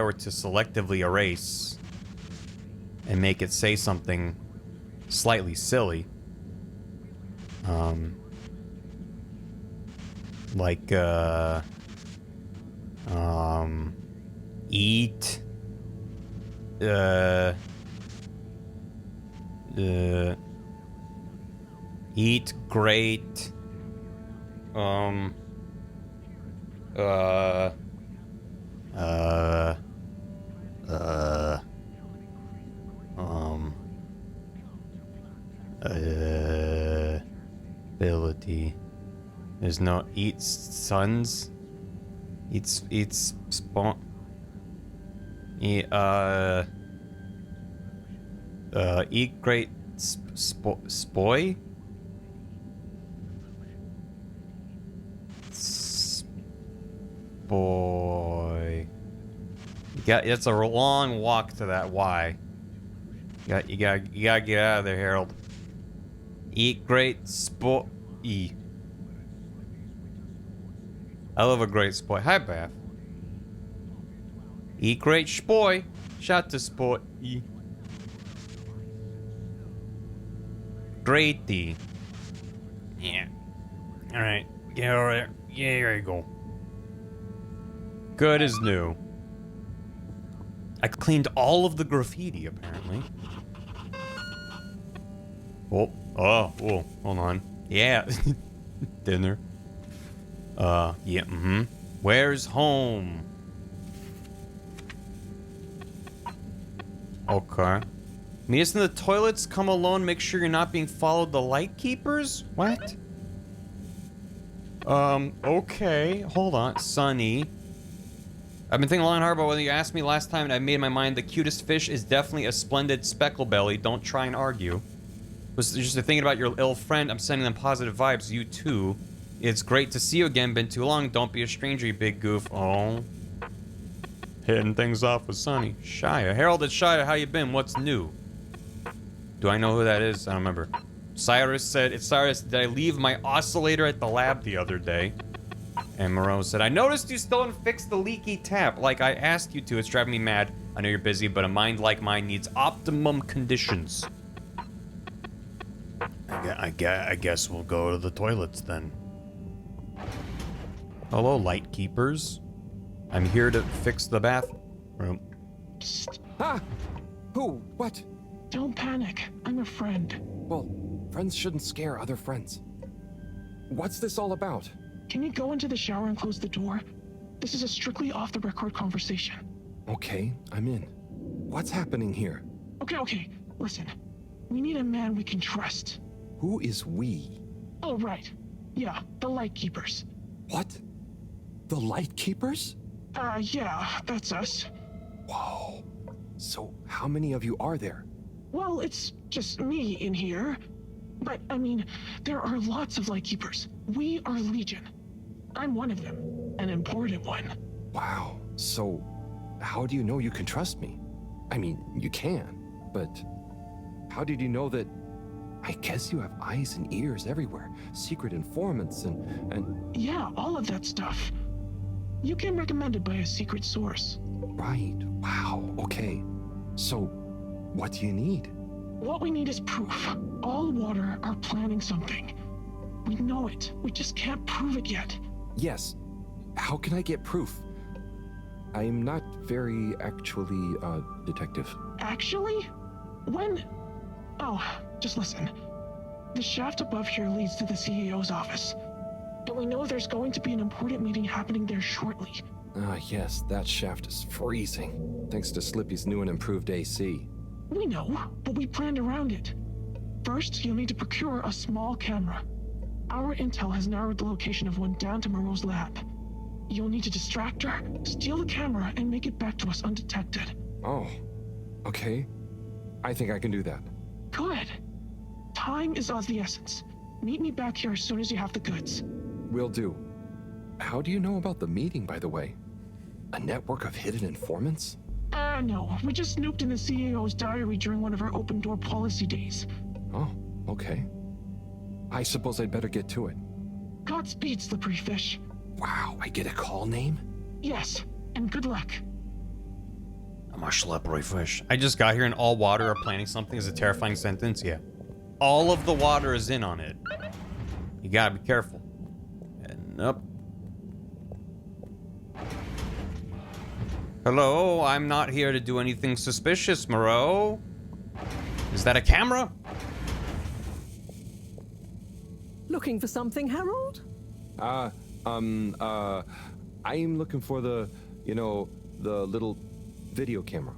were to selectively erase and make it say something slightly silly? Like, eat, eat great, ability. There's no eat sons. Eats spawn. Eat great spoy. Boy. It's a long walk to that Y. You gotta get out of there, Harold. Eat great spoy. I love a great spoy. Hi, Bath. Eat great spoy. Shout to spoy. Greaty. Yeah. Alright. Get over there. Yeah, there you go. Good as new. I cleaned all of the graffiti, apparently. Oh, hold on. Yeah. Dinner. Yeah, Where's home? Okay. Meet us in the toilets, come alone, make sure you're not being followed the light keepers? What? Okay. Hold on. Sunny. I've been thinking long and hard about whether you asked me last time and I made my mind the cutest fish is definitely a splendid specklebelly. Don't try and argue. Was just thinking about your ill friend. I'm sending them positive vibes. You too. It's great to see you again. Been too long. Don't be a stranger, you big goof. Oh. Hitting things off with Sunny. Shia. Harold, it's Shia. How you been? What's new? Do I know who that is? I don't remember. Cyrus said, it's Cyrus. Did I leave my oscillator at the lab the other day? And Moreau said, I noticed you still haven't fixed the leaky tap like I asked you to. It's driving me mad. I know you're busy, but a mind like mine needs optimum conditions. I guess we'll go to the toilets then. Hello, light keepers. I'm here to fix the bathroom. Ah! Who? What? Don't panic. I'm a friend. Well, friends shouldn't scare other friends. What's this all about? Can you go into the shower and close the door? This is a strictly off-the-record conversation. Okay, I'm in. What's happening here? Okay. Listen. We need a man we can trust. Who is we? Oh, right. Yeah, the Light Keepers. What? The Light Keepers? Yeah, that's us. Whoa. So, how many of you are there? Well, it's just me in here. But, I mean, there are lots of Light Keepers. We are Legion. I'm one of them. An important one. Wow. So, how do you know you can trust me? I mean, you can, but how did you know that... I guess you have eyes and ears everywhere. Secret informants and... Yeah, all of that stuff. You came recommended by a secret source. Right. Wow. Okay. So, what do you need? What we need is proof. All water are planning something. We know it. We just can't prove it yet. Yes. How can I get proof? I'm not very actually, detective. Actually? When... Oh, just listen. The shaft above here leads to the CEO's office. And we know there's going to be an important meeting happening there shortly. Ah, yes, that shaft is freezing. Thanks to Slippy's new and improved AC. We know, but we planned around it. First, you'll need to procure a small camera. Our intel has narrowed the location of one down to Moreau's lab. You'll need to distract her, steal the camera, and make it back to us undetected. Oh, okay. I think I can do that. Good. Time is of the essence. Meet me back here as soon as you have the goods. Will do. How do you know about the meeting, by the way? A network of hidden informants? No. We just snooped in the CEO's diary during one of our open-door policy days. Oh, okay. I suppose I'd better get to it. Godspeed, Slippery Fish. Wow, I get a call name? Yes, and good luck. I'm a slippery fish. I just got here and all water are planning something is a terrifying sentence. Yeah. All of the water is in on it. You gotta be careful. And up. Hello, I'm not here to do anything suspicious, Moreau. Is that a camera? Looking for something, Harold? I'm looking for the, the little video camera.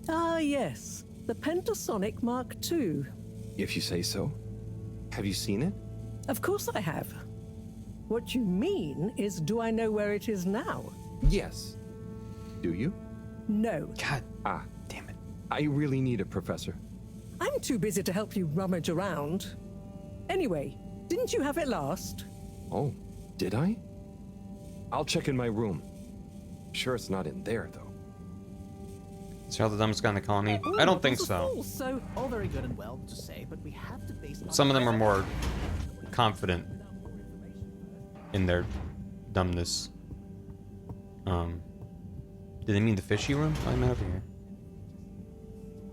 Ah, yes. The Pentasonic Mark II. If you say so. Have you seen it? Of course I have. What you mean is, do I know where it is now? Yes. Do you? No. God. Ah, damn it. I really need it, Professor. I'm too busy to help you rummage around. Anyway, didn't you have it last? Oh, did I? I'll check in my room. Sure it's not in there, though. Is Harold the dumbest guy in the colony? I don't think so. So, all very good and well to say, but we have to base it on Some of them are more confident in their dumbness. Did they mean the fishy room? Oh, I'm over here.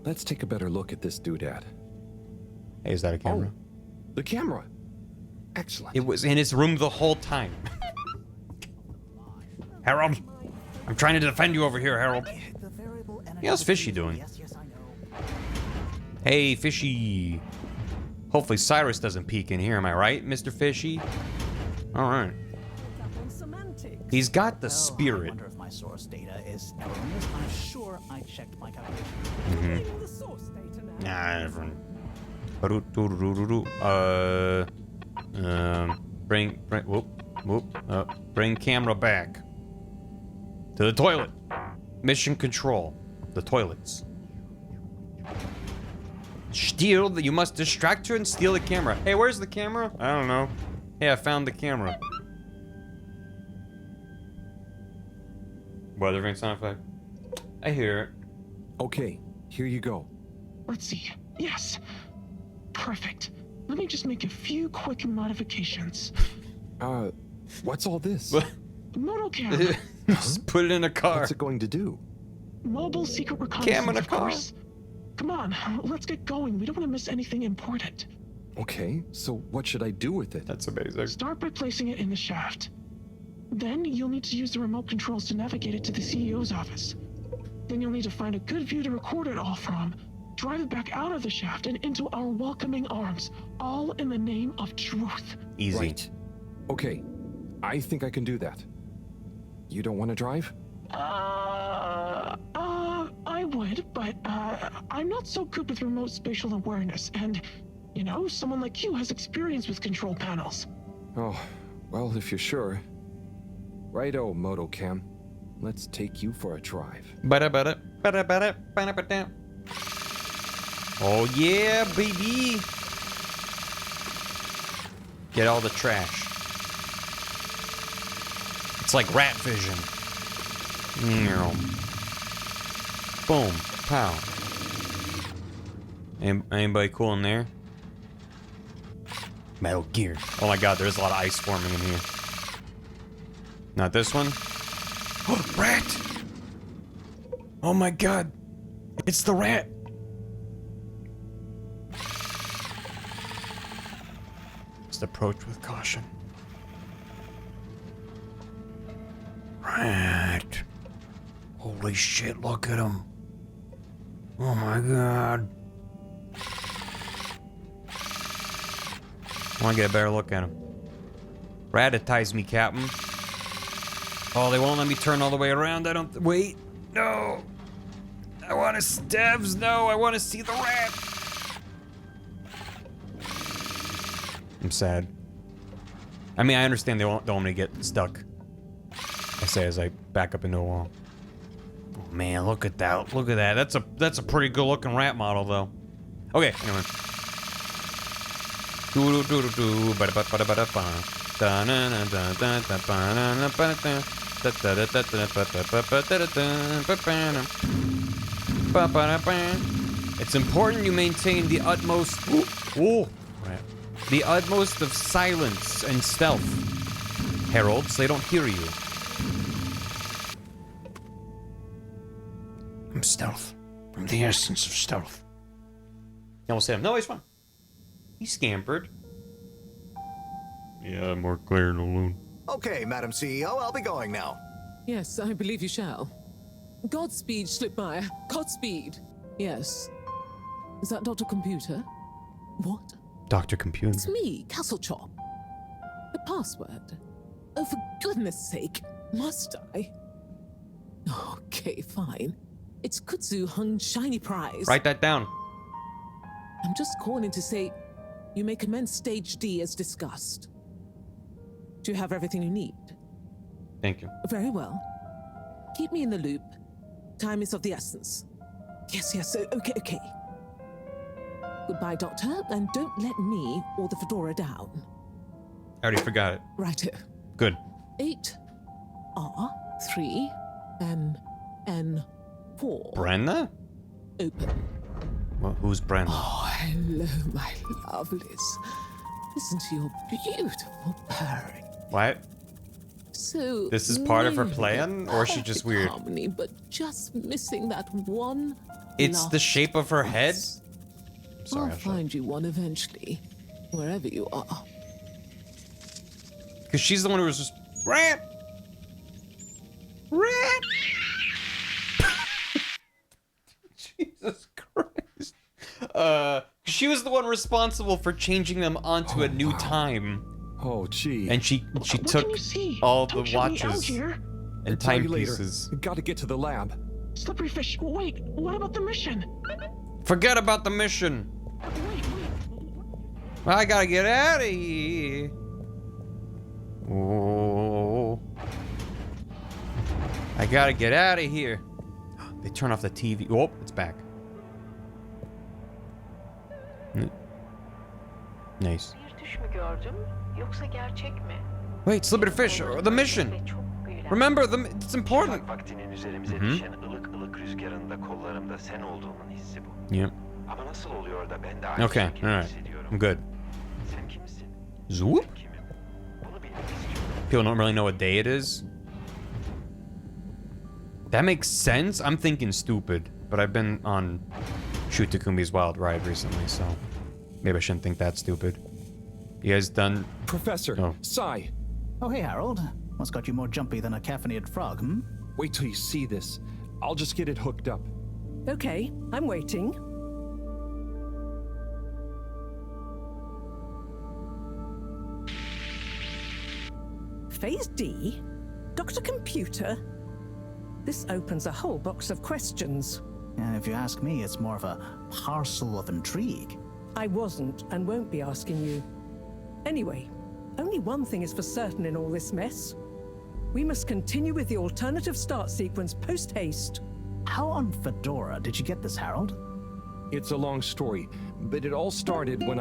Let's take a better look at this doodad. Hey, is that a camera? Oh, the camera. Excellent. It was in his room the whole time. Harold, I'm trying to defend you over here, Harold. Yeah, how's Fishy doing? Hey, Fishy. Hopefully Cyrus doesn't peek in here, am I right, Mr. Fishy? All right. He's got the spirit. I wonder if my source data is erroneous. I'm sure I checked my calculations. Nah, different. Bring camera back to the toilet. Mission control. The toilets. Steal. You must distract her and steal the camera. Hey, where's the camera? I don't know. Hey, I found the camera. Weather vane sound effect. I hear it. Okay, here you go. Let's see. Yes. Perfect. Let me just make a few quick modifications. What's all this? Moto camera. Just put it in a car. What's it going to do? Mobile secret reconnaissance, Cam in a of car. course. Come on, let's get going. We don't want to miss anything important. Okay, so what should I do with it? That's amazing. Start by placing it in the shaft. Then you'll need to use the remote controls to navigate it to the CEO's office. Then you'll need to find a good view to record it all from. Drive it back out of the shaft and into our welcoming arms, all in the name of truth. Easy. Right. Okay, I think I can do that. You don't want to drive? I would, but I'm not so good with remote spatial awareness, and, someone like you has experience with control panels. Oh, well, if you're sure. Righto, Motocam. Let's take you for a drive. Oh yeah, baby. Get all the trash. It's like rat vision. Boom. Pow. Anybody cool in there? Metal Gear. Oh my god, there's a lot of ice forming in here. Not this one. Oh, rat! Oh my god. It's the rat. Just approach with caution. Rat. Holy shit, look at him. Oh my god. I want to get a better look at him. Ratatize me, Captain. Oh, they won't let me turn all the way around. I don't... Wait. No. I want to... Devs, no. I want to see the rat. I'm sad. I mean, I understand they don't want me to get stuck. I say as I back up into a wall. Oh, man, look at that. Look at that. That's a pretty good looking rat model, though. Okay, anyway. It's important you maintain the utmost the utmost of silence and stealth, Harold, so they don't hear you. From stealth. From the essence of stealth. I almost hit him. No, he's fine. He scampered. Yeah, more clear and alone. Okay, Madam CEO, I'll be going now. Yes, I believe you shall. Godspeed, Slipmire. Godspeed. Yes. Is that Dr. Computer? What? Dr. Computer. It's me, Castlechop. The password. Oh, for goodness sake. Must I? Okay, fine. It's Kutsu Hung Shiny Prize. Write that down. I'm just calling to say you may commence Stage D as discussed. Do you have everything you need? Thank you. Very well. Keep me in the loop. Time is of the essence. Yes, okay. Goodbye, Doctor, and don't let me or the fedora down. I already forgot it. Righto. Good. 8R3 N4. Brenna? Open. Well, who's Brenna? Oh, hello, my lovelies. Listen to your beautiful purring. What? So This is part of her nearly plan, or is she just perfect weird? harmony, but just missing that one. It's the shape of her head? Sorry, I'll find you one eventually, wherever you are. Because she's the one who was just... Rat! Jesus Christ. She was the one responsible for changing them onto a new time. Oh, gee. And she took all the watches and timepieces. Gotta get to the lab. Slippery fish, wait, what about the mission? Forget about the mission. I gotta get out of here. Oh. I gotta get out of here. They turn off the TV. Oh, it's back. Nice. Wait, Slippery Fish, the mission. Remember, it's important. Yep. Okay, alright. I'm good. Zoop? People don't really know what day it is. That makes sense. I'm thinking stupid, but I've been on Shoot Takumi's Wild Ride recently, so maybe I shouldn't think that stupid. You guys done? Professor, oh. Sai. Oh, hey, Harold. What's got you more jumpy than a caffeinated frog, hmm? Wait till you see this. I'll just get it hooked up. Okay, I'm waiting. Phase D? Dr. Computer? This opens a whole box of questions. And if you ask me, it's more of a parcel of intrigue. I wasn't and won't be asking you. Anyway, only one thing is for certain in all this mess. We must continue with the alternative start sequence post-haste. How on Fedora did you get this, Harold? It's a long story, but it all started when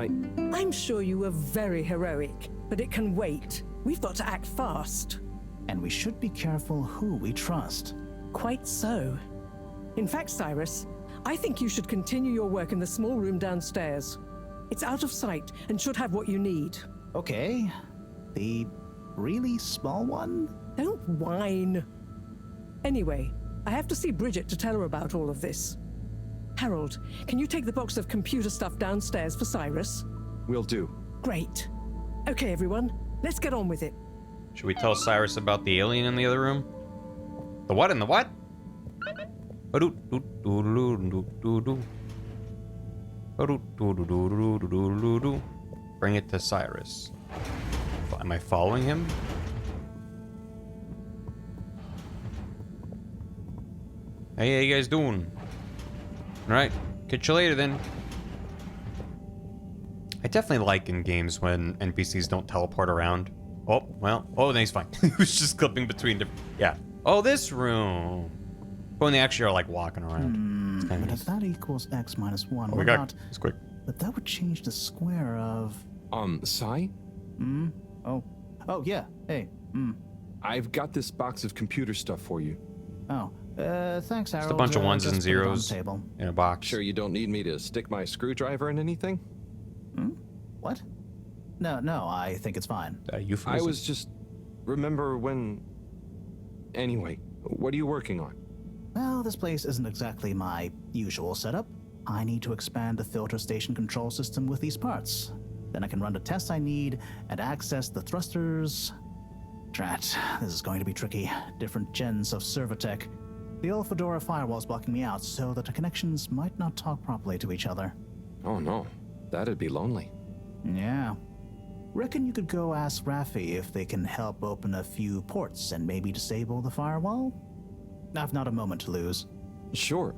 I'm sure you were very heroic, but it can wait. We've got to act fast. And we should be careful who we trust. Quite so. In fact, Cyrus, I think you should continue your work in the small room downstairs. It's out of sight and should have what you need. Okay. The really small one? Don't whine. Anyway, I have to see Bridget to tell her about all of this. Harold, can you take the box of computer stuff downstairs for Cyrus? Will do. Great. Okay, everyone, let's get on with it. Should we tell Cyrus about the alien in the other room? The what in the what? Bring it to Cyrus. Am I following him? Hey, how you guys doing? Alright, catch you later then. I definitely like in games when NPCs don't teleport around. Oh, well, oh, then he's fine. He was just clipping between different, yeah. Oh, this room. But when they actually are like walking around. It's kind of But if that equals x minus 1, Oh, we're we got not... it's quick. But that would change the square of... Sai? Oh, yeah, hey, I've got this box of computer stuff for you. Oh, thanks, Harold. Just a bunch of ones just and put it on the zeros table. in a box. Sure you don't need me to stick my screwdriver in anything? What? No, I think it's fine. I was just... Remember when... Anyway, what are you working on? Well, this place isn't exactly my usual setup. I need to expand the filter station control system with these parts. Then I can run the tests I need and access the thrusters. Drat, this is going to be tricky. Different gens of server tech. The old Fedora firewall's blocking me out so that the connections might not talk properly to each other. Oh no, that'd be lonely. Yeah. Reckon you could go ask Raffi if they can help open a few ports and maybe disable the firewall? I've not a moment to lose. Sure.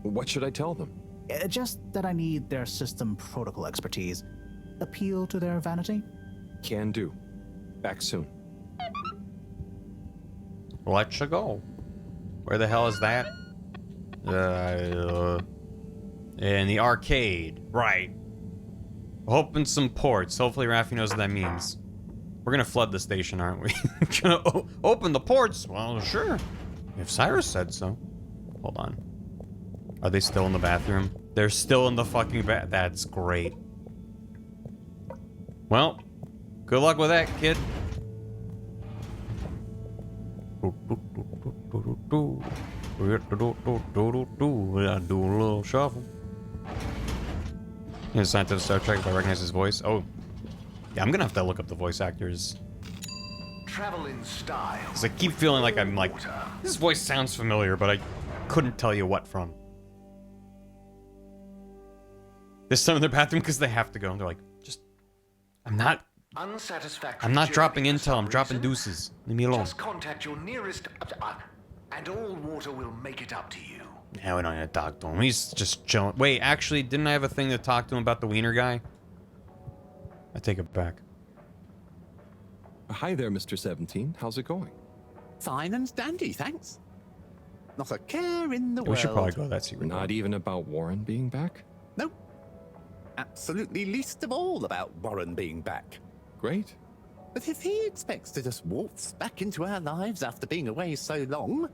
What should I tell them? Just that I need their system protocol expertise. Appeal to their vanity? Can do. Back soon. Let's go. Where the hell is that? In the arcade. Right. Open some ports. Hopefully Raffi knows what that means. We're gonna flood the station, aren't we? Gonna open the ports? Well, sure. If Cyrus said so. Hold on. Are they still in the bathroom? They're still in the fucking bath. That's great. Well, good luck with that, kid. Do a little shuffle. He's assigned to Star Trek if I recognize his voice. Oh, yeah, I'm gonna have to look up the voice actors. Travel in style. Cause I keep feeling like I'm like, this voice sounds familiar, but I couldn't tell you what from. This time in their bathroom because they have to go. And they're like, just, I'm not dropping intel. I'm dropping deuces. Leave me alone. Just contact your nearest, and all water will make it up to you. Yeah, we don't need to talk to him. He's just chilling. Wait, actually, didn't I have a thing to talk to him about the wiener guy? I take it back. Hi there, Mr. 17. How's it going? Fine and dandy, thanks. Not a care in the world. We should probably go that secret. Not even about Warren being back? No. Absolutely least of all about Warren being back. Great. But if he expects to just waltz back into our lives after being away so long...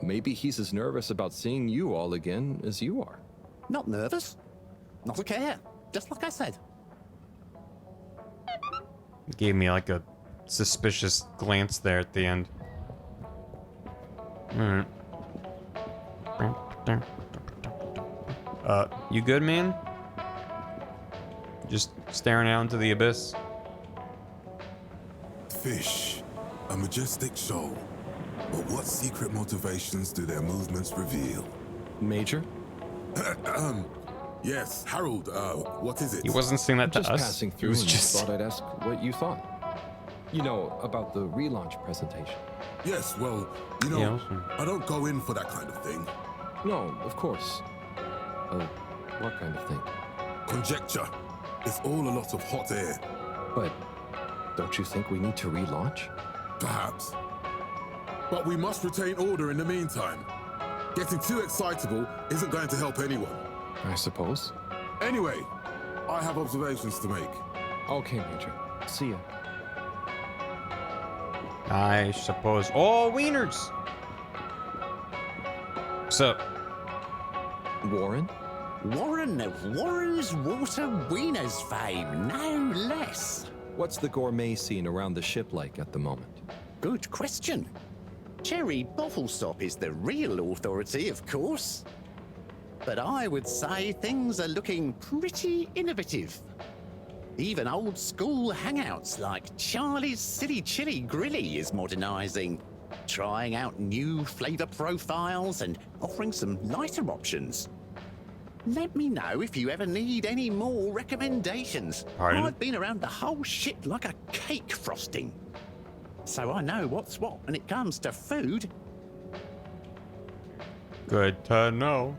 Maybe he's as nervous about seeing you all again as you are. Not nervous. Not a care. Just like I said. Gave me like a suspicious glance there at the end. Alright. You good, man? Just staring out into the abyss? Fish, a majestic shoal. But what secret motivations do their movements reveal? Major? Yes, Harold, what is it? He wasn't saying that to just us. Passing through, he was and just thought I'd ask what you thought. You know, about the relaunch presentation. Yes, well, you know, I don't go in for that kind of thing. No, of course. What kind of thing? Conjecture. It's all a lot of hot air. But don't you think we need to relaunch? Perhaps. But we must retain order in the meantime. Getting too excitable isn't going to help anyone. I suppose. Anyway, I have observations to make. Okay, Major. See ya. I suppose. Oh, wieners! What's up? Warren? Warren of Warren's Water Wieners fame, no less. What's the gourmet scene around the ship like at the moment? Good question. Cherry Bottlestop is the real authority, of course. But I would say things are looking pretty innovative. Even old school hangouts like Charlie's Silly Chili Grilly is modernizing, trying out new flavor profiles and offering some lighter options. Let me know if you ever need any more recommendations. Pardon? I've been around the whole shit like a cake frosting. So I know what's what when it comes to food. Good to know.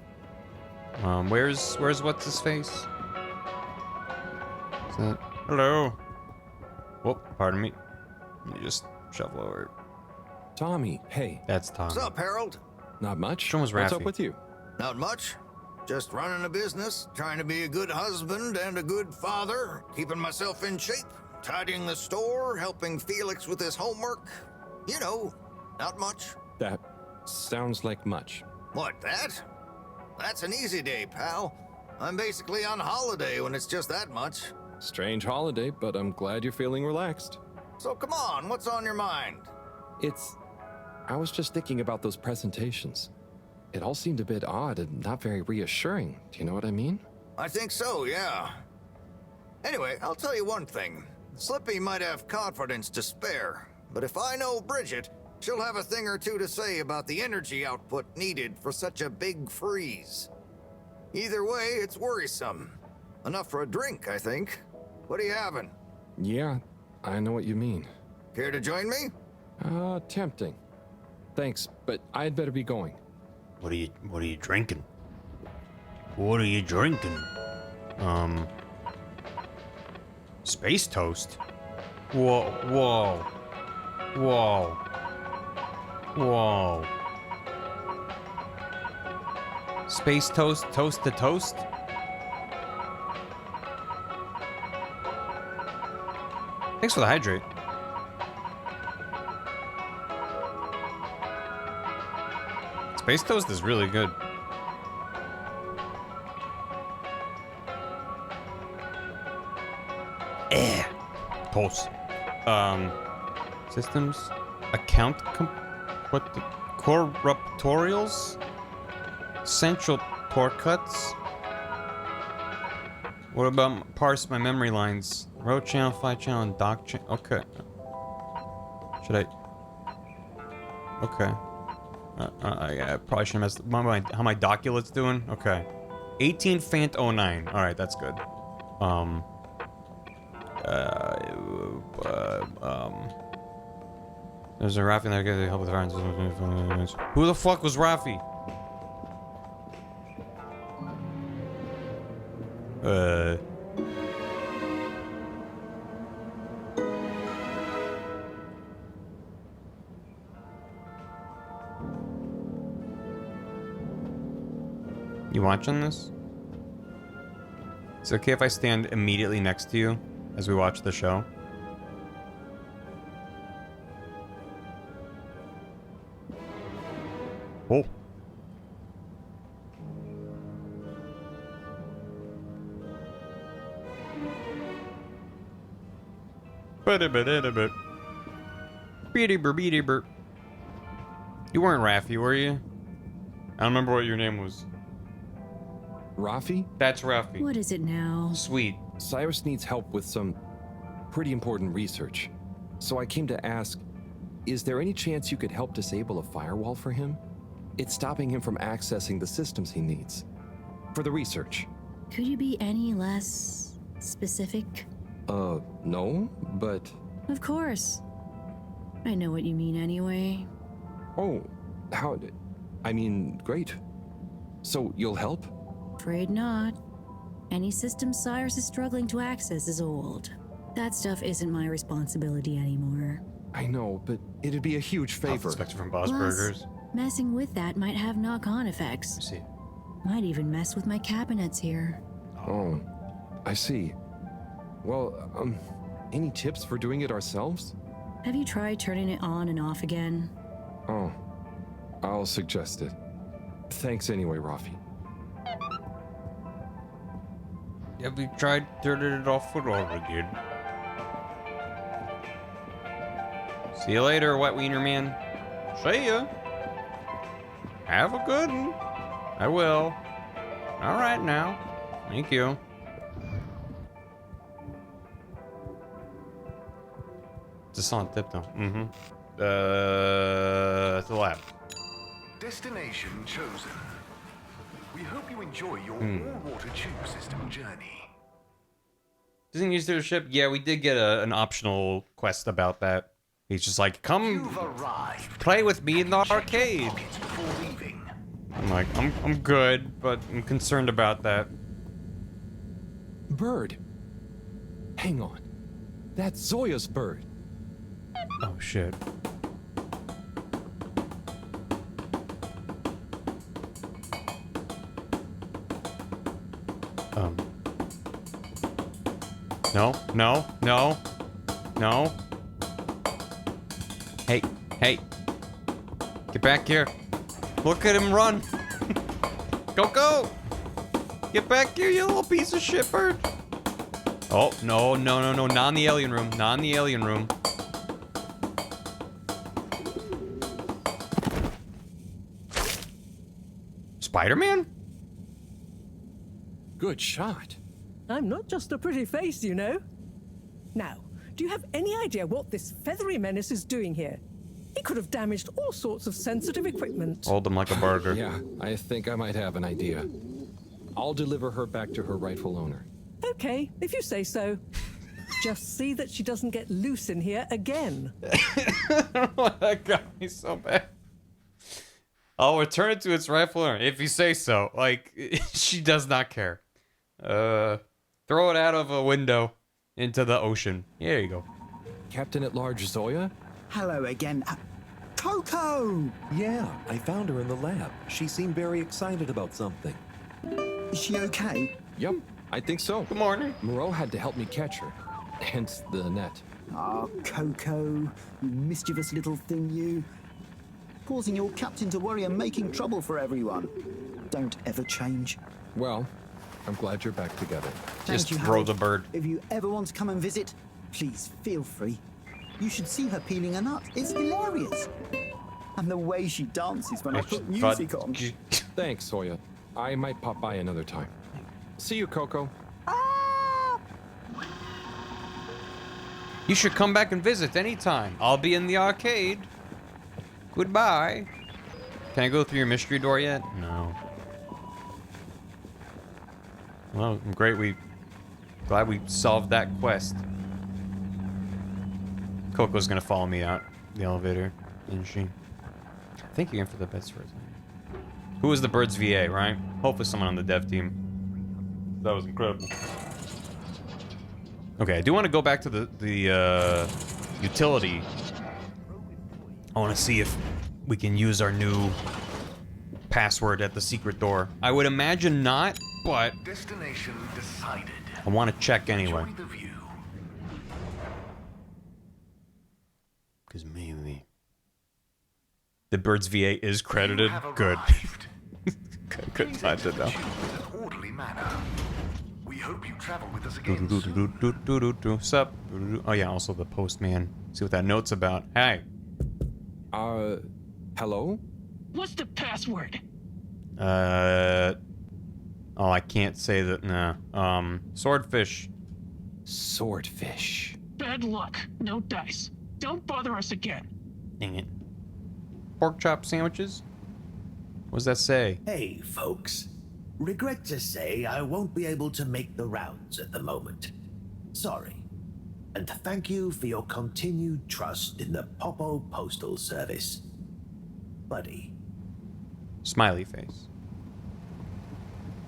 Where's what's his face? Is that hello? Whoop, pardon me. Let me just shuffle over. Tommy, hey. That's Tommy. What's up, Harold? Not much. Which one was What's Raffi? up with you? Not much. Just running a business, trying to be a good husband and a good father, keeping myself in shape, tidying the store, helping Felix with his homework. You know, not much. That sounds like much. What, that? That's an easy day, pal. I'm basically on holiday when it's just that much. Strange holiday, but I'm glad you're feeling relaxed. So come on, what's on your mind? I was just thinking about those presentations. it all seemed a bit odd and not very reassuring. Do you know what I mean? I think so, yeah. Anyway, I'll tell you one thing. Slippy might have confidence to spare, but if I know Bridget, she'll have a thing or two to say about the energy output needed for such a big freeze. Either way, it's worrisome. Enough for a drink, I think. What are you having? Yeah, I know what you mean. Care to join me? Tempting. Thanks, but I'd better be going. What are you drinking? What are you drinking? Space toast? Whoa, whoa. Whoa. Whoa. Space toast, toast to toast? Thanks for the hydrate. Space toast is really good. Toast. Systems. Account what the corruptorials? Central port cuts. What about parse my memory lines? Row channel, fly channel, and dock channel. Okay. Should I? Okay. I probably should have messed. How my doculate's doing? Okay. 18 Fant 09. All right, that's good. There's a Rafi that can help with friends. Who the fuck was Rafi? You watching this? Is it okay if I stand immediately next to you as we watch the show? Oh. You weren't Rafi, were you? I don't remember what your name was. Rafi? That's Rafi. What is it now? Sweet. Cyrus needs help with some pretty important research. So I came to ask, is there any chance you could help disable a firewall for him? It's stopping him from accessing the systems he needs. For the research. Could you be any less specific? No, but... Of course. I know what you mean anyway. Oh, how... I mean, great. So, you'll help? Afraid not. Any system Cyrus is struggling to access is old. That stuff isn't my responsibility anymore. I know, but it'd be a huge favor. Inspector from Boss Plus, Burgers. Messing with that might have knock-on effects. I see. Might even mess with my cabinets here. Oh, I see. Well, any tips for doing it ourselves? Have you tried turning it on and off again? Oh, I'll suggest it. Thanks anyway, Rafi. Have you tried turning it off and on again? See you later, wet wiener man. See ya. Have a good one. I will. All right now. Thank you. It's a solid tip though. Mm-hmm. To the left. Destination chosen. We hope you enjoy your all-water tube system journey. Doesn't use their ship? Yeah, we did get an optional quest about that. He's just like, come play with me in the arcade. I'm like, I'm good, but I'm concerned about that. Bird. Hang on. That's Zoya's bird. Oh shit. No, no, no, no. Hey, hey. Get back here. Look at him run. Go, go. Get back here, you little piece of shit bird. Oh, no, no, no, no. Not in the alien room. Not in the alien room. Spider-Man? Good shot. I'm not just a pretty face, you know. Now, do you have any idea what this feathery menace is doing here? He could have damaged all sorts of sensitive equipment. Hold him like a burger. Yeah, I think I might have an idea. I'll deliver her back to her rightful owner. Okay, if you say so. Just see that she doesn't get loose in here again. That got me so bad. I'll return it to its rightful owner, if you say so. Like, she does not care. Throw it out of a window into the ocean. There you go. Captain at Large Zoya? Hello again. Coco! Yeah, I found her in the lab. She seemed very excited about something. Is she okay? Yep, I think so. Good morning. Moreau had to help me catch her. Hence the net. Oh, Coco, you mischievous little thing, you. Causing your captain to worry and making trouble for everyone. Don't ever change. Well, I'm glad you're back together. Just throw the bird. If you ever want to come and visit, please feel free. You should see her peeling a nut. It's hilarious. And the way she dances when I put music on. Thanks, Zoya. I might pop by another time. See you, Coco. You should come back and visit anytime. I'll be in the arcade. Goodbye. Can I go through your mystery door yet? No. Well, great. Glad we solved that quest. Coco's gonna follow me out the elevator, isn't she? Thank you again for the bets for it. Who was the Birds VA, right? Hopefully someone on the dev team. That was incredible. Okay, I do want to go back to the utility. I want to see if we can use our new password at the secret door. I would imagine not, but Destination decided. I want to check anyway. Enjoy the view. Because maybe the Birds VA is credited. Good. Good time to know. Orderly manner. We hope you travel with us again. Sup? Oh yeah, also the postman. See what that note's about. Hey. Hello? What's the password? Oh, I can't say that. Nah. Swordfish. Swordfish. Bad luck. No dice. Don't bother us again. Dang it. Pork chop sandwiches? What does that say? Hey, folks. Regret to say I won't be able to make the rounds at the moment. Sorry. And thank you for your continued trust in the Popo Postal Service. Buddy. Smiley face.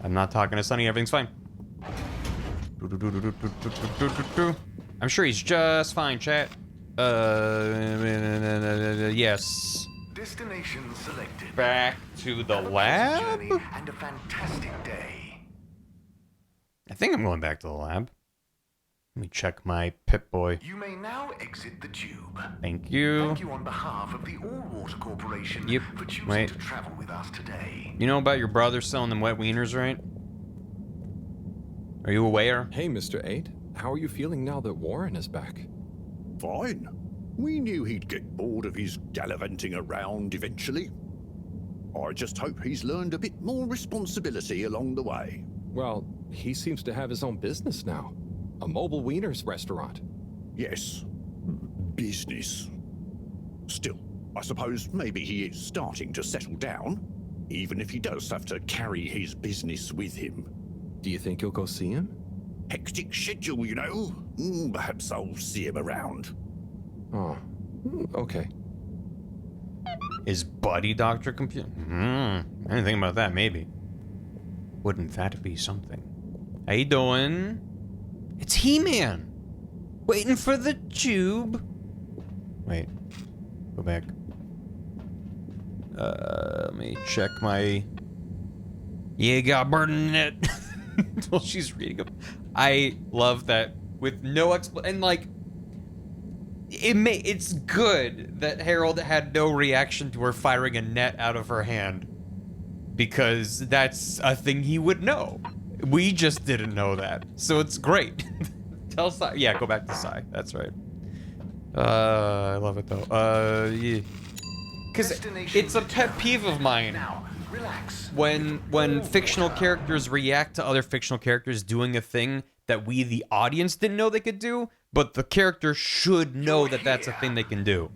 I'm not talking to Sonny, everything's fine. I'm sure he's just fine, chat. Yes. Destination selected. Back to the lab? And a fantastic day. I think I'm going back to the lab. Let me check my Pip-Boy. You may now exit the tube. Thank you. Thank you on behalf of the All-Water Corporation for choosing to travel with us today. You know about your brother selling them wet wieners, right? Are you aware? Hey, Mr. 8. How are you feeling now that Warren is back? Fine. We knew he'd get bored of his gallivanting around eventually. I just hope he's learned a bit more responsibility along the way. Well, he seems to have his own business now. A mobile wieners restaurant. Yes. Business. Still, I suppose maybe he is starting to settle down, even if he does have to carry his business with him. Do you think you'll go see him? Hectic schedule, you know. Perhaps I'll see him around. Oh, okay. Is Buddy Dr. Computer? I didn't think about that, maybe. Wouldn't that be something? How you doing? It's He-Man! Waiting for the tube. Wait. Go back. Let me check my... Yeah, got burning it. While she's reading them. I love that with no and like it's good that Harold had no reaction to her firing a net out of her hand, because that's a thing he would know. We just didn't know that, so it's great. Tell Sai. Yeah, go back to Sai. That's right. I love it though. Yeah. Because it's a pet peeve of mine when fictional characters react to other fictional characters doing a thing that we, the audience, didn't know they could do, but the character should know that that's a thing they can do.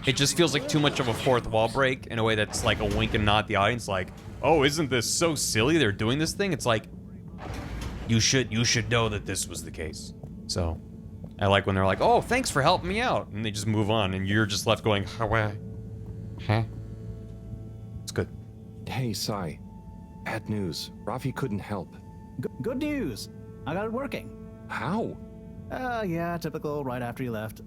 It just feels like too much of a fourth wall break in a way that's like a wink and nod at the audience, like, oh, isn't this so silly they're doing this thing? It's like, you should know that this was the case. So, I like when they're like, oh, thanks for helping me out, and they just move on, and you're just left going, huh? It's good. Hey, Sai. Bad news. Rafi couldn't help. Good news. I got it working. How? Yeah, typical right after you left.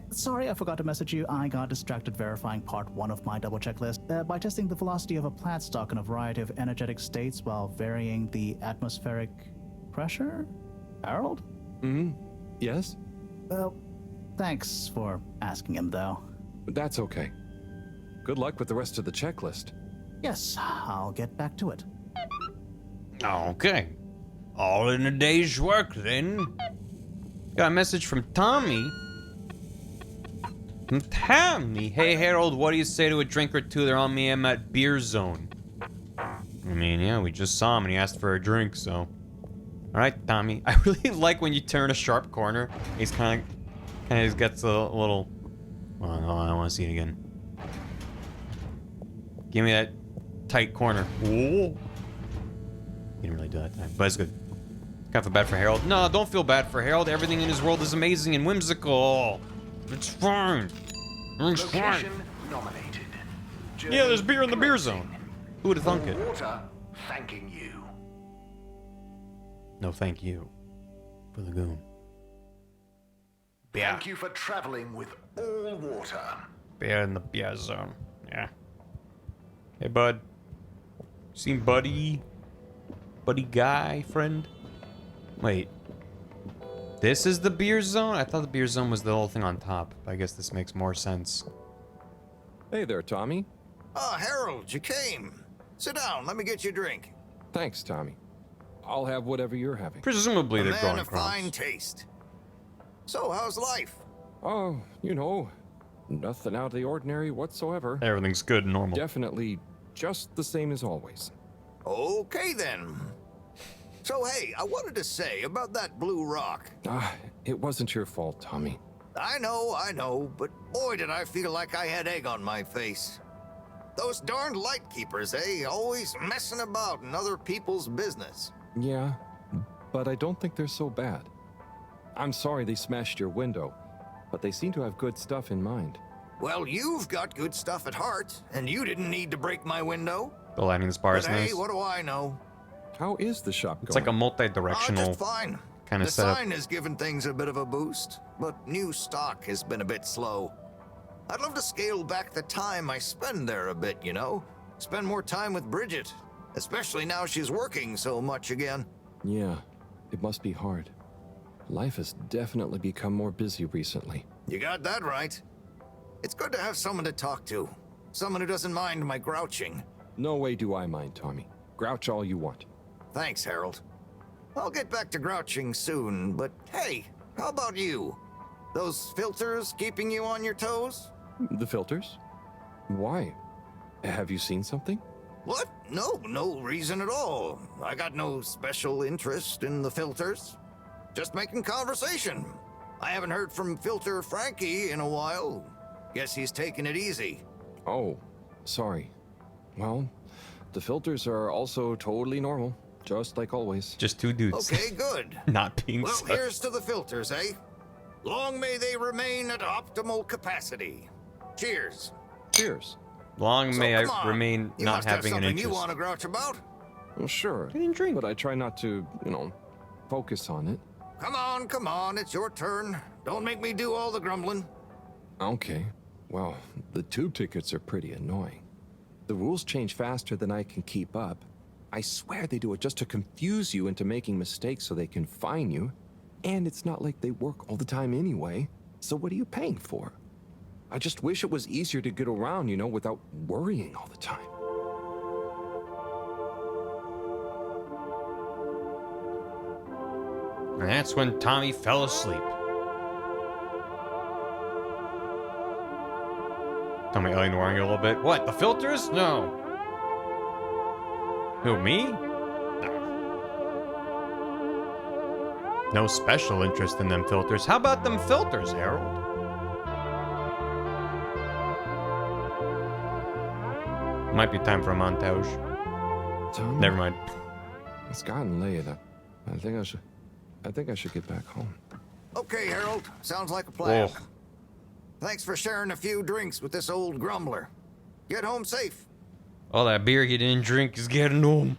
Sorry, I forgot to message you. I got distracted verifying part 1 of my double checklist by testing the velocity of a plant stock in a variety of energetic states while varying the atmospheric pressure? Barold? Yes? Well, thanks for asking him, though. That's okay. Good luck with the rest of the checklist. Yes, I'll get back to it. Okay. All in a day's work, then. Got a message from Tommy. Tommy! Hey, Harold, what do you say to a drink or two? They're on me. I'm at Beer Zone. I mean, yeah, we just saw him and he asked for a drink, so... Alright, Tommy. I really like when you turn a sharp corner. He's kind of gets a little... Well, no, I don't want to see it again. Give me that tight corner. Ooh. He didn't really do that time, but it's good. Kind of feel bad for Harold. No, don't feel bad for Harold. Everything in his world is amazing and whimsical. It's fine. It's fine. Nominated. Yeah, there's beer in the beer zone. Who would have thunk it? Water, thanking you. No, thank you for the goon. Thank you for traveling with all water. Beer in the beer zone. Yeah. Hey, bud. Seen Buddy? Buddy guy, friend? Wait. This is the beer zone? I thought the beer zone was the whole thing on top. I guess this makes more sense. Hey there, Tommy. Ah, Harold, you came. Sit down, let me get you a drink. Thanks, Tommy. I'll have whatever you're having. Presumably they're growing man of fine taste. So, how's life? Oh, you know, nothing out of the ordinary whatsoever. Everything's good and normal. Definitely just the same as always. Okay, then. So, hey, I wanted to say about that blue rock. It wasn't your fault, Tommy. I know, but boy did I feel like I had egg on my face. Those darned light keepers, eh? Always messing about in other people's business. Yeah, but I don't think they're so bad. I'm sorry they smashed your window, but they seem to have good stuff in mind. Well, you've got good stuff at heart, and you didn't need to break my window. The lighting in this bar is But hey, nice. what do I know? How is the shop going? It's like a multi-directional just fine. kind of The setup. sign has given things a bit of a boost, but new stock has been a bit slow. I'd love to scale back the time I spend there a bit, you know? Spend more time with Bridget, especially now she's working so much again. Yeah, it must be hard. Life has definitely become more busy recently. You got that right. It's good to have someone to talk to. Someone who doesn't mind my grouching. No way do I mind, Tommy. Grouch all you want. Thanks, Harold. I'll get back to grouching soon, but hey, how about you? Those filters keeping you on your toes? The filters? Why? Have you seen something? What? No reason at all. I got no special interest in the filters. Just making conversation. I haven't heard from Filter Frankie in a while. Guess he's taking it easy. Oh, sorry. Well, the filters are also totally normal, just like always. Just two dudes. Okay, good. Not being Well, sus. here's to the filters, eh? Long may they remain at optimal capacity. Cheers. Cheers. Long may come I on. remain You not must have having an something interest. you want to grouch about? Well, sure. I didn't drink. But I try not to, focus on it. Come on, it's your turn. Don't make me do all the grumbling. Okay. Well, the tube tickets are pretty annoying. The rules change faster than I can keep up. I swear they do it just to confuse you into making mistakes so they can fine you. And it's not like they work all the time anyway. So what are you paying for? I just wish it was easier to get around, without worrying all the time. And that's when Tommy fell asleep. Tommy ignoring you a little bit. What, the filters? No. Who, me? No special interest in them filters. How about them filters, Harold? Might be time for a montage. Tom, Never mind. It's gotten late. I think I should get back home. Okay, Harold. Sounds like a plan. Oh. Thanks for sharing a few drinks with this old grumbler. Get home safe. All that beer you didn't drink is getting home.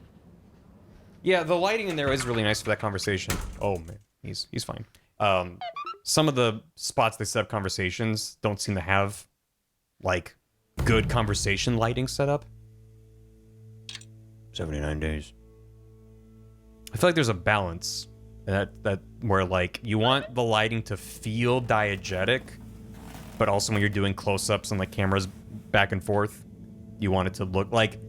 Yeah, the lighting in there is really nice for that conversation. Oh man, he's fine. Some of the spots they set up conversations don't seem to have like good conversation lighting set up. 79 days. I feel like there's a balance that where like you want the lighting to feel diegetic, but also when you're doing close-ups and like cameras back and forth, you want it to look like.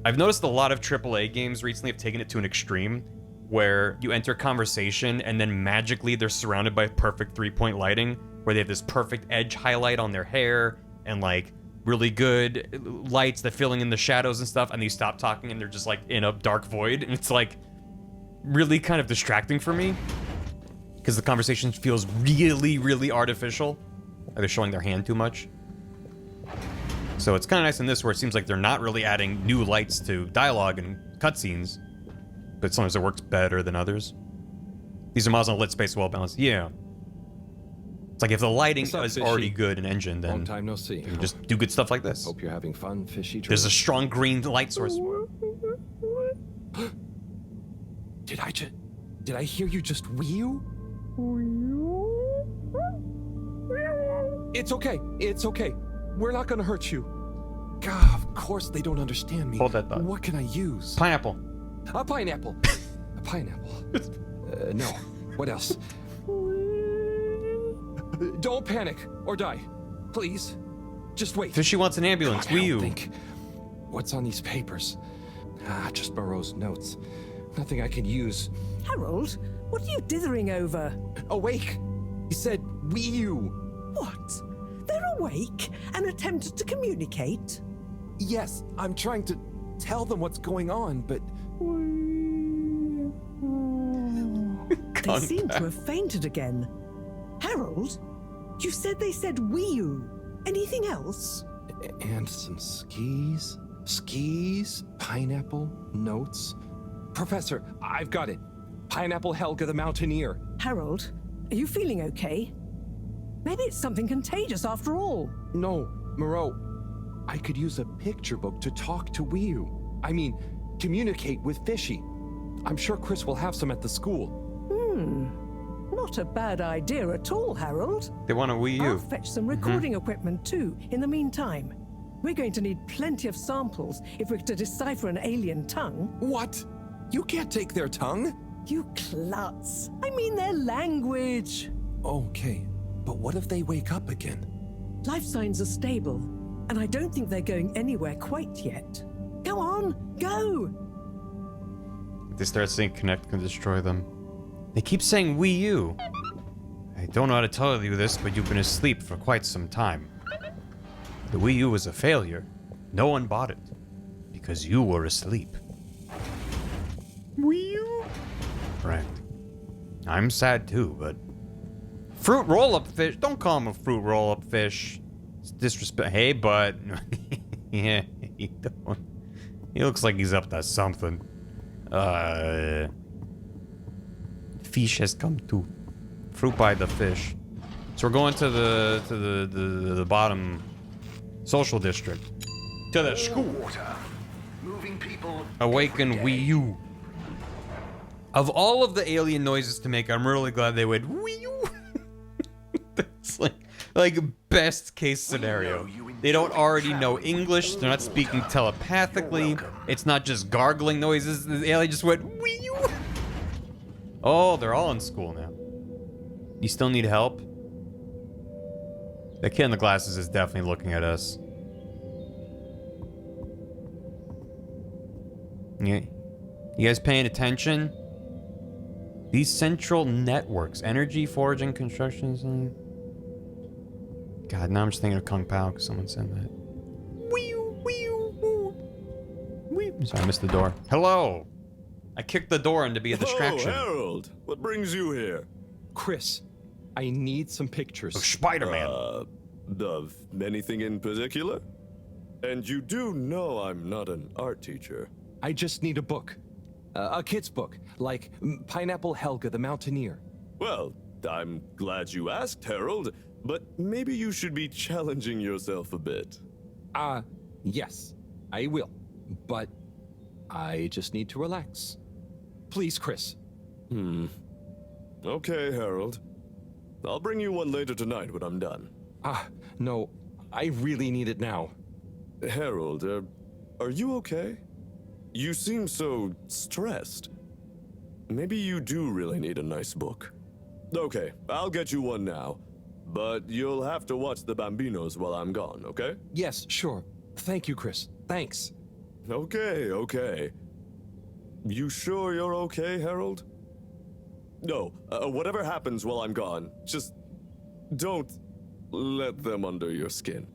I've noticed a lot of AAA games recently have taken it to an extreme where you enter a conversation and then magically they're surrounded by perfect 3-point lighting where they have this perfect edge highlight on their hair and like really good lights that filling in the shadows and stuff, and you stop talking and they're just like in a dark void, and it's like really kind of distracting for me because the conversation feels really artificial. They're showing their hand too much. So it's kind of nice in this where it seems like they're not really adding new lights to dialogue and cutscenes, but sometimes it works better than others. These are models on a lit space, well balanced. Yeah. It's like if the lighting is already good in engine, then long time no see. You can just do good stuff like this. Hope you're having fun, fishy. There's a strong green light source. Did I hear you just wheel? It's okay. It's okay. We're not gonna hurt you. God, of course they don't understand me. Hold that thought. What can I use? Pineapple. A pineapple. A pineapple. No. What else? Don't panic or die. Please. Just wait. Fishy wants an ambulance. Wii U. Think. What's on these papers? Just Burrow's notes. Nothing I can use. Harold, what are you dithering over? Awake. He said Wii U. What? They're awake and attempted to communicate? Yes, I'm trying to tell them what's going on, but... They seem to have fainted again. Harold, you said they said Wii U. Anything else? And some skis. Skis, pineapple, notes. Professor, I've got it. Pineapple Helga the Mountaineer. Harold, are you feeling okay? Maybe it's something contagious after all. No, Moreau. I could use a picture book to talk to Wii U. I mean, communicate with Fishy. I'm sure Chris will have some at the school. Not a bad idea at all, Harold. They want a Wii U. I'll fetch some recording equipment too, in the meantime. We're going to need plenty of samples if we're to decipher an alien tongue. What? You can't take their tongue? You klutz. I mean their language. Okay, but what if they wake up again? Life signs are stable, and I don't think they're going anywhere quite yet. Go on, go! If they start saying connect can destroy them. They keep saying Wii U. I don't know how to tell you this, but you've been asleep for quite some time. The Wii U was a failure. No one bought it. Because you were asleep. Wii U? Correct. I'm sad too, but... Fruit roll-up fish? Don't call him a fruit roll-up fish. It's disrespect. Hey, bud. Yeah, he don't. He looks like he's up to something. Fish has come too. Fruit by the fish. So we're going to the bottom social district. To the school. Awaken Wii U. Of all of the alien noises to make, I'm really glad they went Wii U. That's like best case scenario. They don't already know English. They're not speaking telepathically. It's not just gargling noises. The alien just went Wii U. Oh, they're all in school now. You still need help? The kid in the glasses is definitely looking at us. Yeah. You guys paying attention? These central networks, energy, foraging, construction. God, now I'm just thinking of Kung Pao because someone said that. Wee-oo, wee-oo, wee-oo. Sorry, I missed the door. Hello! I kicked the door in to be a distraction. Oh, Harold! What brings you here? Chris, I need some pictures. Of Spider-Man. Of anything in particular? And you do know I'm not an art teacher. I just need a book. A kid's book, like Pineapple Helga the Mountaineer. Well, I'm glad you asked, Harold, but maybe you should be challenging yourself a bit. Yes, I will. But I just need to relax. Please, Chris. Okay, Harold. I'll bring you one later tonight when I'm done. No, I really need it now. Harold, are you okay? You seem so stressed. Maybe you do really need a nice book. Okay, I'll get you one now. But you'll have to watch the Bambinos while I'm gone, okay? Yes, sure. Thank you, Chris. Thanks. Okay. You sure you're okay, Harold? No, whatever happens while I'm gone, just don't let them under your skin.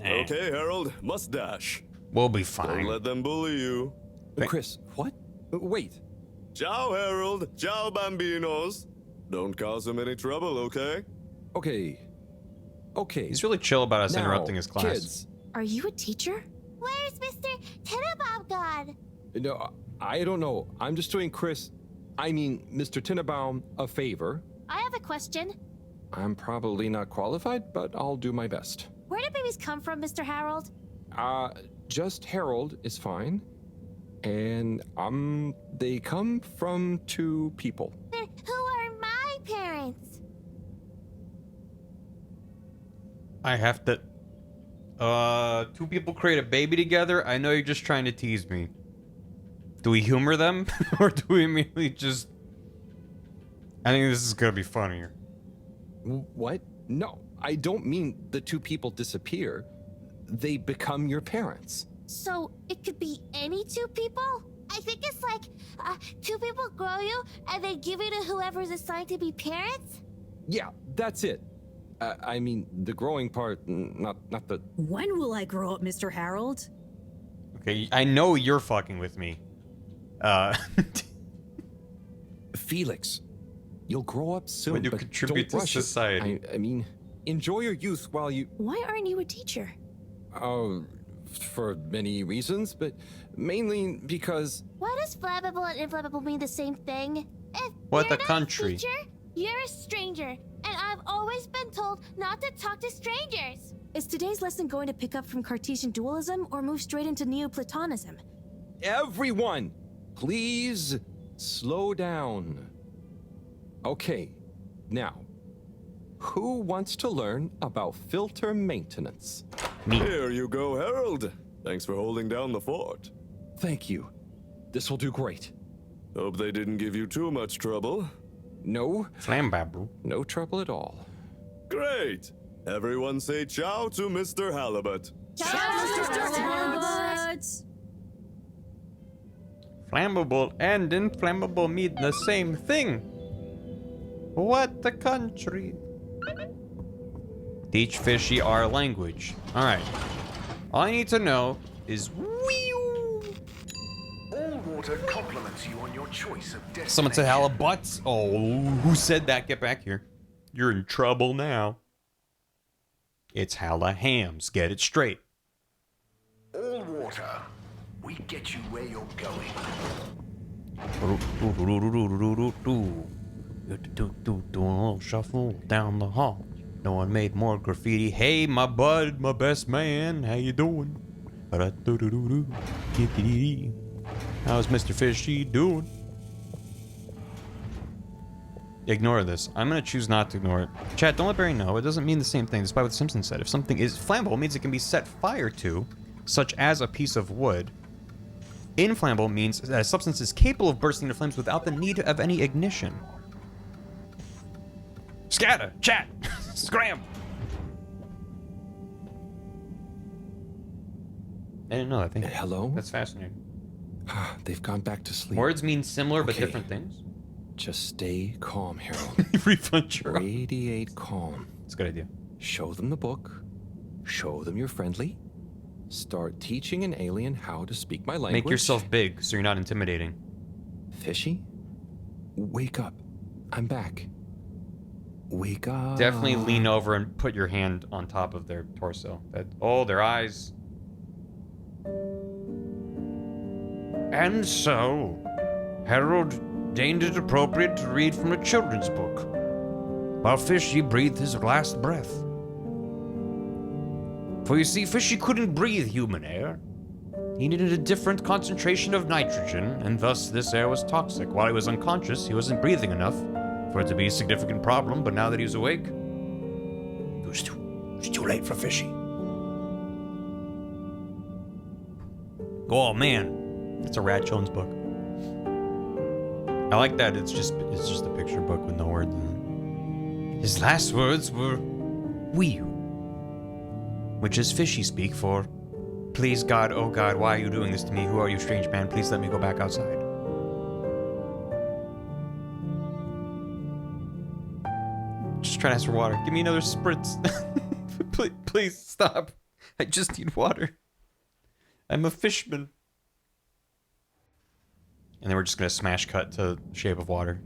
Okay, Harold, mustache. We'll be fine. Don't let them bully you. Chris, what? Wait. Ciao, Harold. Ciao, Bambinos. Don't cause them any trouble, okay? Okay. He's really chill about us interrupting his class. Kids. Are you a teacher? Where's Mr. Tenenbaum gone? No, I don't know. I'm just doing Mr. Tenenbaum, a favor. I have a question. I'm probably not qualified, but I'll do my best. Where do babies come from, Mr. Harold? Just Harold is fine. And, they come from 2 people. Who are my parents? I have to... 2 people create a baby together? I know you're just trying to tease me. Do we humor them? Or do we immediately just... I think this is gonna be funnier. What? No, I don't mean the 2 people disappear. They become your parents. So, it could be any 2 people? I think it's like, 2 people grow you, and they give you to whoever's assigned to be parents? Yeah, that's it. I mean, the growing part, not the... When will I grow up, Mr. Harold? Okay, I know you're fucking with me. Felix, you'll grow up soon, when you but contribute don't to rush it. society. I mean, enjoy your youth while you... Why aren't you a teacher? For many reasons, but mainly because... Why does flammable and inflammable mean the same thing? If What you're the not country? A teacher, you're a stranger, and I've always been told not to talk to strangers. Is today's lesson going to pick up from Cartesian dualism or move straight into Neoplatonism? Everyone, please slow down. Okay, now, who wants to learn about filter maintenance? Me. Here you go, Harold. Thanks for holding down the fort. Thank you. This will do great. Hope they didn't give you too much trouble. No. Flambabu. No trouble at all. Great. Everyone say ciao to Mr. Halibut. Ciao, Mr. Halibut. Flammable and inflammable mean the same thing. What the country? Teach fishy our language. Alright. All I need to know is All water compliments you on your choice of destination. someone said Halibut. Oh, who said that? Get back here. You're in trouble now. It's Hams. Get it straight. All water. We get you where you're going. Shuffle down the hall. No one made more graffiti. Hey, my bud, my best man. How you doing? How's Mr. Fishy doing? Ignore this. I'm gonna choose not to ignore it. Chat, don't let Barry know. It doesn't mean the same thing, despite what Simpson said. If something is flammable, it means it can be set fire to, such as a piece of wood. Inflammable means that a substance is capable of bursting into flames without the need of any ignition. Scatter! Chat! Scram! I didn't know that. Thank you. Hello? That's fascinating. They've gone back to sleep. Words mean similar but Okay. different things. Just stay calm, Harold. Refund your Radiate calm. That's a good idea. Show them the book. Show them you're friendly. Start teaching an alien how to speak my language. Make yourself big so you're not intimidating. Fishy? Wake up. I'm back. Wake up. Definitely lean over and put your hand on top of their torso. Their eyes. And so, Harold deemed it appropriate to read from a children's book, while Fishy breathed his last breath. For you see, Fishy couldn't breathe human air. He needed a different concentration of nitrogen, and thus this air was toxic. While he was unconscious, he wasn't breathing enough for it to be a significant problem, but now that he's awake, it was too late for Fishy. Oh man, it's a Rad Jones book. I like that it's just a picture book with no words in it. His last words were "Wee," which is Fishy speak for "Please God, oh God, why are you doing this to me? Who are you, strange man? Please let me go back outside." Just trying to ask for water. Give me another spritz. Please stop. I just need water. I'm a fishman. And then we're just gonna smash cut to Shape of Water.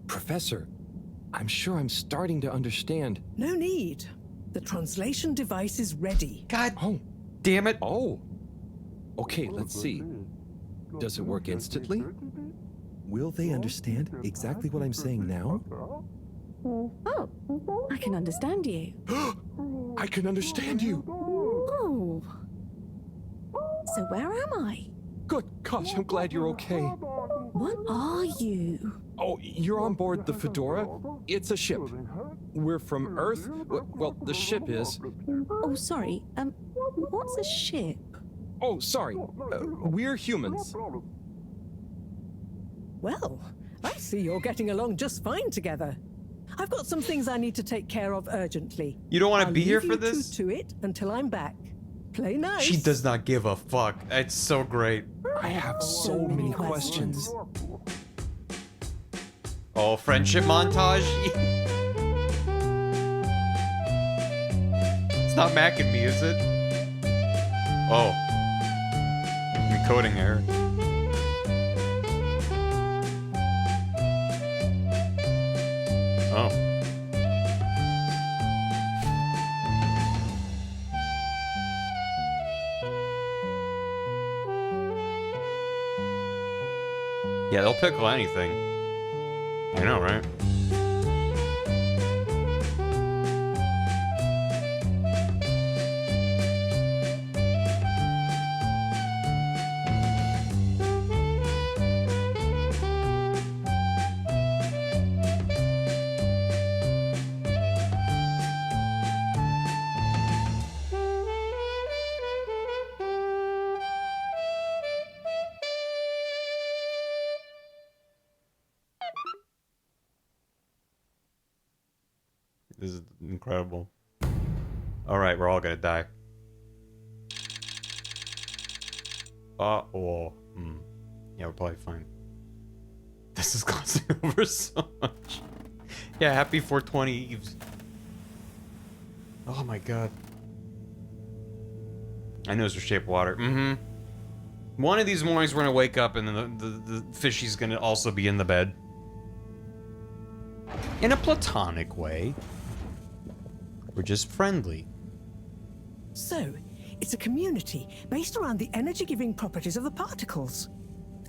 Professor, I'm sure I'm starting to understand. No need. The translation device is ready. God damn it. Oh. Okay, let's see. Does it work instantly? Will they understand exactly what I'm saying now? Oh, I can understand you. I can understand you. Oh. So where am I? Good gosh, I'm glad you're okay. What are you? Oh, you're on board the Fedora? It's a ship. We're from Earth. Well, the ship is. Oh, sorry. What's a ship? Oh, sorry. We're humans. Well, I see you're getting along just fine together. I've got some things I need to take care of urgently. You don't want to be here I'll for leave you this? to it until I'm back. Play nice. She does not give a fuck. It's so great. I have so many questions. Oh, friendship montage. It's not Mac and me, is it? Oh. Encoding error. Oh. Yeah, they'll pickle anything. I know, right? This is incredible. Alright, we're all gonna die. Yeah, we're probably fine. This is glossing over so much. Yeah, happy 420 Eves. Oh my god. I know it's a Shape of Water. One of these mornings we're gonna wake up and then the fishy's gonna also be in the bed. In a platonic way. We're just friendly. So, it's a community based around the energy-giving properties of the particles.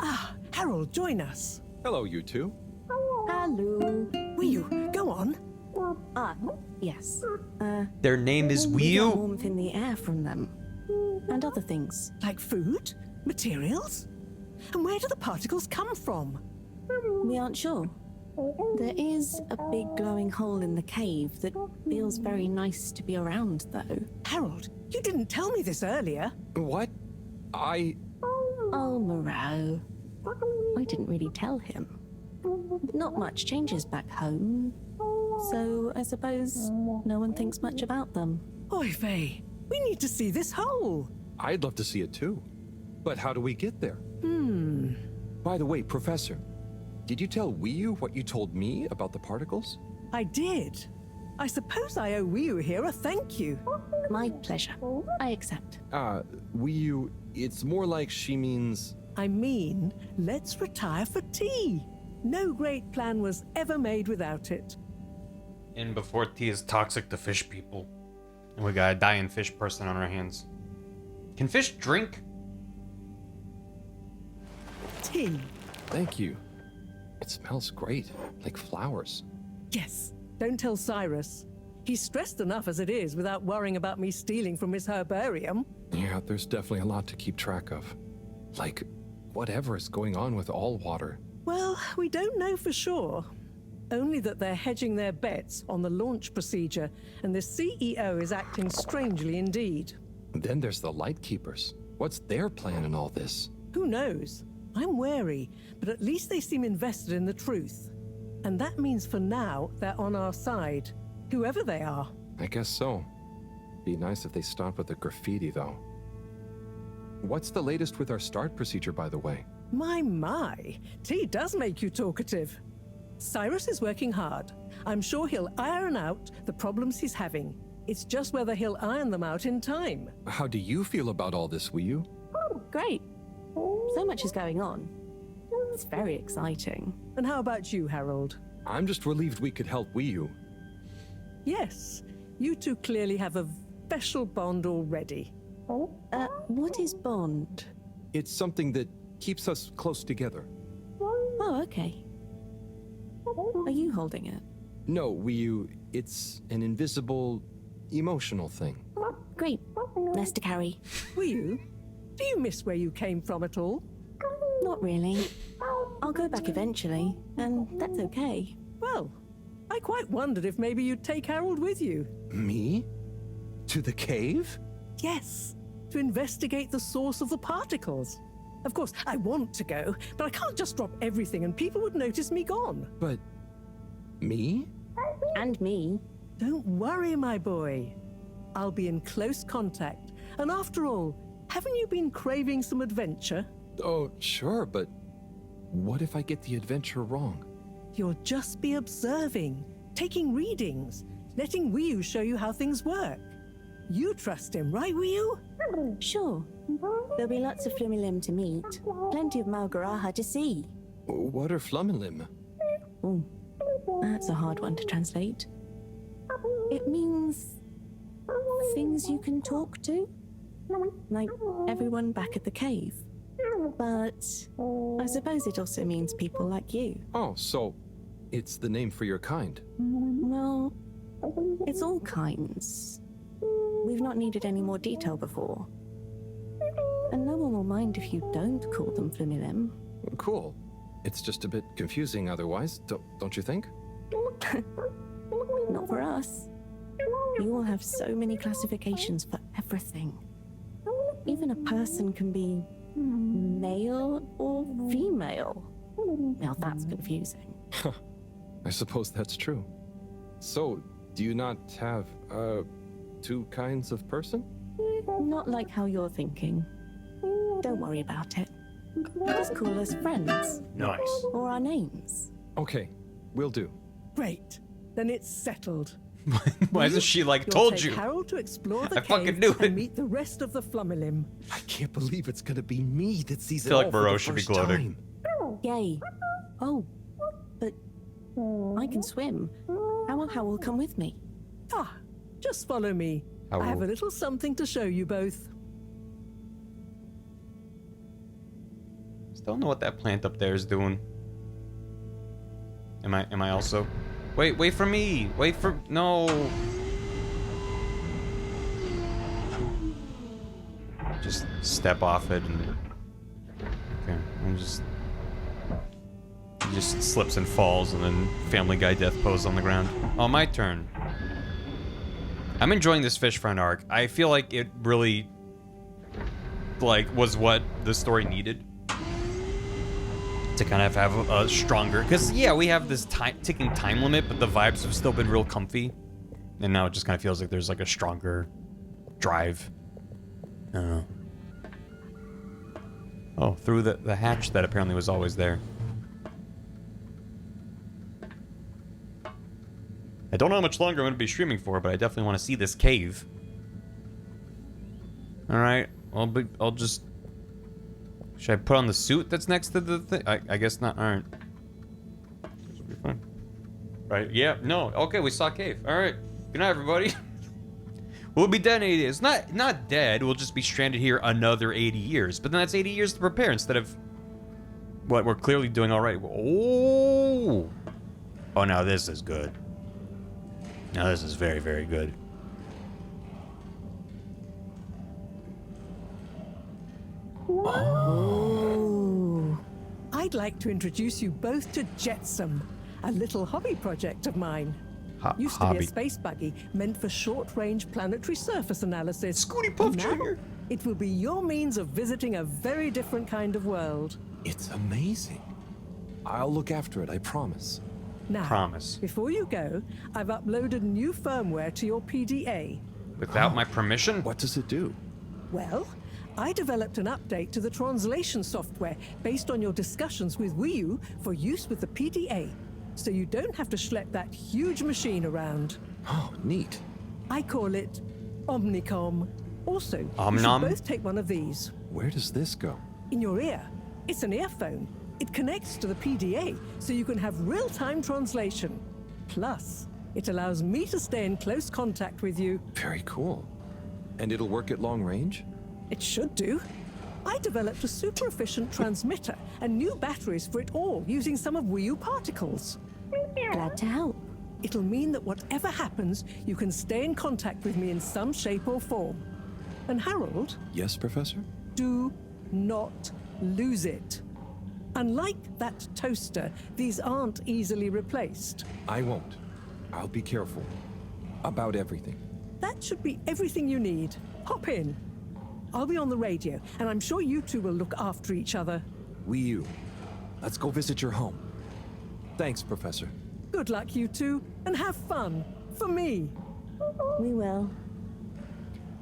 Ah, Harold, join us. Hello, you two. Hello. Will you go on? Yes. Their name is We get Wii. warmth in the air from them. And other things. Like food? Materials? And where do the particles come from? We aren't sure. There is a big glowing hole in the cave that feels very nice to be around, though. Harold, you didn't tell me this earlier. What? Oh, Moreau. I didn't really tell him. Not much changes back home. So I suppose no one thinks much about them. Oy vey, we need to see this hole. I'd love to see it too. But how do we get there? By the way, Professor, did you tell Wii what you told me about the particles? I did. I suppose I owe Wiu here a thank you. My pleasure. I accept. Wiu, it's more like she means... I mean, let's retire for tea. No great plan was ever made without it. And before tea is toxic to fish people. And we got a dying fish person on our hands. Can fish drink? Tea. Thank you. It smells great, like flowers. Yes. Don't tell Cyrus. He's stressed enough as it is without worrying about me stealing from his herbarium. Yeah, there's definitely a lot to keep track of. Like, whatever is going on with all water. Well, we don't know for sure. Only that they're hedging their bets on the launch procedure, and the CEO is acting strangely indeed. Then there's the Lightkeepers. What's their plan in all this? Who knows? I'm wary, but at least they seem invested in the truth. And that means for now, they're on our side. Whoever they are. I guess so. Be nice if they stop with the graffiti, though. What's the latest with our start procedure, by the way? My. Tea does make you talkative. Cyrus is working hard. I'm sure he'll iron out the problems he's having. It's just whether he'll iron them out in time. How do you feel about all this, Wiu? Great. So much is going on. It's very exciting. And how about you, Harold? I'm just relieved we could help Wiu. Yes, you two clearly have a special bond already. What is bond? It's something that keeps us close together. Oh, okay. Are you holding it? No, Wiu, it's an invisible, emotional thing. Great. Less to carry. Wiu, do you miss where you came from at all? Not really. I'll go back eventually, and that's okay. Well, I quite wondered if maybe you'd take Harold with you. Me? To the cave? Yes, to investigate the source of the particles. Of course, I want to go, but I can't just drop everything and people would notice me gone. But... me? And me. Don't worry, my boy. I'll be in close contact. And after all, haven't you been craving some adventure? Oh, sure, but what if I get the adventure wrong? You'll just be observing, taking readings, letting Wiu show you how things work. You trust him, right, Wiu? Sure. There'll be lots of Flumilim to meet. Plenty of Malgaraha to see. What are Flumilim? Oh, that's a hard one to translate. It means things you can talk to. Like everyone back at the cave. But I suppose it also means people like you. Oh, so it's the name for your kind. Well, it's all kinds. We've not needed any more detail before. And no one will mind if you don't call them Flumilim. Cool. It's just a bit confusing otherwise, don't you think? Not for us. You will have so many classifications for everything. Even a person can be male or female. Now that's confusing. I suppose that's true. So, do you not have, two kinds of person? Not like how you're thinking. Don't worry about it. Just call us friends. Nice. Or our names. Okay, will do. Great. Then it's settled. Why isn't she like, You'll told take you? Harold to explore the I fucking cave knew it. and meet the rest of the Flumilim. I can't believe it's gonna be me that sees I feel it like all for Barold the should be first gloating. time. Yay. Oh, but I can swim. How will come with me? Ah, just follow me. I I have will. a little something to show you both. Still don't know what that plant up there is doing. Am I also? Wait for me. Wait for, no. Just step off it and, okay, I'm just, he just slips and falls and then Family Guy death pose on the ground. Oh, my turn. I'm enjoying this fish friend arc. I feel like it really, like, was what the story needed. To kind of have a stronger, because yeah, we have this ticking time limit, but the vibes have still been real comfy, and now it just kind of feels like there's like a stronger drive. I don't know. Oh, through the hatch that apparently was always there. I don't know how much longer I'm going to be streaming for, but I definitely want to see this cave. Alright, I'll just... Should I put on the suit that's next to the thing? I guess not. Alright. This will be fine. Right, yeah, no. Okay, we saw a cave. Alright. Good night, everybody. We'll be dead in 80 years. Not dead, we'll just be stranded here another 80 years. But then that's 80 years to prepare instead of... what we're clearly doing already. Oh! Oh, now this is good. Now this is very, very good. Oh. I'd like to introduce you both to Jetsam, a little hobby project of mine. Used to be a space buggy meant for short-range planetary surface analysis. Scooty Puff Now, Jr. it will be your means of visiting a very different kind of world. It's amazing. I'll look after it, I promise. Now, before you go, I've uploaded new firmware to your PDA. Without my permission? What does it do? Well, I developed an update to the translation software based on your discussions with Wii U for use with the PDA, so you don't have to schlep that huge machine around. Oh, neat. I call it Omnicom. Also, you Omnom? should both take one of these. Where does this go? In your ear. It's an earphone. It connects to the PDA, so you can have real-time translation. Plus, it allows me to stay in close contact with you. Very cool. And it'll work at long range? It should do. I developed a super efficient transmitter and new batteries for it all using some of Wii U particles. Glad to help. It'll mean that whatever happens, you can stay in contact with me in some shape or form. And Harold? Yes, Professor? Do not lose it. Unlike that toaster, these aren't easily replaced. I won't. I'll be careful. About everything. That should be everything you need. Hop in. I'll be on the radio, and I'm sure you two will look after each other. Wii U, let's go visit your home. Thanks, Professor. Good luck, you two, and have fun. For me. We will.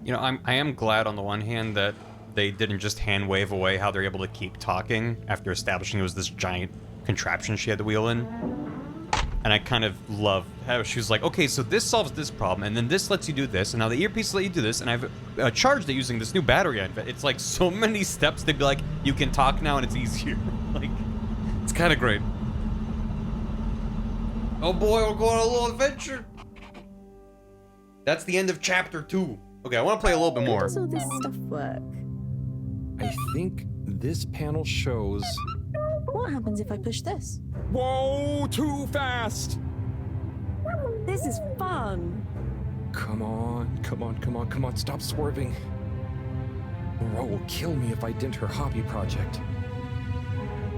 You know, I am glad on the one hand that they didn't just hand wave away how they're able to keep talking after establishing it was this giant contraption she had to wheel in. And I kind of love how she was like, okay, so this solves this problem, and then this lets you do this, and now the earpiece let you do this, and I've charged it using this new battery. It's like so many steps to be like, you can talk now and it's easier. Like, it's kind of great. Oh boy, we're going on a little adventure. That's the end of chapter 2. Okay, I want to play a little bit more. How does all this stuff work? I think this panel shows... What happens if I push this? Whoa, too fast! This is fun. Come on, come on, come on, come on, stop swerving. Moreau will kill me if I dent her hobby project.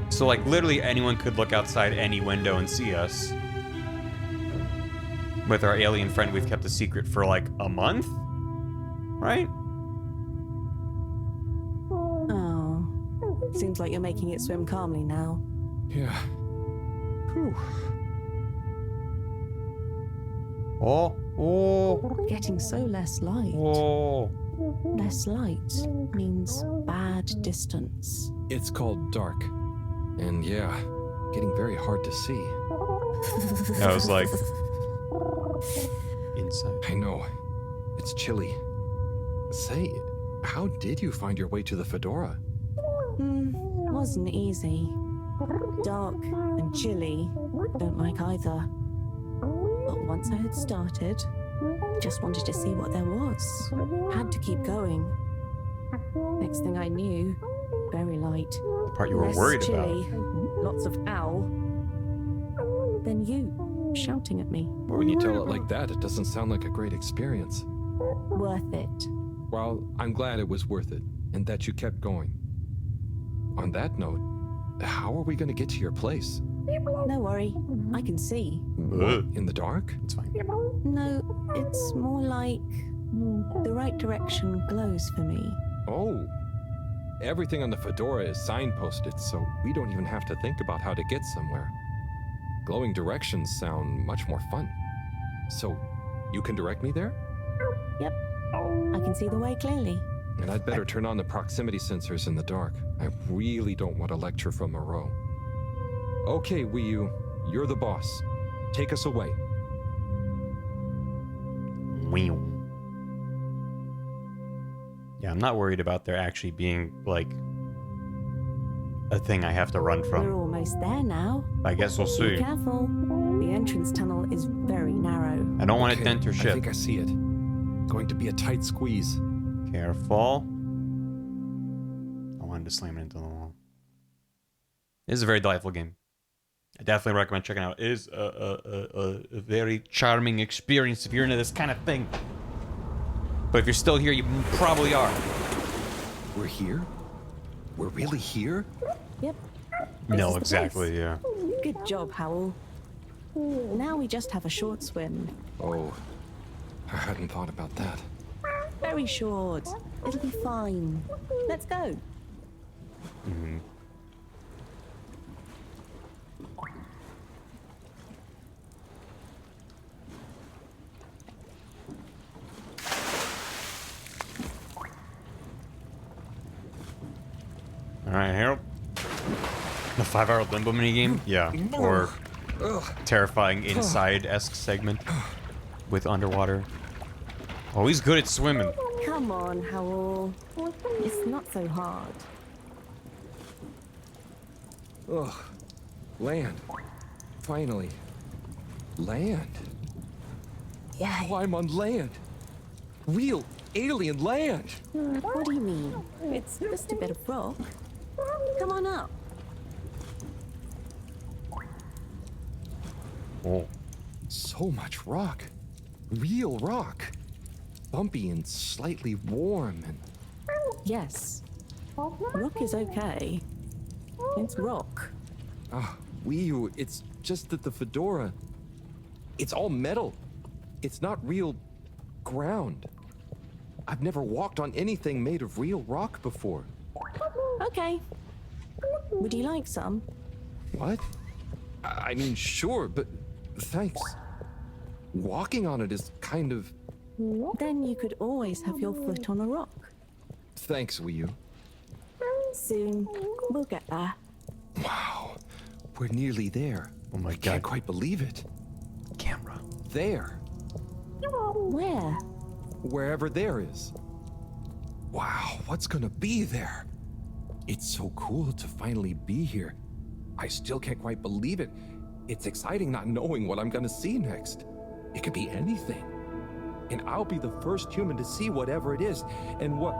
So, like, literally anyone could look outside any window and see us. With our alien friend we've kept a secret for, like, a month? Right? Oh. Seems like you're making it swim calmly now. Yeah. Whew. Oh. Getting so less light. Oh. Less light means bad distance. It's called dark. And yeah, getting very hard to see. I was like... inside. I know. It's chilly. Say, how did you find your way to the fedora? Wasn't easy. Dark and chilly. Don't like either. But once I had started, just wanted to see what there was. Had to keep going. Next thing I knew, very light. The part you were less worried chilly, about. Lots of owl. Then you, shouting at me. But when you tell it like that, it doesn't sound like a great experience. Worth it. Well, I'm glad it was worth it, and that you kept going. On that note, how are we going to get to your place? No worry, I can see. What? In the dark? It's fine. No, it's more like the right direction glows for me. Oh. Everything on the fedora is signposted, so we don't even have to think about how to get somewhere. Glowing directions sound much more fun. So, you can direct me there? Yep, I can see the way clearly. And I'd better turn on the proximity sensors in the dark. I really don't want a lecture from Moreau. Okay, Wii U, you're the boss. Take us away. Wow. Yeah, I'm not worried about there actually being, like, a thing I have to run We're from. almost there now. I guess we'll see. Be careful. The entrance tunnel is very narrow. I don't want it to dent your ship. I think I see it. Going to be a tight squeeze. Careful. I wanted to slam it into the wall. It is a very delightful game. I definitely recommend checking it out. It is a very charming experience if you're into this kind of thing. But if you're still here, you probably are. We're here? We're really here? Yep. No, exactly, yeah. Good job, Howl. Now we just have a short swim. Oh, I hadn't thought about that. Very short. It'll be fine. Let's go. Mm-hmm. Alright, Harold. The 5-hour limbo minigame? Yeah. Or terrifying inside-esque segment with underwater. Oh, he's good at swimming. Come on, Howl. It's not so hard. Ugh. Land. Finally. Land. Yeah. Wow, I'm on land. Real alien land. What do you mean? It's just a bit of rock. Come on up. Oh. So much rock. Real rock. Bumpy and slightly warm and... Yes. Rock is okay. It's rock. Ah, it's just that the fedora... It's all metal. It's not real ground. I've never walked on anything made of real rock before. Okay. Would you like some? What? I mean, sure, but thanks. Walking on it is kind of... Then you could always have your foot on a rock. Thanks, Wii. Soon. We'll get there. Wow. We're nearly there. Oh my I god. Can't quite believe it. Camera. There. Where? Wherever there is. Wow, what's gonna be there? It's so cool to finally be here. I still can't quite believe it. It's exciting not knowing what I'm gonna see next. It could be anything. And I'll be the first human to see whatever it is. And what...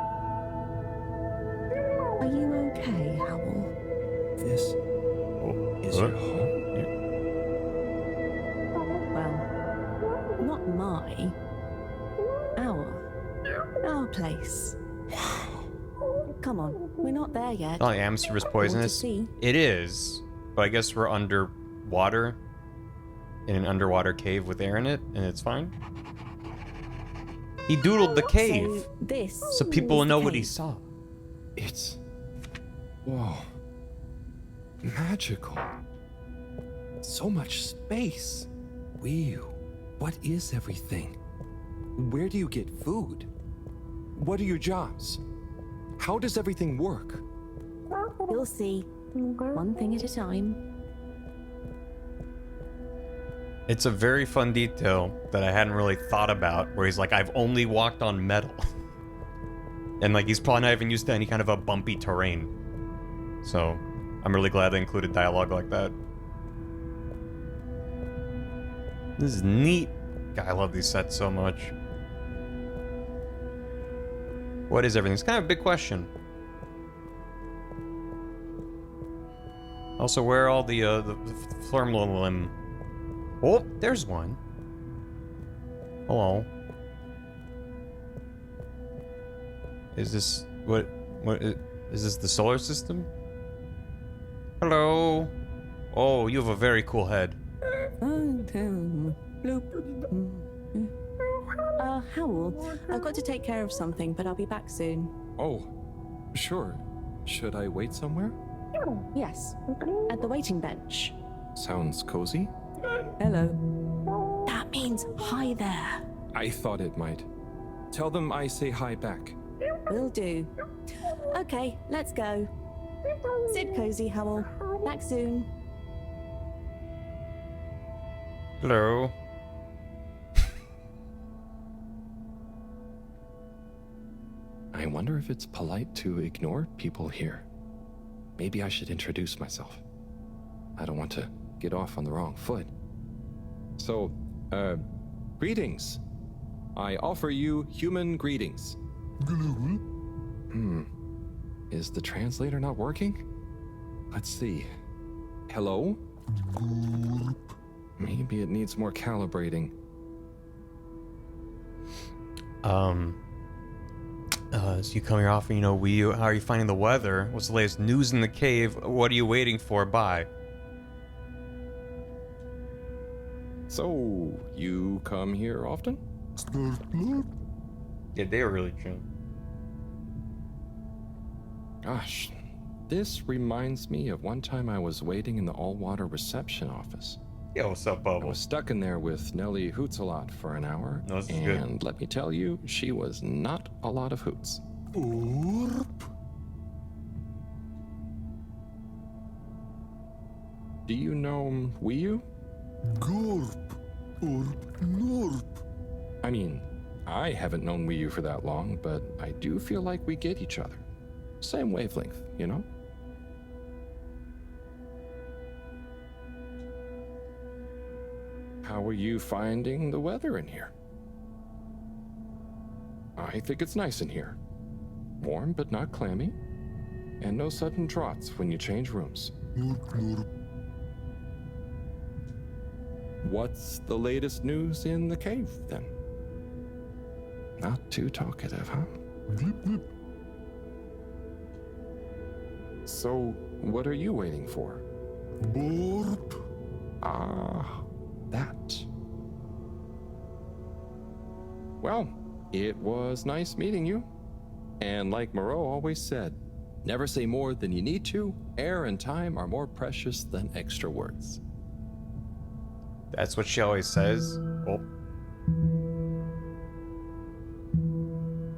Are you okay, Howl? This is your home? Well, not my. Our place. Come on, we're not there yet. Oh, the atmosphere is poisonous. It is, but I guess we're underwater in an underwater cave with air in it, and it's fine. He doodled the cave, so people will know what he saw. It's... Whoa. Magical. So much space. Whew. What is everything? Where do you get food? What are your jobs? How does everything work? You'll see. One thing at a time. It's a very fun detail that I hadn't really thought about, where he's like, I've only walked on metal. And like, he's probably not even used to any kind of a bumpy terrain. So, I'm really glad they included dialogue like that. This is neat. God, I love these sets so much. What is everything? It's kind of a big question. Also, where are all the Flurmlim? Oh, there's one. Hello. Is this what is this the solar system? Hello. Oh, you have a very cool head. Howl, I've got to take care of something, but I'll be back soon. Oh, sure. Should I wait somewhere? Yes, at the waiting bench. Sounds cozy. Hello. That means hi there. I thought it might. Tell them I say hi back. Will do. Okay, let's go. Sit cozy, Howl. Back soon. I wonder if it's polite to ignore people here. Maybe I should introduce myself. I don't want to get off on the wrong foot. So, greetings. I offer you human greetings. Is the translator not working? Let's see. Hello? Maybe it needs more calibrating. As you come here offering, how are you finding the weather? What's the latest news in the cave? What are you waiting for? Bye. So, you come here often? Yeah, they were really chill. Gosh, this reminds me of one time I was waiting in the all-water reception office. Yeah, what's up, Bubble? I was stuck in there with Nellie Hoots-a-Lot for an hour, No, this is and good. let me tell you, she was not a lot of hoots. Do you know Wii U? I mean, I haven't known Wii U for that long, but I do feel like we get each other. Same wavelength, you know? How are you finding the weather in here? I think it's nice in here. Warm but not clammy. And no sudden draughts when you change rooms. What's the latest news in the cave, then? Not too talkative, huh? So, what are you waiting for? Ah, that. Well, it was nice meeting you. And like Moreau always said, never say more than you need to. Air and time are more precious than extra words. That's what she always says. Oh.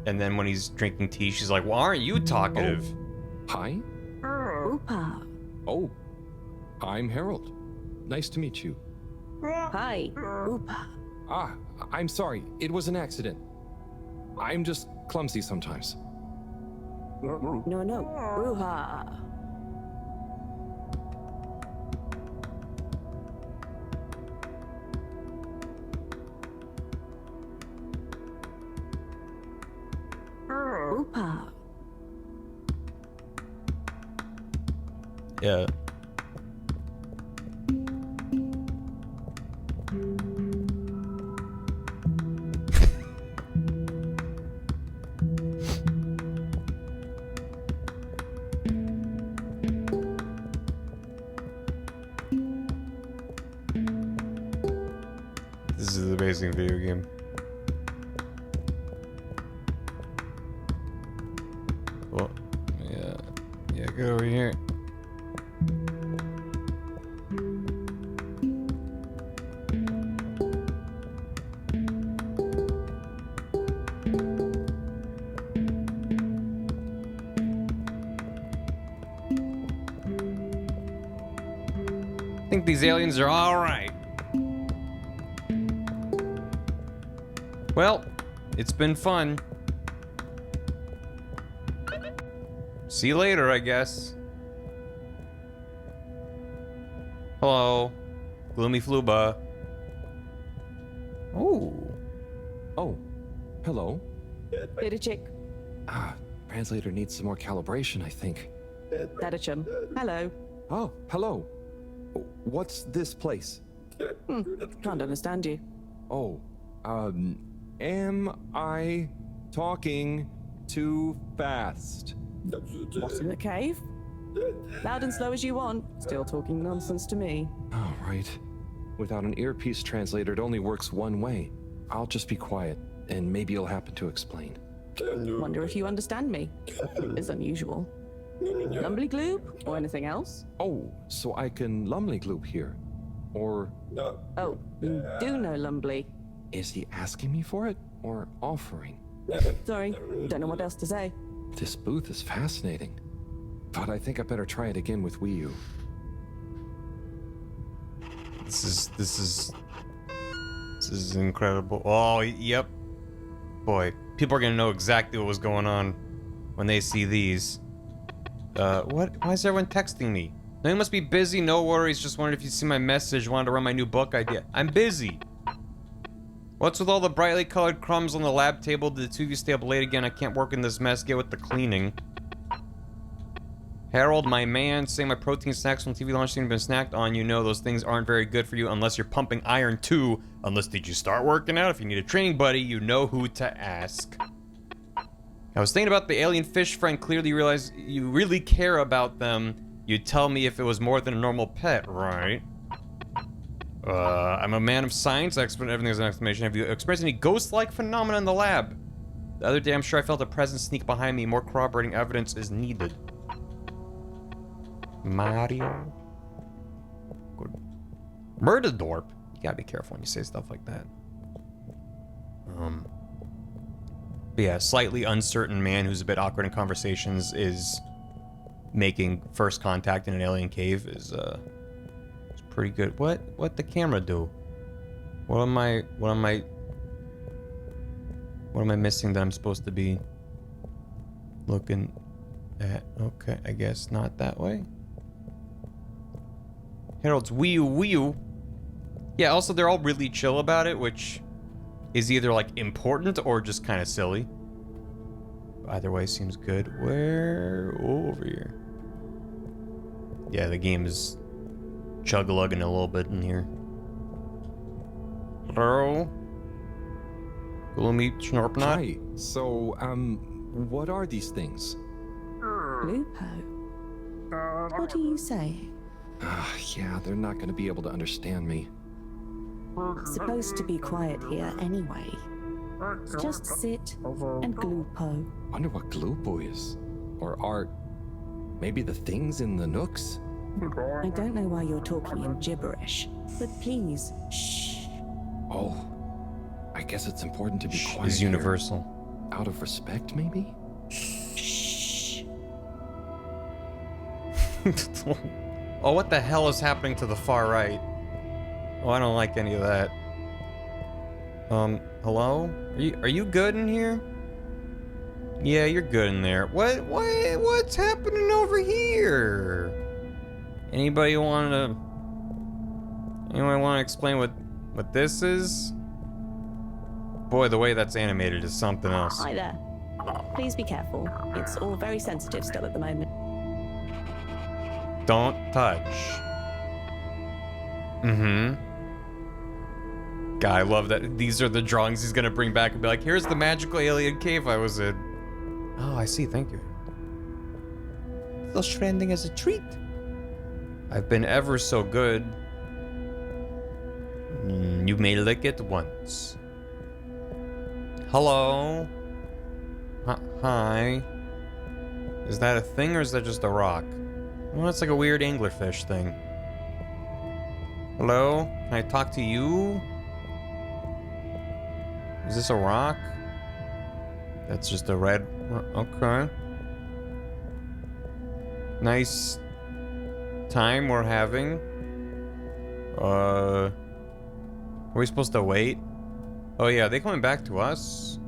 And then when he's drinking tea, she's like, well, aren't you talkative? Oh. Hi? Oopa. Oh, I'm Harold. Nice to meet you. Hi, Oopa. Ah, I'm sorry. It was an accident. I'm just clumsy sometimes. No, Ruha. Oopa. Yeah. This is an amazing video game. Well, yeah, get over here. I think these aliens are all right. Well, it's been fun. See you later, I guess. Hello, Gloomy Fluba. Oh. Oh, hello. Data chick. Ah, translator needs some more calibration, I think. Data chum. Hello. Oh, hello. What's this place? Can't understand you. Oh, am I talking too fast? What's in the cave? Loud and slow as you want. Still talking nonsense to me. Oh, right. Without an earpiece translator, it only works one way. I'll just be quiet, and maybe you'll happen to explain. Wonder if you understand me. It's unusual. Lumbly gloob or anything else? Oh, so I can Lumley Gloop here. Or... Oh, you do know Lumbly. Is he asking me for it, or offering? Sorry, don't know what else to say. This booth is fascinating. But I think I better try it again with Wii U. This is incredible. Oh, yep. Boy, people are gonna know exactly what was going on. when they see these. What? Why is everyone texting me? No, you must be busy. No worries. Just wondered if you see my message. Wanted to run my new book idea. I'm busy. What's with all the brightly colored crumbs on the lab table? Did the two of you stay up late again? I can't work in this mess. Get with the cleaning. Harold, my man, saying my protein snacks from TV launch seem been snacked on. You know those things aren't very good for you unless you're pumping iron too. Unless did you start working out? If you need a training buddy, you know who to ask. I was thinking about the alien fish friend. Clearly realize you really care about them. You'd tell me if it was more than a normal pet, right? I'm a man of science, expert in everything as an explanation. Have you experienced any ghost-like phenomena in the lab? The other day, I'm sure I felt a presence sneak behind me. More corroborating evidence is needed. Mario? Good. Murderdorp? You gotta be careful when you say stuff like that. But yeah, slightly uncertain man who's a bit awkward in conversations is making first contact in an alien cave is pretty good. What the camera do? What am I missing that I'm supposed to be looking at? Okay, I guess not that way. Harold's Wii U. Yeah, also they're all really chill about it, which is either like important or just kind of silly. Either way seems good. Where? Oh, over here. Yeah, the game is chug-a-lugging a little bit in here. Hello? Gloomy Schnorpnot? Hi. So, what are these things? Lupo. What do you say? Yeah, they're not gonna be able to understand me. It's supposed to be quiet here anyway. Just sit and glupo. Wonder what glupo is. Or art. Maybe the things in the nooks? I don't know why you're talking in gibberish, but please, shh. Oh, I guess it's important to be quiet. Is universal. Out of respect, maybe? Shh. Oh, what the hell is happening to the far right? Oh, I don't like any of that. Hello? Are you good in here? Yeah, you're good in there. What's happening over here? Anybody want to explain what this is? Boy, the way that's animated is something else. Hi there. Please be careful. It's all very sensitive still at the moment. Don't touch. God, I love that. These are the drawings he's gonna bring back and be like, here's the magical alien cave I was in. Oh, I see, thank you. Little stranding as a treat. I've been ever so good. You may lick it once. Hello? Hi. Is that a thing or is that just a rock? Well, it's like a weird anglerfish thing. Hello? Can I talk to you? Is this a rock? That's just a red... Okay. Nice time we're having. Are we supposed to wait? Oh yeah, are they coming back to us?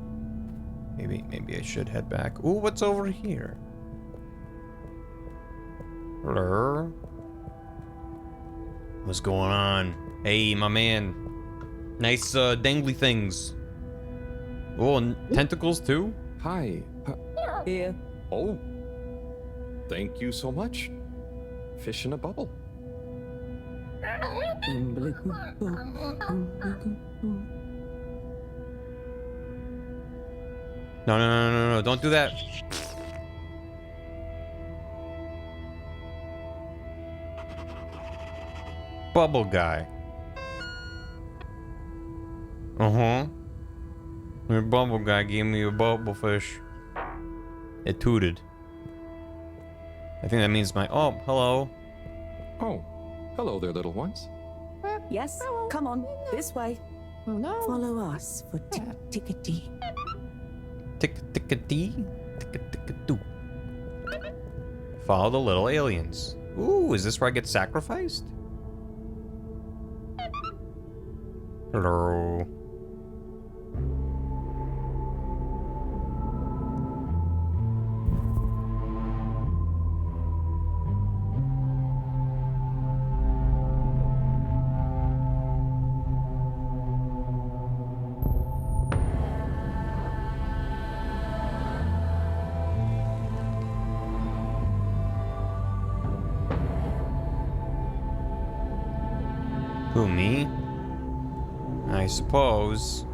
Maybe I should head back. Ooh, what's over here? Hello? What's going on? Hey, my man. Nice dangly things. Oh, and tentacles too? Hi. Here. Oh. Thank you so much. Fish in a bubble. No, don't do that. Bubble guy. Your bubble guy gave me a bubble fish. It tooted. I think that means my... Oh, hello. Oh, hello there, little ones. Yes, come on, this way. Oh no. Follow us for tick-tickety. Tick-tickety, tick-tickety-doo. Follow the little aliens. Ooh, is this where I get sacrificed? Hello. Who, me? I suppose.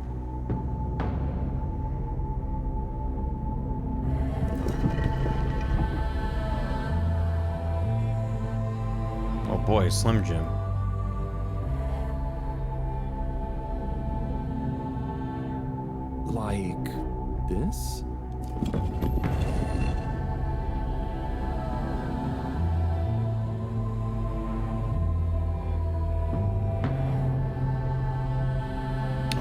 Oh boy, Slim Jim. Like this?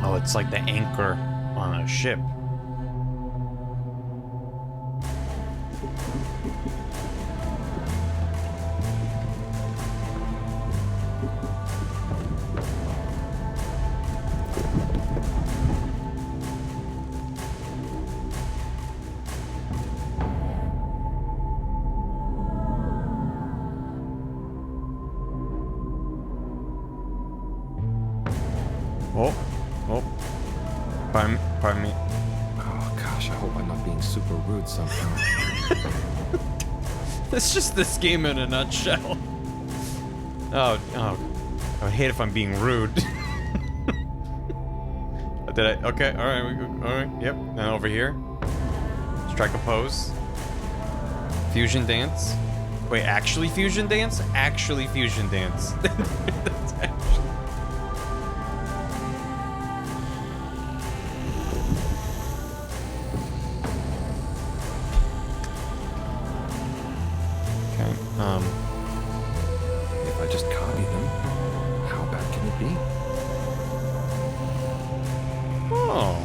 Oh, it's like the anchor on a ship. Pardon me. Oh gosh, I hope I'm not being super rude somehow. It's just this game in a nutshell. Oh, I would hate if I'm being rude. Did I? Okay, alright, yep. Now over here. Strike a pose. Fusion dance. Wait, actually fusion dance? Actually fusion dance. That's actually... If I just copy them, how bad can it be? Oh.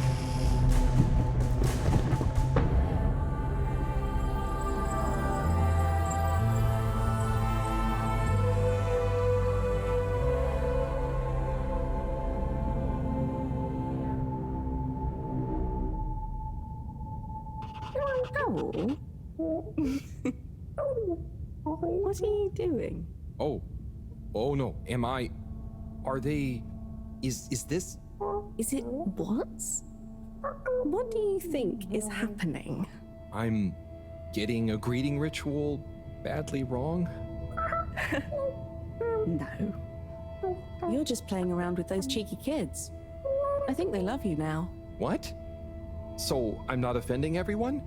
What are you doing? Oh no, am I... Are they... Is this... Is it what? What do you think is happening? I'm getting a greeting ritual badly wrong? No. You're just playing around with those cheeky kids. I think they love you now. What? So I'm not offending everyone?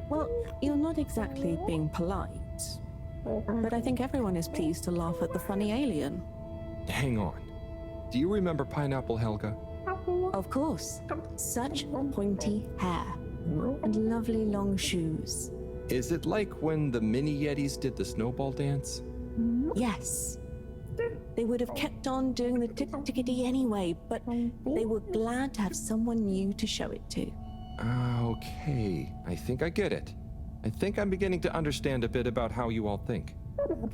Well, you're not exactly being polite. But I think everyone is pleased to laugh at the funny alien. Hang on. Do you remember Pineapple Helga? Of course. Such pointy hair. And lovely long shoes. Is it like when the mini Yetis did the snowball dance? Yes. They would have kept on doing the tick-tickety anyway, but they were glad to have someone new to show it to. Okay. I think I get it. I think I'm beginning to understand a bit about how you all think.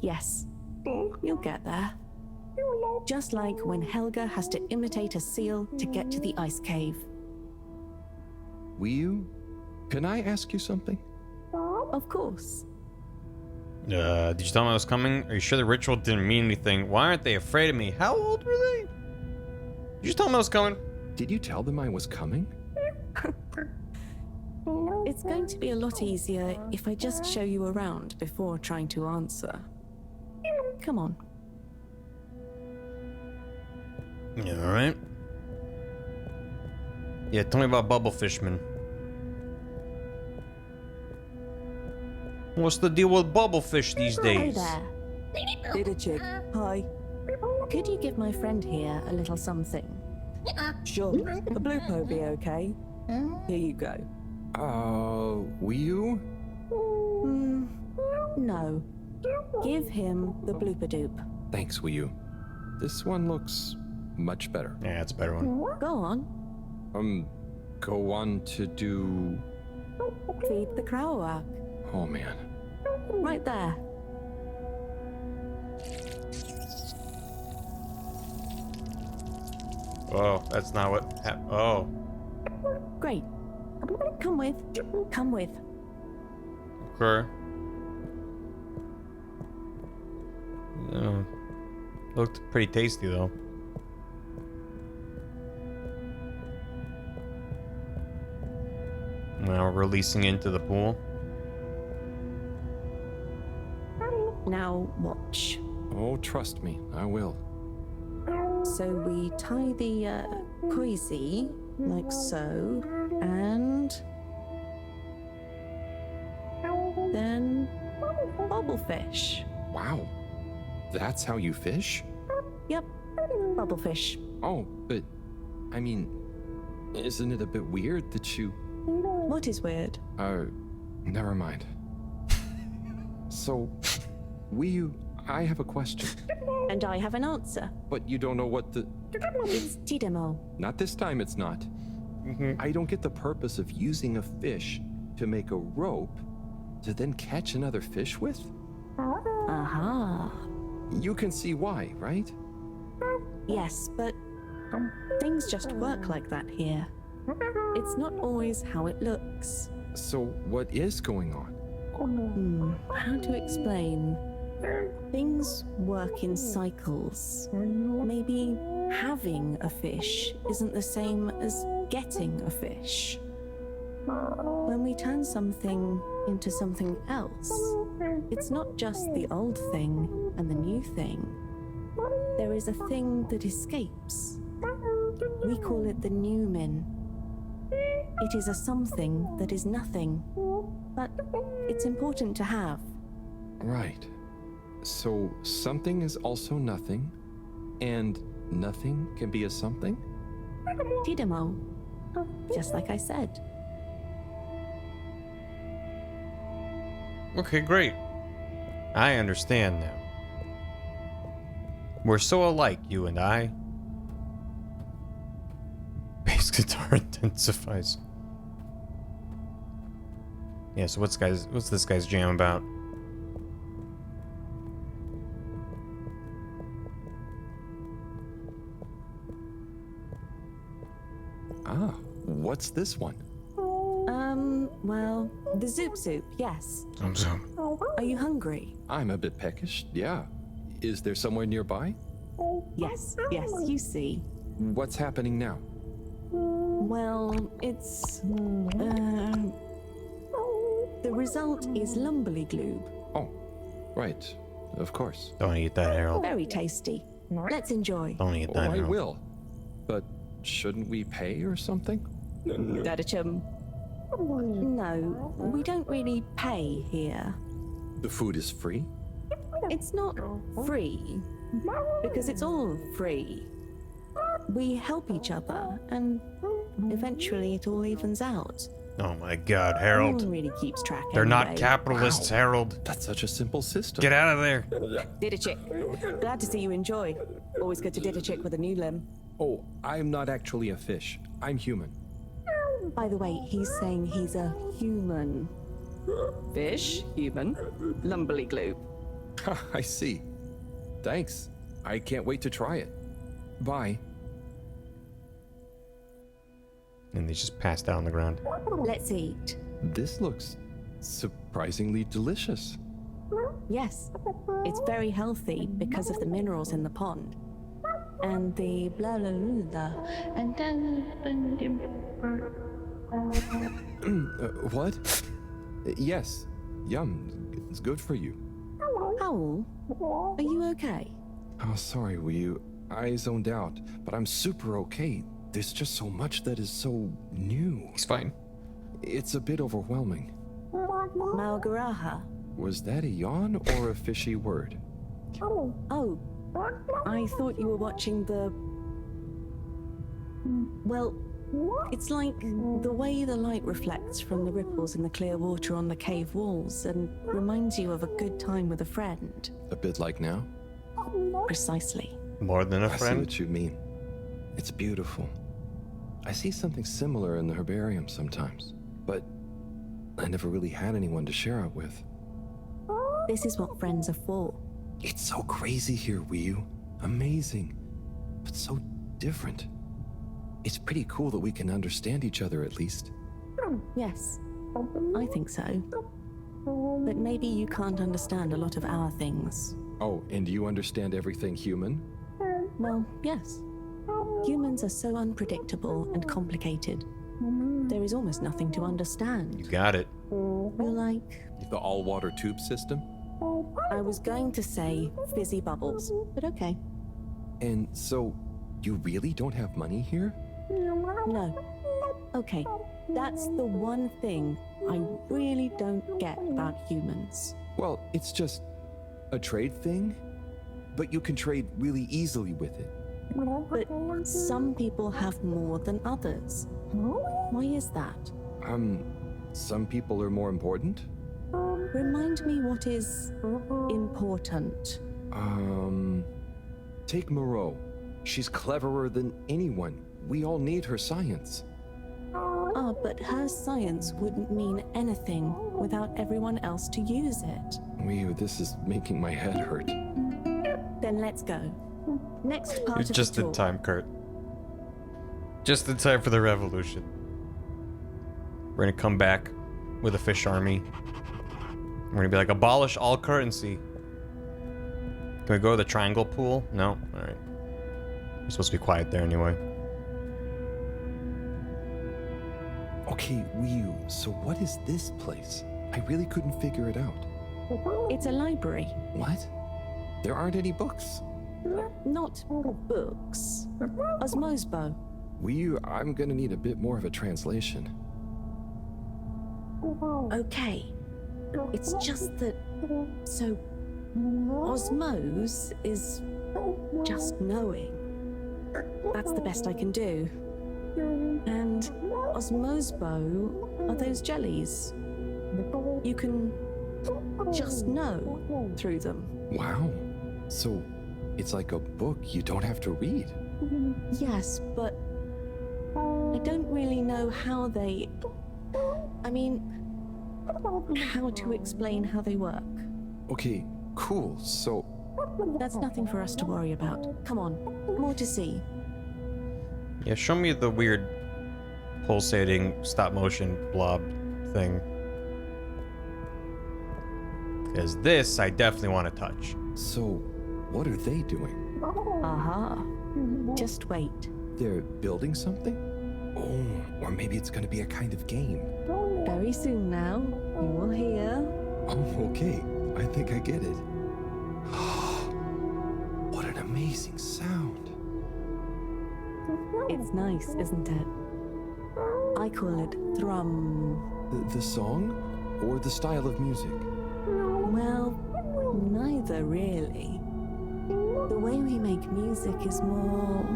Yes. You'll get there. Just like when Helga has to imitate a seal to get to the ice cave. Wiyu, can I ask you something? Of course. Did you tell them I was coming? Are you sure the ritual didn't mean anything? Why aren't they afraid of me? How old were they? Did you just tell them I was coming? Did you tell them I was coming? It's going to be a lot easier if I just show you around before trying to answer. Come on. Yeah, alright. Yeah, tell me about Bubble Fishman. What's the deal with bubblefish these days? Hey there. Little chick. Hi. Could you give my friend here a little something? Sure. A blue po be okay. Here you go. Wiyu? No. Give him the blooper doop. Thanks, Wiyu. This one looks much better. Yeah, it's a better one. Go on. Go on to do... Feed the crowak. Oh, man. Right there. Oh, that's not what oh. Great. Come with. Come with. Okay. Looked pretty tasty, though. Now we're releasing into the pool. Now watch. Oh, trust me, I will. So we tie the koizi like so, and then bubblefish. Wow. That's how you fish? Yep, bubblefish. Oh, but I mean, isn't it a bit weird that you... What is weird? Never mind. So, I have a question. And I have an answer. But you don't know what the... It's tidemo. Not this time, it's not. I don't get the purpose of using a fish to make a rope to then catch another fish with? Aha. You can see why, right? Yes, but things just work like that here. It's not always how it looks. So, what is going on? How to explain? Things work in cycles. Maybe having a fish isn't the same as getting a fish. When we turn something into something else, it's not just the old thing and the new thing. There is a thing that escapes. We call it the Newman. It is a something that is nothing, but it's important to have. Right. So, something is also nothing, and nothing can be a something? Tidemo. Just like I said. Okay, great. I understand now. We're so alike, you and I. Bass guitar intensifies. Yeah, so what's this guy's jam about? Ah, what's this one? Well, the Zoop Zoop, yes. Zoop. Are you hungry? I'm a bit peckish, yeah. Is there somewhere nearby? Yes, you see. What's happening now? Well, it's... the result is Lumberly-gloob. Oh, right. Of course. Don't eat that, Harold. Very tasty. Let's enjoy. Don't eat that, I Harold. will. But shouldn't we pay or something? Dadachum. No, we don't really pay here. The food is free? It's not free, because it's all free. We help each other, and eventually it all evens out. Oh my god, No Harold. one really keeps track They're not anyway. capitalists, Harold. That's such a simple system. Get out of there. Did a chick. Glad to see you enjoy. Always good to did a chick with a new limb. Oh, I'm not actually a fish. I'm human. By the way, he's saying he's a human. Fish, human, Lumberly-gloob. I see. Thanks. I can't wait to try it. Bye. And they just passed out on the ground. Let's eat. This looks surprisingly delicious. Yes, it's very healthy because of the minerals in the pond. And the blah blah blah. And then... What? Yes. Yum. It's good for you. Howl, are you okay? Oh, sorry, Wii. I zoned out, but I'm super okay. There's just so much that is so new. He's fine. It's a bit overwhelming. Malgaraha. Was that a yawn or a fishy word? Oh, I thought you were watching the... Well, it's like the way the light reflects from the ripples in the clear water on the cave walls and reminds you of a good time with a friend. A bit like now? Precisely. More than a I see friend? what you mean. It's beautiful. I see something similar in the herbarium sometimes, but I never really had anyone to share it with. This is what friends are for. It's so crazy here, Wii. Amazing, but so different. It's pretty cool that we can understand each other at least. Yes, I think so. But maybe you can't understand a lot of our things. Oh, and you understand everything human? Well, yes. Humans are so unpredictable and complicated. There is almost nothing to understand. You got it. We're like... The all-water tube system? I was going to say fizzy bubbles, but okay. And so, You really don't have money here? No. Okay, that's the one thing I really don't get about humans. Well, it's just a trade thing, but you can trade really easily with it. But some people have more than others. Why is that? Some people are more important? Remind me what is important. Take Moreau. She's cleverer than anyone. We all need her science. Ah, but her science wouldn't mean anything without everyone else to use it. This is making my head hurt. Then let's go. Next part You're of just the in tour. time, Kurt. Just in time for the revolution. We're gonna come back with a fish army. We're gonna be like, abolish all currency. Can we go to the triangle pool? No? Alright. We're supposed to be quiet there anyway. Okay, Ryu, so what is this place? I really couldn't figure it out. It's a library. What? There aren't any books. Not books. Osmosbo. Ryu, I'm gonna need a bit more of a translation. Okay. It's just that... So... Osmose is... just knowing. That's the best I can do. And Osmosbo are those jellies. You can just know through them. Wow. So, it's like a book you don't have to read. Yes, but I don't really know how they... I mean, how to explain how they work. Okay, cool, so... That's nothing for us to worry about. Come on, more to see. Yeah, show me the weird pulsating stop-motion blob thing. Because this, I definitely want to touch. So, what are they doing? Aha. Just wait. They're building something? Oh, or maybe it's gonna be a kind of game. Very soon now, you will hear. Oh, okay. I think I get it. What an amazing sound. It's nice, isn't it? I call it thrum. The song? Or the style of music? Well, neither really. The way we make music is more...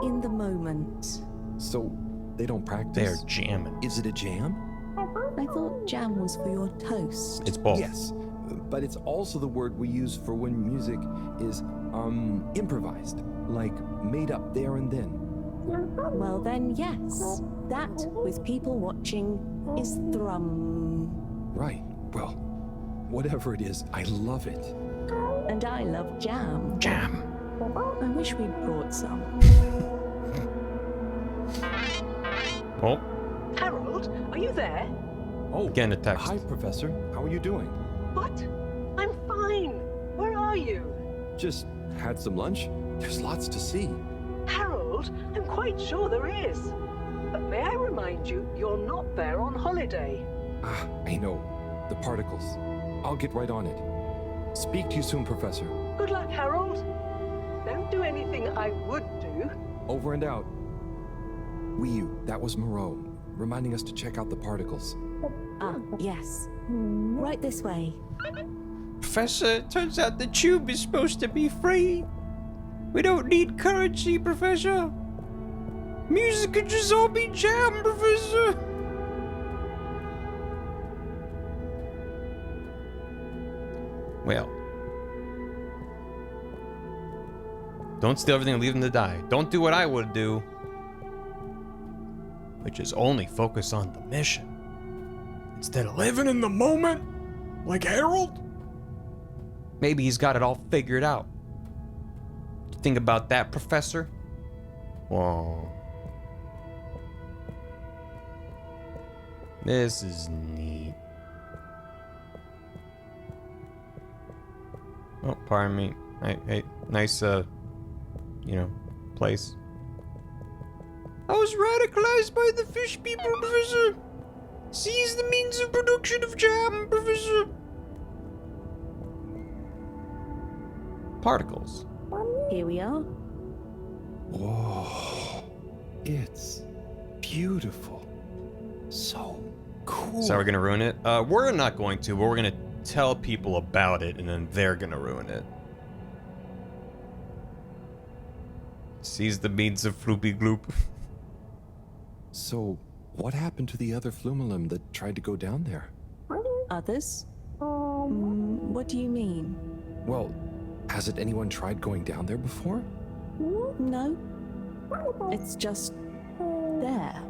in the moment. So, they don't practice? They're jamming. Is it a jam? I thought jam was for your toast. It's both. Yes, but it's also the word we use for when music is, improvised. Like, made up there and then. Well then, yes. That, with people watching, is thrum. Right. Well, whatever it is, I love it. And I love jam. Jam. I wish we'd brought some. Oh. Harold, are you there? Oh, getting a text. Hi, Professor. How are you doing? What? I'm fine. Where are you? Just had some lunch. There's lots to see. Harold, I'm quite sure there is. But may I remind you, you're not there on holiday. Ah, I know. The particles. I'll get right on it. Speak to you soon, Professor. Good luck, Harold. Don't do anything I would do. Over and out. Ryu, that was Moreau, reminding us to check out the particles. Ah, yes. Right this way. Professor, it turns out the tube is supposed to be free. We don't need currency, Professor. Music could just all be jam, Professor. Well. Don't steal everything and leave them to die. Don't do what I would do, which is only focus on the mission. Instead of living in the moment, like Harold. Maybe he's got it all figured out. Think about that, Professor? Whoa. This is neat. Oh, pardon me. Hey, nice, place. I was radicalized by the fish people, Professor. Seize the means of production of jam, Professor. Particles. Here we are. Whoa. It's beautiful. So cool. So we're gonna ruin it? We're not going to, but we're gonna tell people about it, and then they're gonna ruin it. Seize the beads of Floopy Gloop. So, what happened to the other Flumalim that tried to go down there? Others? What do you mean? Well, hasn't anyone tried going down there before? No. It's just there.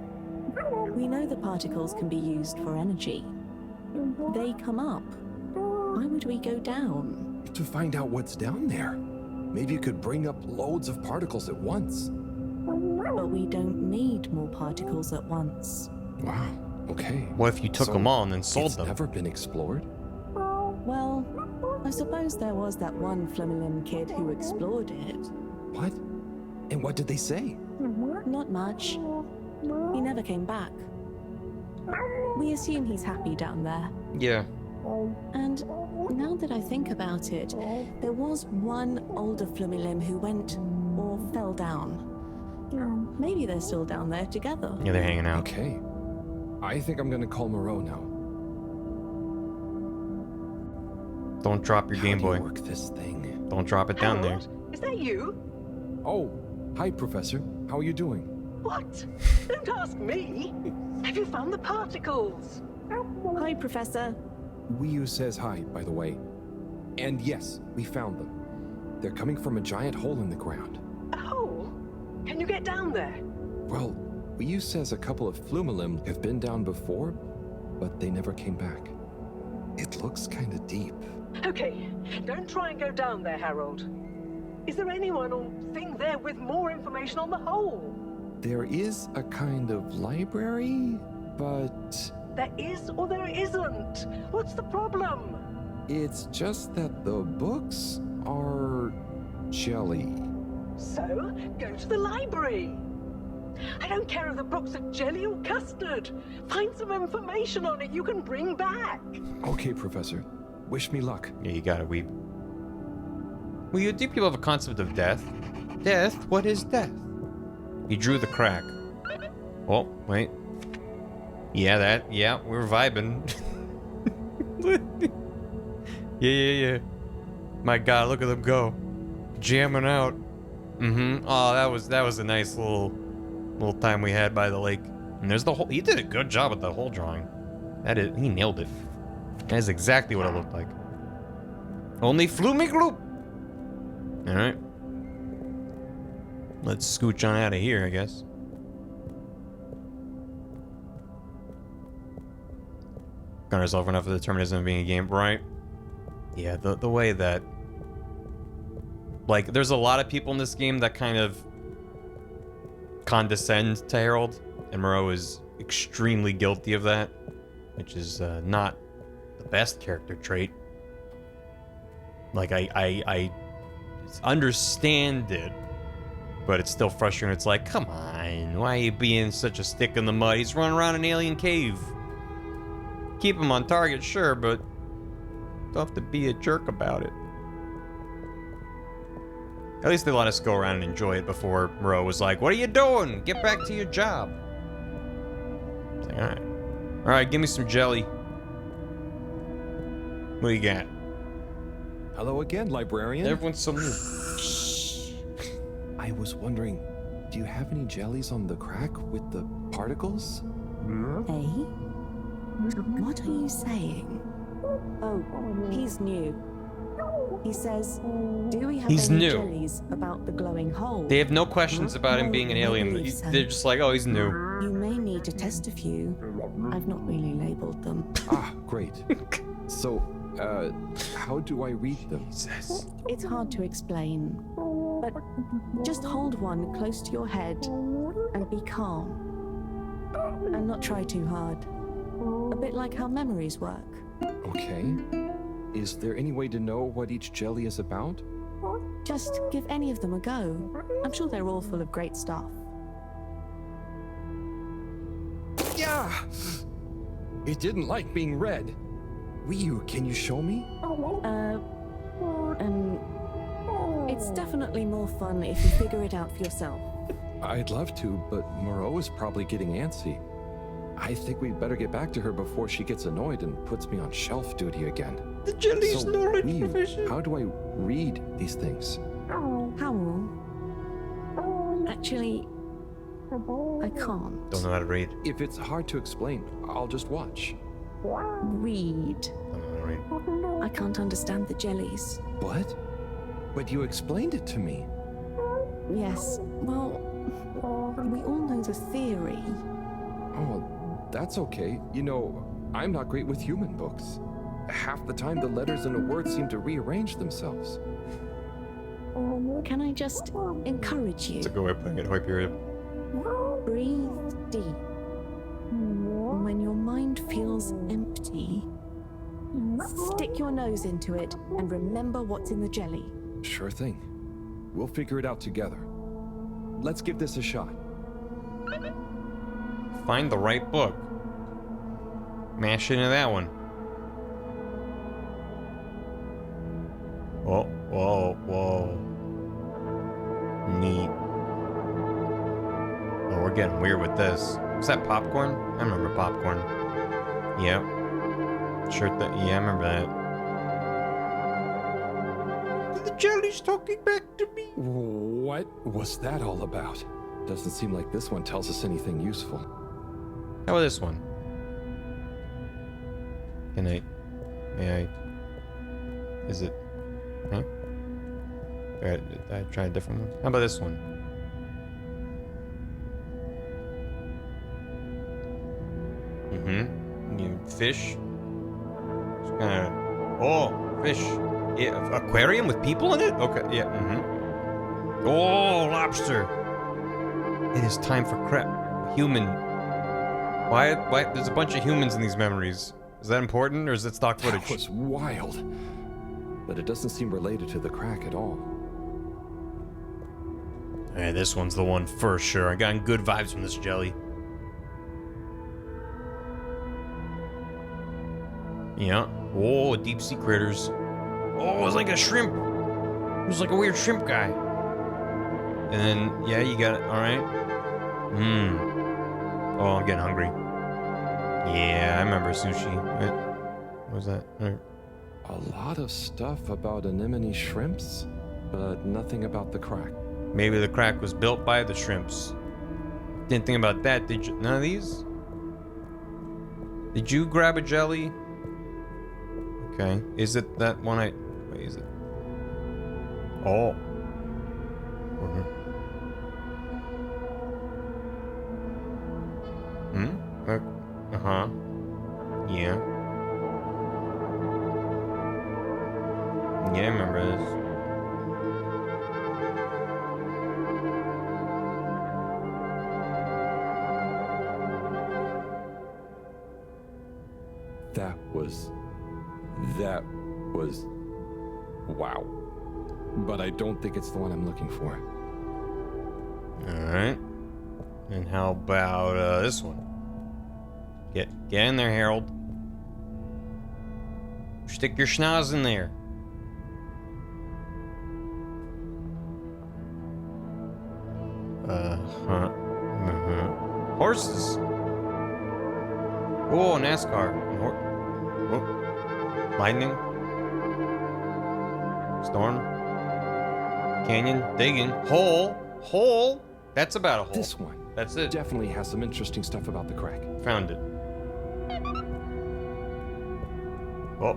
We know the particles can be used for energy. They come up. Why would we go down? To find out what's down there. Maybe you could bring up loads of particles at once. But we don't need more particles at once. Wow, okay. What if you took them all and then sold them? It's never been explored? Well, I suppose there was that one Flumalim kid who explored it. What? And what did they say? Not much. He never came back. We assume he's happy down there. Yeah. And now that I think about it, there was one older Flumalim who went or fell down. Maybe they're still down there together. Yeah, they're hanging out. Okay. I think I'm gonna call Moreau now. Don't drop your Game Boy. Work this thing. Don't drop it down there. Is that you? Oh, hi, Professor. How are you doing? What? Don't ask me. Have you found the particles? Hi, Professor. Wiyu says hi, by the way. And yes, we found them. They're coming from a giant hole in the ground. A hole? Can you get down there? Well, Wiyu says a couple of Flumalim have been down before, but they never came back. It looks kind of deep. Okay, don't try and go down there, Harold. Is there anyone or thing there with more information on the hole? There is a kind of library, but... There is or there isn't? What's the problem? It's just that the books are jelly. So, go to the library. I don't care if the books are jelly or custard. Find some information on it you can bring back. Okay, Professor. Wish me luck. Yeah, you gotta weep. Well, do people have a concept of death? Death? What is death? He drew the crack. Oh, wait. Yeah, we're vibing. yeah. My God, look at them go. Jamming out. Oh, that was a nice little time we had by the lake. And there's the hole. He did a good job with the hole drawing. He nailed it. That is exactly what it looked like. Only Floomy Gloop. Alright. Let's scooch on out of here, I guess. Got ourselves enough of the determinism of being a game, right? Yeah, the way that... Like, there's a lot of people in this game that kind of condescend to Harold, and Moreau is extremely guilty of that, which is not the best character trait. Like, I understand it, but it's still frustrating. It's like, come on, why are you being such a stick in the mud? He's running around an alien cave. Keep him on target, sure, but don't have to be a jerk about it. At least they let us go around and enjoy it before Moreau was like, what are you doing? Get back to your job. It's like, alright. Alright, give me some jelly. What do you got? Hello again, librarian. Everyone's so new. I was wondering, do you have any jellies on the crack with the particles? Hey? What are you saying? Oh, he's new. He says, do we have He's any new. jellies about the glowing hole? They have no questions about him being an alien. They're just like, oh, he's new. You may need to test a few. I've not really labeled them. Ah, great. So, how do I read them? It's hard to explain, but just hold one close to your head and be calm. And not try too hard. A bit like how memories work. Okay. Is there any way to know what each jelly is about? Just give any of them a go. I'm sure they're all full of great stuff. Yeah! It didn't like being read. Wiyu, can you show me? It's definitely more fun if you figure it out for yourself. I'd love to, but Moreau is probably getting antsy. I think we'd better get back to her before she gets annoyed and puts me on shelf duty again. The jelly's knowledge Liu, proficient. how do I read these things? Howl. Actually, I can't. Don't know how to read. If it's hard to explain, I'll just watch. Read. Don't know how to read. I can't understand the jellies. What? But you explained it to me. Yes, well, we all know the theory. Oh, that's okay. You know, I'm not great with human books. Half the time the letters in a word seem to rearrange themselves. Can I just encourage you? It's a good way of putting it. Wipe your ear. Breathe deep. When your mind feels empty, stick your nose into it and remember what's in the jelly. Sure thing. We'll figure it out together. Let's give this a shot. Find the right book. Mash into that one. Whoa, whoa, whoa. Neat. Oh, we're getting weird with this. Is that popcorn? I remember popcorn. Yep. Sure yeah, I remember that. The jelly's talking back to me. What was that all about? Doesn't seem like this one tells us anything useful. How about this one? Can I... May I... Is it... Huh? I tried a different one. How about this one? You fish? It's kind of... Oh, fish. Yeah, aquarium with people in it? Okay, yeah, Oh, lobster. It is time for crap. Human. Why? There's a bunch of humans in these memories. Is that important, or is it stock footage? That was wild. But it doesn't seem related to the crack at all. Hey, this one's the one for sure. I got good vibes from this jelly. Yeah. Oh, deep sea critters. Oh, it's like a shrimp. It was like a weird shrimp guy. And then, yeah, you got it. All right. Oh, I'm getting hungry. Yeah, I remember sushi. What was that? A lot of stuff about anemone shrimps, but nothing about the crack. Maybe the crack was built by the shrimps. Didn't think about that, did you? None of these? Did you grab a jelly? Okay. Is it that one I... Wait, is it? Oh. Uh-huh. Yeah. Yeah, I remember this. That was... wow. But I don't think it's the one I'm looking for. Alright. And how about this one? Get in there, Harold. Stick your schnoz in there. Horses. Oh, NASCAR. Lightning. Storm. Canyon. Digging. Hole. That's about a hole. This one. That's it. Definitely has some interesting stuff about the crack. Found it. Oh,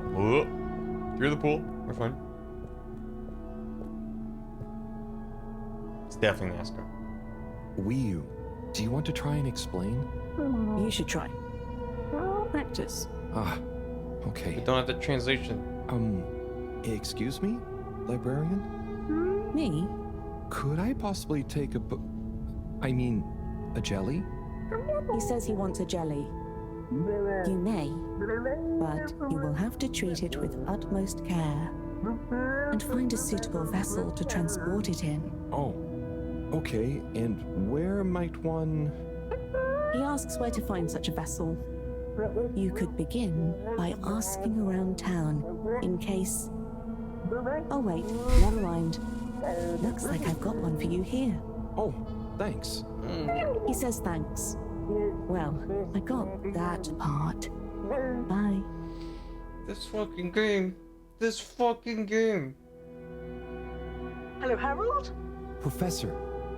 through the pool. We're fine. It's definitely NASCAR. Liu, do you want to try and explain? You should try. Practice. Ah, okay. We don't have the translation. Excuse me, librarian? Me? Could I possibly take a a jelly? He says he wants a jelly. You may, but you will have to treat it with utmost care and find a suitable vessel to transport it in. Oh, okay. And where might one... He asks where to find such a vessel. You could begin by asking around town in case... Oh wait, never mind. Looks like I've got one for you here. Oh, Thanks. He says thanks. Well, I got that part. Bye. This fucking game. This fucking game. Hello, Harold? Professor,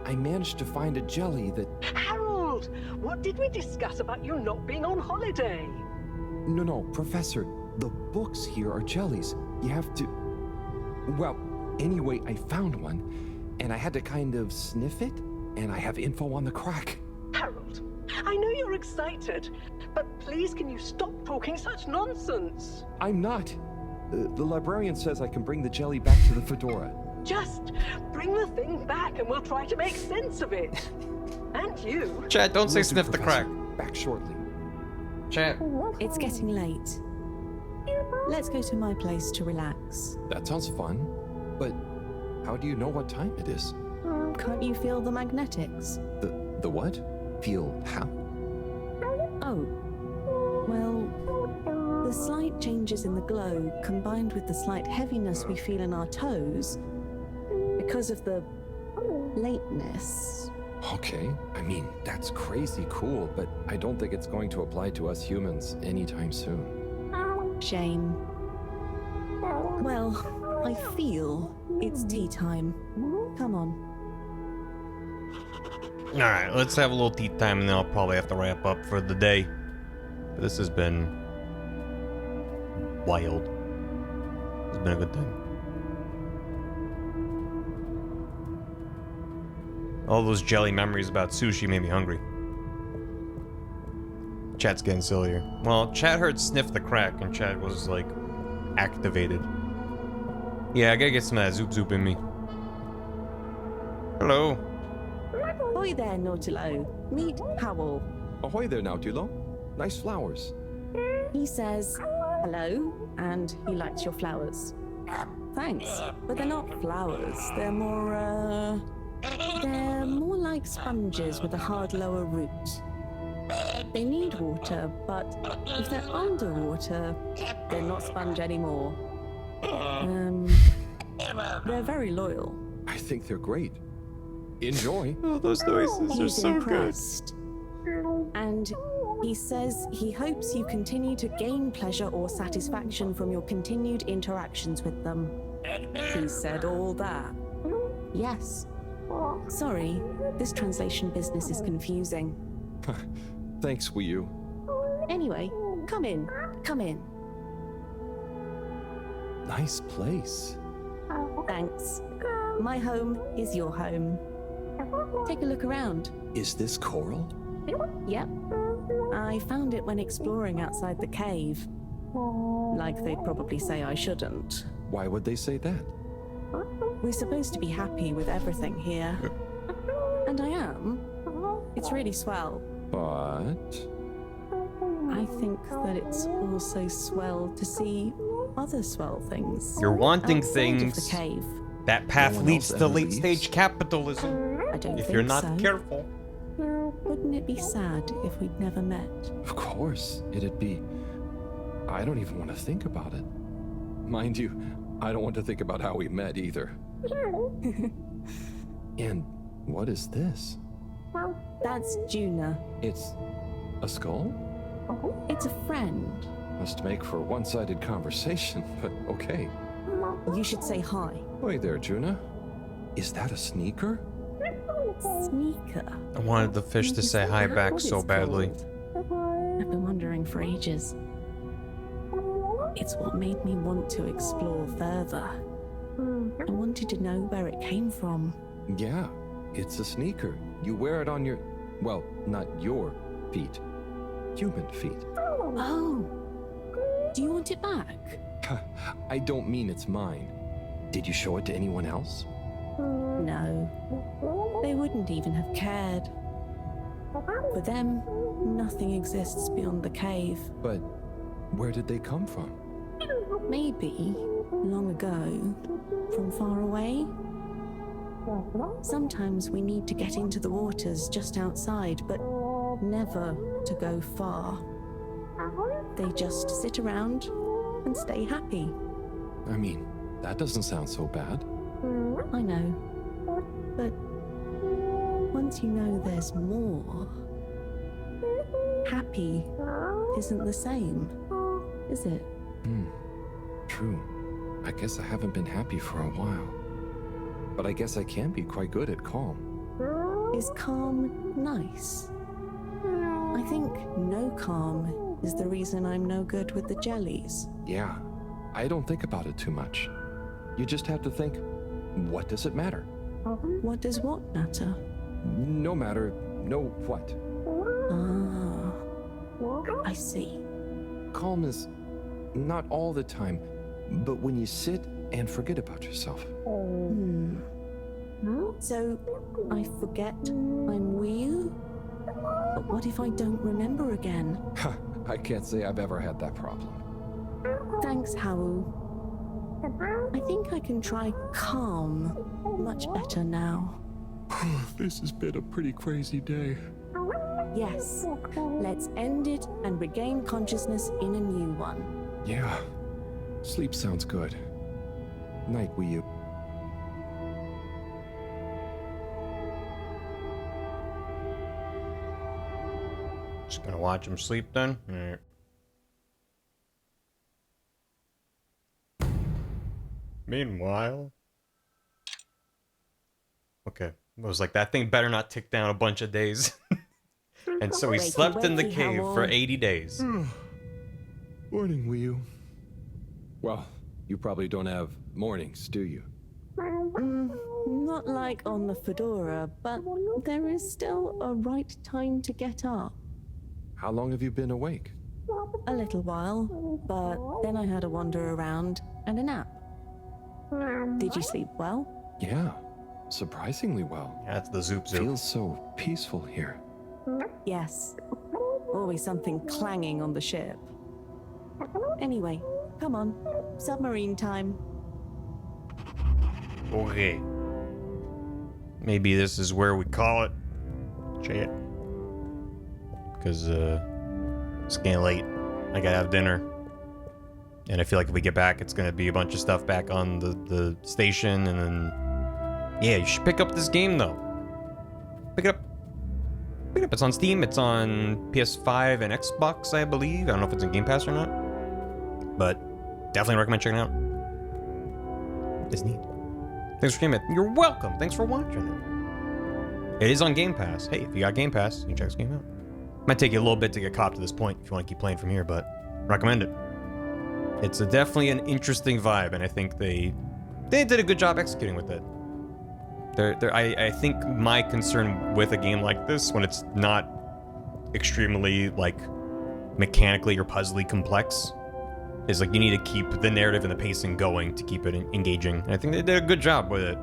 I managed to find a jelly that... Harold! What did we discuss about you not being on holiday? No, Professor. The books here are jellies. You have to... Well, anyway, I found one, and I had to kind of sniff it, and I have info on the crack. Harold, I know you're excited, but please can you stop talking such nonsense? I'm not. The librarian says I can bring the jelly back to the fedora. Just bring the thing back and we'll try to make sense of it. And you... Chat, don't say sniff the crack. Back shortly. Chat. It's getting late. Let's go to my place to relax. That sounds fun, but how do you know what time it is? Can't you feel the magnetics? The what? Feel how? Oh. Well, the slight changes in the glow combined with the slight heaviness we feel in our toes because of the lateness. Okay, I mean, that's crazy cool, but I don't think it's going to apply to us humans anytime soon. Shame. Well, I feel it's tea time. Come on. Alright, let's have a little tea time and then I'll probably have to wrap up for the day. This has been wild. It's been a good time. All those jelly memories about sushi made me hungry. Chat's getting sillier. Well, chat heard sniff the crack and chat was like activated. Yeah, I gotta get some of that zoop zoop in me. Hello. Ahoy there, Nautilo. Meet Howell. Ahoy there, Nautilo. Nice flowers. He says hello, and he likes your flowers. Thanks, but they're not flowers. They're more like sponges with a hard lower root. They need water, but if they're underwater, they're not sponge anymore. They're very loyal. I think they're great. Enjoy. Oh, those noises are so impressed. And he says he hopes you continue to gain pleasure or satisfaction from your continued interactions with them. He said all that. Yes. Sorry, this translation business is confusing. Thanks, Wii U. Anyway, come in. Come in. Nice place. Thanks. My home is your home. Take a look around. Is this coral? Yep. I found it when exploring outside the cave. Like they'd probably say I shouldn't. Why would they say that? We're supposed to be happy with everything here. And I am. It's really swell. But... I think that it's also swell to see other swell things. You're wanting outside things. Of the cave. That path leads to late stage capitalism. I don't if think you're not so. careful. Wouldn't it be sad if we'd never met? Of course, it'd be... I don't even want to think about it. Mind you, I don't want to think about how we met either. And what is this? That's Juna. It's a skull? It's a friend. Must make for a one-sided conversation, but okay. You should say hi. Hey there, Juna. Is that a sneaker? Sneaker? I wanted the fish to say hi back so badly. I've been wondering for ages. It's what made me want to explore further. I wanted to know where it came from. Yeah, it's a sneaker. You wear it on your... well, not your feet. Human feet. Oh. Do you want it back? I don't mean it's mine. Did you show it to anyone else? No. They wouldn't even have cared. For them, nothing exists beyond the cave. But where did they come from? Maybe, long ago, from far away. Sometimes we need to get into the waters just outside, but never to go far. They just sit around and stay happy. I mean, that doesn't sound so bad. I know. But once you know there's more, happy isn't the same, is it? True. I guess I haven't been happy for a while. But I guess I can be quite good at calm. Is calm nice? I think no calm is the reason I'm no good with the jellies. Yeah, I don't think about it too much. You just have to think, what does it matter? What does what matter? No matter, no what. Ah, I see. Calm is not all the time, but when you sit and forget about yourself. So, I forget I'm Wii? But what if I don't remember again? I can't say I've ever had that problem. Thanks, Hau. I think I can try calm much better now. This has been a pretty crazy day. Yes, let's end it and regain consciousness in a new one. Yeah, sleep sounds good. Night, Wii. Just gonna watch him sleep then? Alright. Meanwhile... Okay. I was like, that thing better not tick down a bunch of days. And so he slept in the cave for 80 days. Morning, Wii. Well, you probably don't have mornings, do you? Not like on the Fedora, but there is still a right time to get up. How long have you been awake? A little while, but then I had a wander around and a nap. Did you sleep well? Yeah, surprisingly well. Yeah, that's the Zoop Zoop. Feels so peaceful here. Yes. Always something clanging on the ship. Anyway, come on. Submarine time. Okay. Maybe this is where we call it. Chat. Because, it's getting late. I gotta have dinner. And I feel like if we get back, it's gonna be a bunch of stuff back on the station, and then... Yeah, you should pick up this game, though. Pick it up. Pick it up. It's on Steam. It's on PS5 and Xbox, I believe. I don't know if it's in Game Pass or not. But definitely recommend checking it out. It's neat. Thanks for streaming it. You're welcome. Thanks for watching it. It is on Game Pass. Hey, if you got Game Pass, you can check this game out. Might take you a little bit to get caught to this point if you want to keep playing from here, but recommend it. It's definitely an interesting vibe, and I think they did a good job executing with it. I think my concern with a game like this, when it's not extremely, like, mechanically or puzzly complex, is, like, you need to keep the narrative and the pacing going to keep it engaging. And I think they did a good job with it,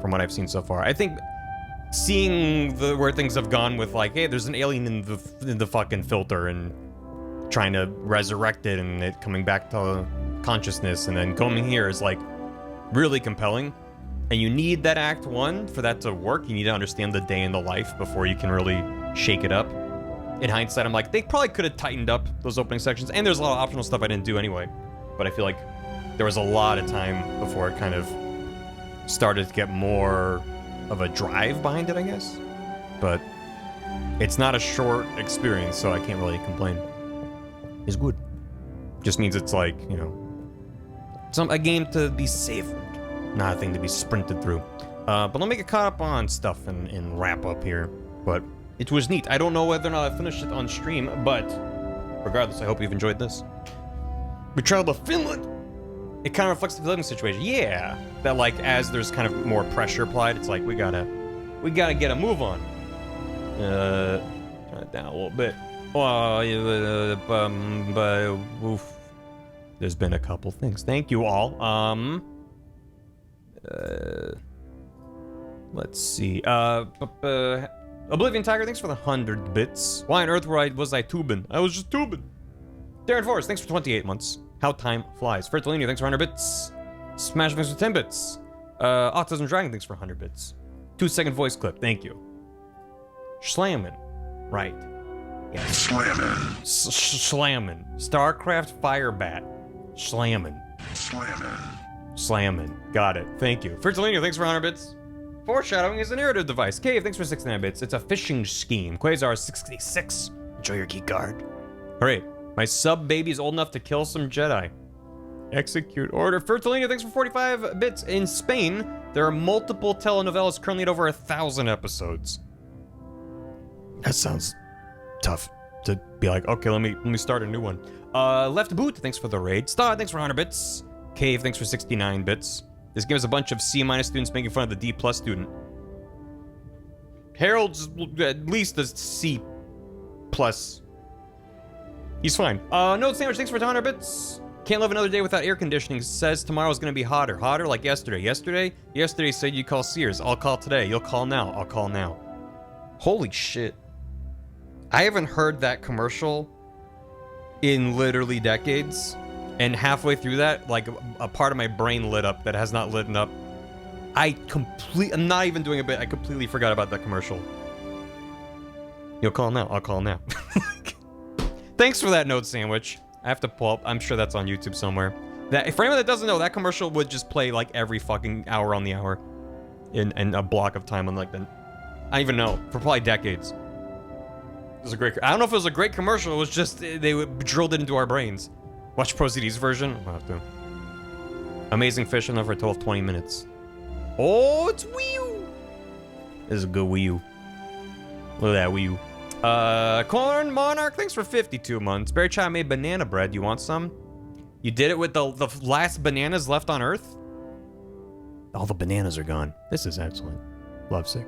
from what I've seen so far. I think seeing where things have gone with, like, hey, there's an alien in the fucking filter, and trying to resurrect it, and it coming back to consciousness, and then coming here is, like, really compelling. And you need that Act 1 for that to work. You need to understand the day in the life before you can really shake it up. In hindsight, I'm like, they probably could have tightened up those opening sections. And there's a lot of optional stuff I didn't do anyway. But I feel like there was a lot of time before it kind of started to get more of a drive behind it, I guess. But it's not a short experience, so I can't really complain. It's good. Just means it's like, you know, a game to be savored. Not a thing to be sprinted through. But let me get caught up on stuff and wrap up here. But it was neat. I don't know whether or not I finished it on stream, but regardless, I hope you've enjoyed this. We traveled to Finland. It kind of reflects the living situation. Yeah, that like as there's kind of more pressure applied, it's like we gotta get a move on. Turn it down a little bit. Oof. There's been a couple things. Thank you all. Let's see. Oblivion Tiger, thanks for the 100 bits. Why on earth was I tubing? I was just tubing. Darren Forrest, thanks for 28 months. How time flies. Fertilini, thanks for 100 bits. Smash, thanks for 10 bits. Autism Dragon, thanks for 100 bits. 2-second voice clip, thank you. Slammin'. Right. Yeah. Slammin'. Slammin'. StarCraft Firebat. Slammin'. Slammin'. Slammin'. Got it. Thank you. Fertilini, thanks for 100 bits. Foreshadowing is a narrative device. Cave, thanks for 69 bits. It's a phishing scheme. Quasar 66. Enjoy your key card. Alright, my sub baby is old enough to kill some Jedi. Execute order. Fertilina, thanks for 45 bits. In Spain, there are multiple telenovelas currently at over 1,000 episodes. That sounds tough to be like, okay, let me start a new one. Left Boot, thanks for the raid. Star, thanks for 100 bits. Cave, thanks for 69 bits. This game is a bunch of C- students making fun of the D+ student. Harold's at least a C+. He's fine. Note Sandwich, thanks for 200 bits. Can't live another day without air conditioning. Says tomorrow's gonna be hotter. Hotter like yesterday. Yesterday said you call Sears. I'll call today. You'll call now. I'll call now. Holy shit. I haven't heard that commercial in literally decades. And halfway through that, like a part of my brain lit up that has not lit up. I'm not even doing a bit. I completely forgot about that commercial. You'll call now. I'll call now. Thanks for that Note Sandwich. I have to pull up. I'm sure that's on YouTube somewhere. That, for anyone that doesn't know, that commercial would just play like every fucking hour on the hour in a block of time on like the, I don't even know, for probably decades. It was a great, I don't know if it was a great commercial. It was just, they drilled it into our brains. Watch Pro CD's version. I'll have to. Amazing Fish enough for a total of 20 minutes. Oh, it's Wii U. This is a good Wii U. Look at that Wii U. Corn Monarch, thanks for 52 months. Barry Child made banana bread. You want some? You did it with the last bananas left on Earth? All the bananas are gone. This is excellent. Lovesick.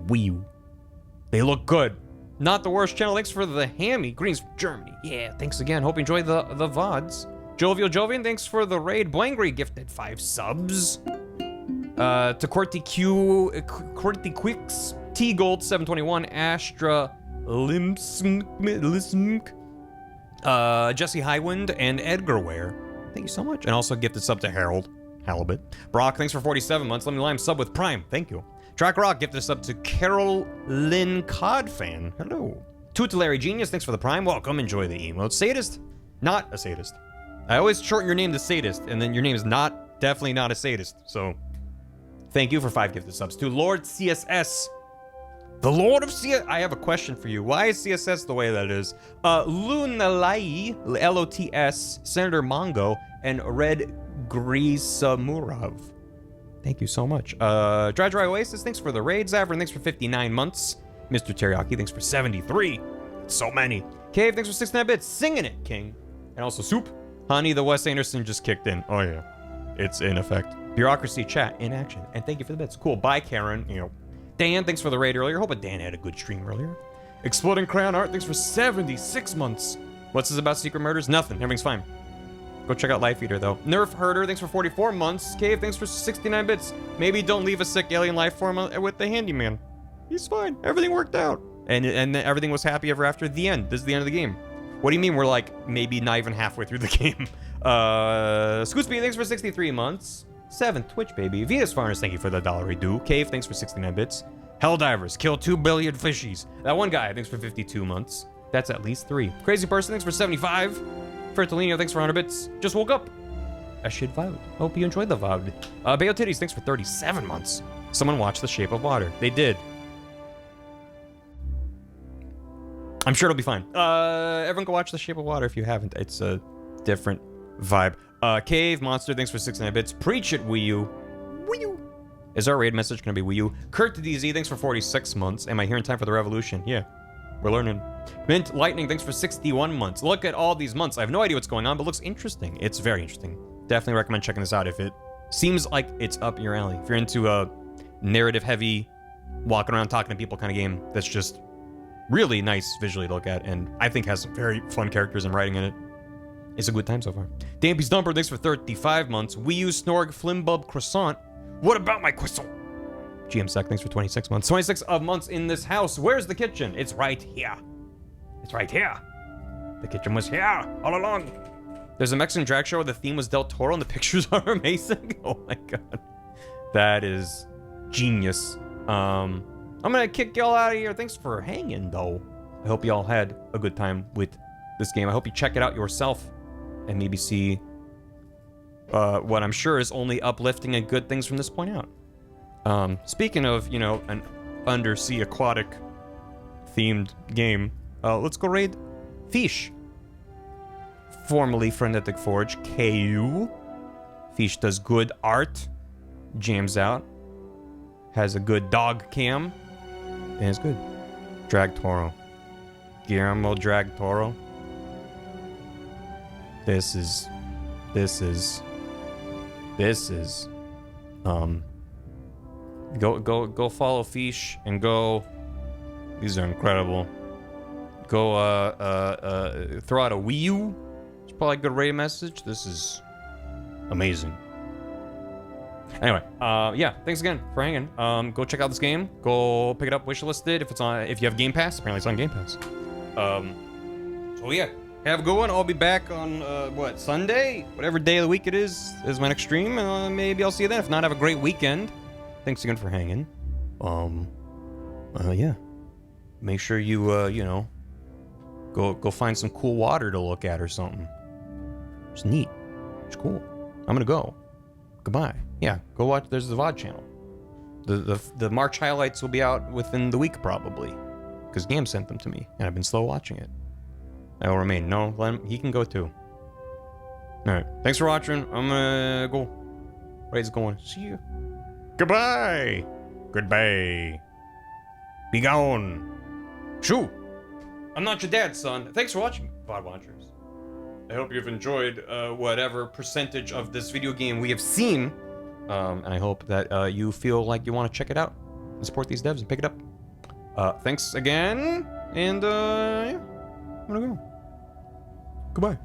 Wii U. They look good. Not the worst channel. Thanks for the hammy. Greens from Germany. Yeah, thanks again. Hope you enjoy the VODs. Jovial Jovian, thanks for the raid. Blangry gifted 5 subs. To Corty Quicks, T Gold 721, Astra Limsmk, Jesse Highwind, and Edgar Ware. Thank you so much. And also gifted sub to Harold Halibut. Brock, thanks for 47 months. Let me lime sub with Prime. Thank you. Track Rock, gifted sub to Carol Lynn Codfan. Hello. Tutelary Genius, thanks for the Prime. Welcome. Enjoy the emote. Sadist, not a sadist. I always shorten your name to Sadist, and then your name is definitely not a sadist. So, thank you for 5 gifted subs. To Lord CSS. The Lord of CSS. I have a question for you. Why is CSS the way that it is? Lunalai, LOTS, Senator Mongo, and Red Grisamurov. Thank you so much. Dry Oasis, thanks for the raid. Zavern, thanks for 59 months. Mr. Teriyaki, thanks for 73. So many. Cave, thanks for 69 bits. Singing it, King. And also Soup. Honey, the Wes Anderson just kicked in. Oh, yeah. It's in effect. Bureaucracy chat in action. And thank you for the bits. Cool. Bye, Karen. You know. Dan, thanks for the raid earlier. Hope Dan had a good stream earlier. Exploding Crayon Art, thanks for 76 months. What's this about secret murders? Nothing. Everything's fine. Go check out Life Eater, though. Nerf Herder, thanks for 44 months. Cave, thanks for 69 bits. Maybe don't leave a sick alien life form with the handyman. He's fine. Everything worked out. And everything was happy ever after the end. This is the end of the game. What do you mean we're like maybe not even halfway through the game? Scootsby, thanks for 63 months. 7th Twitch, baby. Venus Farners, thank you for the $1 due. Cave, thanks for 69 bits. Helldivers, kill 2 billion fishies. That one guy, thanks for 52 months. That's at least 3. Crazy Person, thanks for 75. Fertilino, thanks for 100 bits. Just woke up. I should vote. Hope you enjoyed the VOD. Bayo Titties, thanks for 37 months. Someone watched The Shape of Water. They did. I'm sure it'll be fine. Everyone go watch The Shape of Water if you haven't. It's a different vibe. Cave Monster, thanks for 69 bits. Preach it, Wii U. Wii U. Is our raid message gonna be Wii U? Kurt to DZ, thanks for 46 months. Am I here in time for the revolution? Yeah, we're learning. Mint Lightning, thanks for 61 months. Look at all these months. I have no idea what's going on, but looks interesting. It's very interesting. Definitely recommend checking this out if it seems like it's up your alley. If you're into a narrative-heavy, walking around talking to people kind of game that's just really nice visually to look at, and I think has some very fun characters and writing in it. It's a good time so far. Dampy's Dumper, thanks for 35 months. Wii U Snorg Flimbub Croissant. What about my croissant? GM Sec, thanks for 26 months. 26 months in this house. Where's the kitchen? It's right here. It's right here. The kitchen was here all along. There's a Mexican drag show where the theme was Del Toro and the pictures are amazing. Oh my god. That is genius. I'm gonna kick y'all out of here. Thanks for hanging though. I hope y'all had a good time with this game. I hope you check it out yourself and maybe see what I'm sure is only uplifting and good things from this point out. Speaking of, you know, an undersea aquatic themed game, let's go raid Fish. Formerly Frenetic Forge, KU. Fish does good art, jams out, has a good dog cam, and it's good. Drag Toro. Guillermo Drag Toro. This is go follow Fish and go. These are incredible. Go throw out a Wii U. It's probably a good raid message. This is amazing. Anyway, yeah, thanks again for hanging. Go check out this game. Go pick it up, wishlisted if it's on. If you have Game Pass, apparently it's on Game Pass. So yeah, have a good one. I'll be back on what, Sunday, whatever day of the week it is my next stream. Maybe I'll see you then. If not, have a great weekend. Thanks again for hanging. Yeah, make sure you you know, go find some cool water to look at or something. It's neat. It's cool. I'm gonna go. Goodbye. Yeah, go watch. There's the VOD channel. The March highlights will be out within the week probably, because Gam sent them to me, and I've been slow watching it. I will remain. No, let him, he can go too. All right. Thanks for watching. I'm gonna go. Raid's going. See you. Goodbye. Goodbye. Be gone. Shoo. I'm not your dad, son. Thanks for watching, VOD watchers. I hope you've enjoyed whatever percentage of this video game we have seen. And I hope that you feel like you want to check it out and support these devs and pick it up. Thanks again. And yeah, I'm gonna go. Goodbye.